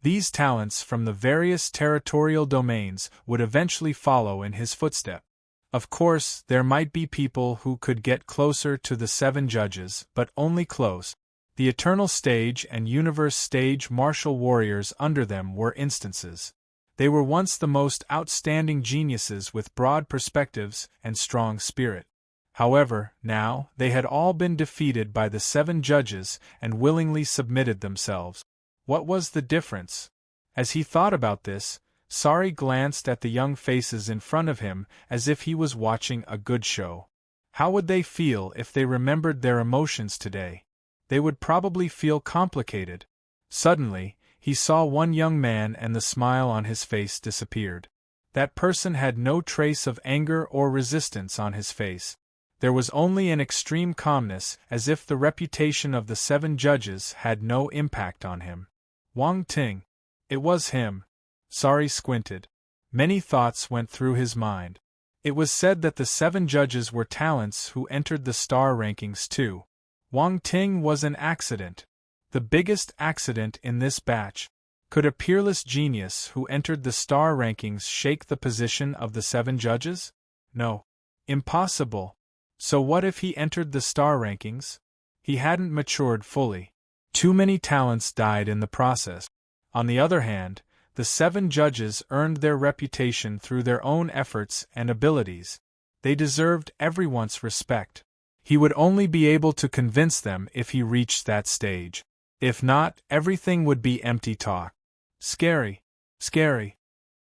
These talents from the various territorial domains would eventually follow in his footsteps. Of course, there might be people who could get closer to the 7 judges, but only close. The Eternal Stage and Universe Stage martial warriors under them were instances. They were once the most outstanding geniuses with broad perspectives and strong spirit. However, now, they had all been defeated by the 7 judges and willingly submitted themselves. What was the difference? As he thought about this, Sari glanced at the young faces in front of him as if he was watching a good show. How would they feel if they remembered their emotions today? They would probably feel complicated. Suddenly, he saw one young man and the smile on his face disappeared. That person had no trace of anger or resistance on his face. There was only an extreme calmness, as if the reputation of the 7 judges had no impact on him. Wang Ting. It was him. Sari squinted. Many thoughts went through his mind. It was said that the 7 judges were talents who entered the star rankings too. Wang Ting was an accident. The biggest accident in this batch. Could a peerless genius who entered the star rankings shake the position of the 7 judges? No. Impossible. So what if he entered the star rankings? He hadn't matured fully. Too many talents died in the process. On the other hand, the 7 judges earned their reputation through their own efforts and abilities. They deserved everyone's respect. He would only be able to convince them if he reached that stage. If not, everything would be empty talk. Scary. Scary.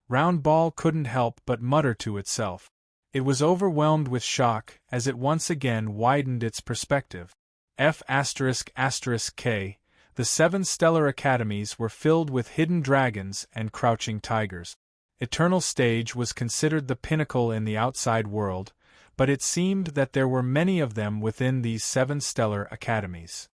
Round Ball couldn't help but mutter to itself. It was overwhelmed with shock as it once again widened its perspective. F***K, the 7 stellar academies were filled with hidden dragons and crouching tigers. Eternal Stage was considered the pinnacle in the outside world, but it seemed that there were many of them within these 7 stellar academies.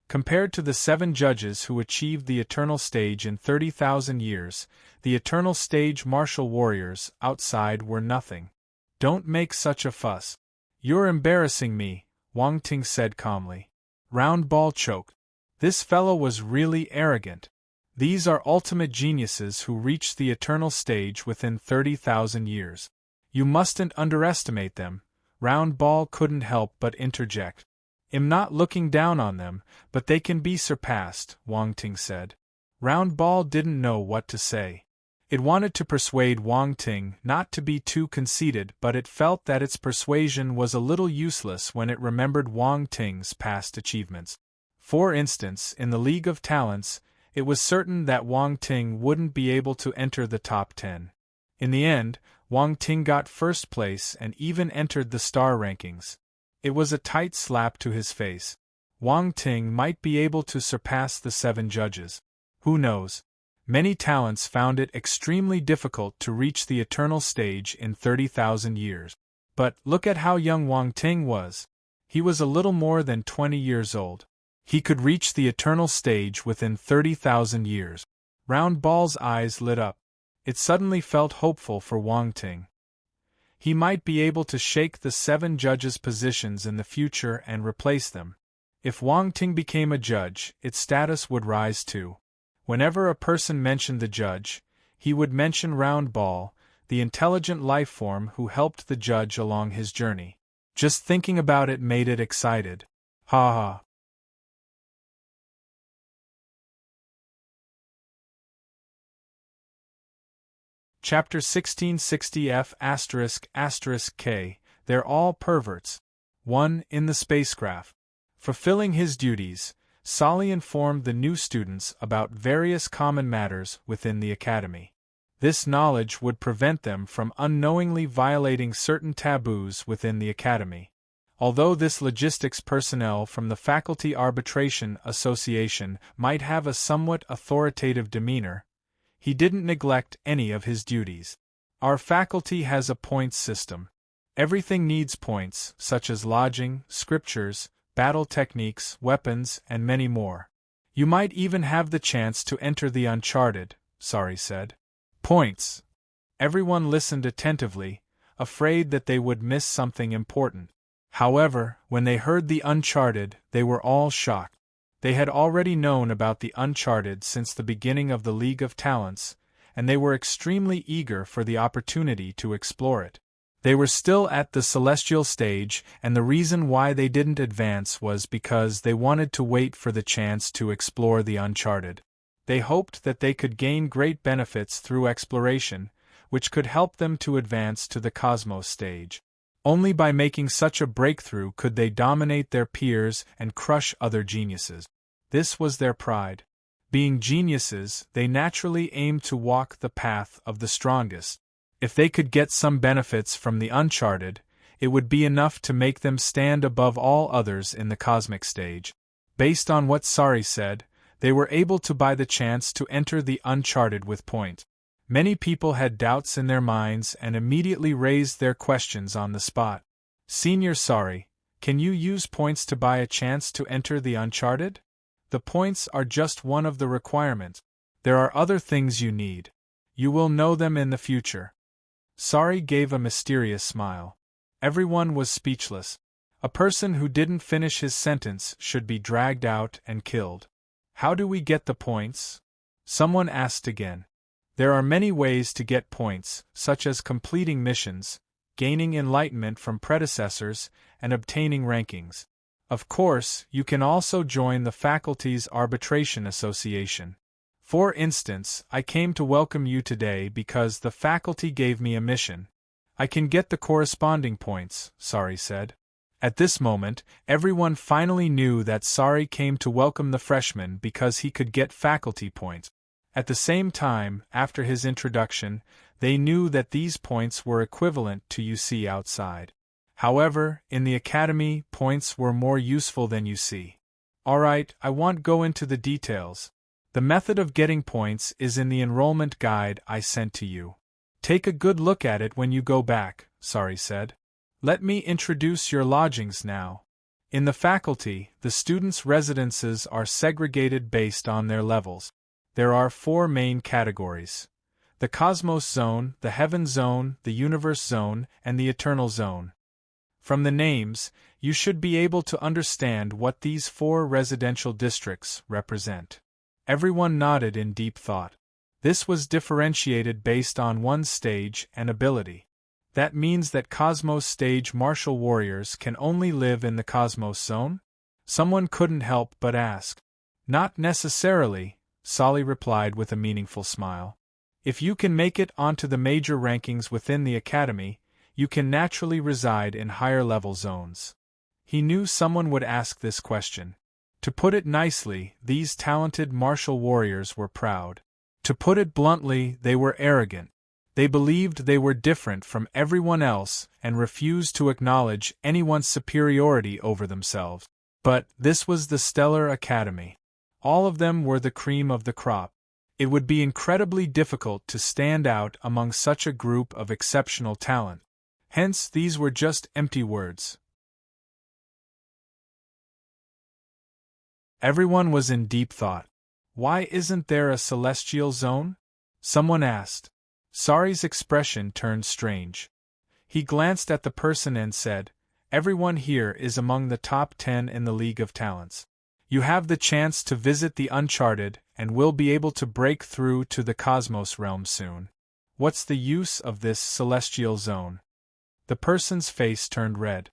Compared to the 7 judges who achieved the Eternal Stage in 30,000 years, the Eternal Stage martial warriors outside were nothing. Don't make such a fuss. You're embarrassing me, Wang Ting said calmly. Round Ball choked. This fellow was really arrogant. These are ultimate geniuses who reached the Eternal Stage within 30,000 years. You mustn't underestimate them. Round Ball couldn't help but interject. I'm not looking down on them, but they can be surpassed, Wang Ting said. Round Ball didn't know what to say. It wanted to persuade Wang Ting not to be too conceited, but it felt that its persuasion was a little useless when it remembered Wang Ting's past achievements. For instance, in the League of Talents, it was certain that Wang Ting wouldn't be able to enter the top 10. In the end, Wang Ting got first place and even entered the star rankings. It was a tight slap to his face. Wang Ting might be able to surpass the 7 judges. Who knows? Many talents found it extremely difficult to reach the eternal stage in 30,000 years. But look at how young Wang Ting was. He was a little more than 20 years old. He could reach the eternal stage within 30,000 years. Round Ball's eyes lit up. It suddenly felt hopeful for Wang Ting. He might be able to shake the 7 judges' positions in the future and replace them. If Wang Ting became a judge, its status would rise too. Whenever a person mentioned the judge, he would mention Round Ball, the intelligent life form who helped the judge along his journey. Just thinking about it made it excited. Ha ha. Chapter 1660 F***K, they're all perverts. 1. In the spacecraft. Fulfilling his duties, Solly informed the new students about various common matters within the academy. This knowledge would prevent them from unknowingly violating certain taboos within the academy. Although this logistics personnel from the Faculty Arbitration Association might have a somewhat authoritative demeanor, he didn't neglect any of his duties. Our faculty has a points system. Everything needs points, such as lodging, scriptures, battle techniques, weapons, and many more. You might even have the chance to enter the uncharted, Sari said. Points. Everyone listened attentively, afraid that they would miss something important. However, when they heard the uncharted, they were all shocked. They had already known about the uncharted since the beginning of the League of Talents, and they were extremely eager for the opportunity to explore it. They were still at the celestial stage, and the reason why they didn't advance was because they wanted to wait for the chance to explore the uncharted. They hoped that they could gain great benefits through exploration, which could help them to advance to the cosmos stage. Only by making such a breakthrough could they dominate their peers and crush other geniuses. This was their pride. Being geniuses, they naturally aimed to walk the path of the strongest. If they could get some benefits from the uncharted, it would be enough to make them stand above all others in the cosmic stage. Based on what Sari said, they were able to buy the chance to enter the uncharted with points. Many people had doubts in their minds and immediately raised their questions on the spot. Senior Sari, can you use points to buy a chance to enter the uncharted? The points are just one of the requirements. There are other things you need. You will know them in the future. Sari gave a mysterious smile. Everyone was speechless. A person who didn't finish his sentence should be dragged out and killed. How do we get the points? Someone asked again. There are many ways to get points, such as completing missions, gaining enlightenment from predecessors, and obtaining rankings. Of course, you can also join the faculty's arbitration association. For instance, I came to welcome you today because the faculty gave me a mission. I can get the corresponding points, Sari said. At this moment, everyone finally knew that Sari came to welcome the freshman because he could get faculty points. At the same time, after his introduction, they knew that these points were equivalent to UC outside. However, in the academy, points were more useful than UC. Alright, I won't go into the details. The method of getting points is in the enrollment guide I sent to you. Take a good look at it when you go back, Sari said. Let me introduce your lodgings now. In the faculty, the students' residences are segregated based on their levels. There are 4 main categories: the Cosmos Zone, the Heaven Zone, the Universe Zone, and the Eternal Zone. From the names, you should be able to understand what these 4 residential districts represent. Everyone nodded in deep thought. This was differentiated based on one's stage and ability. That means that Cosmos Stage martial warriors can only live in the Cosmos Zone? Someone couldn't help but ask. Not necessarily, Solly replied with a meaningful smile. If you can make it onto the major rankings within the academy, you can naturally reside in higher-level zones. He knew someone would ask this question. To put it nicely, these talented martial warriors were proud. To put it bluntly, they were arrogant. They believed they were different from everyone else and refused to acknowledge anyone's superiority over themselves. But this was the Stellar Academy. All of them were the cream of the crop. It would be incredibly difficult to stand out among such a group of exceptional talent. Hence, these were just empty words. Everyone was in deep thought. Why isn't there a celestial zone? Someone asked. Sari's expression turned strange. He glanced at the person and said, Everyone here is among the top 10 in the League of Talents. You have the chance to visit the uncharted and will be able to break through to the cosmos realm soon. What's the use of this celestial zone? The person's face turned red.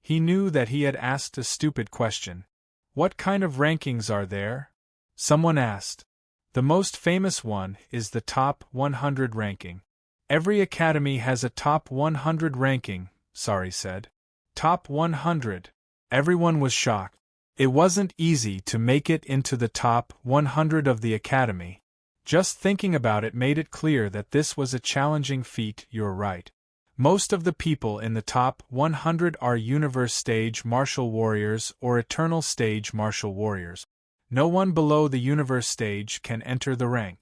He knew that he had asked a stupid question. What kind of rankings are there? Someone asked. The most famous one is the top 100 ranking. Every academy has a top 100 ranking, Sari said. Top 100. Everyone was shocked. It wasn't easy to make it into the top 100 of the academy. Just thinking about it made it clear that this was a challenging feat. You're right. Most of the people in the top 100 are universe stage martial warriors or eternal stage martial warriors. No one below the universe stage can enter the rank.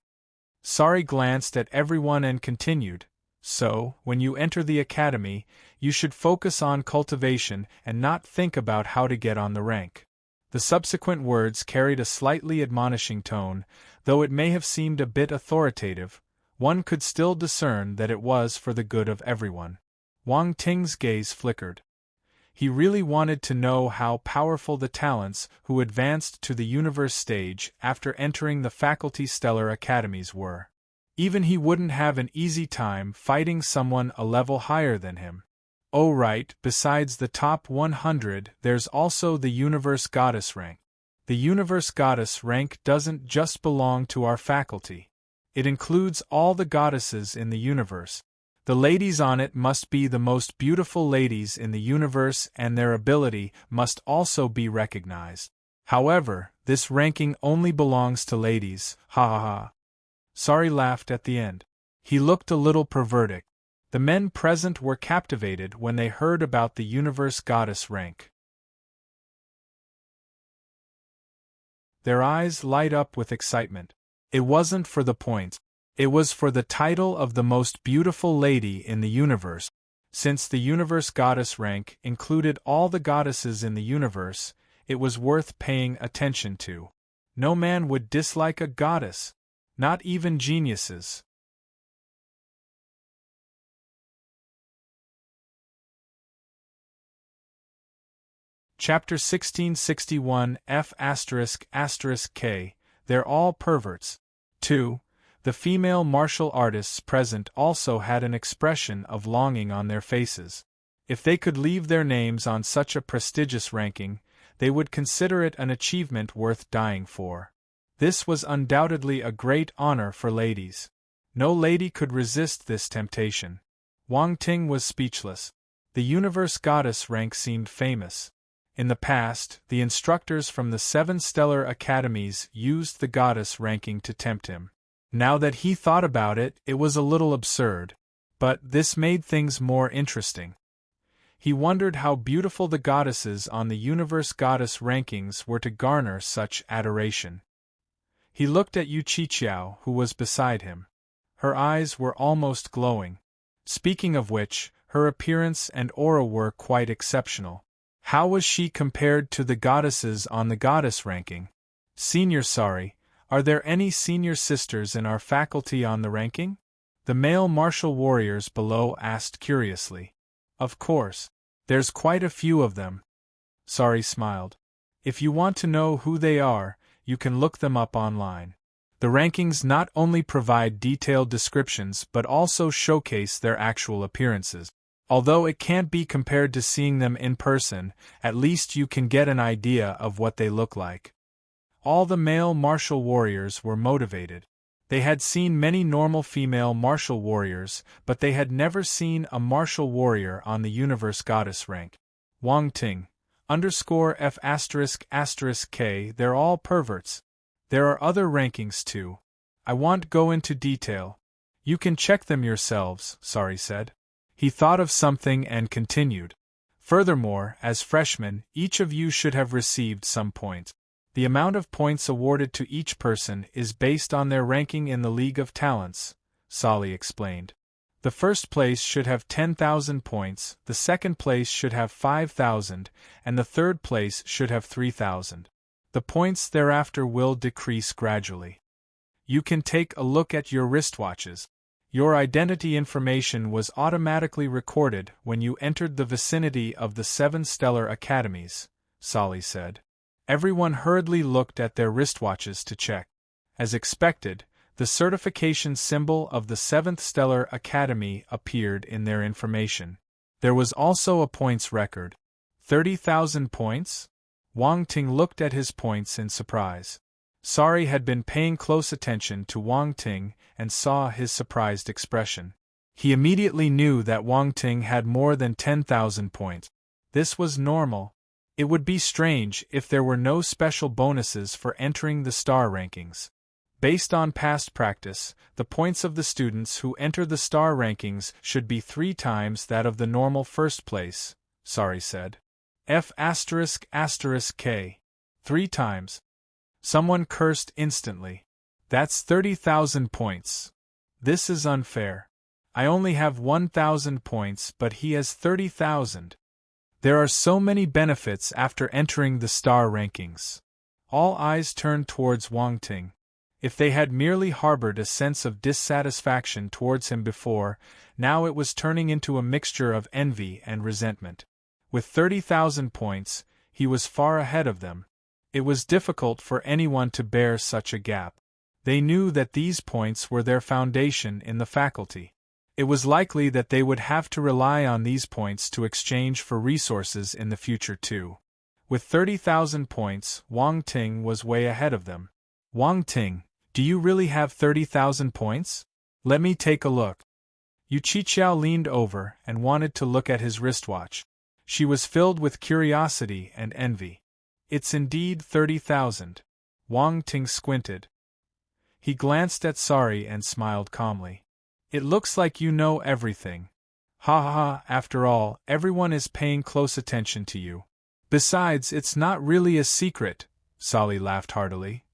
Sari glanced at everyone and continued, So, when you enter the academy, you should focus on cultivation and not think about how to get on the rank. The subsequent words carried a slightly admonishing tone, though it may have seemed a bit authoritative. One could still discern that it was for the good of everyone. Wang Ting's gaze flickered. He really wanted to know how powerful the talents who advanced to the universe stage after entering the faculty stellar academies were. Even he wouldn't have an easy time fighting someone a level higher than him. Oh right, besides the top 100, there's also the universe goddess rank. The universe goddess rank doesn't just belong to our faculty. It includes all the goddesses in the universe. The ladies on it must be the most beautiful ladies in the universe and their ability must also be recognized. However, this ranking only belongs to ladies, ha ha ha. Sari laughed at the end. He looked a little perverted. The men present were captivated when they heard about the universe goddess rank. Their eyes light up with excitement. It wasn't for the points. It was for the title of the most beautiful lady in the universe. Since the universe goddess rank included all the goddesses in the universe, it was worth paying attention to. No man would dislike a goddess. Not even geniuses. Chapter 1661 F***K. They're all perverts. 2. The female martial artists present also had an expression of longing on their faces. If they could leave their names on such a prestigious ranking, they would consider it an achievement worth dying for. This was undoubtedly a great honor for ladies. No lady could resist this temptation. Wang Ting was speechless. The universe goddess rank seemed famous. In the past, the instructors from the 7 stellar academies used the goddess ranking to tempt him. Now that he thought about it, it was a little absurd. But this made things more interesting. He wondered how beautiful the goddesses on the universe goddess rankings were to garner such adoration. He looked at Yu Qiqiao, who was beside him. Her eyes were almost glowing. Speaking of which, her appearance and aura were quite exceptional. How was she compared to the goddesses on the goddess ranking? Senior Sari, are there any senior sisters in our faculty on the ranking? The male martial warriors below asked curiously. Of course. There's quite a few of them. Sari smiled. If you want to know who they are, you can look them up online. The rankings not only provide detailed descriptions but also showcase their actual appearances. Although it can't be compared to seeing them in person, at least you can get an idea of what they look like. All the male martial warriors were motivated. They had seen many normal female martial warriors, but they had never seen a martial warrior on the universe goddess rank. Wang Ting *F***K. They're all perverts. There are other rankings too. I won't go into detail. You can check them yourselves, Sari said. He thought of something and continued. Furthermore, as freshmen, each of you should have received some points. The amount of points awarded to each person is based on their ranking in the League of Talents, Solly explained. The first place should have 10,000 points, the second place should have 5,000, and the third place should have 3,000. The points thereafter will decrease gradually. You can take a look at your wristwatches. Your identity information was automatically recorded when you entered the vicinity of the 7 stellar academies, Solly said. Everyone hurriedly looked at their wristwatches to check. As expected, the certification symbol of the 7th Stellar Academy appeared in their information. There was also a points record. 30,000 points? Wang Ting looked at his points in surprise. Sari had been paying close attention to Wang Ting and saw his surprised expression. He immediately knew that Wang Ting had more than 10,000 points. This was normal. It would be strange if there were no special bonuses for entering the star rankings. Based on past practice, the points of the students who enter the star rankings should be 3 times that of the normal first place, Sari said. F***K. 3 times. Someone cursed instantly. That's 30,000 points. This is unfair. I only have 1,000 points, but he has 30,000. There are so many benefits after entering the star rankings. All eyes turned towards Wang Ting. If they had merely harbored a sense of dissatisfaction towards him before, now it was turning into a mixture of envy and resentment. With 30,000 points, he was far ahead of them. It was difficult for anyone to bear such a gap. They knew that these points were their foundation in the faculty. It was likely that they would have to rely on these points to exchange for resources in the future too. With 30,000 points, Wang Ting was way ahead of them. Wang Ting, do you really have 30,000 points? Let me take a look. Yu Qiqiao leaned over and wanted to look at his wristwatch. She was filled with curiosity and envy. It's indeed 30,000. Wang Ting squinted. He glanced at Sari and smiled calmly. It looks like you know everything. Ha ha ha, after all, everyone is paying close attention to you. Besides, it's not really a secret, Solly laughed heartily.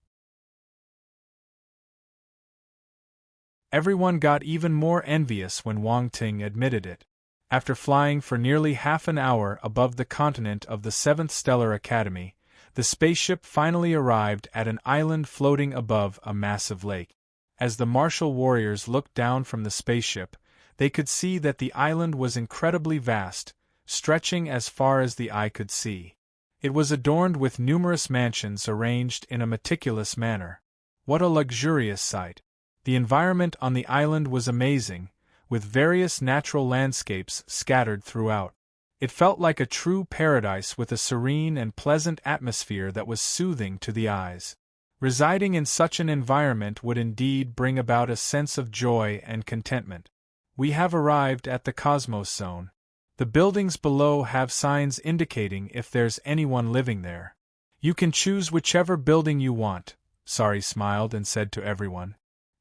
Everyone got even more envious when Wang Ting admitted it. After flying for nearly half an hour above the continent of the 7th Stellar Academy, the spaceship finally arrived at an island floating above a massive lake. As the martial warriors looked down from the spaceship, they could see that the island was incredibly vast, stretching as far as the eye could see. It was adorned with numerous mansions arranged in a meticulous manner. What a luxurious sight! The environment on the island was amazing, with various natural landscapes scattered throughout. It felt like a true paradise with a serene and pleasant atmosphere that was soothing to the eyes. Residing in such an environment would indeed bring about a sense of joy and contentment. We have arrived at the Cosmos Zone. The buildings below have signs indicating if there's anyone living there. You can choose whichever building you want, Sari smiled and said to everyone.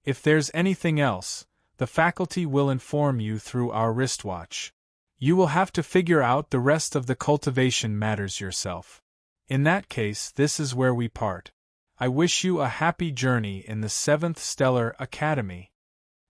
If there's anything else, the faculty will inform you through our wristwatch. You will have to figure out the rest of the cultivation matters yourself. In that case, this is where we part. I wish you a happy journey in the 7th Stellar Academy.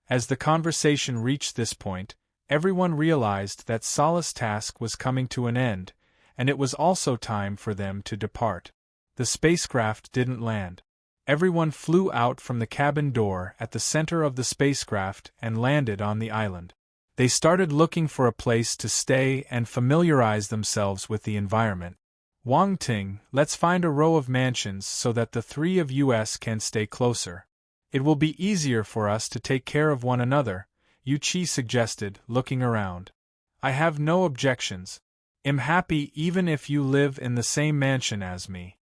As the conversation reached this point, everyone realized that Sol's task was coming to an end, and it was also time for them to depart. The spacecraft didn't land. Everyone flew out from the cabin door at the center of the spacecraft and landed on the island. They started looking for a place to stay and familiarize themselves with the environment. Wang Ting, let's find a row of mansions so that the 3 of us can stay closer. It will be easier for us to take care of one another, Yu Qi suggested, looking around. I have no objections. I'm happy even if you live in the same mansion as me.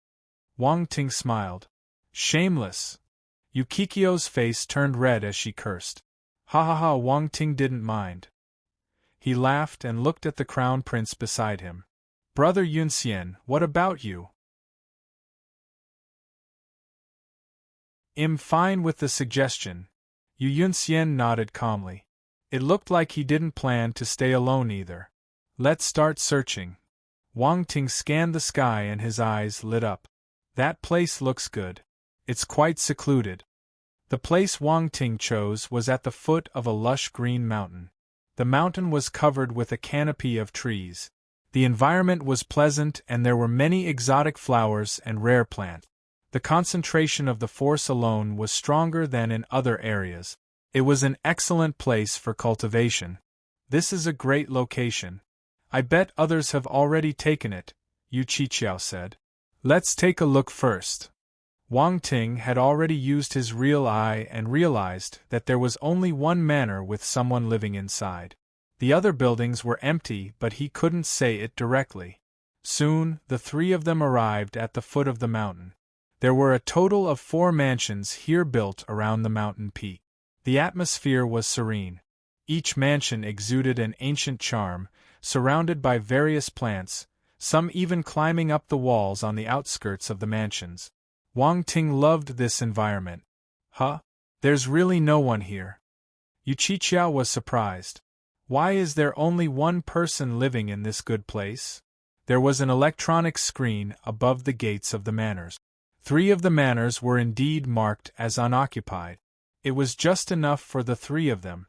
Wang Ting smiled. Shameless. Yu Qiqiao's face turned red as she cursed. Ha ha ha, Wang Ting didn't mind. He laughed and looked at the crown prince beside him. Brother Yunxian, what about you? I'm fine with the suggestion. Yu Yunxian nodded calmly. It looked like he didn't plan to stay alone either. Let's start searching. Wang Ting scanned the sky and his eyes lit up. That place looks good. It's quite secluded. The place Wang Ting chose was at the foot of a lush green mountain. The mountain was covered with a canopy of trees. The environment was pleasant and there were many exotic flowers and rare plants. The concentration of the force alone was stronger than in other areas. It was an excellent place for cultivation. This is a great location. I bet others have already taken it, Yu Qiqiao said. Let's take a look first. Wang Ting had already used his real eye and realized that there was only one manor with someone living inside. The other buildings were empty, but he couldn't say it directly. Soon, the three of them arrived at the foot of the mountain. There were a total of 4 mansions here built around the mountain peak. The atmosphere was serene. Each mansion exuded an ancient charm, surrounded by various plants, some even climbing up the walls on the outskirts of the mansions. Wang Ting loved this environment. Huh? There's really no one here. Yu Qiqiao was surprised. Why is there only one person living in this good place? There was an electronic screen above the gates of the manors. 3 of the manors were indeed marked as unoccupied. It was just enough for the 3 of them.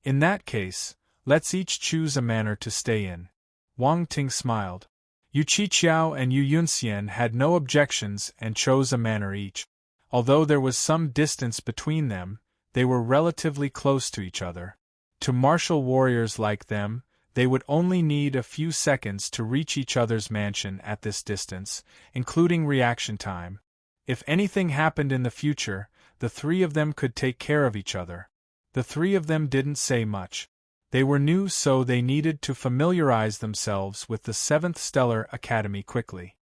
In that case, let's each choose a manor to stay in. Wang Ting smiled. Yu Qiqiao and Yu Yunxian had no objections and chose a manor each. Although there was some distance between them, they were relatively close to each other. To martial warriors like them, they would only need a few seconds to reach each other's mansion at this distance, including reaction time. If anything happened in the future, the 3 of them could take care of each other. The 3 of them didn't say much. They were new, so they needed to familiarize themselves with the 7th Stellar Academy quickly.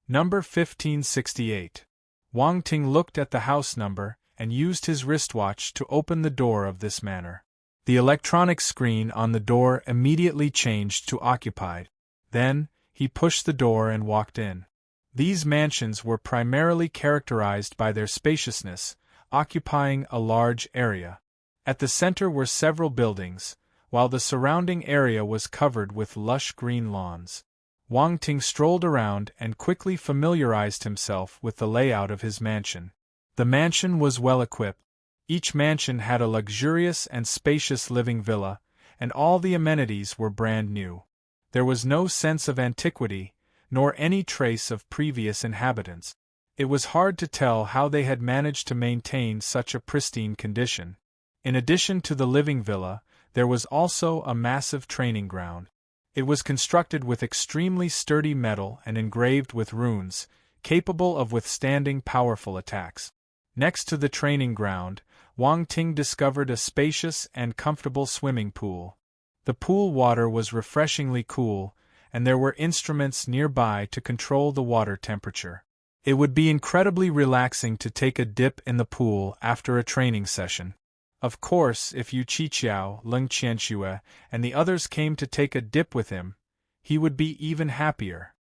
Number 1568. Wang Ting looked at the house number and used his wristwatch to open the door of this manor. The electronic screen on the door immediately changed to occupied. Then, he pushed the door and walked in. These mansions were primarily characterized by their spaciousness, occupying a large area. At the center were several buildings, while the surrounding area was covered with lush green lawns. Wang Ting strolled around and quickly familiarized himself with the layout of his mansion. The mansion was well equipped. Each mansion had a luxurious and spacious living villa, and all the amenities were brand new. There was no sense of antiquity, nor any trace of previous inhabitants. It was hard to tell how they had managed to maintain such a pristine condition. In addition to the living villa, there was also a massive training ground. It was constructed with extremely sturdy metal and engraved with runes, capable of withstanding powerful attacks. Next to the training ground, Wang Ting discovered a spacious and comfortable swimming pool. The pool water was refreshingly cool, and there were instruments nearby to control the water temperature. It would be incredibly relaxing to take a dip in the pool after a training session. Of course, if Yu Qiqiao, Leng Qianxue, and the others came to take a dip with him, he would be even happier.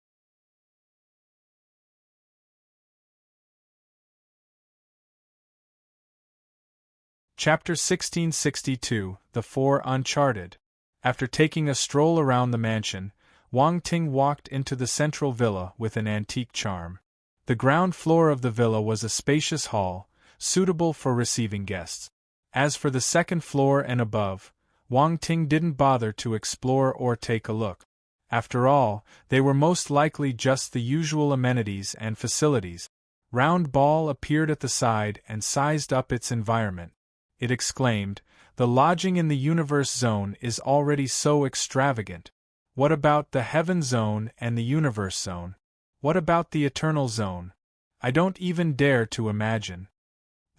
Chapter 1662, The 4 Uncharted. After taking a stroll around the mansion, Wang Ting walked into the central villa with an antique charm. The ground floor of the villa was a spacious hall, suitable for receiving guests. As for the second floor and above, Wang Ting didn't bother to explore or take a look. After all, they were most likely just the usual amenities and facilities. Round Ball appeared at the side and sized up its environment. It exclaimed, "The lodging in the Universe Zone is already so extravagant. What about the Heaven Zone and the Universe Zone? What about the Eternal Zone? I don't even dare to imagine.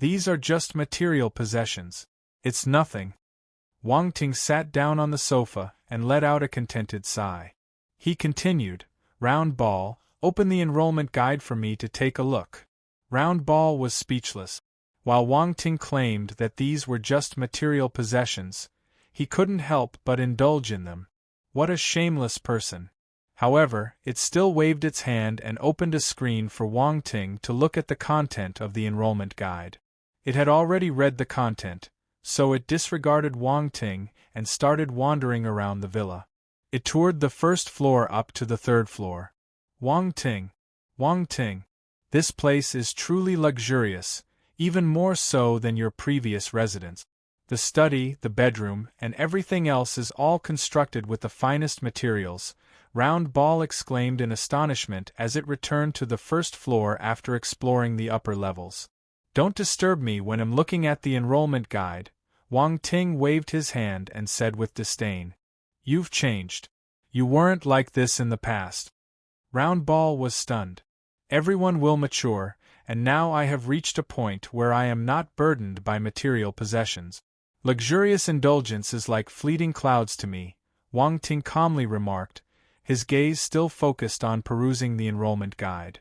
These are just material possessions. It's nothing." Wang Ting sat down on the sofa and let out a contented sigh. He continued, "Round Ball, open the enrollment guide for me to take a look." Round Ball was speechless. While Wang Ting claimed that these were just material possessions, he couldn't help but indulge in them. What a shameless person. However, it still waved its hand and opened a screen for Wang Ting to look at the content of the enrollment guide. It had already read the content, so it disregarded Wang Ting and started wandering around the villa. It toured the first floor up to the 3rd floor. Wang Ting. Wang Ting. This place is truly luxurious, even more so than your previous residence. The study, the bedroom, and everything else is all constructed with the finest materials, Round Ball exclaimed in astonishment as it returned to the first floor after exploring the upper levels. Don't disturb me when I'm looking at the enrollment guide, Wang Ting waved his hand and said with disdain. You've changed. You weren't like this in the past. Round Ball was stunned. Everyone will mature, and now I have reached a point where I am not burdened by material possessions. Luxurious indulgence is like fleeting clouds to me, Wang Ting calmly remarked, his gaze still focused on perusing the enrollment guide.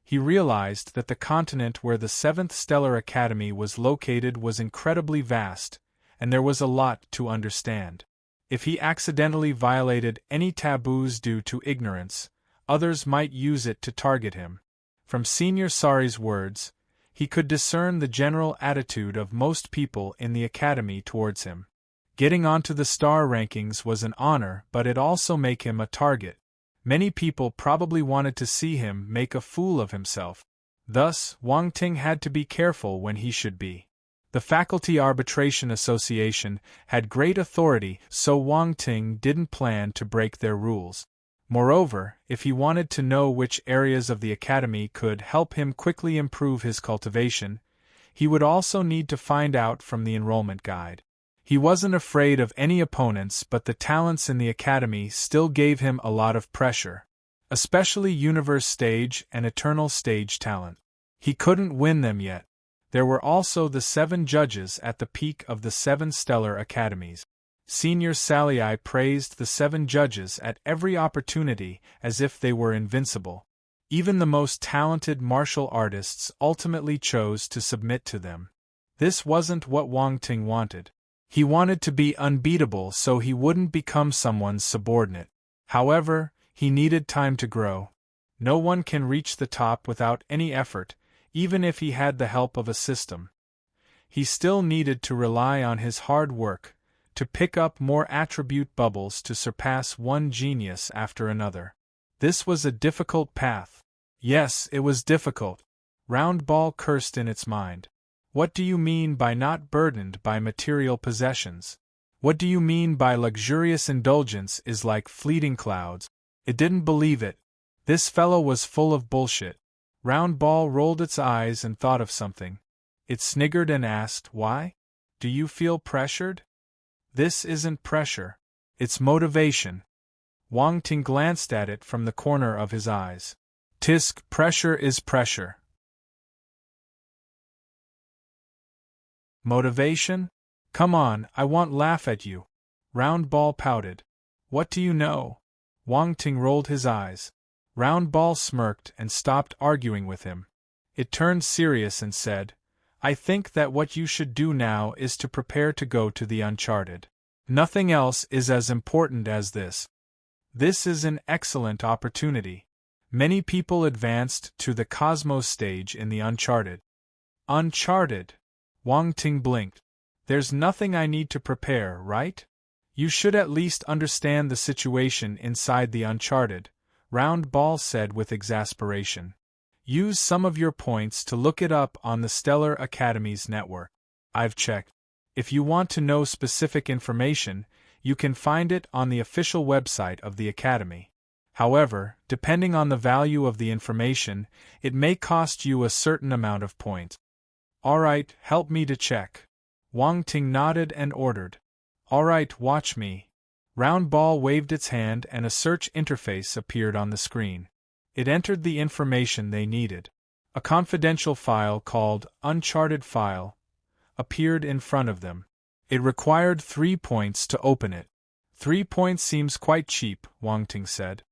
He realized that the continent where the 7th Stellar Academy was located was incredibly vast, and there was a lot to understand. If he accidentally violated any taboos due to ignorance, others might use it to target him. From Senior Sari's words, he could discern the general attitude of most people in the academy towards him. Getting onto the star rankings was an honor, but it also made him a target. Many people probably wanted to see him make a fool of himself. Thus, Wang Ting had to be careful when he should be. The Faculty Arbitration Association had great authority, so Wang Ting didn't plan to break their rules. Moreover, if he wanted to know which areas of the academy could help him quickly improve his cultivation, he would also need to find out from the enrollment guide. He wasn't afraid of any opponents, but the talents in the academy still gave him a lot of pressure, especially Universe Stage and Eternal Stage talent. He couldn't win them yet. There were also the 7 judges at the peak of the 7 stellar academies. Senior Salii praised the 7 judges at every opportunity as if they were invincible. Even the most talented martial artists ultimately chose to submit to them. This wasn't what Wang Ting wanted. He wanted to be unbeatable so he wouldn't become someone's subordinate. However, he needed time to grow. No one can reach the top without any effort, even if he had the help of a system. He still needed to rely on his hard work, to pick up more attribute bubbles to surpass one genius after another. This was a difficult path. Yes, it was difficult. Round Ball cursed in its mind. What do you mean by not burdened by material possessions? What do you mean by luxurious indulgence is like fleeting clouds? It didn't believe it. This fellow was full of bullshit. Round Ball rolled its eyes and thought of something. It sniggered and asked, why? Do you feel pressured? This isn't pressure. It's motivation. Wang Ting glanced at it from the corner of his eyes. Tisk, pressure is pressure. Motivation? Come on, I won't laugh at you. Round Ball pouted. What do you know? Wang Ting rolled his eyes. Round Ball smirked and stopped arguing with him. It turned serious and said, I think that what you should do now is to prepare to go to the Uncharted. Nothing else is as important as this. This is an excellent opportunity. Many people advanced to the Cosmos stage in the Uncharted. Uncharted? Wang Ting blinked. There's nothing I need to prepare, right? You should at least understand the situation inside the Uncharted, Round Ball said with exasperation. Use some of your points to look it up on the Stellar Academy's network. I've checked. If you want to know specific information, you can find it on the official website of the Academy. However, depending on the value of the information, it may cost you a certain amount of points. Alright, help me to check. Wang Ting nodded and ordered. Alright, watch me. Round Ball waved its hand and a search interface appeared on the screen. It entered the information they needed. A confidential file called Uncharted File appeared in front of them. It required 3 points to open it. 3 points seems quite cheap, Wang Ting said.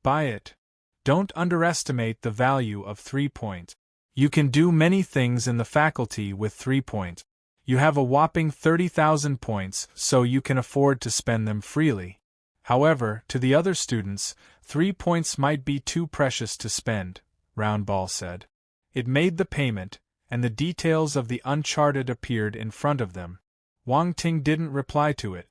Buy it. Don't underestimate the value of 3 points. You can do many things in the faculty with 3 points. You have a whopping 30,000 points, so you can afford to spend them freely. However, to the other students, 3 points might be too precious to spend, Round Ball said. It made the payment, and the details of the Uncharted appeared in front of them. Wang Ting didn't reply to it.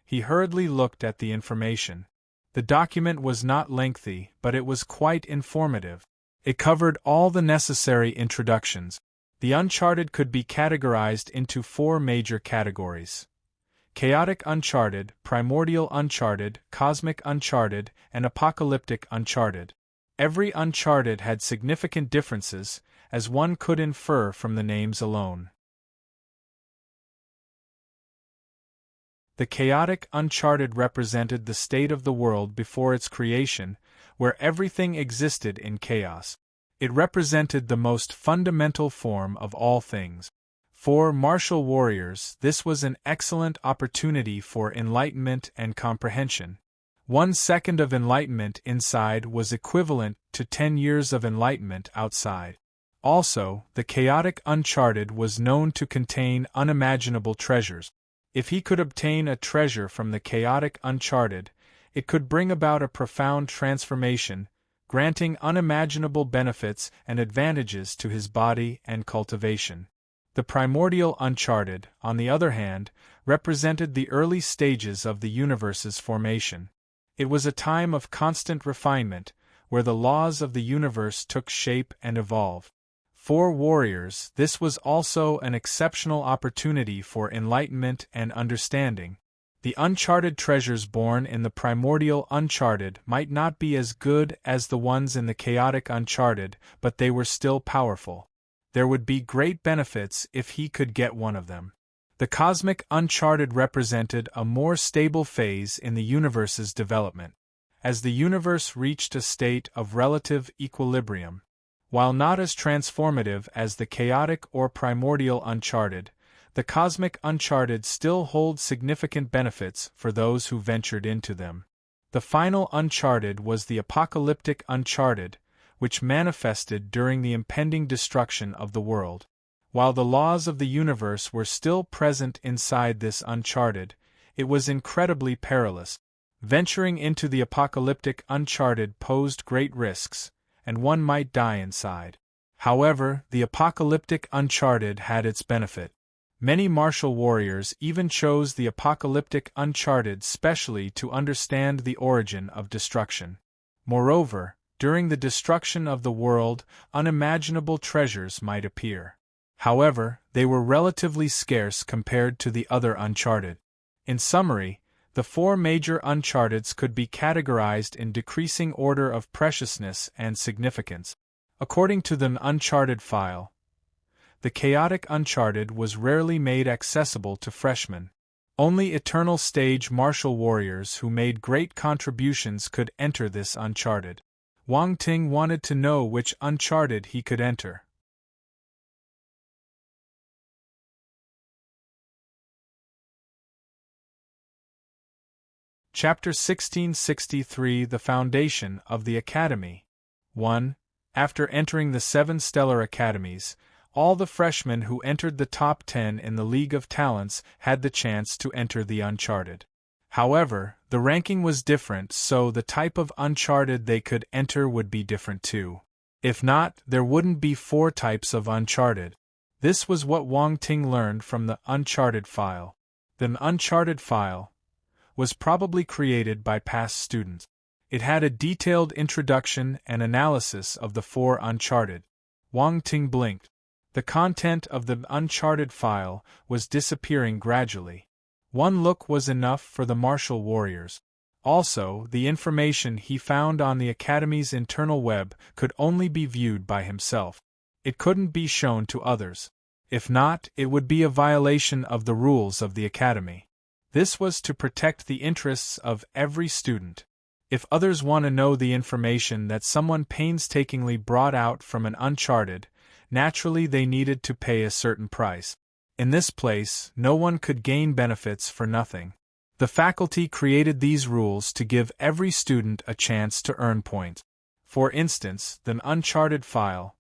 He hurriedly looked at the information. The document was not lengthy, but it was quite informative. It covered all the necessary introductions. The uncharted could be categorized into 4 major categories: chaotic uncharted, primordial uncharted, cosmic uncharted, and apocalyptic uncharted. Every uncharted had significant differences, as one could infer from the names alone. The chaotic uncharted represented the state of the world before its creation, where everything existed in chaos. It represented the most fundamental form of all things. For martial warriors, this was an excellent opportunity for enlightenment and comprehension. 1 second of enlightenment inside was equivalent to 10 years of enlightenment outside. Also, the chaotic uncharted was known to contain unimaginable treasures. If he could obtain a treasure from the chaotic uncharted, it could bring about a profound transformation, granting unimaginable benefits and advantages to his body and cultivation. The primordial uncharted, on the other hand, represented the early stages of the universe's formation. It was a time of constant refinement, where the laws of the universe took shape and evolved. For warriors, this was also an exceptional opportunity for enlightenment and understanding. The uncharted treasures born in the primordial uncharted might not be as good as the ones in the chaotic uncharted, but they were still powerful. There would be great benefits if he could get one of them. The cosmic uncharted represented a more stable phase in the universe's development. As the universe reached a state of relative equilibrium, while not as transformative as the chaotic or primordial uncharted, the cosmic uncharted still holds significant benefits for those who ventured into them. The final uncharted was the apocalyptic uncharted, which manifested during the impending destruction of the world. While the laws of the universe were still present inside this uncharted, it was incredibly perilous. Venturing into the apocalyptic uncharted posed great risks, and one might die inside. However, the apocalyptic uncharted had its benefit. Many martial warriors even chose the apocalyptic uncharted specially to understand the origin of destruction. Moreover, during the destruction of the world, unimaginable treasures might appear. However, they were relatively scarce compared to the other uncharted. In summary, the 4 major uncharteds could be categorized in decreasing order of preciousness and significance. According to the uncharted file, the chaotic uncharted was rarely made accessible to freshmen. Only eternal stage martial warriors who made great contributions could enter this uncharted. Wang Ting wanted to know which uncharted he could enter. Chapter 1663 The Foundation of the Academy. 1. After entering the 7 stellar academies, all the freshmen who entered the top 10 in the League of Talents had the chance to enter the uncharted. However, the ranking was different, so the type of uncharted they could enter would be different too. If not, there wouldn't be 4 types of uncharted. This was what Wang Ting learned from the uncharted file. The uncharted file was probably created by past students. It had a detailed introduction and analysis of the 4 uncharted. Wang Ting blinked. The content of the uncharted file was disappearing gradually. One look was enough for the martial warriors. Also, the information he found on the Academy's internal web could only be viewed by himself. It couldn't be shown to others. If not, it would be a violation of the rules of the Academy. This was to protect the interests of every student. If others want to know the information that someone painstakingly brought out from an uncharted, naturally they needed to pay a certain price. In this place, no one could gain benefits for nothing. The faculty created these rules to give every student a chance to earn points. For instance, the uncharted file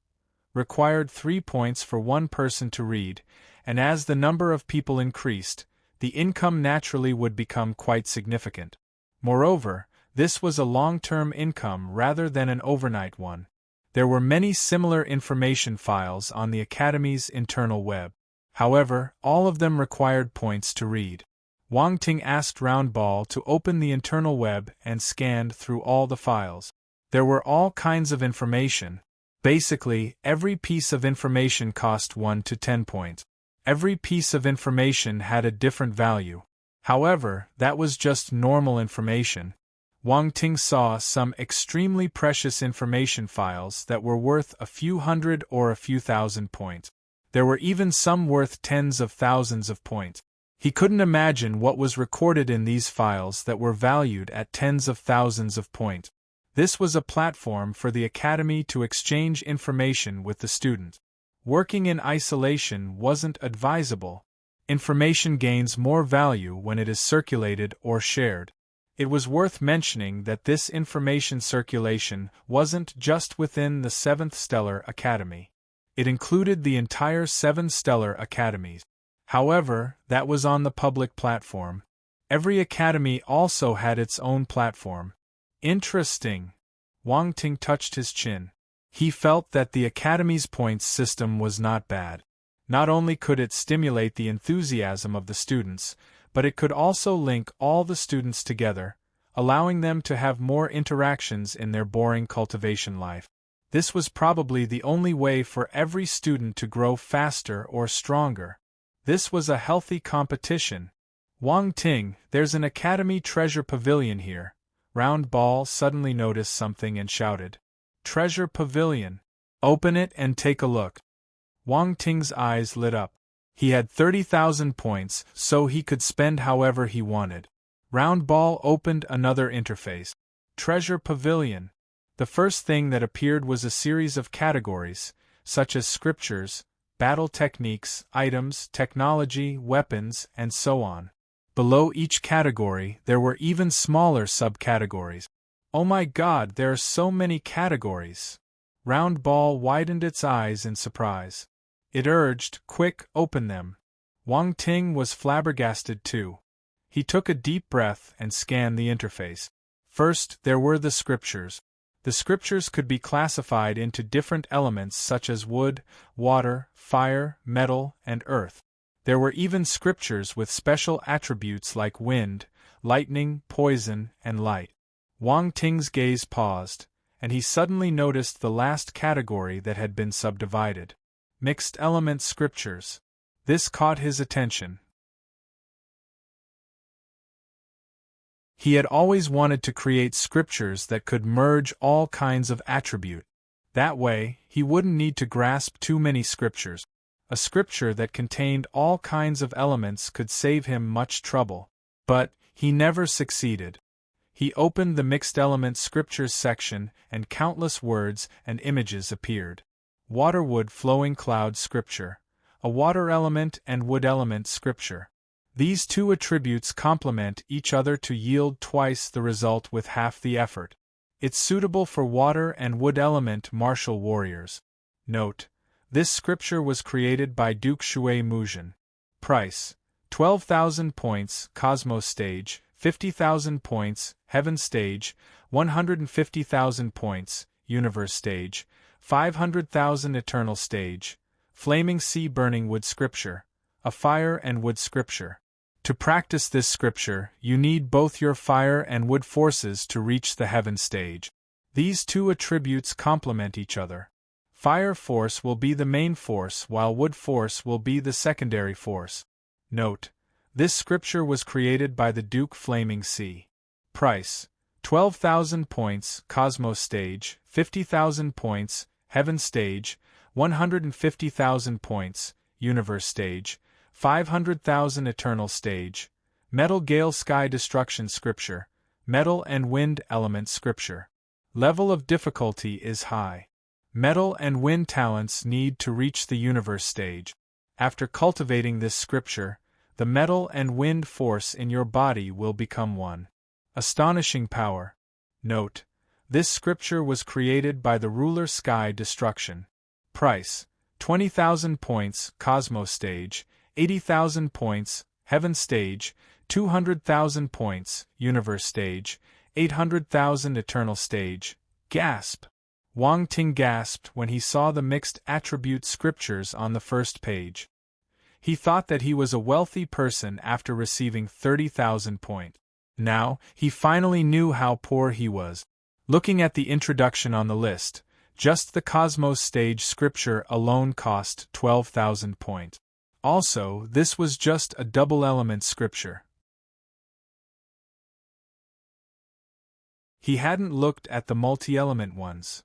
required 3 points for one person to read, and as the number of people increased, the income naturally would become quite significant. Moreover, this was a long-term income rather than an overnight one. There were many similar information files on the Academy's internal web. However, all of them required points to read. Wang Ting asked Roundball to open the internal web and scanned through all the files. There were all kinds of information. Basically, every piece of information cost 1 to 10 points. Every piece of information had a different value. However, that was just normal information. Wang Ting saw some extremely precious information files that were worth a few hundred or a few thousand points. There were even some worth tens of thousands of points. He couldn't imagine what was recorded in these files that were valued at tens of thousands of points. This was a platform for the academy to exchange information with the student. Working in isolation wasn't advisable. Information gains more value when it is circulated or shared. It was worth mentioning that this information circulation wasn't just within the 7th Stellar Academy. It included the entire 7 Stellar Academies. However, that was on the public platform. Every academy also had its own platform. Interesting. Wang Ting touched his chin. He felt that the academy's points system was not bad. Not only could it stimulate the enthusiasm of the students, but it could also link all the students together, allowing them to have more interactions in their boring cultivation life. This was probably the only way for every student to grow faster or stronger. This was a healthy competition. Wang Ting, there's an Academy Treasure Pavilion here. Roundball suddenly noticed something and shouted. Treasure Pavilion. Open it and take a look. Wang Ting's eyes lit up. He had 30,000 points, so he could spend however he wanted. Roundball opened another interface. Treasure Pavilion. The first thing that appeared was a series of categories, such as scriptures, battle techniques, items, technology, weapons, and so on. Below each category, there were even smaller subcategories. Oh my God, there are so many categories! Roundball widened its eyes in surprise. It urged, quick, open them. Wang Ting was flabbergasted too. He took a deep breath and scanned the interface. First, there were the scriptures. The scriptures could be classified into different elements such as wood, water, fire, metal, and earth. There were even scriptures with special attributes like wind, lightning, poison, and light. Wang Ting's gaze paused, and he suddenly noticed the last category that had been subdivided. Mixed element scriptures. This caught his attention. He had always wanted to create scriptures that could merge all kinds of attribute. That way, he wouldn't need to grasp too many scriptures. A scripture that contained all kinds of elements could save him much trouble. But he never succeeded. He opened the mixed element scriptures section and countless words and images appeared. Water-wood flowing cloud scripture. A water element and wood element scripture. These two attributes complement each other to yield twice the result with half the effort. It's suitable for water and wood element martial warriors. Note: this scripture was created by Duke Shui Muzhen. Price: 12,000 points, Cosmos Stage, 50,000 points, Heaven Stage, 150,000 points, Universe Stage, 500,000 Eternal Stage. Flaming Sea Burning Wood Scripture. A fire and wood scripture. To practice this scripture, you need both your fire and wood forces to reach the heaven stage. These two attributes complement each other. Fire force will be the main force while wood force will be the secondary force. Note: this scripture was created by the Duke Flaming Sea. Price: 12,000 points, Cosmos Stage, 50,000 points, Heaven Stage, 150,000 points, Universe Stage, 500,000 Eternal Stage. Metal Gale Sky Destruction Scripture. Metal and Wind Element Scripture. Level of difficulty is high. Metal and wind talents need to reach the Universe Stage. After cultivating this scripture, the metal and wind force in your body will become one. Astonishing power. Note: this scripture was created by the ruler Sky Destruction. Price: 20,000 points, Cosmos Stage, 80,000 points, Heaven Stage, 200,000 points, Universe Stage, 800,000 Eternal Stage. Gasp! Wang Ting gasped when he saw the mixed attribute scriptures on the first page. He thought that he was a wealthy person after receiving 30,000 points. Now, he finally knew how poor he was. Looking at the introduction on the list, just the Cosmos stage scripture alone cost 12,000 points. Also, this was just a double-element scripture. He hadn't looked at the multi-element ones.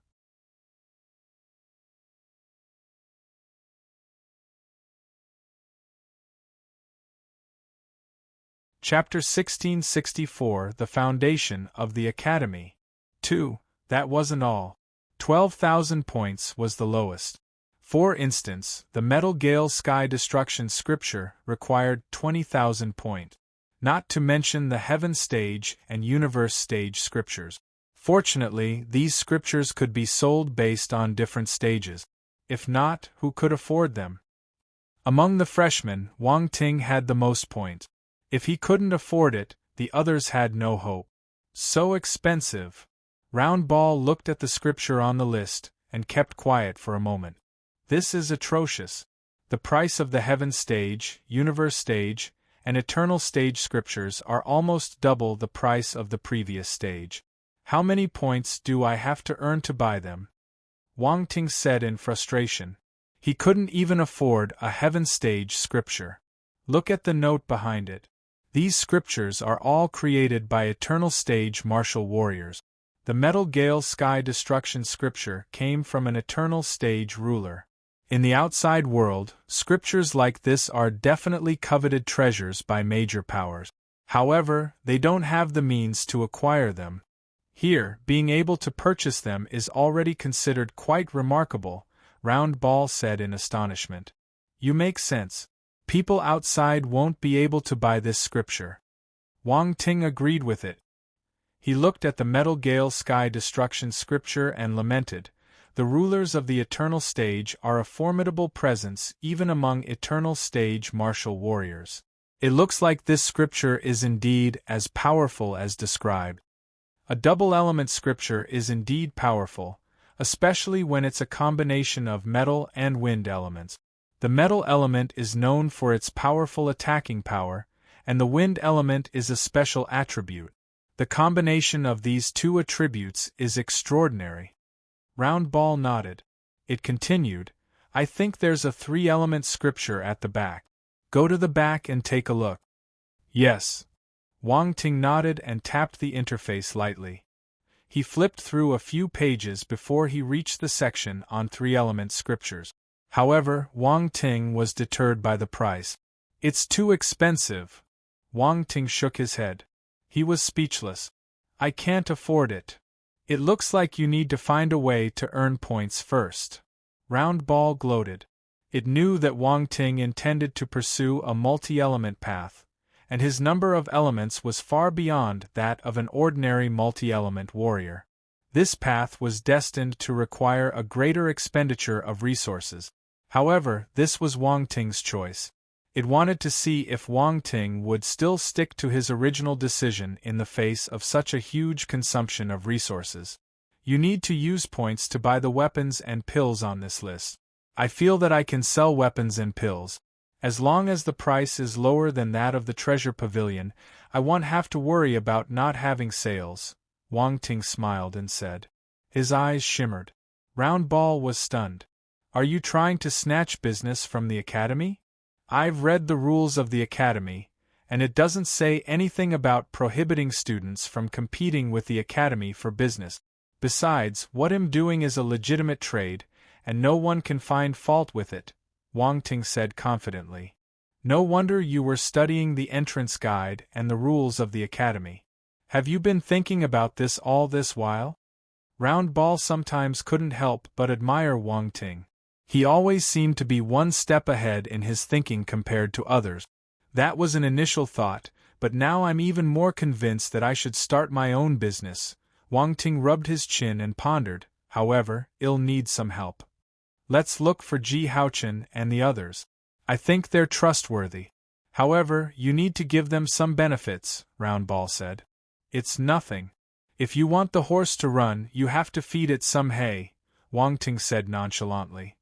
Chapter 1664 The Foundation of the Academy. 2. That wasn't all. 12,000 points was the lowest. For instance, the Metal Gale Sky Destruction scripture required 20,000 points. Not to mention the Heaven stage and Universe stage scriptures. Fortunately, these scriptures could be sold based on different stages. If not, who could afford them? Among the freshmen, Wang Ting had the most points. If he couldn't afford it, the others had no hope. So expensive. Round Ball looked at the scripture on the list, and kept quiet for a moment. This is atrocious. The price of the Heaven stage, Universe stage, and Eternal stage scriptures are almost double the price of the previous stage. How many points do I have to earn to buy them? Wang Ting said in frustration. He couldn't even afford a Heaven stage scripture. Look at the note behind it. These scriptures are all created by Eternal stage martial warriors. The Metal Gale Sky Destruction scripture came from an Eternal stage ruler. In the outside world, scriptures like this are definitely coveted treasures by major powers. However, they don't have the means to acquire them. Here, being able to purchase them is already considered quite remarkable, Round Ball said in astonishment. You make sense. People outside won't be able to buy this scripture. Wang Ting agreed with it. He looked at the Metal Gale Sky Destruction scripture and lamented. The rulers of the Eternal stage are a formidable presence even among Eternal stage martial warriors. It looks like this scripture is indeed as powerful as described. A double-element scripture is indeed powerful, especially when it's a combination of metal and wind elements. The metal element is known for its powerful attacking power, and the wind element is a special attribute. The combination of these two attributes is extraordinary. Round Ball nodded. It continued, I think there's a 3-element scripture at the back. Go to the back and take a look. Yes. Wang Ting nodded and tapped the interface lightly. He flipped through a few pages before he reached the section on 3-element scriptures. However, Wang Ting was deterred by the price. It's too expensive. Wang Ting shook his head. He was speechless. I can't afford it. It looks like you need to find a way to earn points first. Round Ball gloated. It knew that Wang Ting intended to pursue a multi-element path, and his number of elements was far beyond that of an ordinary multi-element warrior. This path was destined to require a greater expenditure of resources. However, this was Wang Ting's choice. It wanted to see if Wang Ting would still stick to his original decision in the face of such a huge consumption of resources. You need to use points to buy the weapons and pills on this list. I feel that I can sell weapons and pills. As long as the price is lower than that of the treasure pavilion, I won't have to worry about not having sales. Wang Ting smiled and said. His eyes shimmered. Round Ball was stunned. Are you trying to snatch business from the academy? I've read the rules of the academy, and it doesn't say anything about prohibiting students from competing with the academy for business. Besides, what I'm doing is a legitimate trade, and no one can find fault with it, Wang Ting said confidently. No wonder you were studying the entrance guide and the rules of the academy. Have you been thinking about this all this while? Round Ball sometimes couldn't help but admire Wang Ting. He always seemed to be one step ahead in his thinking compared to others. That was an initial thought, but now I'm even more convinced that I should start my own business. Wang Ting rubbed his chin and pondered. However, I'll need some help. Let's look for Ji Haochen and the others. I think they're trustworthy. However, you need to give them some benefits, Round Ball said. It's nothing. If you want the horse to run, you have to feed it some hay, Wang Ting said nonchalantly.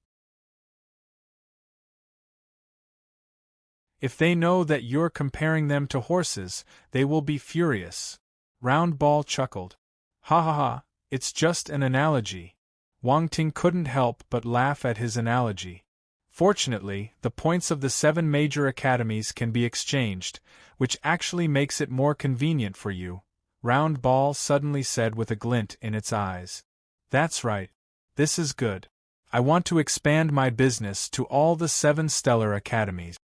If they know that you're comparing them to horses, they will be furious. Round Ball chuckled. Ha ha ha, it's just an analogy. Wang Ting couldn't help but laugh at his analogy. Fortunately, the points of the 7 major academies can be exchanged, which actually makes it more convenient for you, Round Ball suddenly said with a glint in its eyes. That's right. This is good. I want to expand my business to all the 7 stellar academies.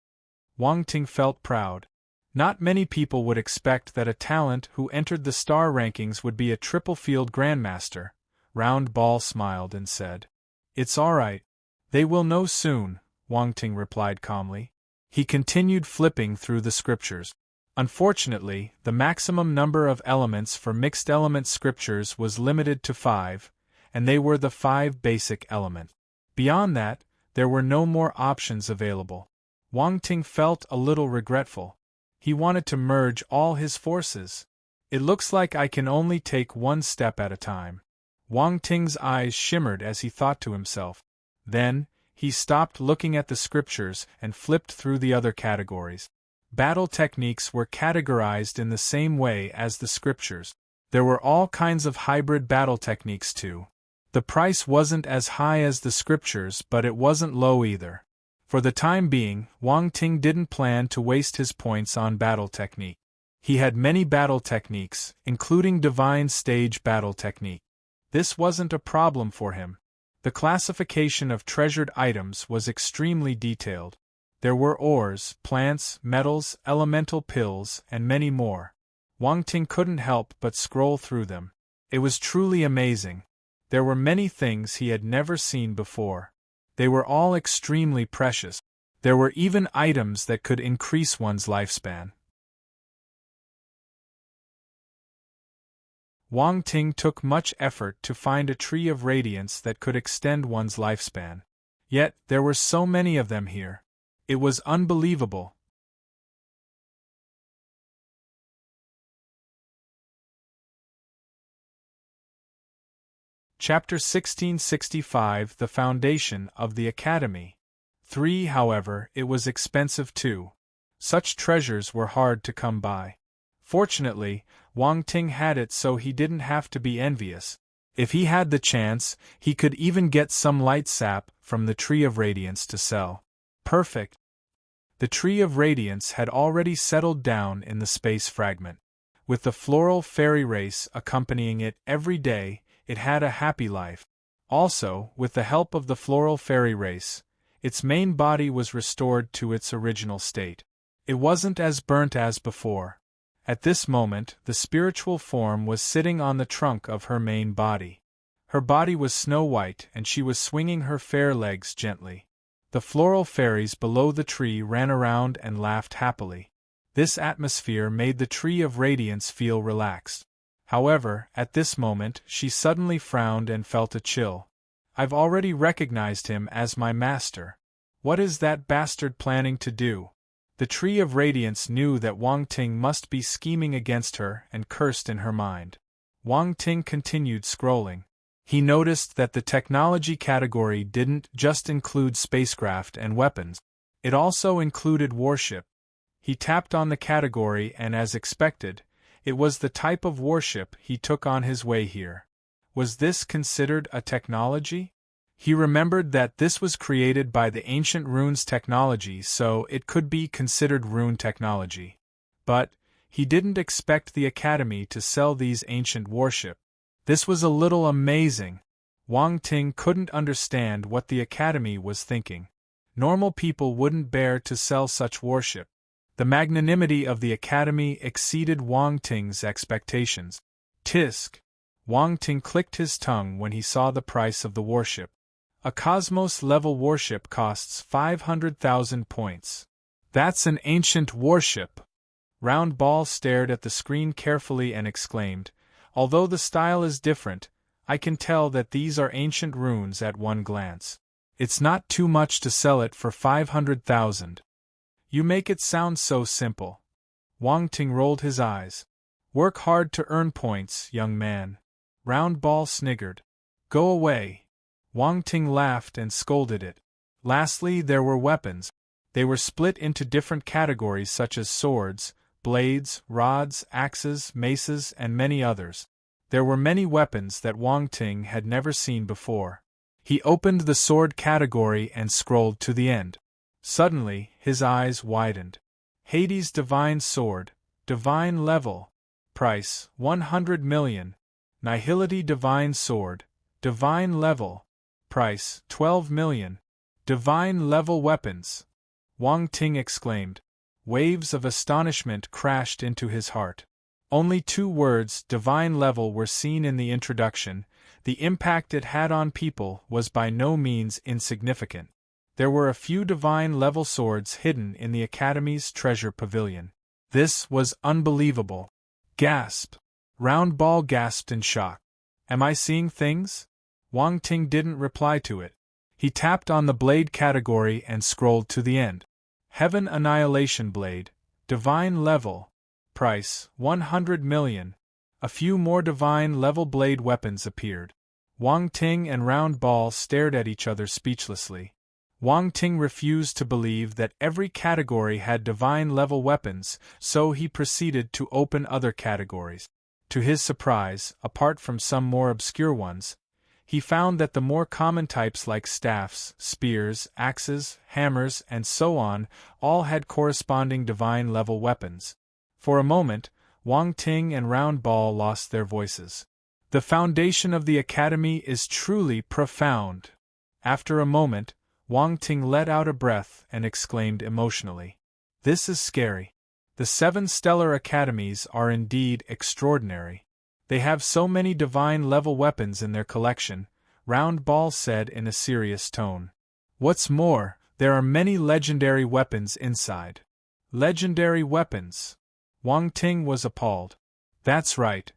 Wang Ting felt proud. Not many people would expect that a talent who entered the star rankings would be a triple field grandmaster. Round Ball smiled and said, "It's all right. They will know soon," Wang Ting replied calmly. He continued flipping through the scriptures. Unfortunately, the maximum number of elements for mixed element scriptures was limited to 5, and they were the 5 basic elements. Beyond that, there were no more options available. Wang Ting felt a little regretful. He wanted to merge all his forces. It looks like I can only take one step at a time. Wang Ting's eyes shimmered as he thought to himself. Then, he stopped looking at the scriptures and flipped through the other categories. Battle techniques were categorized in the same way as the scriptures. There were all kinds of hybrid battle techniques too. The price wasn't as high as the scriptures, but it wasn't low either. For the time being, Wang Ting didn't plan to waste his points on battle technique. He had many battle techniques, including divine stage battle technique. This wasn't a problem for him. The classification of treasured items was extremely detailed. There were ores, plants, metals, elemental pills, and many more. Wang Ting couldn't help but scroll through them. It was truly amazing. There were many things he had never seen before. They were all extremely precious. There were even items that could increase one's lifespan. Wang Ting took much effort to find a tree of radiance that could extend one's lifespan. Yet, there were so many of them here. It was unbelievable. Chapter 1665 The Foundation of the Academy. 3. However, it was expensive too. Such treasures were hard to come by. Fortunately, Wang Ting had it, so he didn't have to be envious. If he had the chance, he could even get some light sap from the Tree of Radiance to sell. Perfect. The Tree of Radiance had already settled down in the space fragment. With the floral fairy race accompanying it every day, it had a happy life. Also, with the help of the floral fairy race, its main body was restored to its original state. It wasn't as burnt as before. At this moment, the spiritual form was sitting on the trunk of her main body. Her body was snow-white, and she was swinging her fair legs gently. The floral fairies below the tree ran around and laughed happily. This atmosphere made the Tree of Radiance feel relaxed. However, at this moment, she suddenly frowned and felt a chill. I've already recognized him as my master. What is that bastard planning to do? The Tree of Radiance knew that Wang Ting must be scheming against her and cursed in her mind. Wang Ting continued scrolling. He noticed that the technology category didn't just include spacecraft and weapons. It also included warship. He tapped on the category and, as expected, it was the type of warship he took on his way here. Was this considered a technology? He remembered that this was created by the ancient runes technology, so it could be considered rune technology. But he didn't expect the Academy to sell these ancient warship. This was a little amazing. Wang Ting couldn't understand what the Academy was thinking. Normal people wouldn't bear to sell such warship. The magnanimity of the Academy exceeded Wang Ting's expectations. Tisk! Wang Ting clicked his tongue when he saw the price of the warship. A Cosmos-level warship costs 500,000 points. That's an ancient warship! Round Ball stared at the screen carefully and exclaimed, "Although the style is different, I can tell that these are ancient runes at one glance. It's not too much to sell it for 500,000. You make it sound so simple." Wang Ting rolled his eyes. "Work hard to earn points, young man." Round Ball sniggered. "Go away." Wang Ting laughed and scolded it. Lastly, there were weapons. They were split into different categories such as swords, blades, rods, axes, maces, and many others. There were many weapons that Wang Ting had never seen before. He opened the sword category and scrolled to the end. Suddenly, his eyes widened. Hades Divine Sword, Divine Level. Price, 100 million. Nihility Divine Sword, Divine Level. Price, 12 million. Divine Level Weapons. Wang Ting exclaimed. Waves of astonishment crashed into his heart. Only 2 words, divine level, were seen in the introduction. The impact it had on people was by no means insignificant. There were a few divine level swords hidden in the Academy's treasure pavilion. This was unbelievable. Gasp! Round Ball gasped in shock. Am I seeing things? Wang Ting didn't reply to it. He tapped on the blade category and scrolled to the end. Heaven Annihilation Blade, Divine Level. Price, 100 million. A few more divine level blade weapons appeared. Wang Ting and Round Ball stared at each other speechlessly. Wang Ting refused to believe that every category had divine level weapons, so he proceeded to open other categories. To his surprise, apart from some more obscure ones, he found that the more common types like staffs, spears, axes, hammers, and so on, all had corresponding divine level weapons. For a moment, Wang Ting and Round Ball lost their voices. The foundation of the Academy is truly profound. After a moment, Wang Ting let out a breath and exclaimed emotionally, This is scary. The 7 stellar academies are indeed extraordinary. They have so many divine level weapons in their collection, Round Ball said in a serious tone. What's more, there are many legendary weapons inside. Legendary weapons? Wang Ting was appalled. That's right.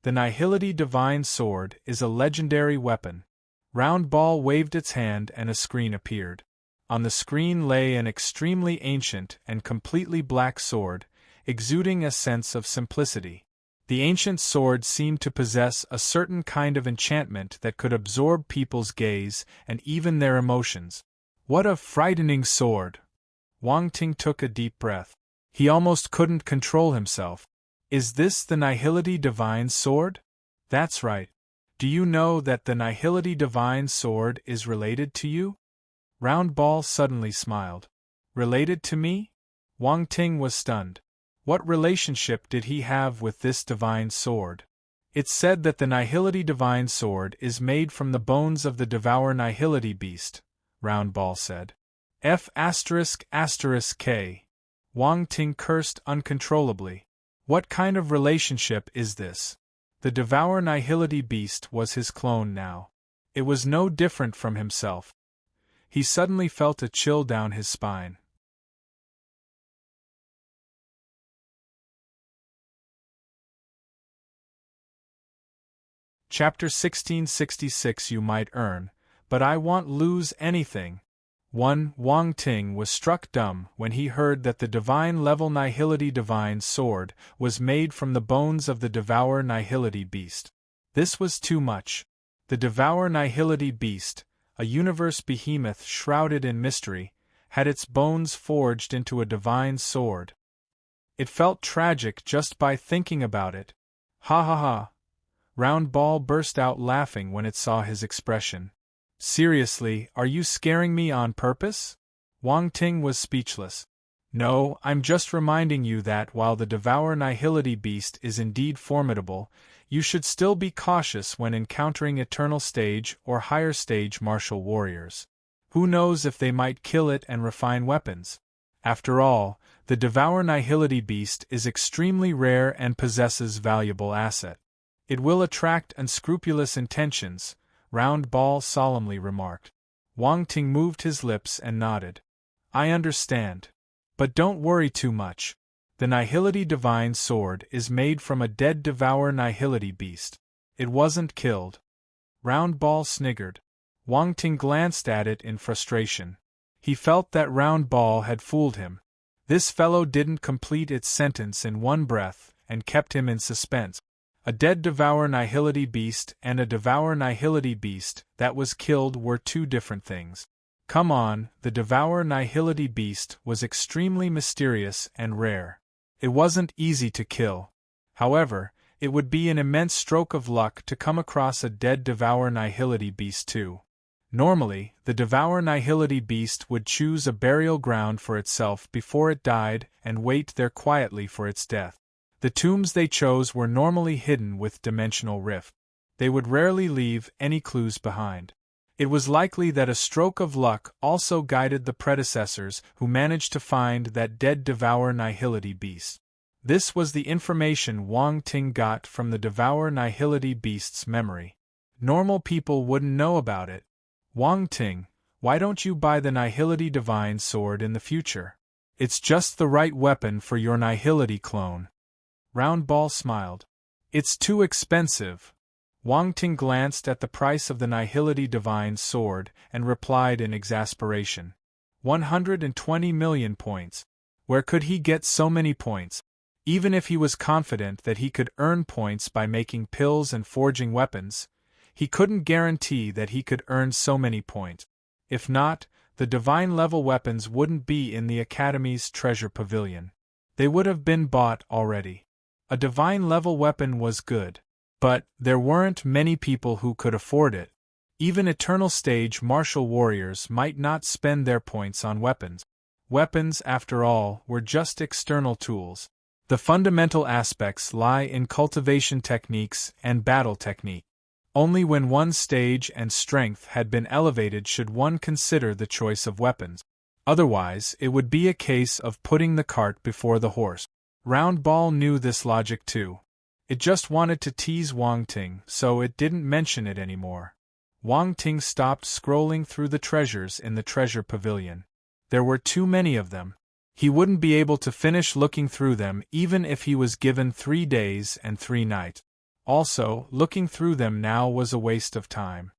The Nihility Divine Sword is a legendary weapon. Round Ball waved its hand and a screen appeared. On the screen lay an extremely ancient and completely black sword, exuding a sense of simplicity. The ancient sword seemed to possess a certain kind of enchantment that could absorb people's gaze and even their emotions. What a frightening sword! Wang Ting took a deep breath. He almost couldn't control himself. Is this the Nihility Divine Sword? That's right. Do you know that the Nihility Divine Sword is related to you? Round Ball suddenly smiled. Related to me? Wang Ting was stunned. What relationship did he have with this divine sword? It's said that the Nihility Divine Sword is made from the bones of the Devour Nihility Beast, Round Ball said. F***K. Wang Ting cursed uncontrollably. What kind of relationship is this? The Devour Nihility Beast was his clone now. It was no different from himself. He suddenly felt a chill down his spine. Chapter 1666 You might earn, but I won't lose anything. 1. Wang Ting was struck dumb when he heard that the divine level Nihility Divine Sword was made from the bones of the Devour Nihility Beast. This was too much. The Devour Nihility Beast, a universe behemoth shrouded in mystery, had its bones forged into a divine sword. It felt tragic just by thinking about it. Ha ha ha. Round Ball burst out laughing when it saw his expression. Seriously, are you scaring me on purpose? Wang Ting was speechless. No, I'm just reminding you that while the Devour Nihility Beast is indeed formidable, you should still be cautious when encountering Eternal Stage or higher stage martial warriors. Who knows if they might kill it and refine weapons? After all, the Devour Nihility Beast is extremely rare and possesses valuable asset. It will attract unscrupulous intentions, Round Ball solemnly remarked. Wang Ting moved his lips and nodded. I understand. But don't worry too much. The Nihility Divine Sword is made from a dead Devour Nihility Beast. It wasn't killed. Round Ball sniggered. Wang Ting glanced at it in frustration. He felt that Round Ball had fooled him. This fellow didn't complete its sentence in one breath and kept him in suspense. A dead Devour Nihility beast and a Devour Nihility beast that was killed were two different things. Come on, the Devour Nihility beast was extremely mysterious and rare. It wasn't easy to kill. However, it would be an immense stroke of luck to come across a dead Devour Nihility beast too. Normally, the Devour Nihility beast would choose a burial ground for itself before it died and wait there quietly for its death. The tombs they chose were normally hidden with dimensional rift. They would rarely leave any clues behind. It was likely that a stroke of luck also guided the predecessors who managed to find that dead Devour Nihility beast. This was the information Wang Ting got from the Devour Nihility beast's memory. Normal people wouldn't know about it. Wang Ting, why don't you buy the Nihility Divine Sword in the future? It's just the right weapon for your Nihility clone. Round Ball smiled. It's too expensive. Wang Ting glanced at the price of the Nihility Divine Sword and replied in exasperation. 120 million points. Where could he get so many points? Even if he was confident that he could earn points by making pills and forging weapons, he couldn't guarantee that he could earn so many points. If not, the divine-level weapons wouldn't be in the Academy's treasure pavilion. They would have been bought already. A divine-level weapon was good, but there weren't many people who could afford it. Even Eternal Stage martial warriors might not spend their points on weapons. Weapons, after all, were just external tools. The fundamental aspects lie in cultivation techniques and battle technique. Only when one's stage and strength had been elevated should one consider the choice of weapons. Otherwise, it would be a case of putting the cart before the horse. Round Ball knew this logic too. It just wanted to tease Wang Ting, so it didn't mention it anymore. Wang Ting stopped scrolling through the treasures in the treasure pavilion. There were too many of them. He wouldn't be able to finish looking through them even if he was given 3 days and 3 nights. Also, looking through them now was a waste of time.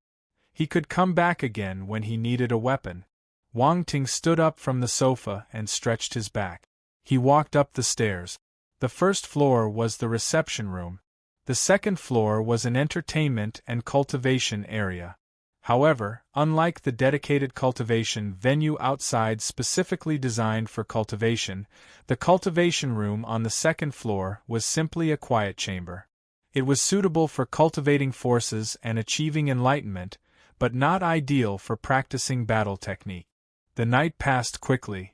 He could come back again when he needed a weapon. Wang Ting stood up from the sofa and stretched his back. He walked up the stairs. The first floor was the reception room. The second floor was an entertainment and cultivation area. However, unlike the dedicated cultivation venue outside specifically designed for cultivation, the cultivation room on the second floor was simply a quiet chamber. It was suitable for cultivating forces and achieving enlightenment, but not ideal for practicing battle technique. The night passed quickly.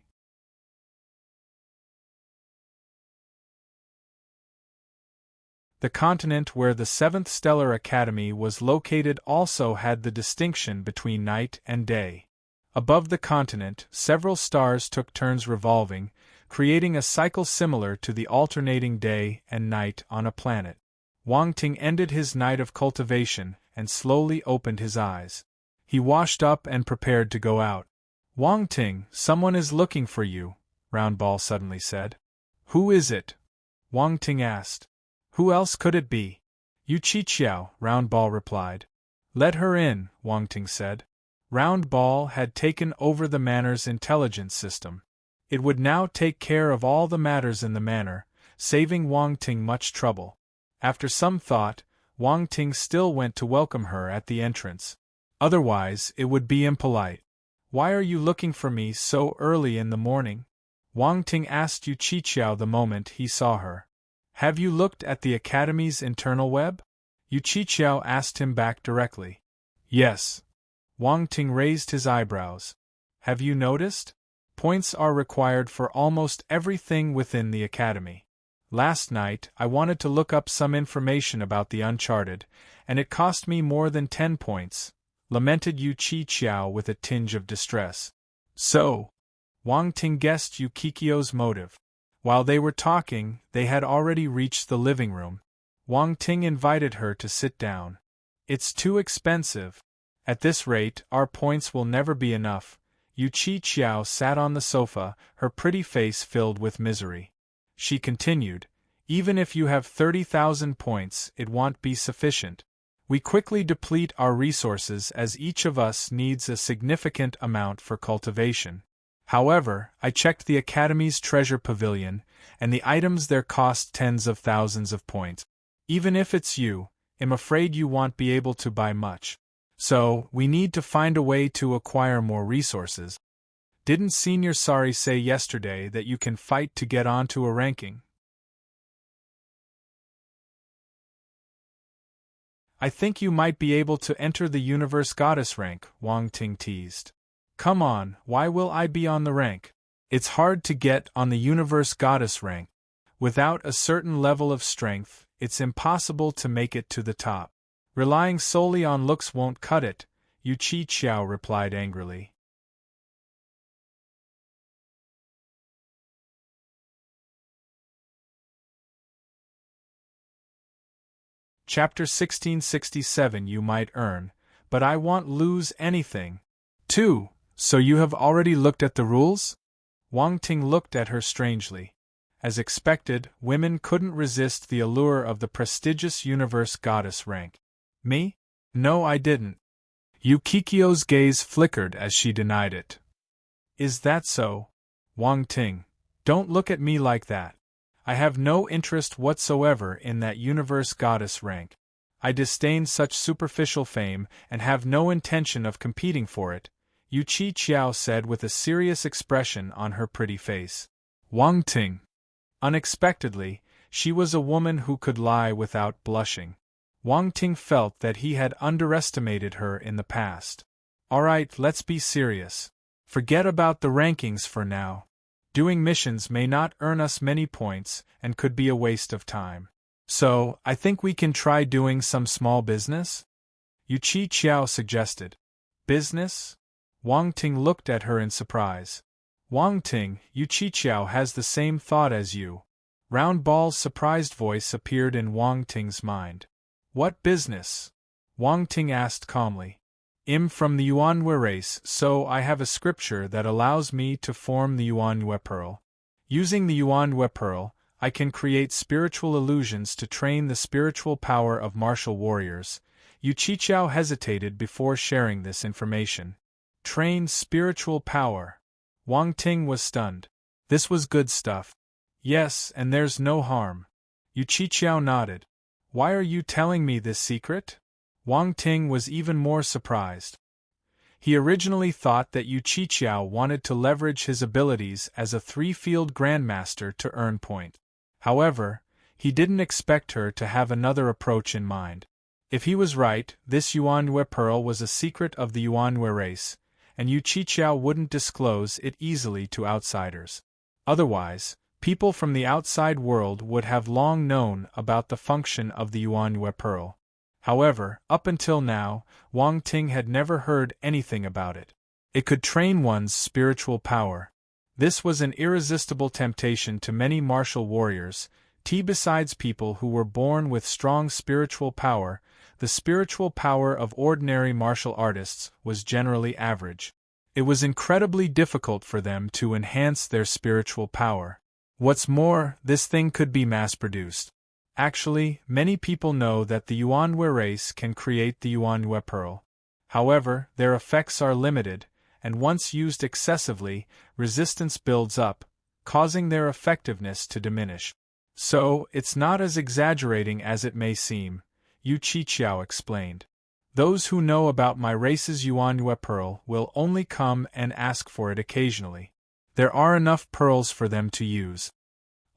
The continent where the 7th Stellar Academy was located also had the distinction between night and day. Above the continent, several stars took turns revolving, creating a cycle similar to the alternating day and night on a planet. Wang Ting ended his night of cultivation and slowly opened his eyes. He washed up and prepared to go out. Wang Ting, someone is looking for you, Round Ball suddenly said. Who is it? Wang Ting asked. Who else could it be? Yu Qiqiao, Round Ball replied. Let her in, Wang Ting said. Round Ball had taken over the manor's intelligence system. It would now take care of all the matters in the manor, saving Wang Ting much trouble. After some thought, Wang Ting still went to welcome her at the entrance. Otherwise, it would be impolite. Why are you looking for me so early in the morning? Wang Ting asked Yu Qiqiao the moment he saw her. Have you looked at the Academy's internal web? Yu Qiqiao asked him back directly. Yes. Wang Ting raised his eyebrows. Have you noticed? Points are required for almost everything within the Academy. Last night, I wanted to look up some information about the Uncharted, and it cost me more than 10 points, lamented Yu Qiqiao with a tinge of distress. So, Wang Ting guessed Yu Qiqiao's motive. While they were talking, they had already reached the living room. Wang Ting invited her to sit down. It's too expensive. At this rate, our points will never be enough. Yu Qiqiao sat on the sofa, her pretty face filled with misery. She continued, even if you have 30,000 points, it won't be sufficient. We quickly deplete our resources as each of us needs a significant amount for cultivation. However, I checked the Academy's treasure pavilion, and the items there cost tens of thousands of points. Even if it's you, I'm afraid you won't be able to buy much. So, we need to find a way to acquire more resources. Didn't Senior Sari say yesterday that you can fight to get onto a ranking? I think you might be able to enter the Universe Goddess rank, Wang Ting teased. Come on, why will I be on the rank? It's hard to get on the Universe Goddess rank. Without a certain level of strength, it's impossible to make it to the top. Relying solely on looks won't cut it, Yu Chi Qiao replied angrily. Chapter 1667 You might earn, but I won't lose anything. 2. So you have already looked at the rules? Wang Ting looked at her strangely. As expected, women couldn't resist the allure of the prestigious Universe Goddess rank. Me? No, I didn't. Yukikyo's gaze flickered as she denied it. Is that so? Wang Ting, don't look at me like that. I have no interest whatsoever in that Universe Goddess rank. I disdain such superficial fame and have no intention of competing for it, Yu Chi Qiao said with a serious expression on her pretty face. Wang Ting. Unexpectedly, she was a woman who could lie without blushing. Wang Ting felt that he had underestimated her in the past. All right, let's be serious. Forget about the rankings for now. Doing missions may not earn us many points and could be a waste of time. So, I think we can try doing some small business? Yu Chi Qiao suggested. Business? Wang Ting looked at her in surprise. Wang Ting, Yu Chi Qiao has the same thought as you. Round Ball's surprised voice appeared in Wang Ting's mind. What business? Wang Ting asked calmly. I'm from the Yuanhui race, so I have a scripture that allows me to form the Yuanhui pearl. Using the Yuanhui pearl, I can create spiritual illusions to train the spiritual power of martial warriors. Yu Qiqiao hesitated before sharing this information. Train spiritual power. Wang Ting was stunned. This was good stuff. Yes, and there's no harm. Yu Qiqiao nodded. Why are you telling me this secret? Wang Ting was even more surprised. He originally thought that Yu Qiqiao wanted to leverage his abilities as a three-field grandmaster to earn points. However, he didn't expect her to have another approach in mind. If he was right, this Yuanhui pearl was a secret of the Yuanhui race, and Yu Qiqiao wouldn't disclose it easily to outsiders. Otherwise, people from the outside world would have long known about the function of the Yuanhui pearl. However, up until now, Wang Ting had never heard anything about it. It could train one's spiritual power. This was an irresistible temptation to many martial warriors. Besides people who were born with strong spiritual power, the spiritual power of ordinary martial artists was generally average. It was incredibly difficult for them to enhance their spiritual power. What's more, this thing could be mass-produced. Actually, many people know that the Yuanhui race can create the Yuanhui pearl. However, their effects are limited, and once used excessively, resistance builds up, causing their effectiveness to diminish. So, it's not as exaggerating as it may seem, Yu Qiqiao explained. Those who know about my race's Yuanhui pearl will only come and ask for it occasionally. There are enough pearls for them to use.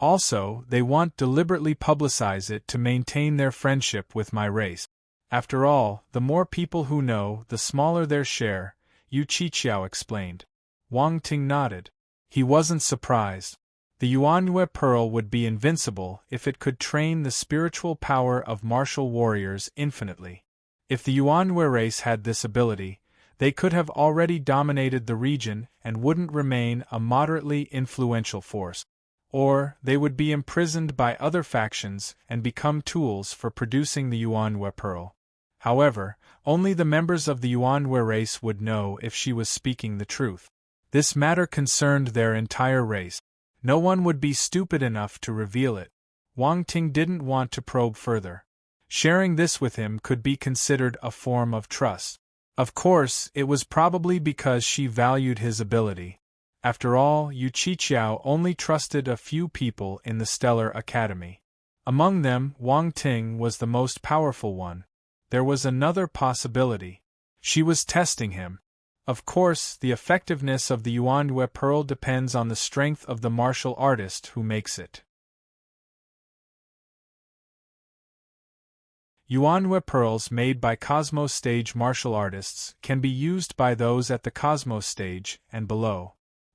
Also, they won't deliberately publicize it to maintain their friendship with my race. After all, the more people who know, the smaller their share, Yu Qiqiao explained. Wang Ting nodded. He wasn't surprised. The Yuanhui pearl would be invincible if it could train the spiritual power of martial warriors infinitely. If the Yuanhui race had this ability, they could have already dominated the region and wouldn't remain a moderately influential force. Or, they would be imprisoned by other factions and become tools for producing the Yuanhui pearl. However, only the members of the Yuanhui race would know if she was speaking the truth. This matter concerned their entire race. No one would be stupid enough to reveal it. Wang Ting didn't want to probe further. Sharing this with him could be considered a form of trust. Of course, it was probably because she valued his ability. After all, Yu Qiqiao only trusted a few people in the Stellar Academy. Among them, Wang Ting was the most powerful one. There was another possibility. She was testing him. Of course, the effectiveness of the Yuanyue pearl depends on the strength of the martial artist who makes it. Yuanyue pearls made by Cosmos stage martial artists can be used by those at the Cosmos stage and below.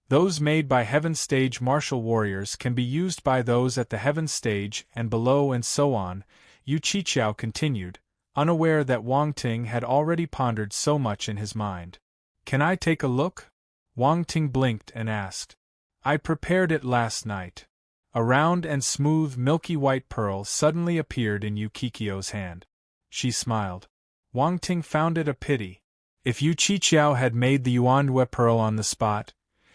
Those made by Heaven stage martial warriors can be used by those at the Heaven stage and below, and so on, Yu Qiqiao continued, unaware that Wang Ting had already pondered so much in his mind. Can I take a look? Wang Ting blinked and asked. I prepared it last night. A round and smooth milky white pearl suddenly appeared in Yu Qiqiao's hand. She smiled. Wang Ting found it a pity. If Yu Qiqiao had made the Yuanyue pearl on the spot,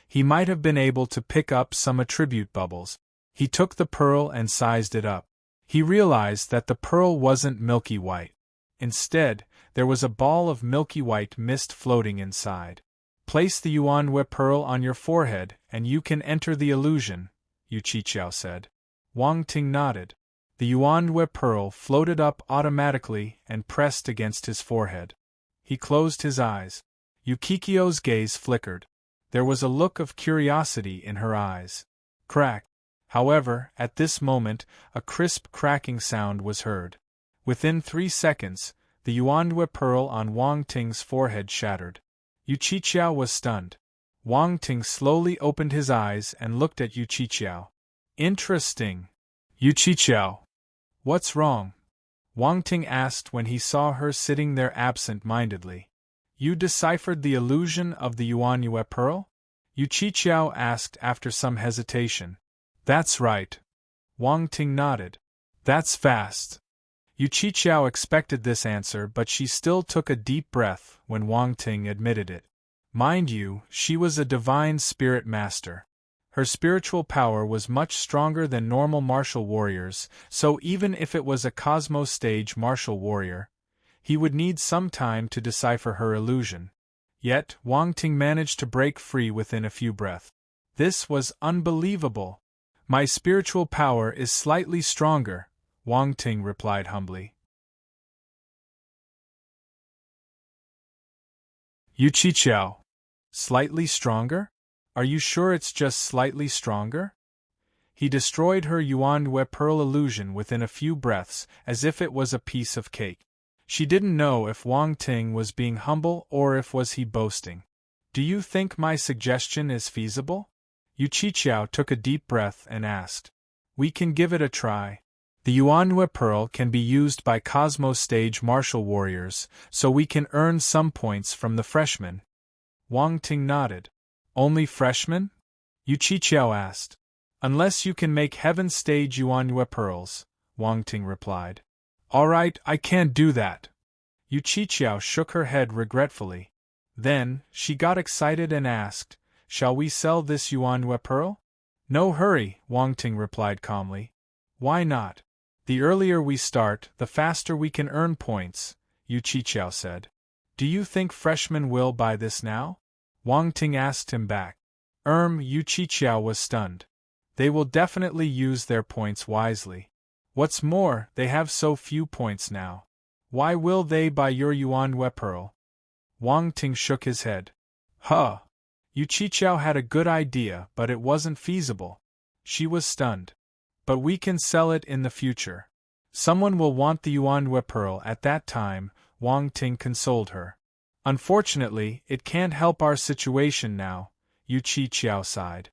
he might have been able to pick up some attribute bubbles. He took the pearl and sized it up. He realized that the pearl wasn't milky white. Instead, there was a ball of milky white mist floating inside. Place the Yuanyue pearl on your forehead and you can enter the illusion, Yu Qiqiao said. Wang Ting nodded. The Yuanyue pearl floated up automatically and pressed against his forehead. He closed his eyes. Yu Qiqiao's gaze flickered. There was a look of curiosity in her eyes. Crack. However, at this moment, a crisp cracking sound was heard. Within 3 seconds, the Yuanyue pearl on Wang Ting's forehead shattered. Yu Qiqiao was stunned. Wang Ting slowly opened his eyes and looked at Yu Qiqiao. Interesting. Yu Qiqiao. What's wrong? Wang Ting asked when he saw her sitting there absent-mindedly. You deciphered the illusion of the Yuanyue pearl? Yu Qiqiao asked after some hesitation. That's right. Wang Ting nodded. That's fast. Yu Qiqiao expected this answer, but she still took a deep breath when Wang Ting admitted it. Mind you, she was a divine spirit master. Her spiritual power was much stronger than normal martial warriors, so even if it was a Cosmos stage martial warrior, he would need some time to decipher her illusion. Yet, Wang Ting managed to break free within a few breaths. This was unbelievable. My spiritual power is slightly stronger, Wang Ting replied humbly. Yu Qiqiao. Slightly stronger? Are you sure it's just slightly stronger? He destroyed her Yuanyue pearl illusion within a few breaths, as if it was a piece of cake. She didn't know if Wang Ting was being humble or if was he boasting. Do you think my suggestion is feasible? Yu Qiqiao took a deep breath and asked. We can give it a try. The Yuanyue pearl can be used by Cosmos stage martial warriors, so we can earn some points from the freshmen. Wang Ting nodded. Only freshmen? Yu Qiqiao asked. Unless you can make Heaven stage Yuanyue pearls, Wang Ting replied. Alright, I can't do that. Yu Qiqiao shook her head regretfully. Then, she got excited and asked, Shall we sell this Yuanyue pearl? No hurry, Wang Ting replied calmly. Why not? The earlier we start, the faster we can earn points, Yu Qiqiao said. Do you think freshmen will buy this now? Wang Ting asked him back. Yu Qiqiao was stunned. They will definitely use their points wisely. What's more, they have so few points now. Why will they buy your Yuanyue pearl? Wang Ting shook his head. Huh. Yu Qiqiao had a good idea, but it wasn't feasible. She was stunned. But we can sell it in the future. Someone will want the Yuanyue pearl at that time, Wang Ting consoled her. Unfortunately, it can't help our situation now, Yu Qiqiao sighed.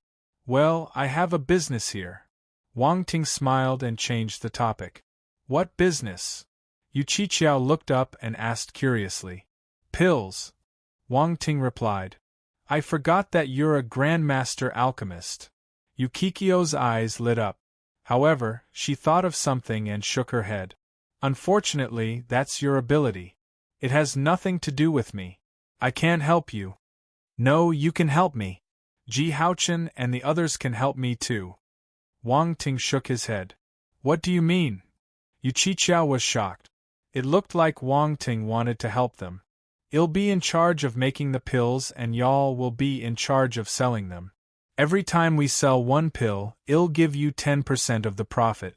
Well, I have a business here. Wang Ting smiled and changed the topic. What business? Yu Qiqiao looked up and asked curiously. Pills. Wang Ting replied. I forgot that you're a grandmaster alchemist. Yu Qiqiao's eyes lit up. However, she thought of something and shook her head. Unfortunately, that's your ability. It has nothing to do with me. I can't help you. No, you can help me. Ji Haochen and the others can help me too. Wang Ting shook his head. What do you mean? Yu Qiqiao was shocked. It looked like Wang Ting wanted to help them. I'll be in charge of making the pills and y'all will be in charge of selling them. Every time we sell one pill, I'll give you 10% of the profit.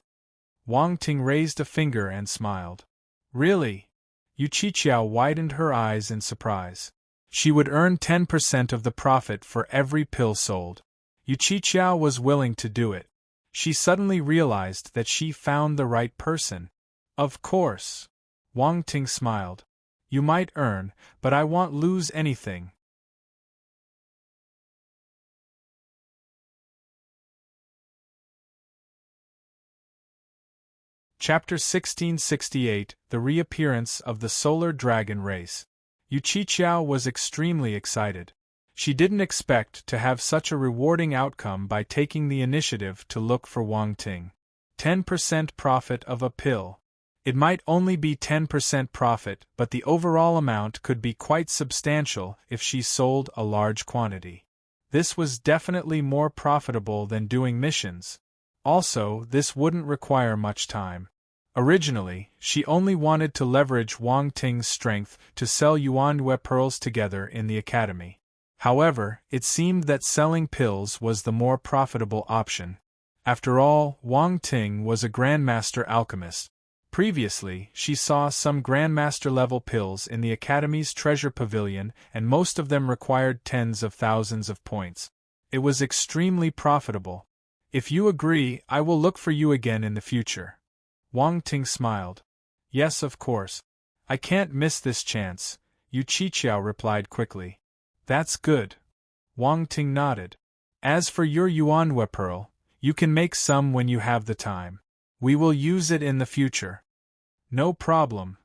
Wang Ting raised a finger and smiled. Really? Yu Qiqiao widened her eyes in surprise. She would earn 10% of the profit for every pill sold. Yu Qiqiao was willing to do it. She suddenly realized that she found the right person. Of course. Wang Ting smiled. You might earn, but I won't lose anything. Chapter 1668 The Reappearance of the Solar Dragon Race. Yu Qiqiao was extremely excited. She didn't expect to have such a rewarding outcome by taking the initiative to look for Wang Ting. 10% profit of a pill. It might only be 10% profit, but the overall amount could be quite substantial if she sold a large quantity. This was definitely more profitable than doing missions. Also, this wouldn't require much time. Originally, she only wanted to leverage Wang Ting's strength to sell unveil pearls together in the academy. However, it seemed that selling pills was the more profitable option. After all, Wang Ting was a Grandmaster alchemist. Previously, she saw some Grandmaster-level pills in the Academy's treasure pavilion, and most of them required tens of thousands of points. It was extremely profitable. If you agree, I will look for you again in the future. Wang Ting smiled. Yes, of course. I can't miss this chance, Yu Qiqiao replied quickly. That's good. Wang Ting nodded. As for your unveil pearl, you can make some when you have the time. We will use it in the future. No problem.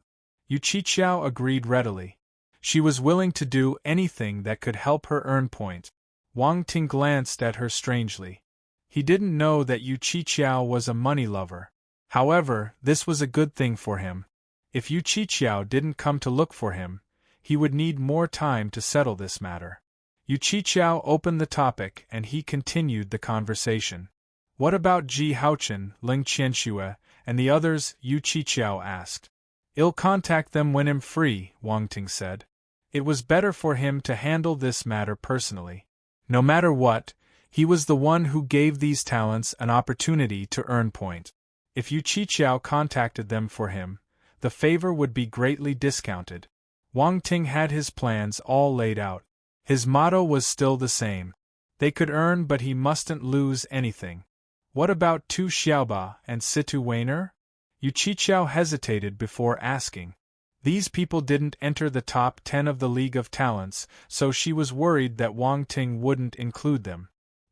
Yu Qiqiao agreed readily. She was willing to do anything that could help her earn points. Wang Ting glanced at her strangely. He didn't know that Yu Qiqiao was a money lover. However, this was a good thing for him. If Yu Qiqiao didn't come to look for him, he would need more time to settle this matter. Yu Qiqiao opened the topic and he continued the conversation. What about Ji Haochen, Ling Qianxue, and the others? Yu Qiqiao asked. I'll contact them when I'm free, Wang Ting said. It was better for him to handle this matter personally. No matter what, he was the one who gave these talents an opportunity to earn points. If Yu Qiqiao contacted them for him, the favor would be greatly discounted. Wang Ting had his plans all laid out. His motto was still the same. They could earn, but he mustn't lose anything. What about Tu Xiaoba and Situ Weiner? Yu Qiqiao hesitated before asking. These people didn't enter the top 10 of the League of Talents, so she was worried that Wang Ting wouldn't include them.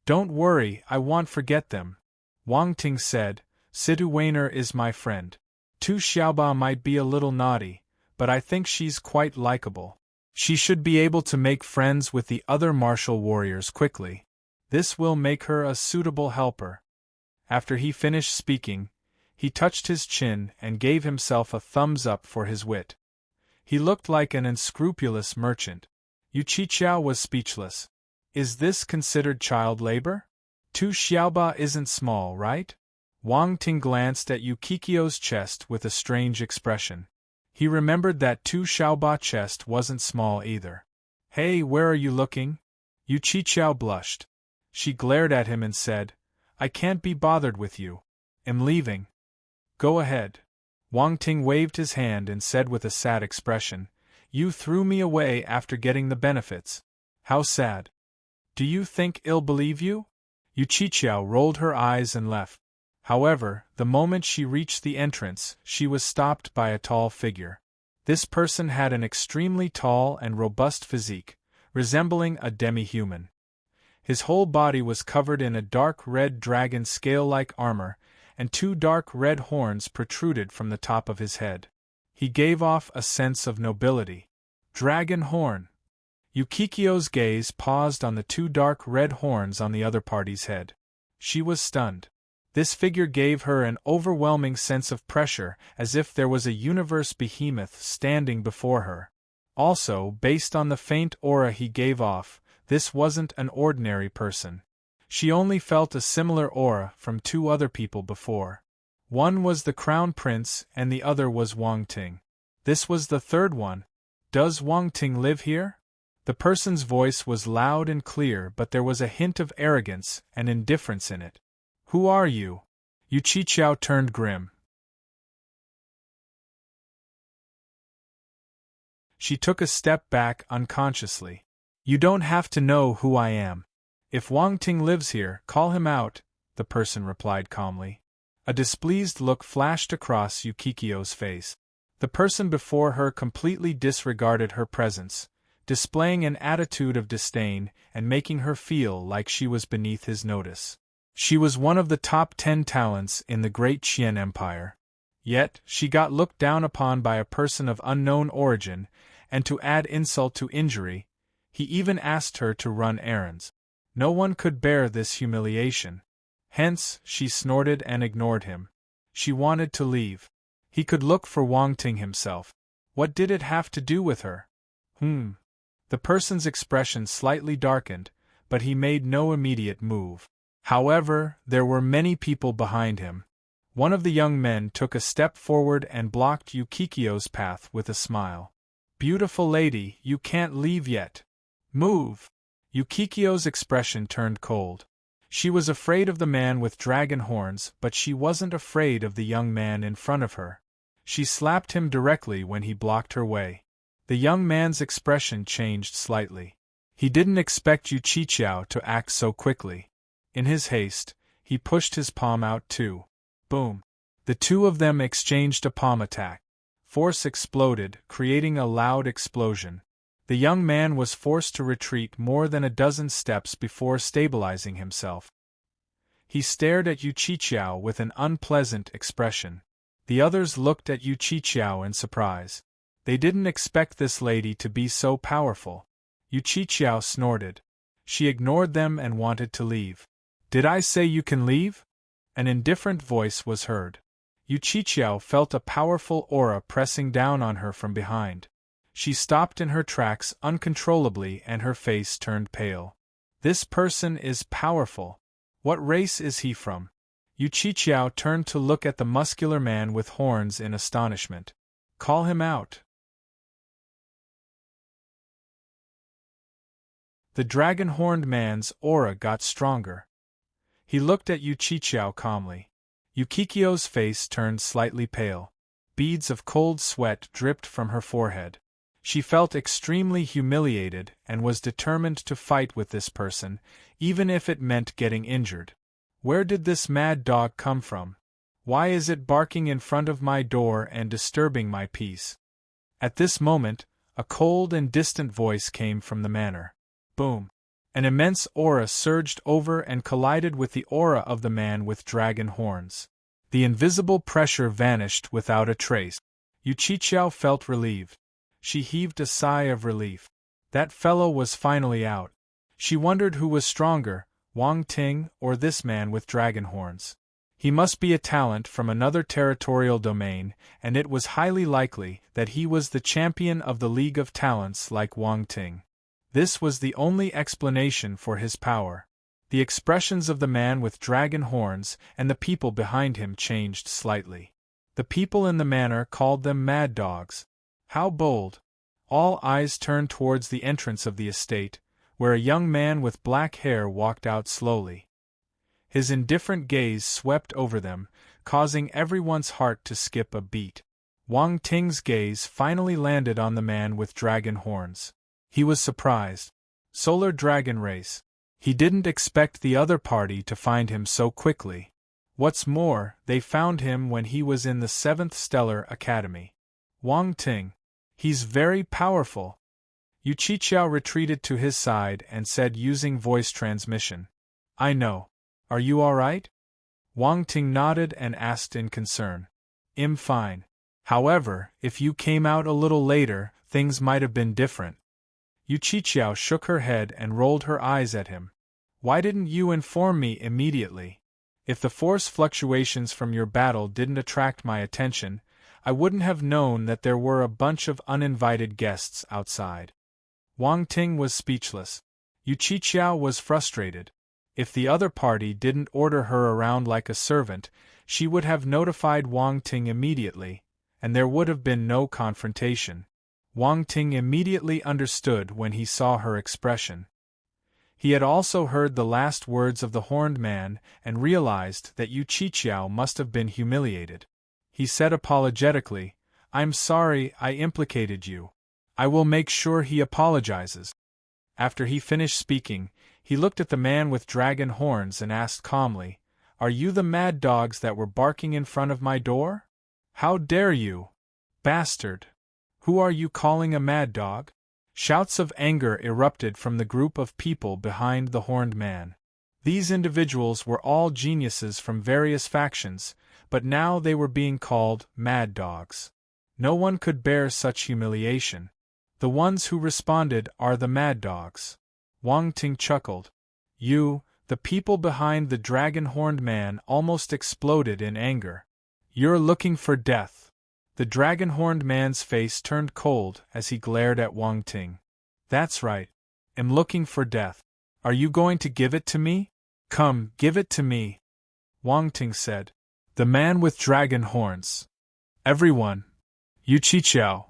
Don't worry, I won't forget them. Wang Ting said, Situ Weiner is my friend. Tu Xiaoba might be a little naughty, but I think she's quite likable. She should be able to make friends with the other martial warriors quickly. This will make her a suitable helper. After he finished speaking, he touched his chin and gave himself a thumbs up for his wit. He looked like an unscrupulous merchant. Yu Qiqiao was speechless. Is this considered child labor? Tu Xiaoba isn't small, right? Wang Ting glanced at Yu Qiqiao's chest with a strange expression. He remembered that Tu Xiaoba's chest wasn't small either. Hey, where are you looking? Yu Qiqiao blushed. She glared at him and said, I can't be bothered with you. I'm leaving. Go ahead. Wang Ting waved his hand and said with a sad expression, You threw me away after getting the benefits. How sad. Do you think I'll believe you? Yu Qiqiao rolled her eyes and left. However, the moment she reached the entrance, she was stopped by a tall figure. This person had an extremely tall and robust physique, resembling a demi-human. His whole body was covered in a dark red dragon scale-like armor, and two dark red horns protruded from the top of his head. He gave off a sense of nobility. Dragon horn! Yu Qiqiao's gaze paused on the two dark red horns on the other party's head. She was stunned. This figure gave her an overwhelming sense of pressure, as if there was a universe behemoth standing before her. Also, based on the faint aura he gave off, this wasn't an ordinary person. She only felt a similar aura from two other people before. One was the Crown Prince and the other was Wang Ting. This was the third one. Does Wang Ting live here? The person's voice was loud and clear, but there was a hint of arrogance and indifference in it. Who are you? Yu Qiqiao turned grim. She took a step back unconsciously. You don't have to know who I am. If Wang Ting lives here, call him out, the person replied calmly. A displeased look flashed across Yukikyo's face. The person before her completely disregarded her presence, displaying an attitude of disdain and making her feel like she was beneath his notice. She was one of the top 10 talents in the Great Qian Empire. Yet, she got looked down upon by a person of unknown origin, and to add insult to injury, he even asked her to run errands. No one could bear this humiliation. Hence, she snorted and ignored him. She wanted to leave. He could look for Wang Ting himself. What did it have to do with her? The person's expression slightly darkened, but he made no immediate move. However, there were many people behind him. One of the young men took a step forward and blocked Yukikyo's path with a smile. Beautiful lady, you can't leave yet. Move! Yukikyo's expression turned cold. She was afraid of the man with dragon horns, but she wasn't afraid of the young man in front of her. She slapped him directly when he blocked her way. The young man's expression changed slightly. He didn't expect Yuqiqiao to act so quickly. In his haste, he pushed his palm out too. Boom! The two of them exchanged a palm attack. Force exploded, creating a loud explosion. The young man was forced to retreat more than a dozen steps before stabilizing himself. He stared at Yuqiqiao with an unpleasant expression. The others looked at Yuqiqiao in surprise. They didn't expect this lady to be so powerful. Yuqiqiao snorted. She ignored them and wanted to leave. Did I say you can leave? An indifferent voice was heard. Yuqiqiao felt a powerful aura pressing down on her from behind. She stopped in her tracks uncontrollably and her face turned pale. This person is powerful. What race is he from? Yuqiqiao turned to look at the muscular man with horns in astonishment. Call him out. The dragon-horned man's aura got stronger. He looked at Yuqiqiao calmly. Yukikyo's face turned slightly pale. Beads of cold sweat dripped from her forehead. She felt extremely humiliated and was determined to fight with this person, even if it meant getting injured. Where did this mad dog come from? Why is it barking in front of my door and disturbing my peace? At this moment, a cold and distant voice came from the manor. Boom! An immense aura surged over and collided with the aura of the man with dragon horns. The invisible pressure vanished without a trace. Yuqiqiao felt relieved. She heaved a sigh of relief. That fellow was finally out. She wondered who was stronger, Wang Ting or this man with dragon horns. He must be a talent from another territorial domain, and it was highly likely that he was the champion of the League of Talents like Wang Ting. This was the only explanation for his power. The expressions of the man with dragon horns and the people behind him changed slightly. The people in the manor called them mad dogs. How bold! All eyes turned towards the entrance of the estate, where a young man with black hair walked out slowly. His indifferent gaze swept over them, causing everyone's heart to skip a beat. Wang Ting's gaze finally landed on the man with dragon horns. He was surprised. Solar Dragon Race. He didn't expect the other party to find him so quickly. What's more, they found him when he was in the 7th Stellar Academy. Wang Ting. He's very powerful. Yuqiqiao retreated to his side and said using voice transmission. I know. Are you alright? Wang Ting nodded and asked in concern. I'm fine. However, if you came out a little later, things might have been different. Yuqiqiao shook her head and rolled her eyes at him. Why didn't you inform me immediately? If the force fluctuations from your battle didn't attract my attention, I wouldn't have known that there were a bunch of uninvited guests outside. Wang Ting was speechless. Yuqiqiao was frustrated. If the other party didn't order her around like a servant, she would have notified Wang Ting immediately, and there would have been no confrontation. Wang Ting immediately understood when he saw her expression. He had also heard the last words of the horned man and realized that Yuqiqiao must have been humiliated. He said apologetically, I'm sorry I implicated you. I will make sure he apologizes. After he finished speaking, he looked at the man with dragon horns and asked calmly, Are you the mad dogs that were barking in front of my door? How dare you? Bastard! Who are you calling a mad dog? Shouts of anger erupted from the group of people behind the horned man. These individuals were all geniuses from various factions, but now they were being called mad dogs. No one could bear such humiliation. The ones who responded are the mad dogs. Wang Ting chuckled. The people behind the dragon-horned man almost exploded in anger. You're looking for death. The dragon-horned man's face turned cold as he glared at Wang Ting. That's right. I'm looking for death. Are you going to give it to me? Come, give it to me, Wang Ting said. The man with dragon horns. Everyone. Yu Qiqiao.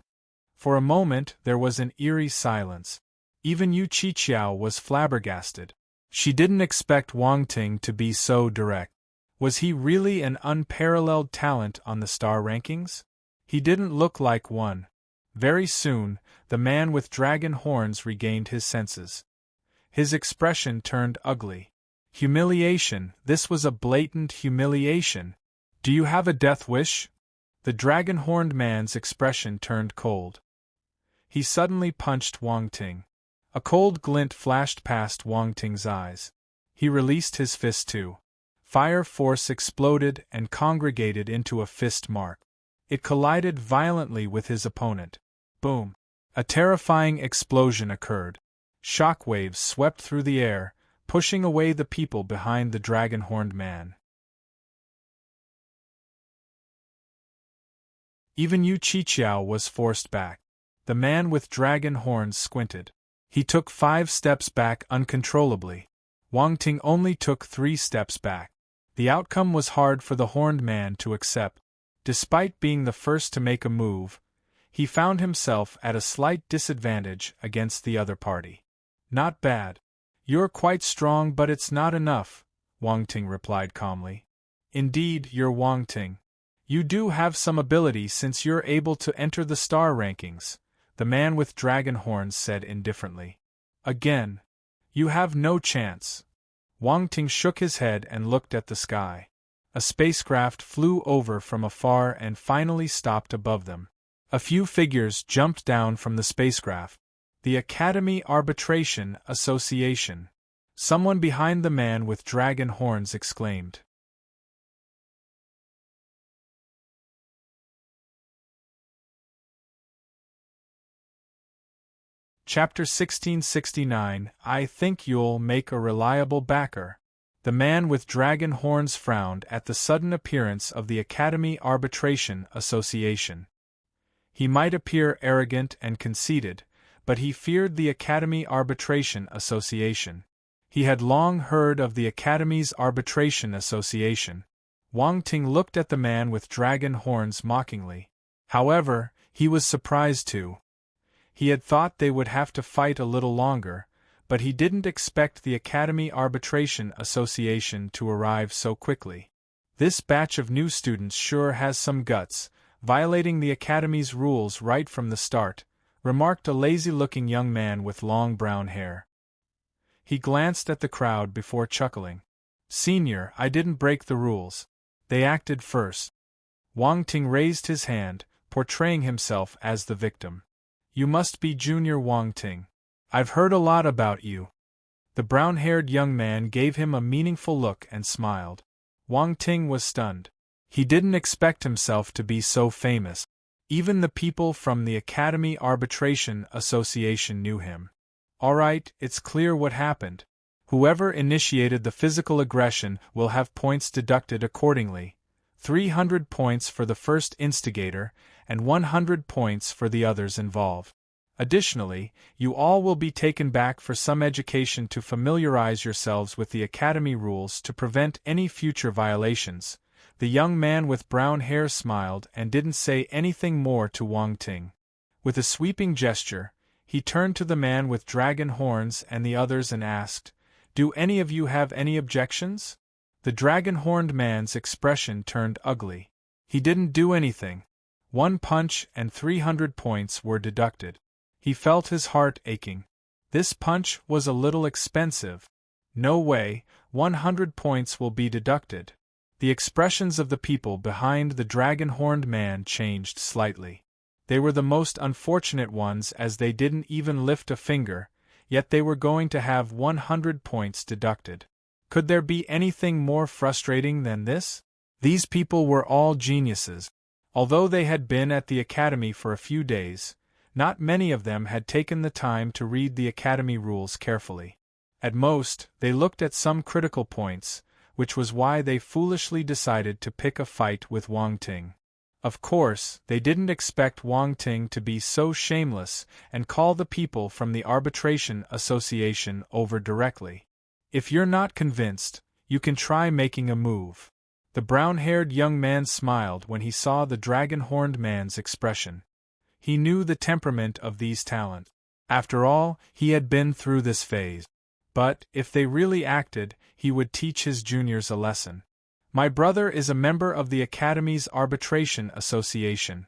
For a moment there was an eerie silence. Even Yu Qiqiao was flabbergasted. She didn't expect Wang Ting to be so direct. Was he really an unparalleled talent on the star rankings? He didn't look like one. Very soon, the man with dragon horns regained his senses. His expression turned ugly. Humiliation, this was a blatant humiliation. Do you have a death wish? The dragon-horned man's expression turned cold. He suddenly punched Wang Ting. A cold glint flashed past Wang Ting's eyes. He released his fist too. Fire force exploded and congregated into a fist mark. It collided violently with his opponent. Boom! A terrifying explosion occurred. Shock waves swept through the air, pushing away the people behind the dragon-horned man. Even Yu Qiqiao was forced back. The man with dragon horns squinted. He took 5 steps back uncontrollably. Wang Ting only took 3 steps back. The outcome was hard for the horned man to accept. Despite being the first to make a move, he found himself at a slight disadvantage against the other party. Not bad. You're quite strong, but it's not enough, Wang Ting replied calmly. Indeed, you're Wang Ting. You do have some ability since you're able to enter the star rankings, the man with dragon horns said indifferently. Again. You have no chance. Wang Ting shook his head and looked at the sky. A spacecraft flew over from afar and finally stopped above them. A few figures jumped down from the spacecraft. The Academy Arbitration Association. Someone behind the man with dragon horns exclaimed. Chapter 1669. I think you'll make a reliable backer. The man with dragon horns frowned at the sudden appearance of the Academy Arbitration Association. He might appear arrogant and conceited, but he feared the Academy Arbitration Association. He had long heard of the Academy's Arbitration Association. Wang Ting looked at the man with dragon horns mockingly. However, he was surprised too. He had thought they would have to fight a little longer, but he didn't expect the Academy Arbitration Association to arrive so quickly. This batch of new students sure has some guts, violating the Academy's rules right from the start, remarked a lazy-looking young man with long brown hair. He glanced at the crowd before chuckling. Senior, I didn't break the rules. They acted first. Wang Ting raised his hand, portraying himself as the victim. You must be Junior Wang Ting. I've heard a lot about you. The brown-haired young man gave him a meaningful look and smiled. Wang Ting was stunned. He didn't expect himself to be so famous. Even the people from the Academy Arbitration Association knew him. All right, it's clear what happened. Whoever initiated the physical aggression will have points deducted accordingly. 300 points for the first instigator, and 100 points for the others involved. Additionally, you all will be taken back for some education to familiarize yourselves with the Academy rules to prevent any future violations. The young man with brown hair smiled and didn't say anything more to Wang Ting. With a sweeping gesture, he turned to the man with dragon horns and the others and asked, Do any of you have any objections? The dragon-horned man's expression turned ugly. He didn't do anything. 1 punch and 300 points were deducted. He felt his heart aching. This punch was a little expensive. No way, 100 points will be deducted. The expressions of the people behind the dragon-horned man changed slightly. They were the most unfortunate ones as they didn't even lift a finger, yet they were going to have 100 points deducted. Could there be anything more frustrating than this? These people were all geniuses. Although they had been at the academy for a few days, not many of them had taken the time to read the academy rules carefully. At most, they looked at some critical points, which was why they foolishly decided to pick a fight with Wang Ting. Of course, they didn't expect Wang Ting to be so shameless and call the people from the Arbitration Association over directly. If you're not convinced, you can try making a move. The brown-haired young man smiled when he saw the dragon-horned man's expression. He knew the temperament of these talents. After all, he had been through this phase. But, if they really acted, he would teach his juniors a lesson. My brother is a member of the Academy's Arbitration Association.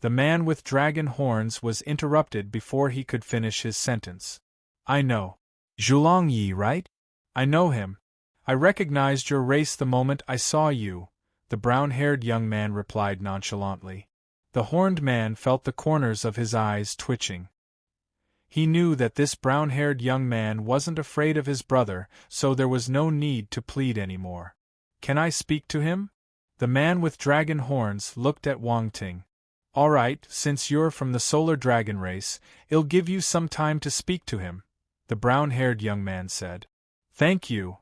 The man with dragon horns was interrupted before he could finish his sentence. I know. Zhulong Yi, right? I know him. I recognized your race the moment I saw you, the brown-haired young man replied nonchalantly. The horned man felt the corners of his eyes twitching. He knew that this brown-haired young man wasn't afraid of his brother, so there was no need to plead anymore. Can I speak to him? The man with dragon horns looked at Wang Ting. All right, since you're from the solar dragon race, it'll give you some time to speak to him, the brown-haired young man said. Thank you.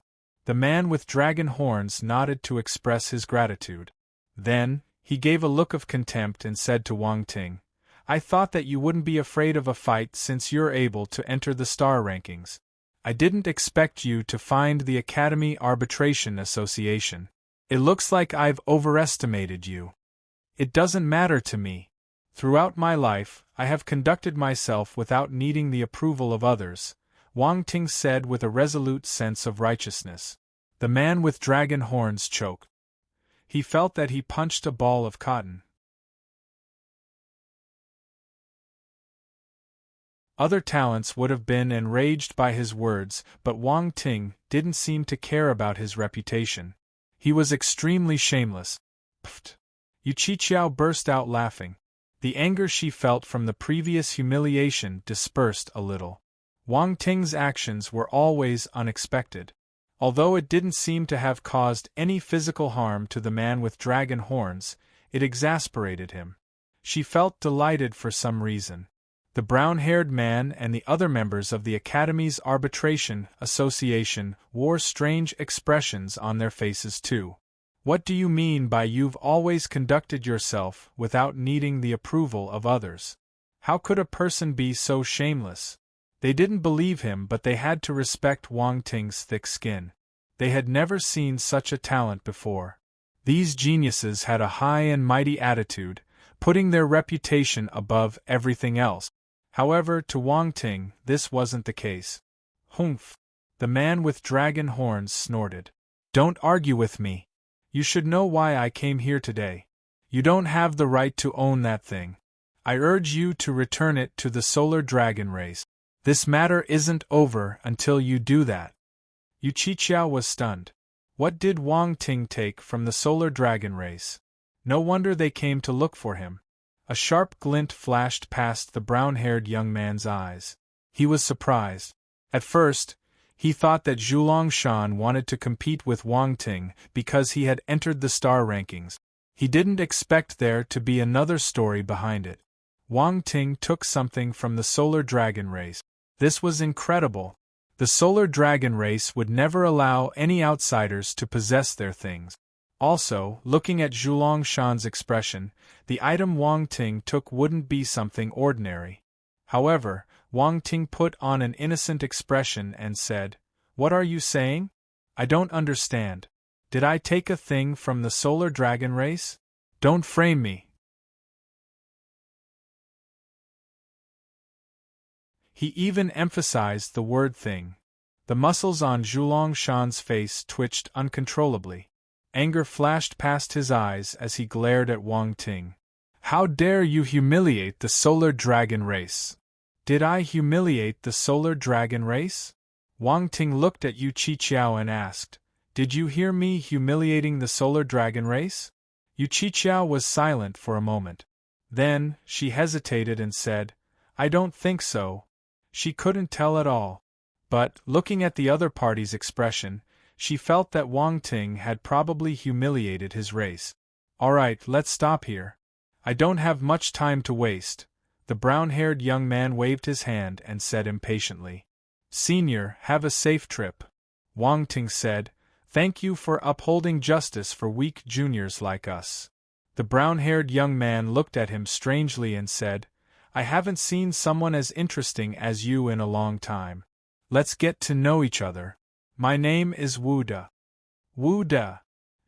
The man with dragon horns nodded to express his gratitude. Then, he gave a look of contempt and said to Wang Ting, I thought that you wouldn't be afraid of a fight since you're able to enter the star rankings. I didn't expect you to find the Academy Arbitration Association. It looks like I've overestimated you. It doesn't matter to me. Throughout my life, I have conducted myself without needing the approval of others, Wang Ting said with a resolute sense of righteousness. The man with dragon horns choked. He felt that he punched a ball of cotton. Other talents would have been enraged by his words, but Wang Ting didn't seem to care about his reputation. He was extremely shameless. Pfft! Yu Qiqiao burst out laughing. The anger she felt from the previous humiliation dispersed a little. Wang Ting's actions were always unexpected. Although it didn't seem to have caused any physical harm to the man with dragon horns, it exasperated him. She felt delighted for some reason. The brown-haired man and the other members of the Academy's Arbitration Association wore strange expressions on their faces too. What do you mean by you've always conducted yourself without needing the approval of others? How could a person be so shameless? They didn't believe him, but they had to respect Wang Ting's thick skin. They had never seen such a talent before. These geniuses had a high and mighty attitude, putting their reputation above everything else. However, to Wang Ting, this wasn't the case. Humph! The man with dragon horns snorted. Don't argue with me. You should know why I came here today. You don't have the right to own that thing. I urge you to return it to the solar dragon race. This matter isn't over until you do that. Yu Qiqiao was stunned. What did Wang Ting take from the solar dragon race? No wonder they came to look for him. A sharp glint flashed past the brown-haired young man's eyes. He was surprised. At first, he thought that Zhulong Shan wanted to compete with Wang Ting because he had entered the star rankings. He didn't expect there to be another story behind it. Wang Ting took something from the solar dragon race. This was incredible. The solar dragon race would never allow any outsiders to possess their things. Also, looking at Zhulong Shan's expression, the item Wang Ting took wouldn't be something ordinary. However, Wang Ting put on an innocent expression and said, What are you saying? I don't understand. Did I take a thing from the solar dragon race? Don't frame me. He even emphasized the word thing. The muscles on Zhulong Shan's face twitched uncontrollably. Anger flashed past his eyes as he glared at Wang Ting. How dare you humiliate the solar dragon race? Did I humiliate the solar dragon race? Wang Ting looked at Yu Qiqiao and asked, Did you hear me humiliating the solar dragon race? Yu Qiqiao was silent for a moment. Then, she hesitated and said, I don't think so. She couldn't tell at all. But, looking at the other party's expression, she felt that Wang Ting had probably humiliated his race. Alright, let's stop here. I don't have much time to waste. The brown-haired young man waved his hand and said impatiently. Senior, have a safe trip. Wang Ting said, Thank you for upholding justice for weak juniors like us. The brown-haired young man looked at him strangely and said, I haven't seen someone as interesting as you in a long time. Let's get to know each other. My name is Wu De. Wu De.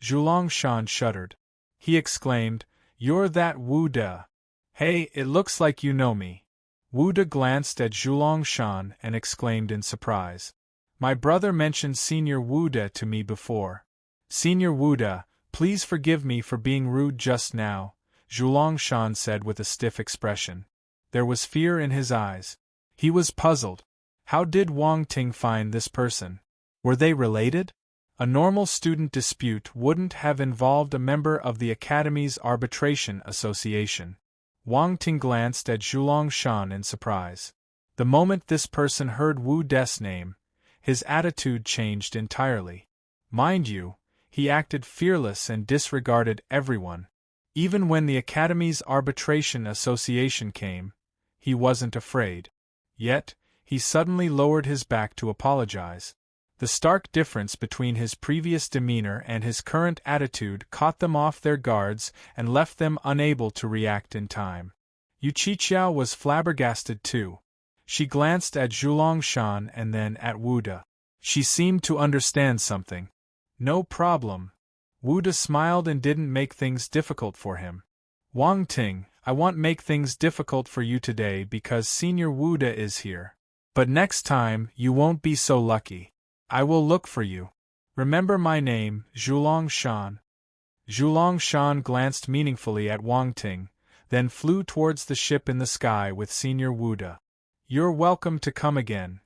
Zhulongshan shuddered. He exclaimed, You're that Wu De. Hey, it looks like you know me. Wu De glanced at Zhulongshan and exclaimed in surprise. My brother mentioned Senior Wu De to me before. Senior Wu De, please forgive me for being rude just now, Zhulongshan said with a stiff expression. There was fear in his eyes. He was puzzled. How did Wang Ting find this person? Were they related? A normal student dispute wouldn't have involved a member of the Academy's Arbitration Association. Wang Ting glanced at Zhulongshan in surprise. The moment this person heard Wu De's name, his attitude changed entirely. Mind you, he acted fearless and disregarded everyone. Even when the Academy's Arbitration Association came, he wasn't afraid. Yet, he suddenly lowered his back to apologize. The stark difference between his previous demeanor and his current attitude caught them off their guards and left them unable to react in time. Yu Qiqiao was flabbergasted too. She glanced at Zhulongshan and then at Wu De. She seemed to understand something. No problem. Wu De smiled and didn't make things difficult for him. Wang Ting, I won't make things difficult for you today because Senior Wu De is here. But next time, you won't be so lucky. I will look for you. Remember my name, Zhulongshan. Zhulongshan glanced meaningfully at Wang Ting, then flew towards the ship in the sky with Senior Wu De. You're welcome to come again.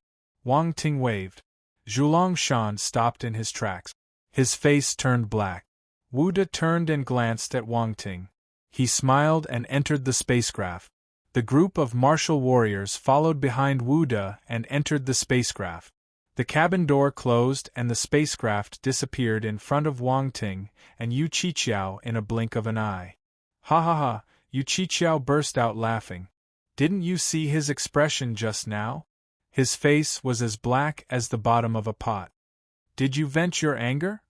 Wang Ting waved. Zhulongshan stopped in his tracks. His face turned black. Wu De turned and glanced at Wang Ting. He smiled and entered the spacecraft. The group of martial warriors followed behind Wu De and entered the spacecraft. The cabin door closed and the spacecraft disappeared in front of Wang Ting and Yu Qiqiao in a blink of an eye. Ha ha ha, Yu Qiqiao burst out laughing. Didn't you see his expression just now? His face was as black as the bottom of a pot. Did you vent your anger?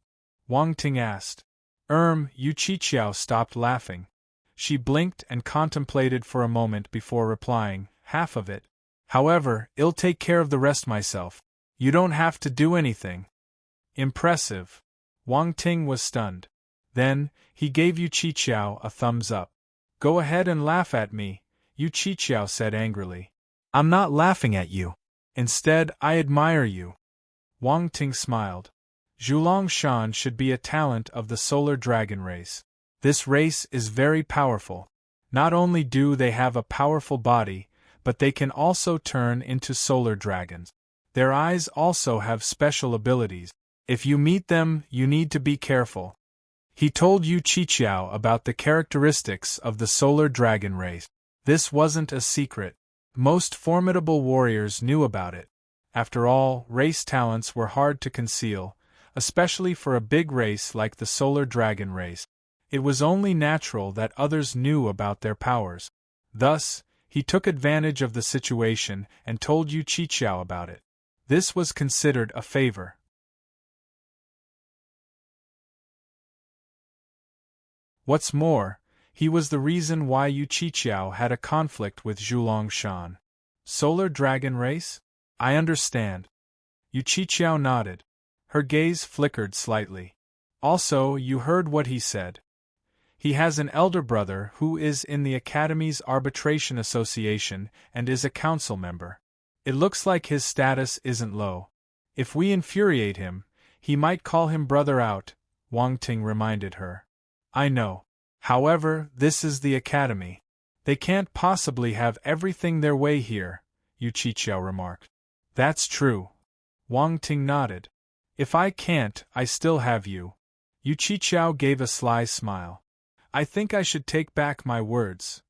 Wang Ting asked. Yu Qiqiao stopped laughing. She blinked and contemplated for a moment before replying, half of it. However, I'll take care of the rest myself. You don't have to do anything. Impressive. Wang Ting was stunned. Then, he gave Yu Qiqiao a thumbs up. Go ahead and laugh at me, Yu Qiqiao said angrily. I'm not laughing at you. Instead, I admire you. Wang Ting smiled. Zhulongshan should be a talent of the solar dragon race. This race is very powerful. Not only do they have a powerful body, but they can also turn into solar dragons. Their eyes also have special abilities. If you meet them, you need to be careful. He told Yu Qiqiao about the characteristics of the solar dragon race. This wasn't a secret. Most formidable warriors knew about it. After all, race talents were hard to conceal, especially for a big race like the solar dragon race. It was only natural that others knew about their powers. Thus, he took advantage of the situation and told Yu Qiqiao about it. This was considered a favor. What's more, he was the reason why Yu Qiqiao had a conflict with Zhulongshan. Solar dragon race? I understand. Yu Qiqiao nodded. Her gaze flickered slightly. Also, you heard what he said. He has an elder brother who is in the Academy's Arbitration Association and is a council member. It looks like his status isn't low. If we infuriate him, he might call him brother out, Wang Ting reminded her. I know. However, this is the Academy. They can't possibly have everything their way here, Yu Qiqiao remarked. That's true. Wang Ting nodded. If I can't, I still have you. Yu Qiqiao gave a sly smile. I think I should take back my words.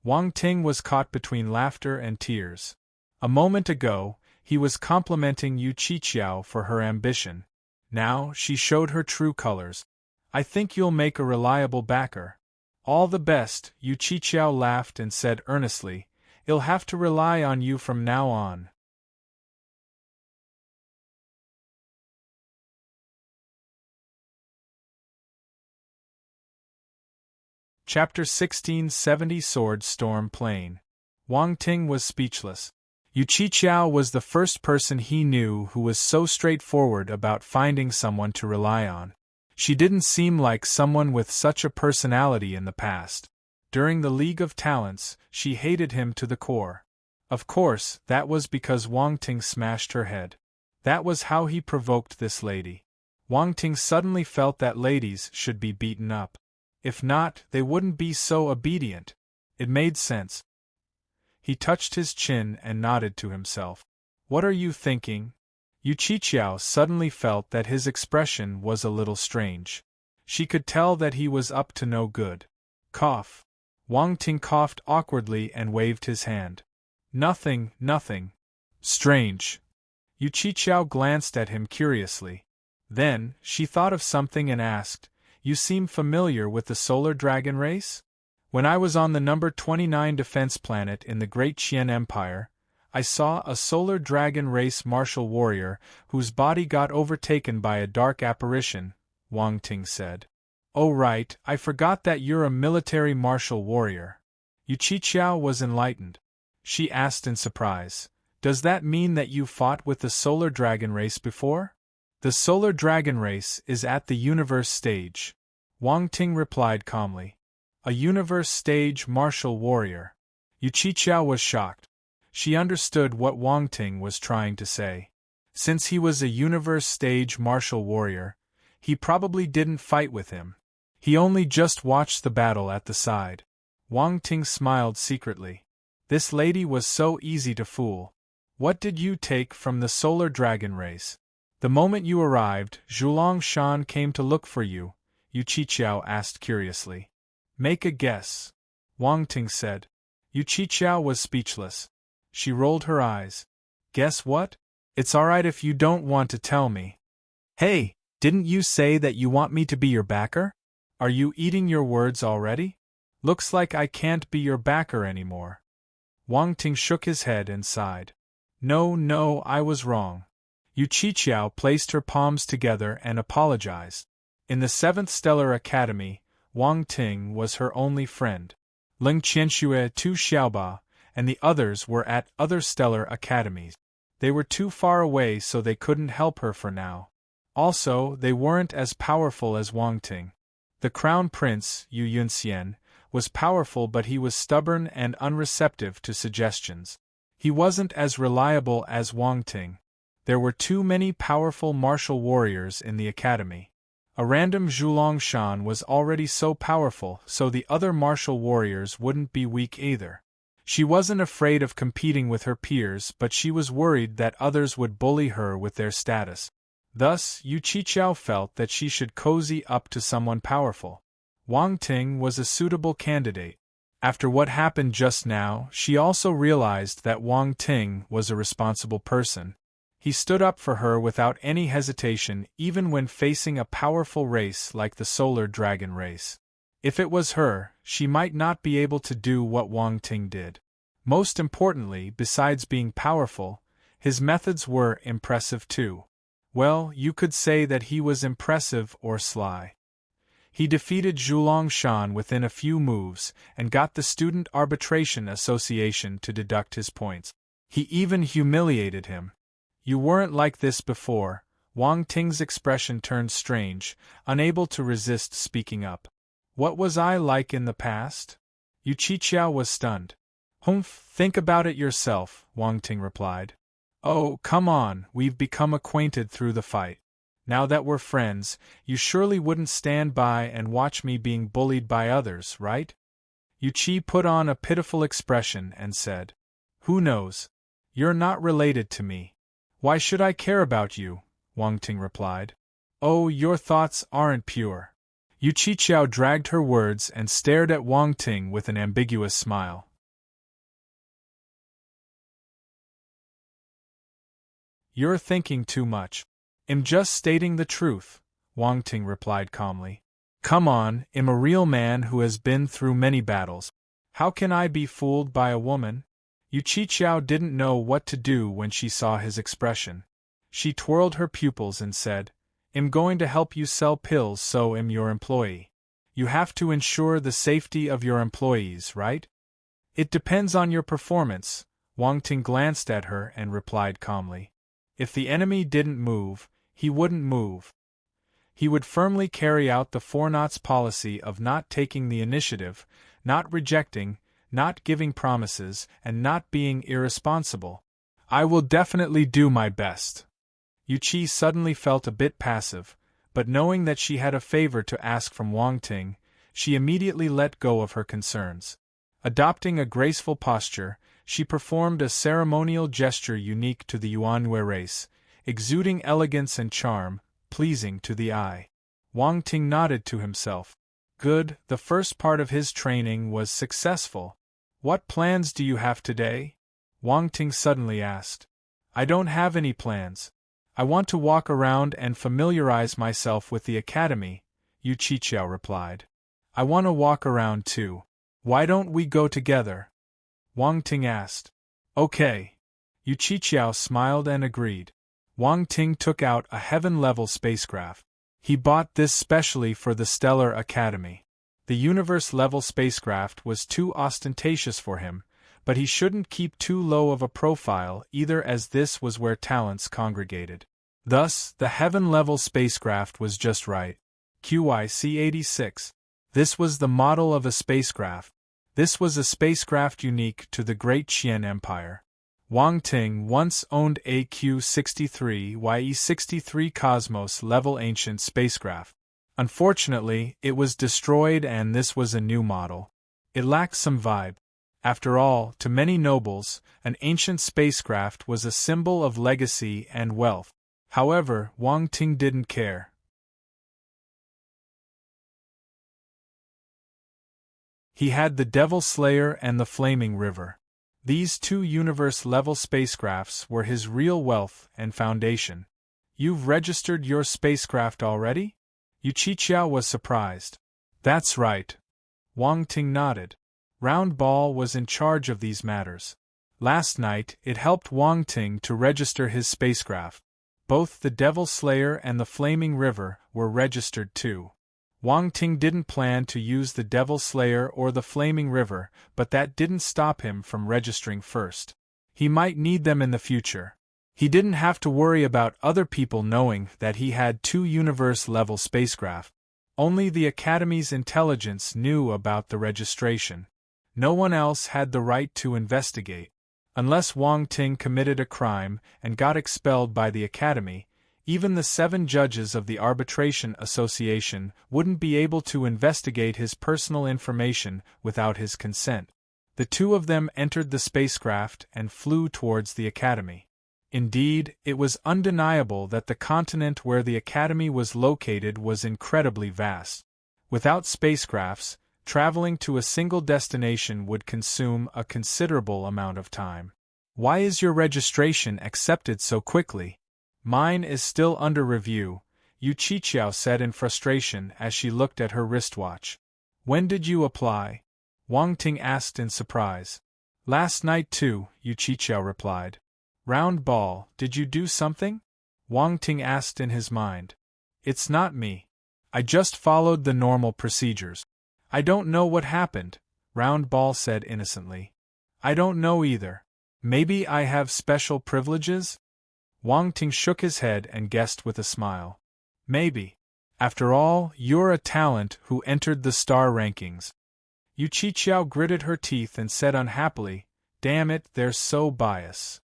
Wang Ting was caught between laughter and tears. A moment ago, he was complimenting Yu Qiqiao for her ambition. Now, she showed her true colors. I think you'll make a reliable backer. All the best, Yu Qiqiao laughed and said earnestly. I'll have to rely on you from now on. Chapter 1670 Sword Storm Plain. Wang Ting was speechless. Yu Qiqiao was the first person he knew who was so straightforward about finding someone to rely on. She didn't seem like someone with such a personality in the past. During the League of Talents, she hated him to the core. Of course, that was because Wang Ting smashed her head. That was how he provoked this lady. Wang Ting suddenly felt that ladies should be beaten up. If not, they wouldn't be so obedient. It made sense. He touched his chin and nodded to himself. What are you thinking? Yu Qiqiao suddenly felt that his expression was a little strange. She could tell that he was up to no good. Cough. Wang Ting coughed awkwardly and waved his hand. Nothing, nothing. Strange. Yu Qiqiao glanced at him curiously. Then, she thought of something and asked, You seem familiar with the solar dragon race? When I was on the number 29 defense planet in the Great Qian Empire, I saw a solar dragon race martial warrior whose body got overtaken by a dark apparition, Wang Ting said. Oh right, I forgot that you're a military martial warrior. Yu Qiqiao was enlightened. She asked in surprise, Does that mean that you fought with the solar dragon race before? The solar dragon race is at the universe stage. Wang Ting replied calmly. A universe stage martial warrior. Yu Qiqiao was shocked. She understood what Wang Ting was trying to say. Since he was a universe stage martial warrior, he probably didn't fight with him. He only just watched the battle at the side. Wang Ting smiled secretly. This lady was so easy to fool. What did you take from the solar dragon race? The moment you arrived, Zhulong Shan came to look for you, Yu Qiqiao asked curiously. Make a guess. Wang Ting said. Yu Qiqiao was speechless. She rolled her eyes. Guess what? It's alright if you don't want to tell me. Hey, didn't you say that you want me to be your backer? Are you eating your words already? Looks like I can't be your backer anymore. Wang Ting shook his head and sighed. No, I was wrong. Yu Qiqiao placed her palms together and apologized. In the 7th Stellar Academy, Wang Ting was her only friend. Ling Qianxue, Tu Xiaoba, and the others were at other stellar academies. They were too far away so they couldn't help her for now. Also, they weren't as powerful as Wang Ting. The Crown Prince, Yu Yunxian, was powerful but he was stubborn and unreceptive to suggestions. He wasn't as reliable as Wang Ting. There were too many powerful martial warriors in the academy. A random Zhulong Shan was already so powerful so the other martial warriors wouldn't be weak either. She wasn't afraid of competing with her peers but she was worried that others would bully her with their status. Thus, Yu Qiqiao felt that she should cozy up to someone powerful. Wang Ting was a suitable candidate. After what happened just now, she also realized that Wang Ting was a responsible person. He stood up for her without any hesitation even when facing a powerful race like the Solar Dragon race. If it was her, she might not be able to do what Wang Ting did. Most importantly, besides being powerful, his methods were impressive too. Well, you could say that he was impressive or sly. He defeated Zhulong Shan within a few moves and got the Student Arbitration Association to deduct his points. He even humiliated him. You weren't like this before. Wang Ting's expression turned strange, unable to resist speaking up. What was I like in the past? Yu Qiqiao was stunned. Humph, think about it yourself, Wang Ting replied. Oh, come on, we've become acquainted through the fight. Now that we're friends, you surely wouldn't stand by and watch me being bullied by others, right? Yu Qi put on a pitiful expression and said. Who knows? You're not related to me. Why should I care about you? Wang Ting replied. Oh, your thoughts aren't pure. Yu Qiqiao dragged her words and stared at Wang Ting with an ambiguous smile. You're thinking too much. I'm just stating the truth, Wang Ting replied calmly. Come on, I'm a real man who has been through many battles. How can I be fooled by a woman? Yu Qiqiao didn't know what to do when she saw his expression. She twirled her pupils and said, I'm going to help you sell pills, so I'm your employee. You have to ensure the safety of your employees, right? It depends on your performance. Wang Ting glanced at her and replied calmly. If the enemy didn't move, he wouldn't move. He would firmly carry out the Four Knots policy of not taking the initiative, not rejecting, not giving promises, and not being irresponsible. I will definitely do my best. Yu Qi suddenly felt a bit passive, but knowing that she had a favor to ask from Wang Ting, she immediately let go of her concerns. Adopting a graceful posture, she performed a ceremonial gesture unique to the Yuanyue race, exuding elegance and charm, pleasing to the eye. Wang Ting nodded to himself. Good, the first part of his training was successful. What plans do you have today? Wang Ting suddenly asked. I don't have any plans. I want to walk around and familiarize myself with the academy, Yu Qiqiao replied. I want to walk around too. Why don't we go together? Wang Ting asked. Okay. Yu Qiqiao smiled and agreed. Wang Ting took out a heaven-level spacecraft. He bought this specially for the Stellar Academy. The universe-level spacecraft was too ostentatious for him, but he shouldn't keep too low of a profile either, as this was where talents congregated. Thus, the heaven-level spacecraft was just right. QIC-86. This was the model of a spacecraft. This was a spacecraft unique to the Great Qian Empire. Wang Ting once owned a Q-63YE-63 Cosmos-level ancient spacecraft. Unfortunately, it was destroyed and this was a new model. It lacked some vibe. After all, to many nobles, an ancient spacecraft was a symbol of legacy and wealth. However, Wang Ting didn't care. He had the Devil Slayer and the Flaming River. These two universe-level spacecrafts were his real wealth and foundation. You've registered your spacecraft already? Yu Qiqiao was surprised. That's right. Wang Ting nodded. Round Ball was in charge of these matters. Last night, it helped Wang Ting to register his spacecraft. Both the Devil Slayer and the Flaming River were registered too. Wang Ting didn't plan to use the Devil Slayer or the Flaming River, but that didn't stop him from registering first. He might need them in the future. He didn't have to worry about other people knowing that he had two universe-level spacecraft. Only the Academy's intelligence knew about the registration. No one else had the right to investigate. Unless Wang Ting committed a crime and got expelled by the Academy, even the 7 judges of the Arbitration Association wouldn't be able to investigate his personal information without his consent. The two of them entered the spacecraft and flew towards the Academy. Indeed, it was undeniable that the continent where the Academy was located was incredibly vast. Without spacecrafts, traveling to a single destination would consume a considerable amount of time. Why is your registration accepted so quickly? Mine is still under review, Yu Qiqiao said in frustration as she looked at her wristwatch. When did you apply? Wang Ting asked in surprise. Last night too, Yu Qiqiao replied. Round Ball, did you do something? Wang Ting asked in his mind. It's not me. I just followed the normal procedures. I don't know what happened, Round Ball said innocently. I don't know either. Maybe I have special privileges? Wang Ting shook his head and guessed with a smile. Maybe. After all, you're a talent who entered the star rankings. Yu Qiqiao gritted her teeth and said unhappily, Damn it, they're so biased.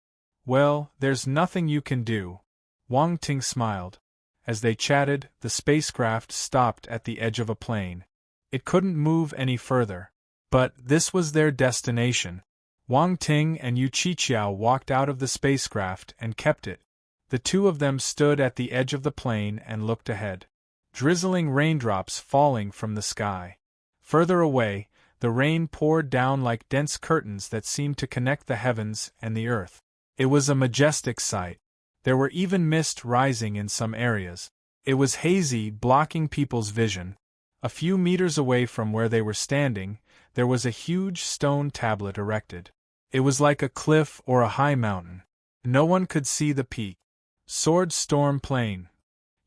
Well, there's nothing you can do. Wang Ting smiled. As they chatted, the spacecraft stopped at the edge of a plain. It couldn't move any further. But this was their destination. Wang Ting and Yu Qiqiao walked out of the spacecraft and kept it. The two of them stood at the edge of the plane and looked ahead. Drizzling raindrops falling from the sky. Further away, the rain poured down like dense curtains that seemed to connect the heavens and the earth. It was a majestic sight. There were even mist rising in some areas. It was hazy, blocking people's vision. A few meters away from where they were standing, there was a huge stone tablet erected. It was like a cliff or a high mountain. No one could see the peak. Sword Storm Plain.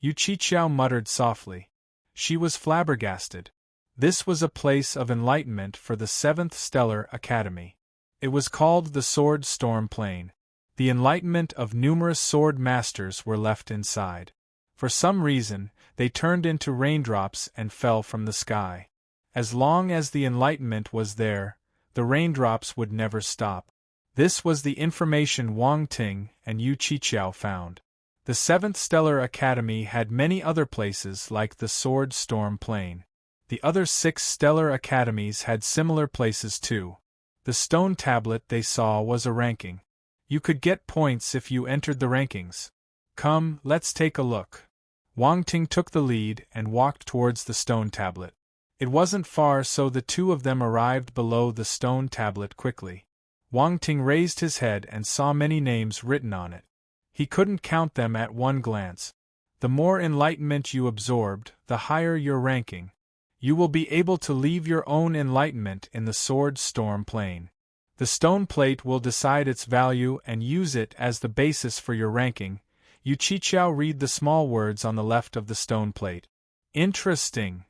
Yu Qiqiao muttered softly. She was flabbergasted. This was a place of enlightenment for the 7th Stellar Academy. It was called the Sword Storm Plain. The enlightenment of numerous sword masters were left inside. For some reason, they turned into raindrops and fell from the sky. As long as the enlightenment was there, the raindrops would never stop. This was the information Wang Ting and Yu Qiqiao found. The 7th Stellar Academy had many other places like the Sword Storm Plain. The other 6 stellar academies had similar places too. The stone tablet they saw was a ranking. You could get points if you entered the rankings. Come, let's take a look. Wang Ting took the lead and walked towards the stone tablet. It wasn't far, so the two of them arrived below the stone tablet quickly. Wang Ting raised his head and saw many names written on it. He couldn't count them at one glance. The more enlightenment you absorbed, the higher your ranking. You will be able to leave your own enlightenment in the Sword Storm Plain. The stone plate will decide its value and use it as the basis for your ranking. Yu Qiqiao read the small words on the left of the stone plate. Interesting.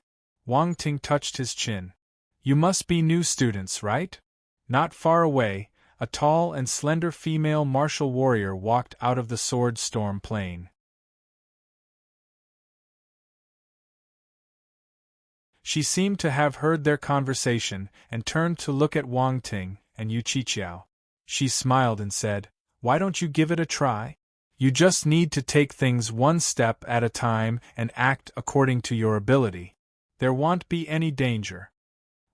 Wang Ting touched his chin. You must be new students, right? Not far away, a tall and slender female martial warrior walked out of the Sword Storm Plain. She seemed to have heard their conversation and turned to look at Wang Ting and Yu Qiqiao. She smiled and said, "Why don't you give it a try? You just need to take things one step at a time and act according to your ability. There won't be any danger."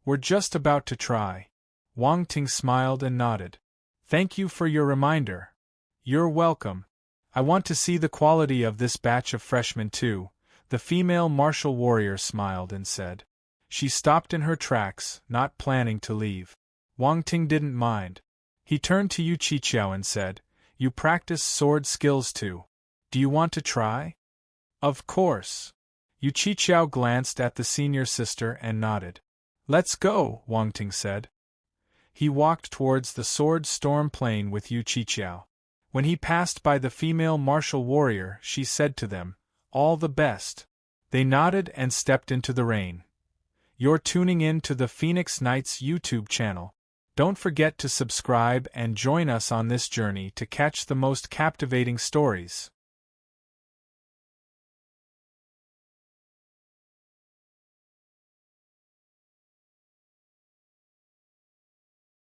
"We're just about to try." Wang Ting smiled and nodded. "Thank you for your reminder." "You're welcome. I want to see the quality of this batch of freshmen too." The female martial warrior smiled and said. She stopped in her tracks, not planning to leave. Wang Ting didn't mind. He turned to Yu Qiqiao and said, "You practice sword skills too. Do you want to try?" "Of course." Yu Qiqiao glanced at the senior sister and nodded. "Let's go," Wang Ting said. He walked towards the Sword Storm Plain with Yu Qiqiao. When he passed by the female martial warrior, she said to them, "All the best." They nodded and stepped into the rain. You're tuning in to the Phoenix Knights YouTube channel. Don't forget to subscribe and join us on this journey to catch the most captivating stories.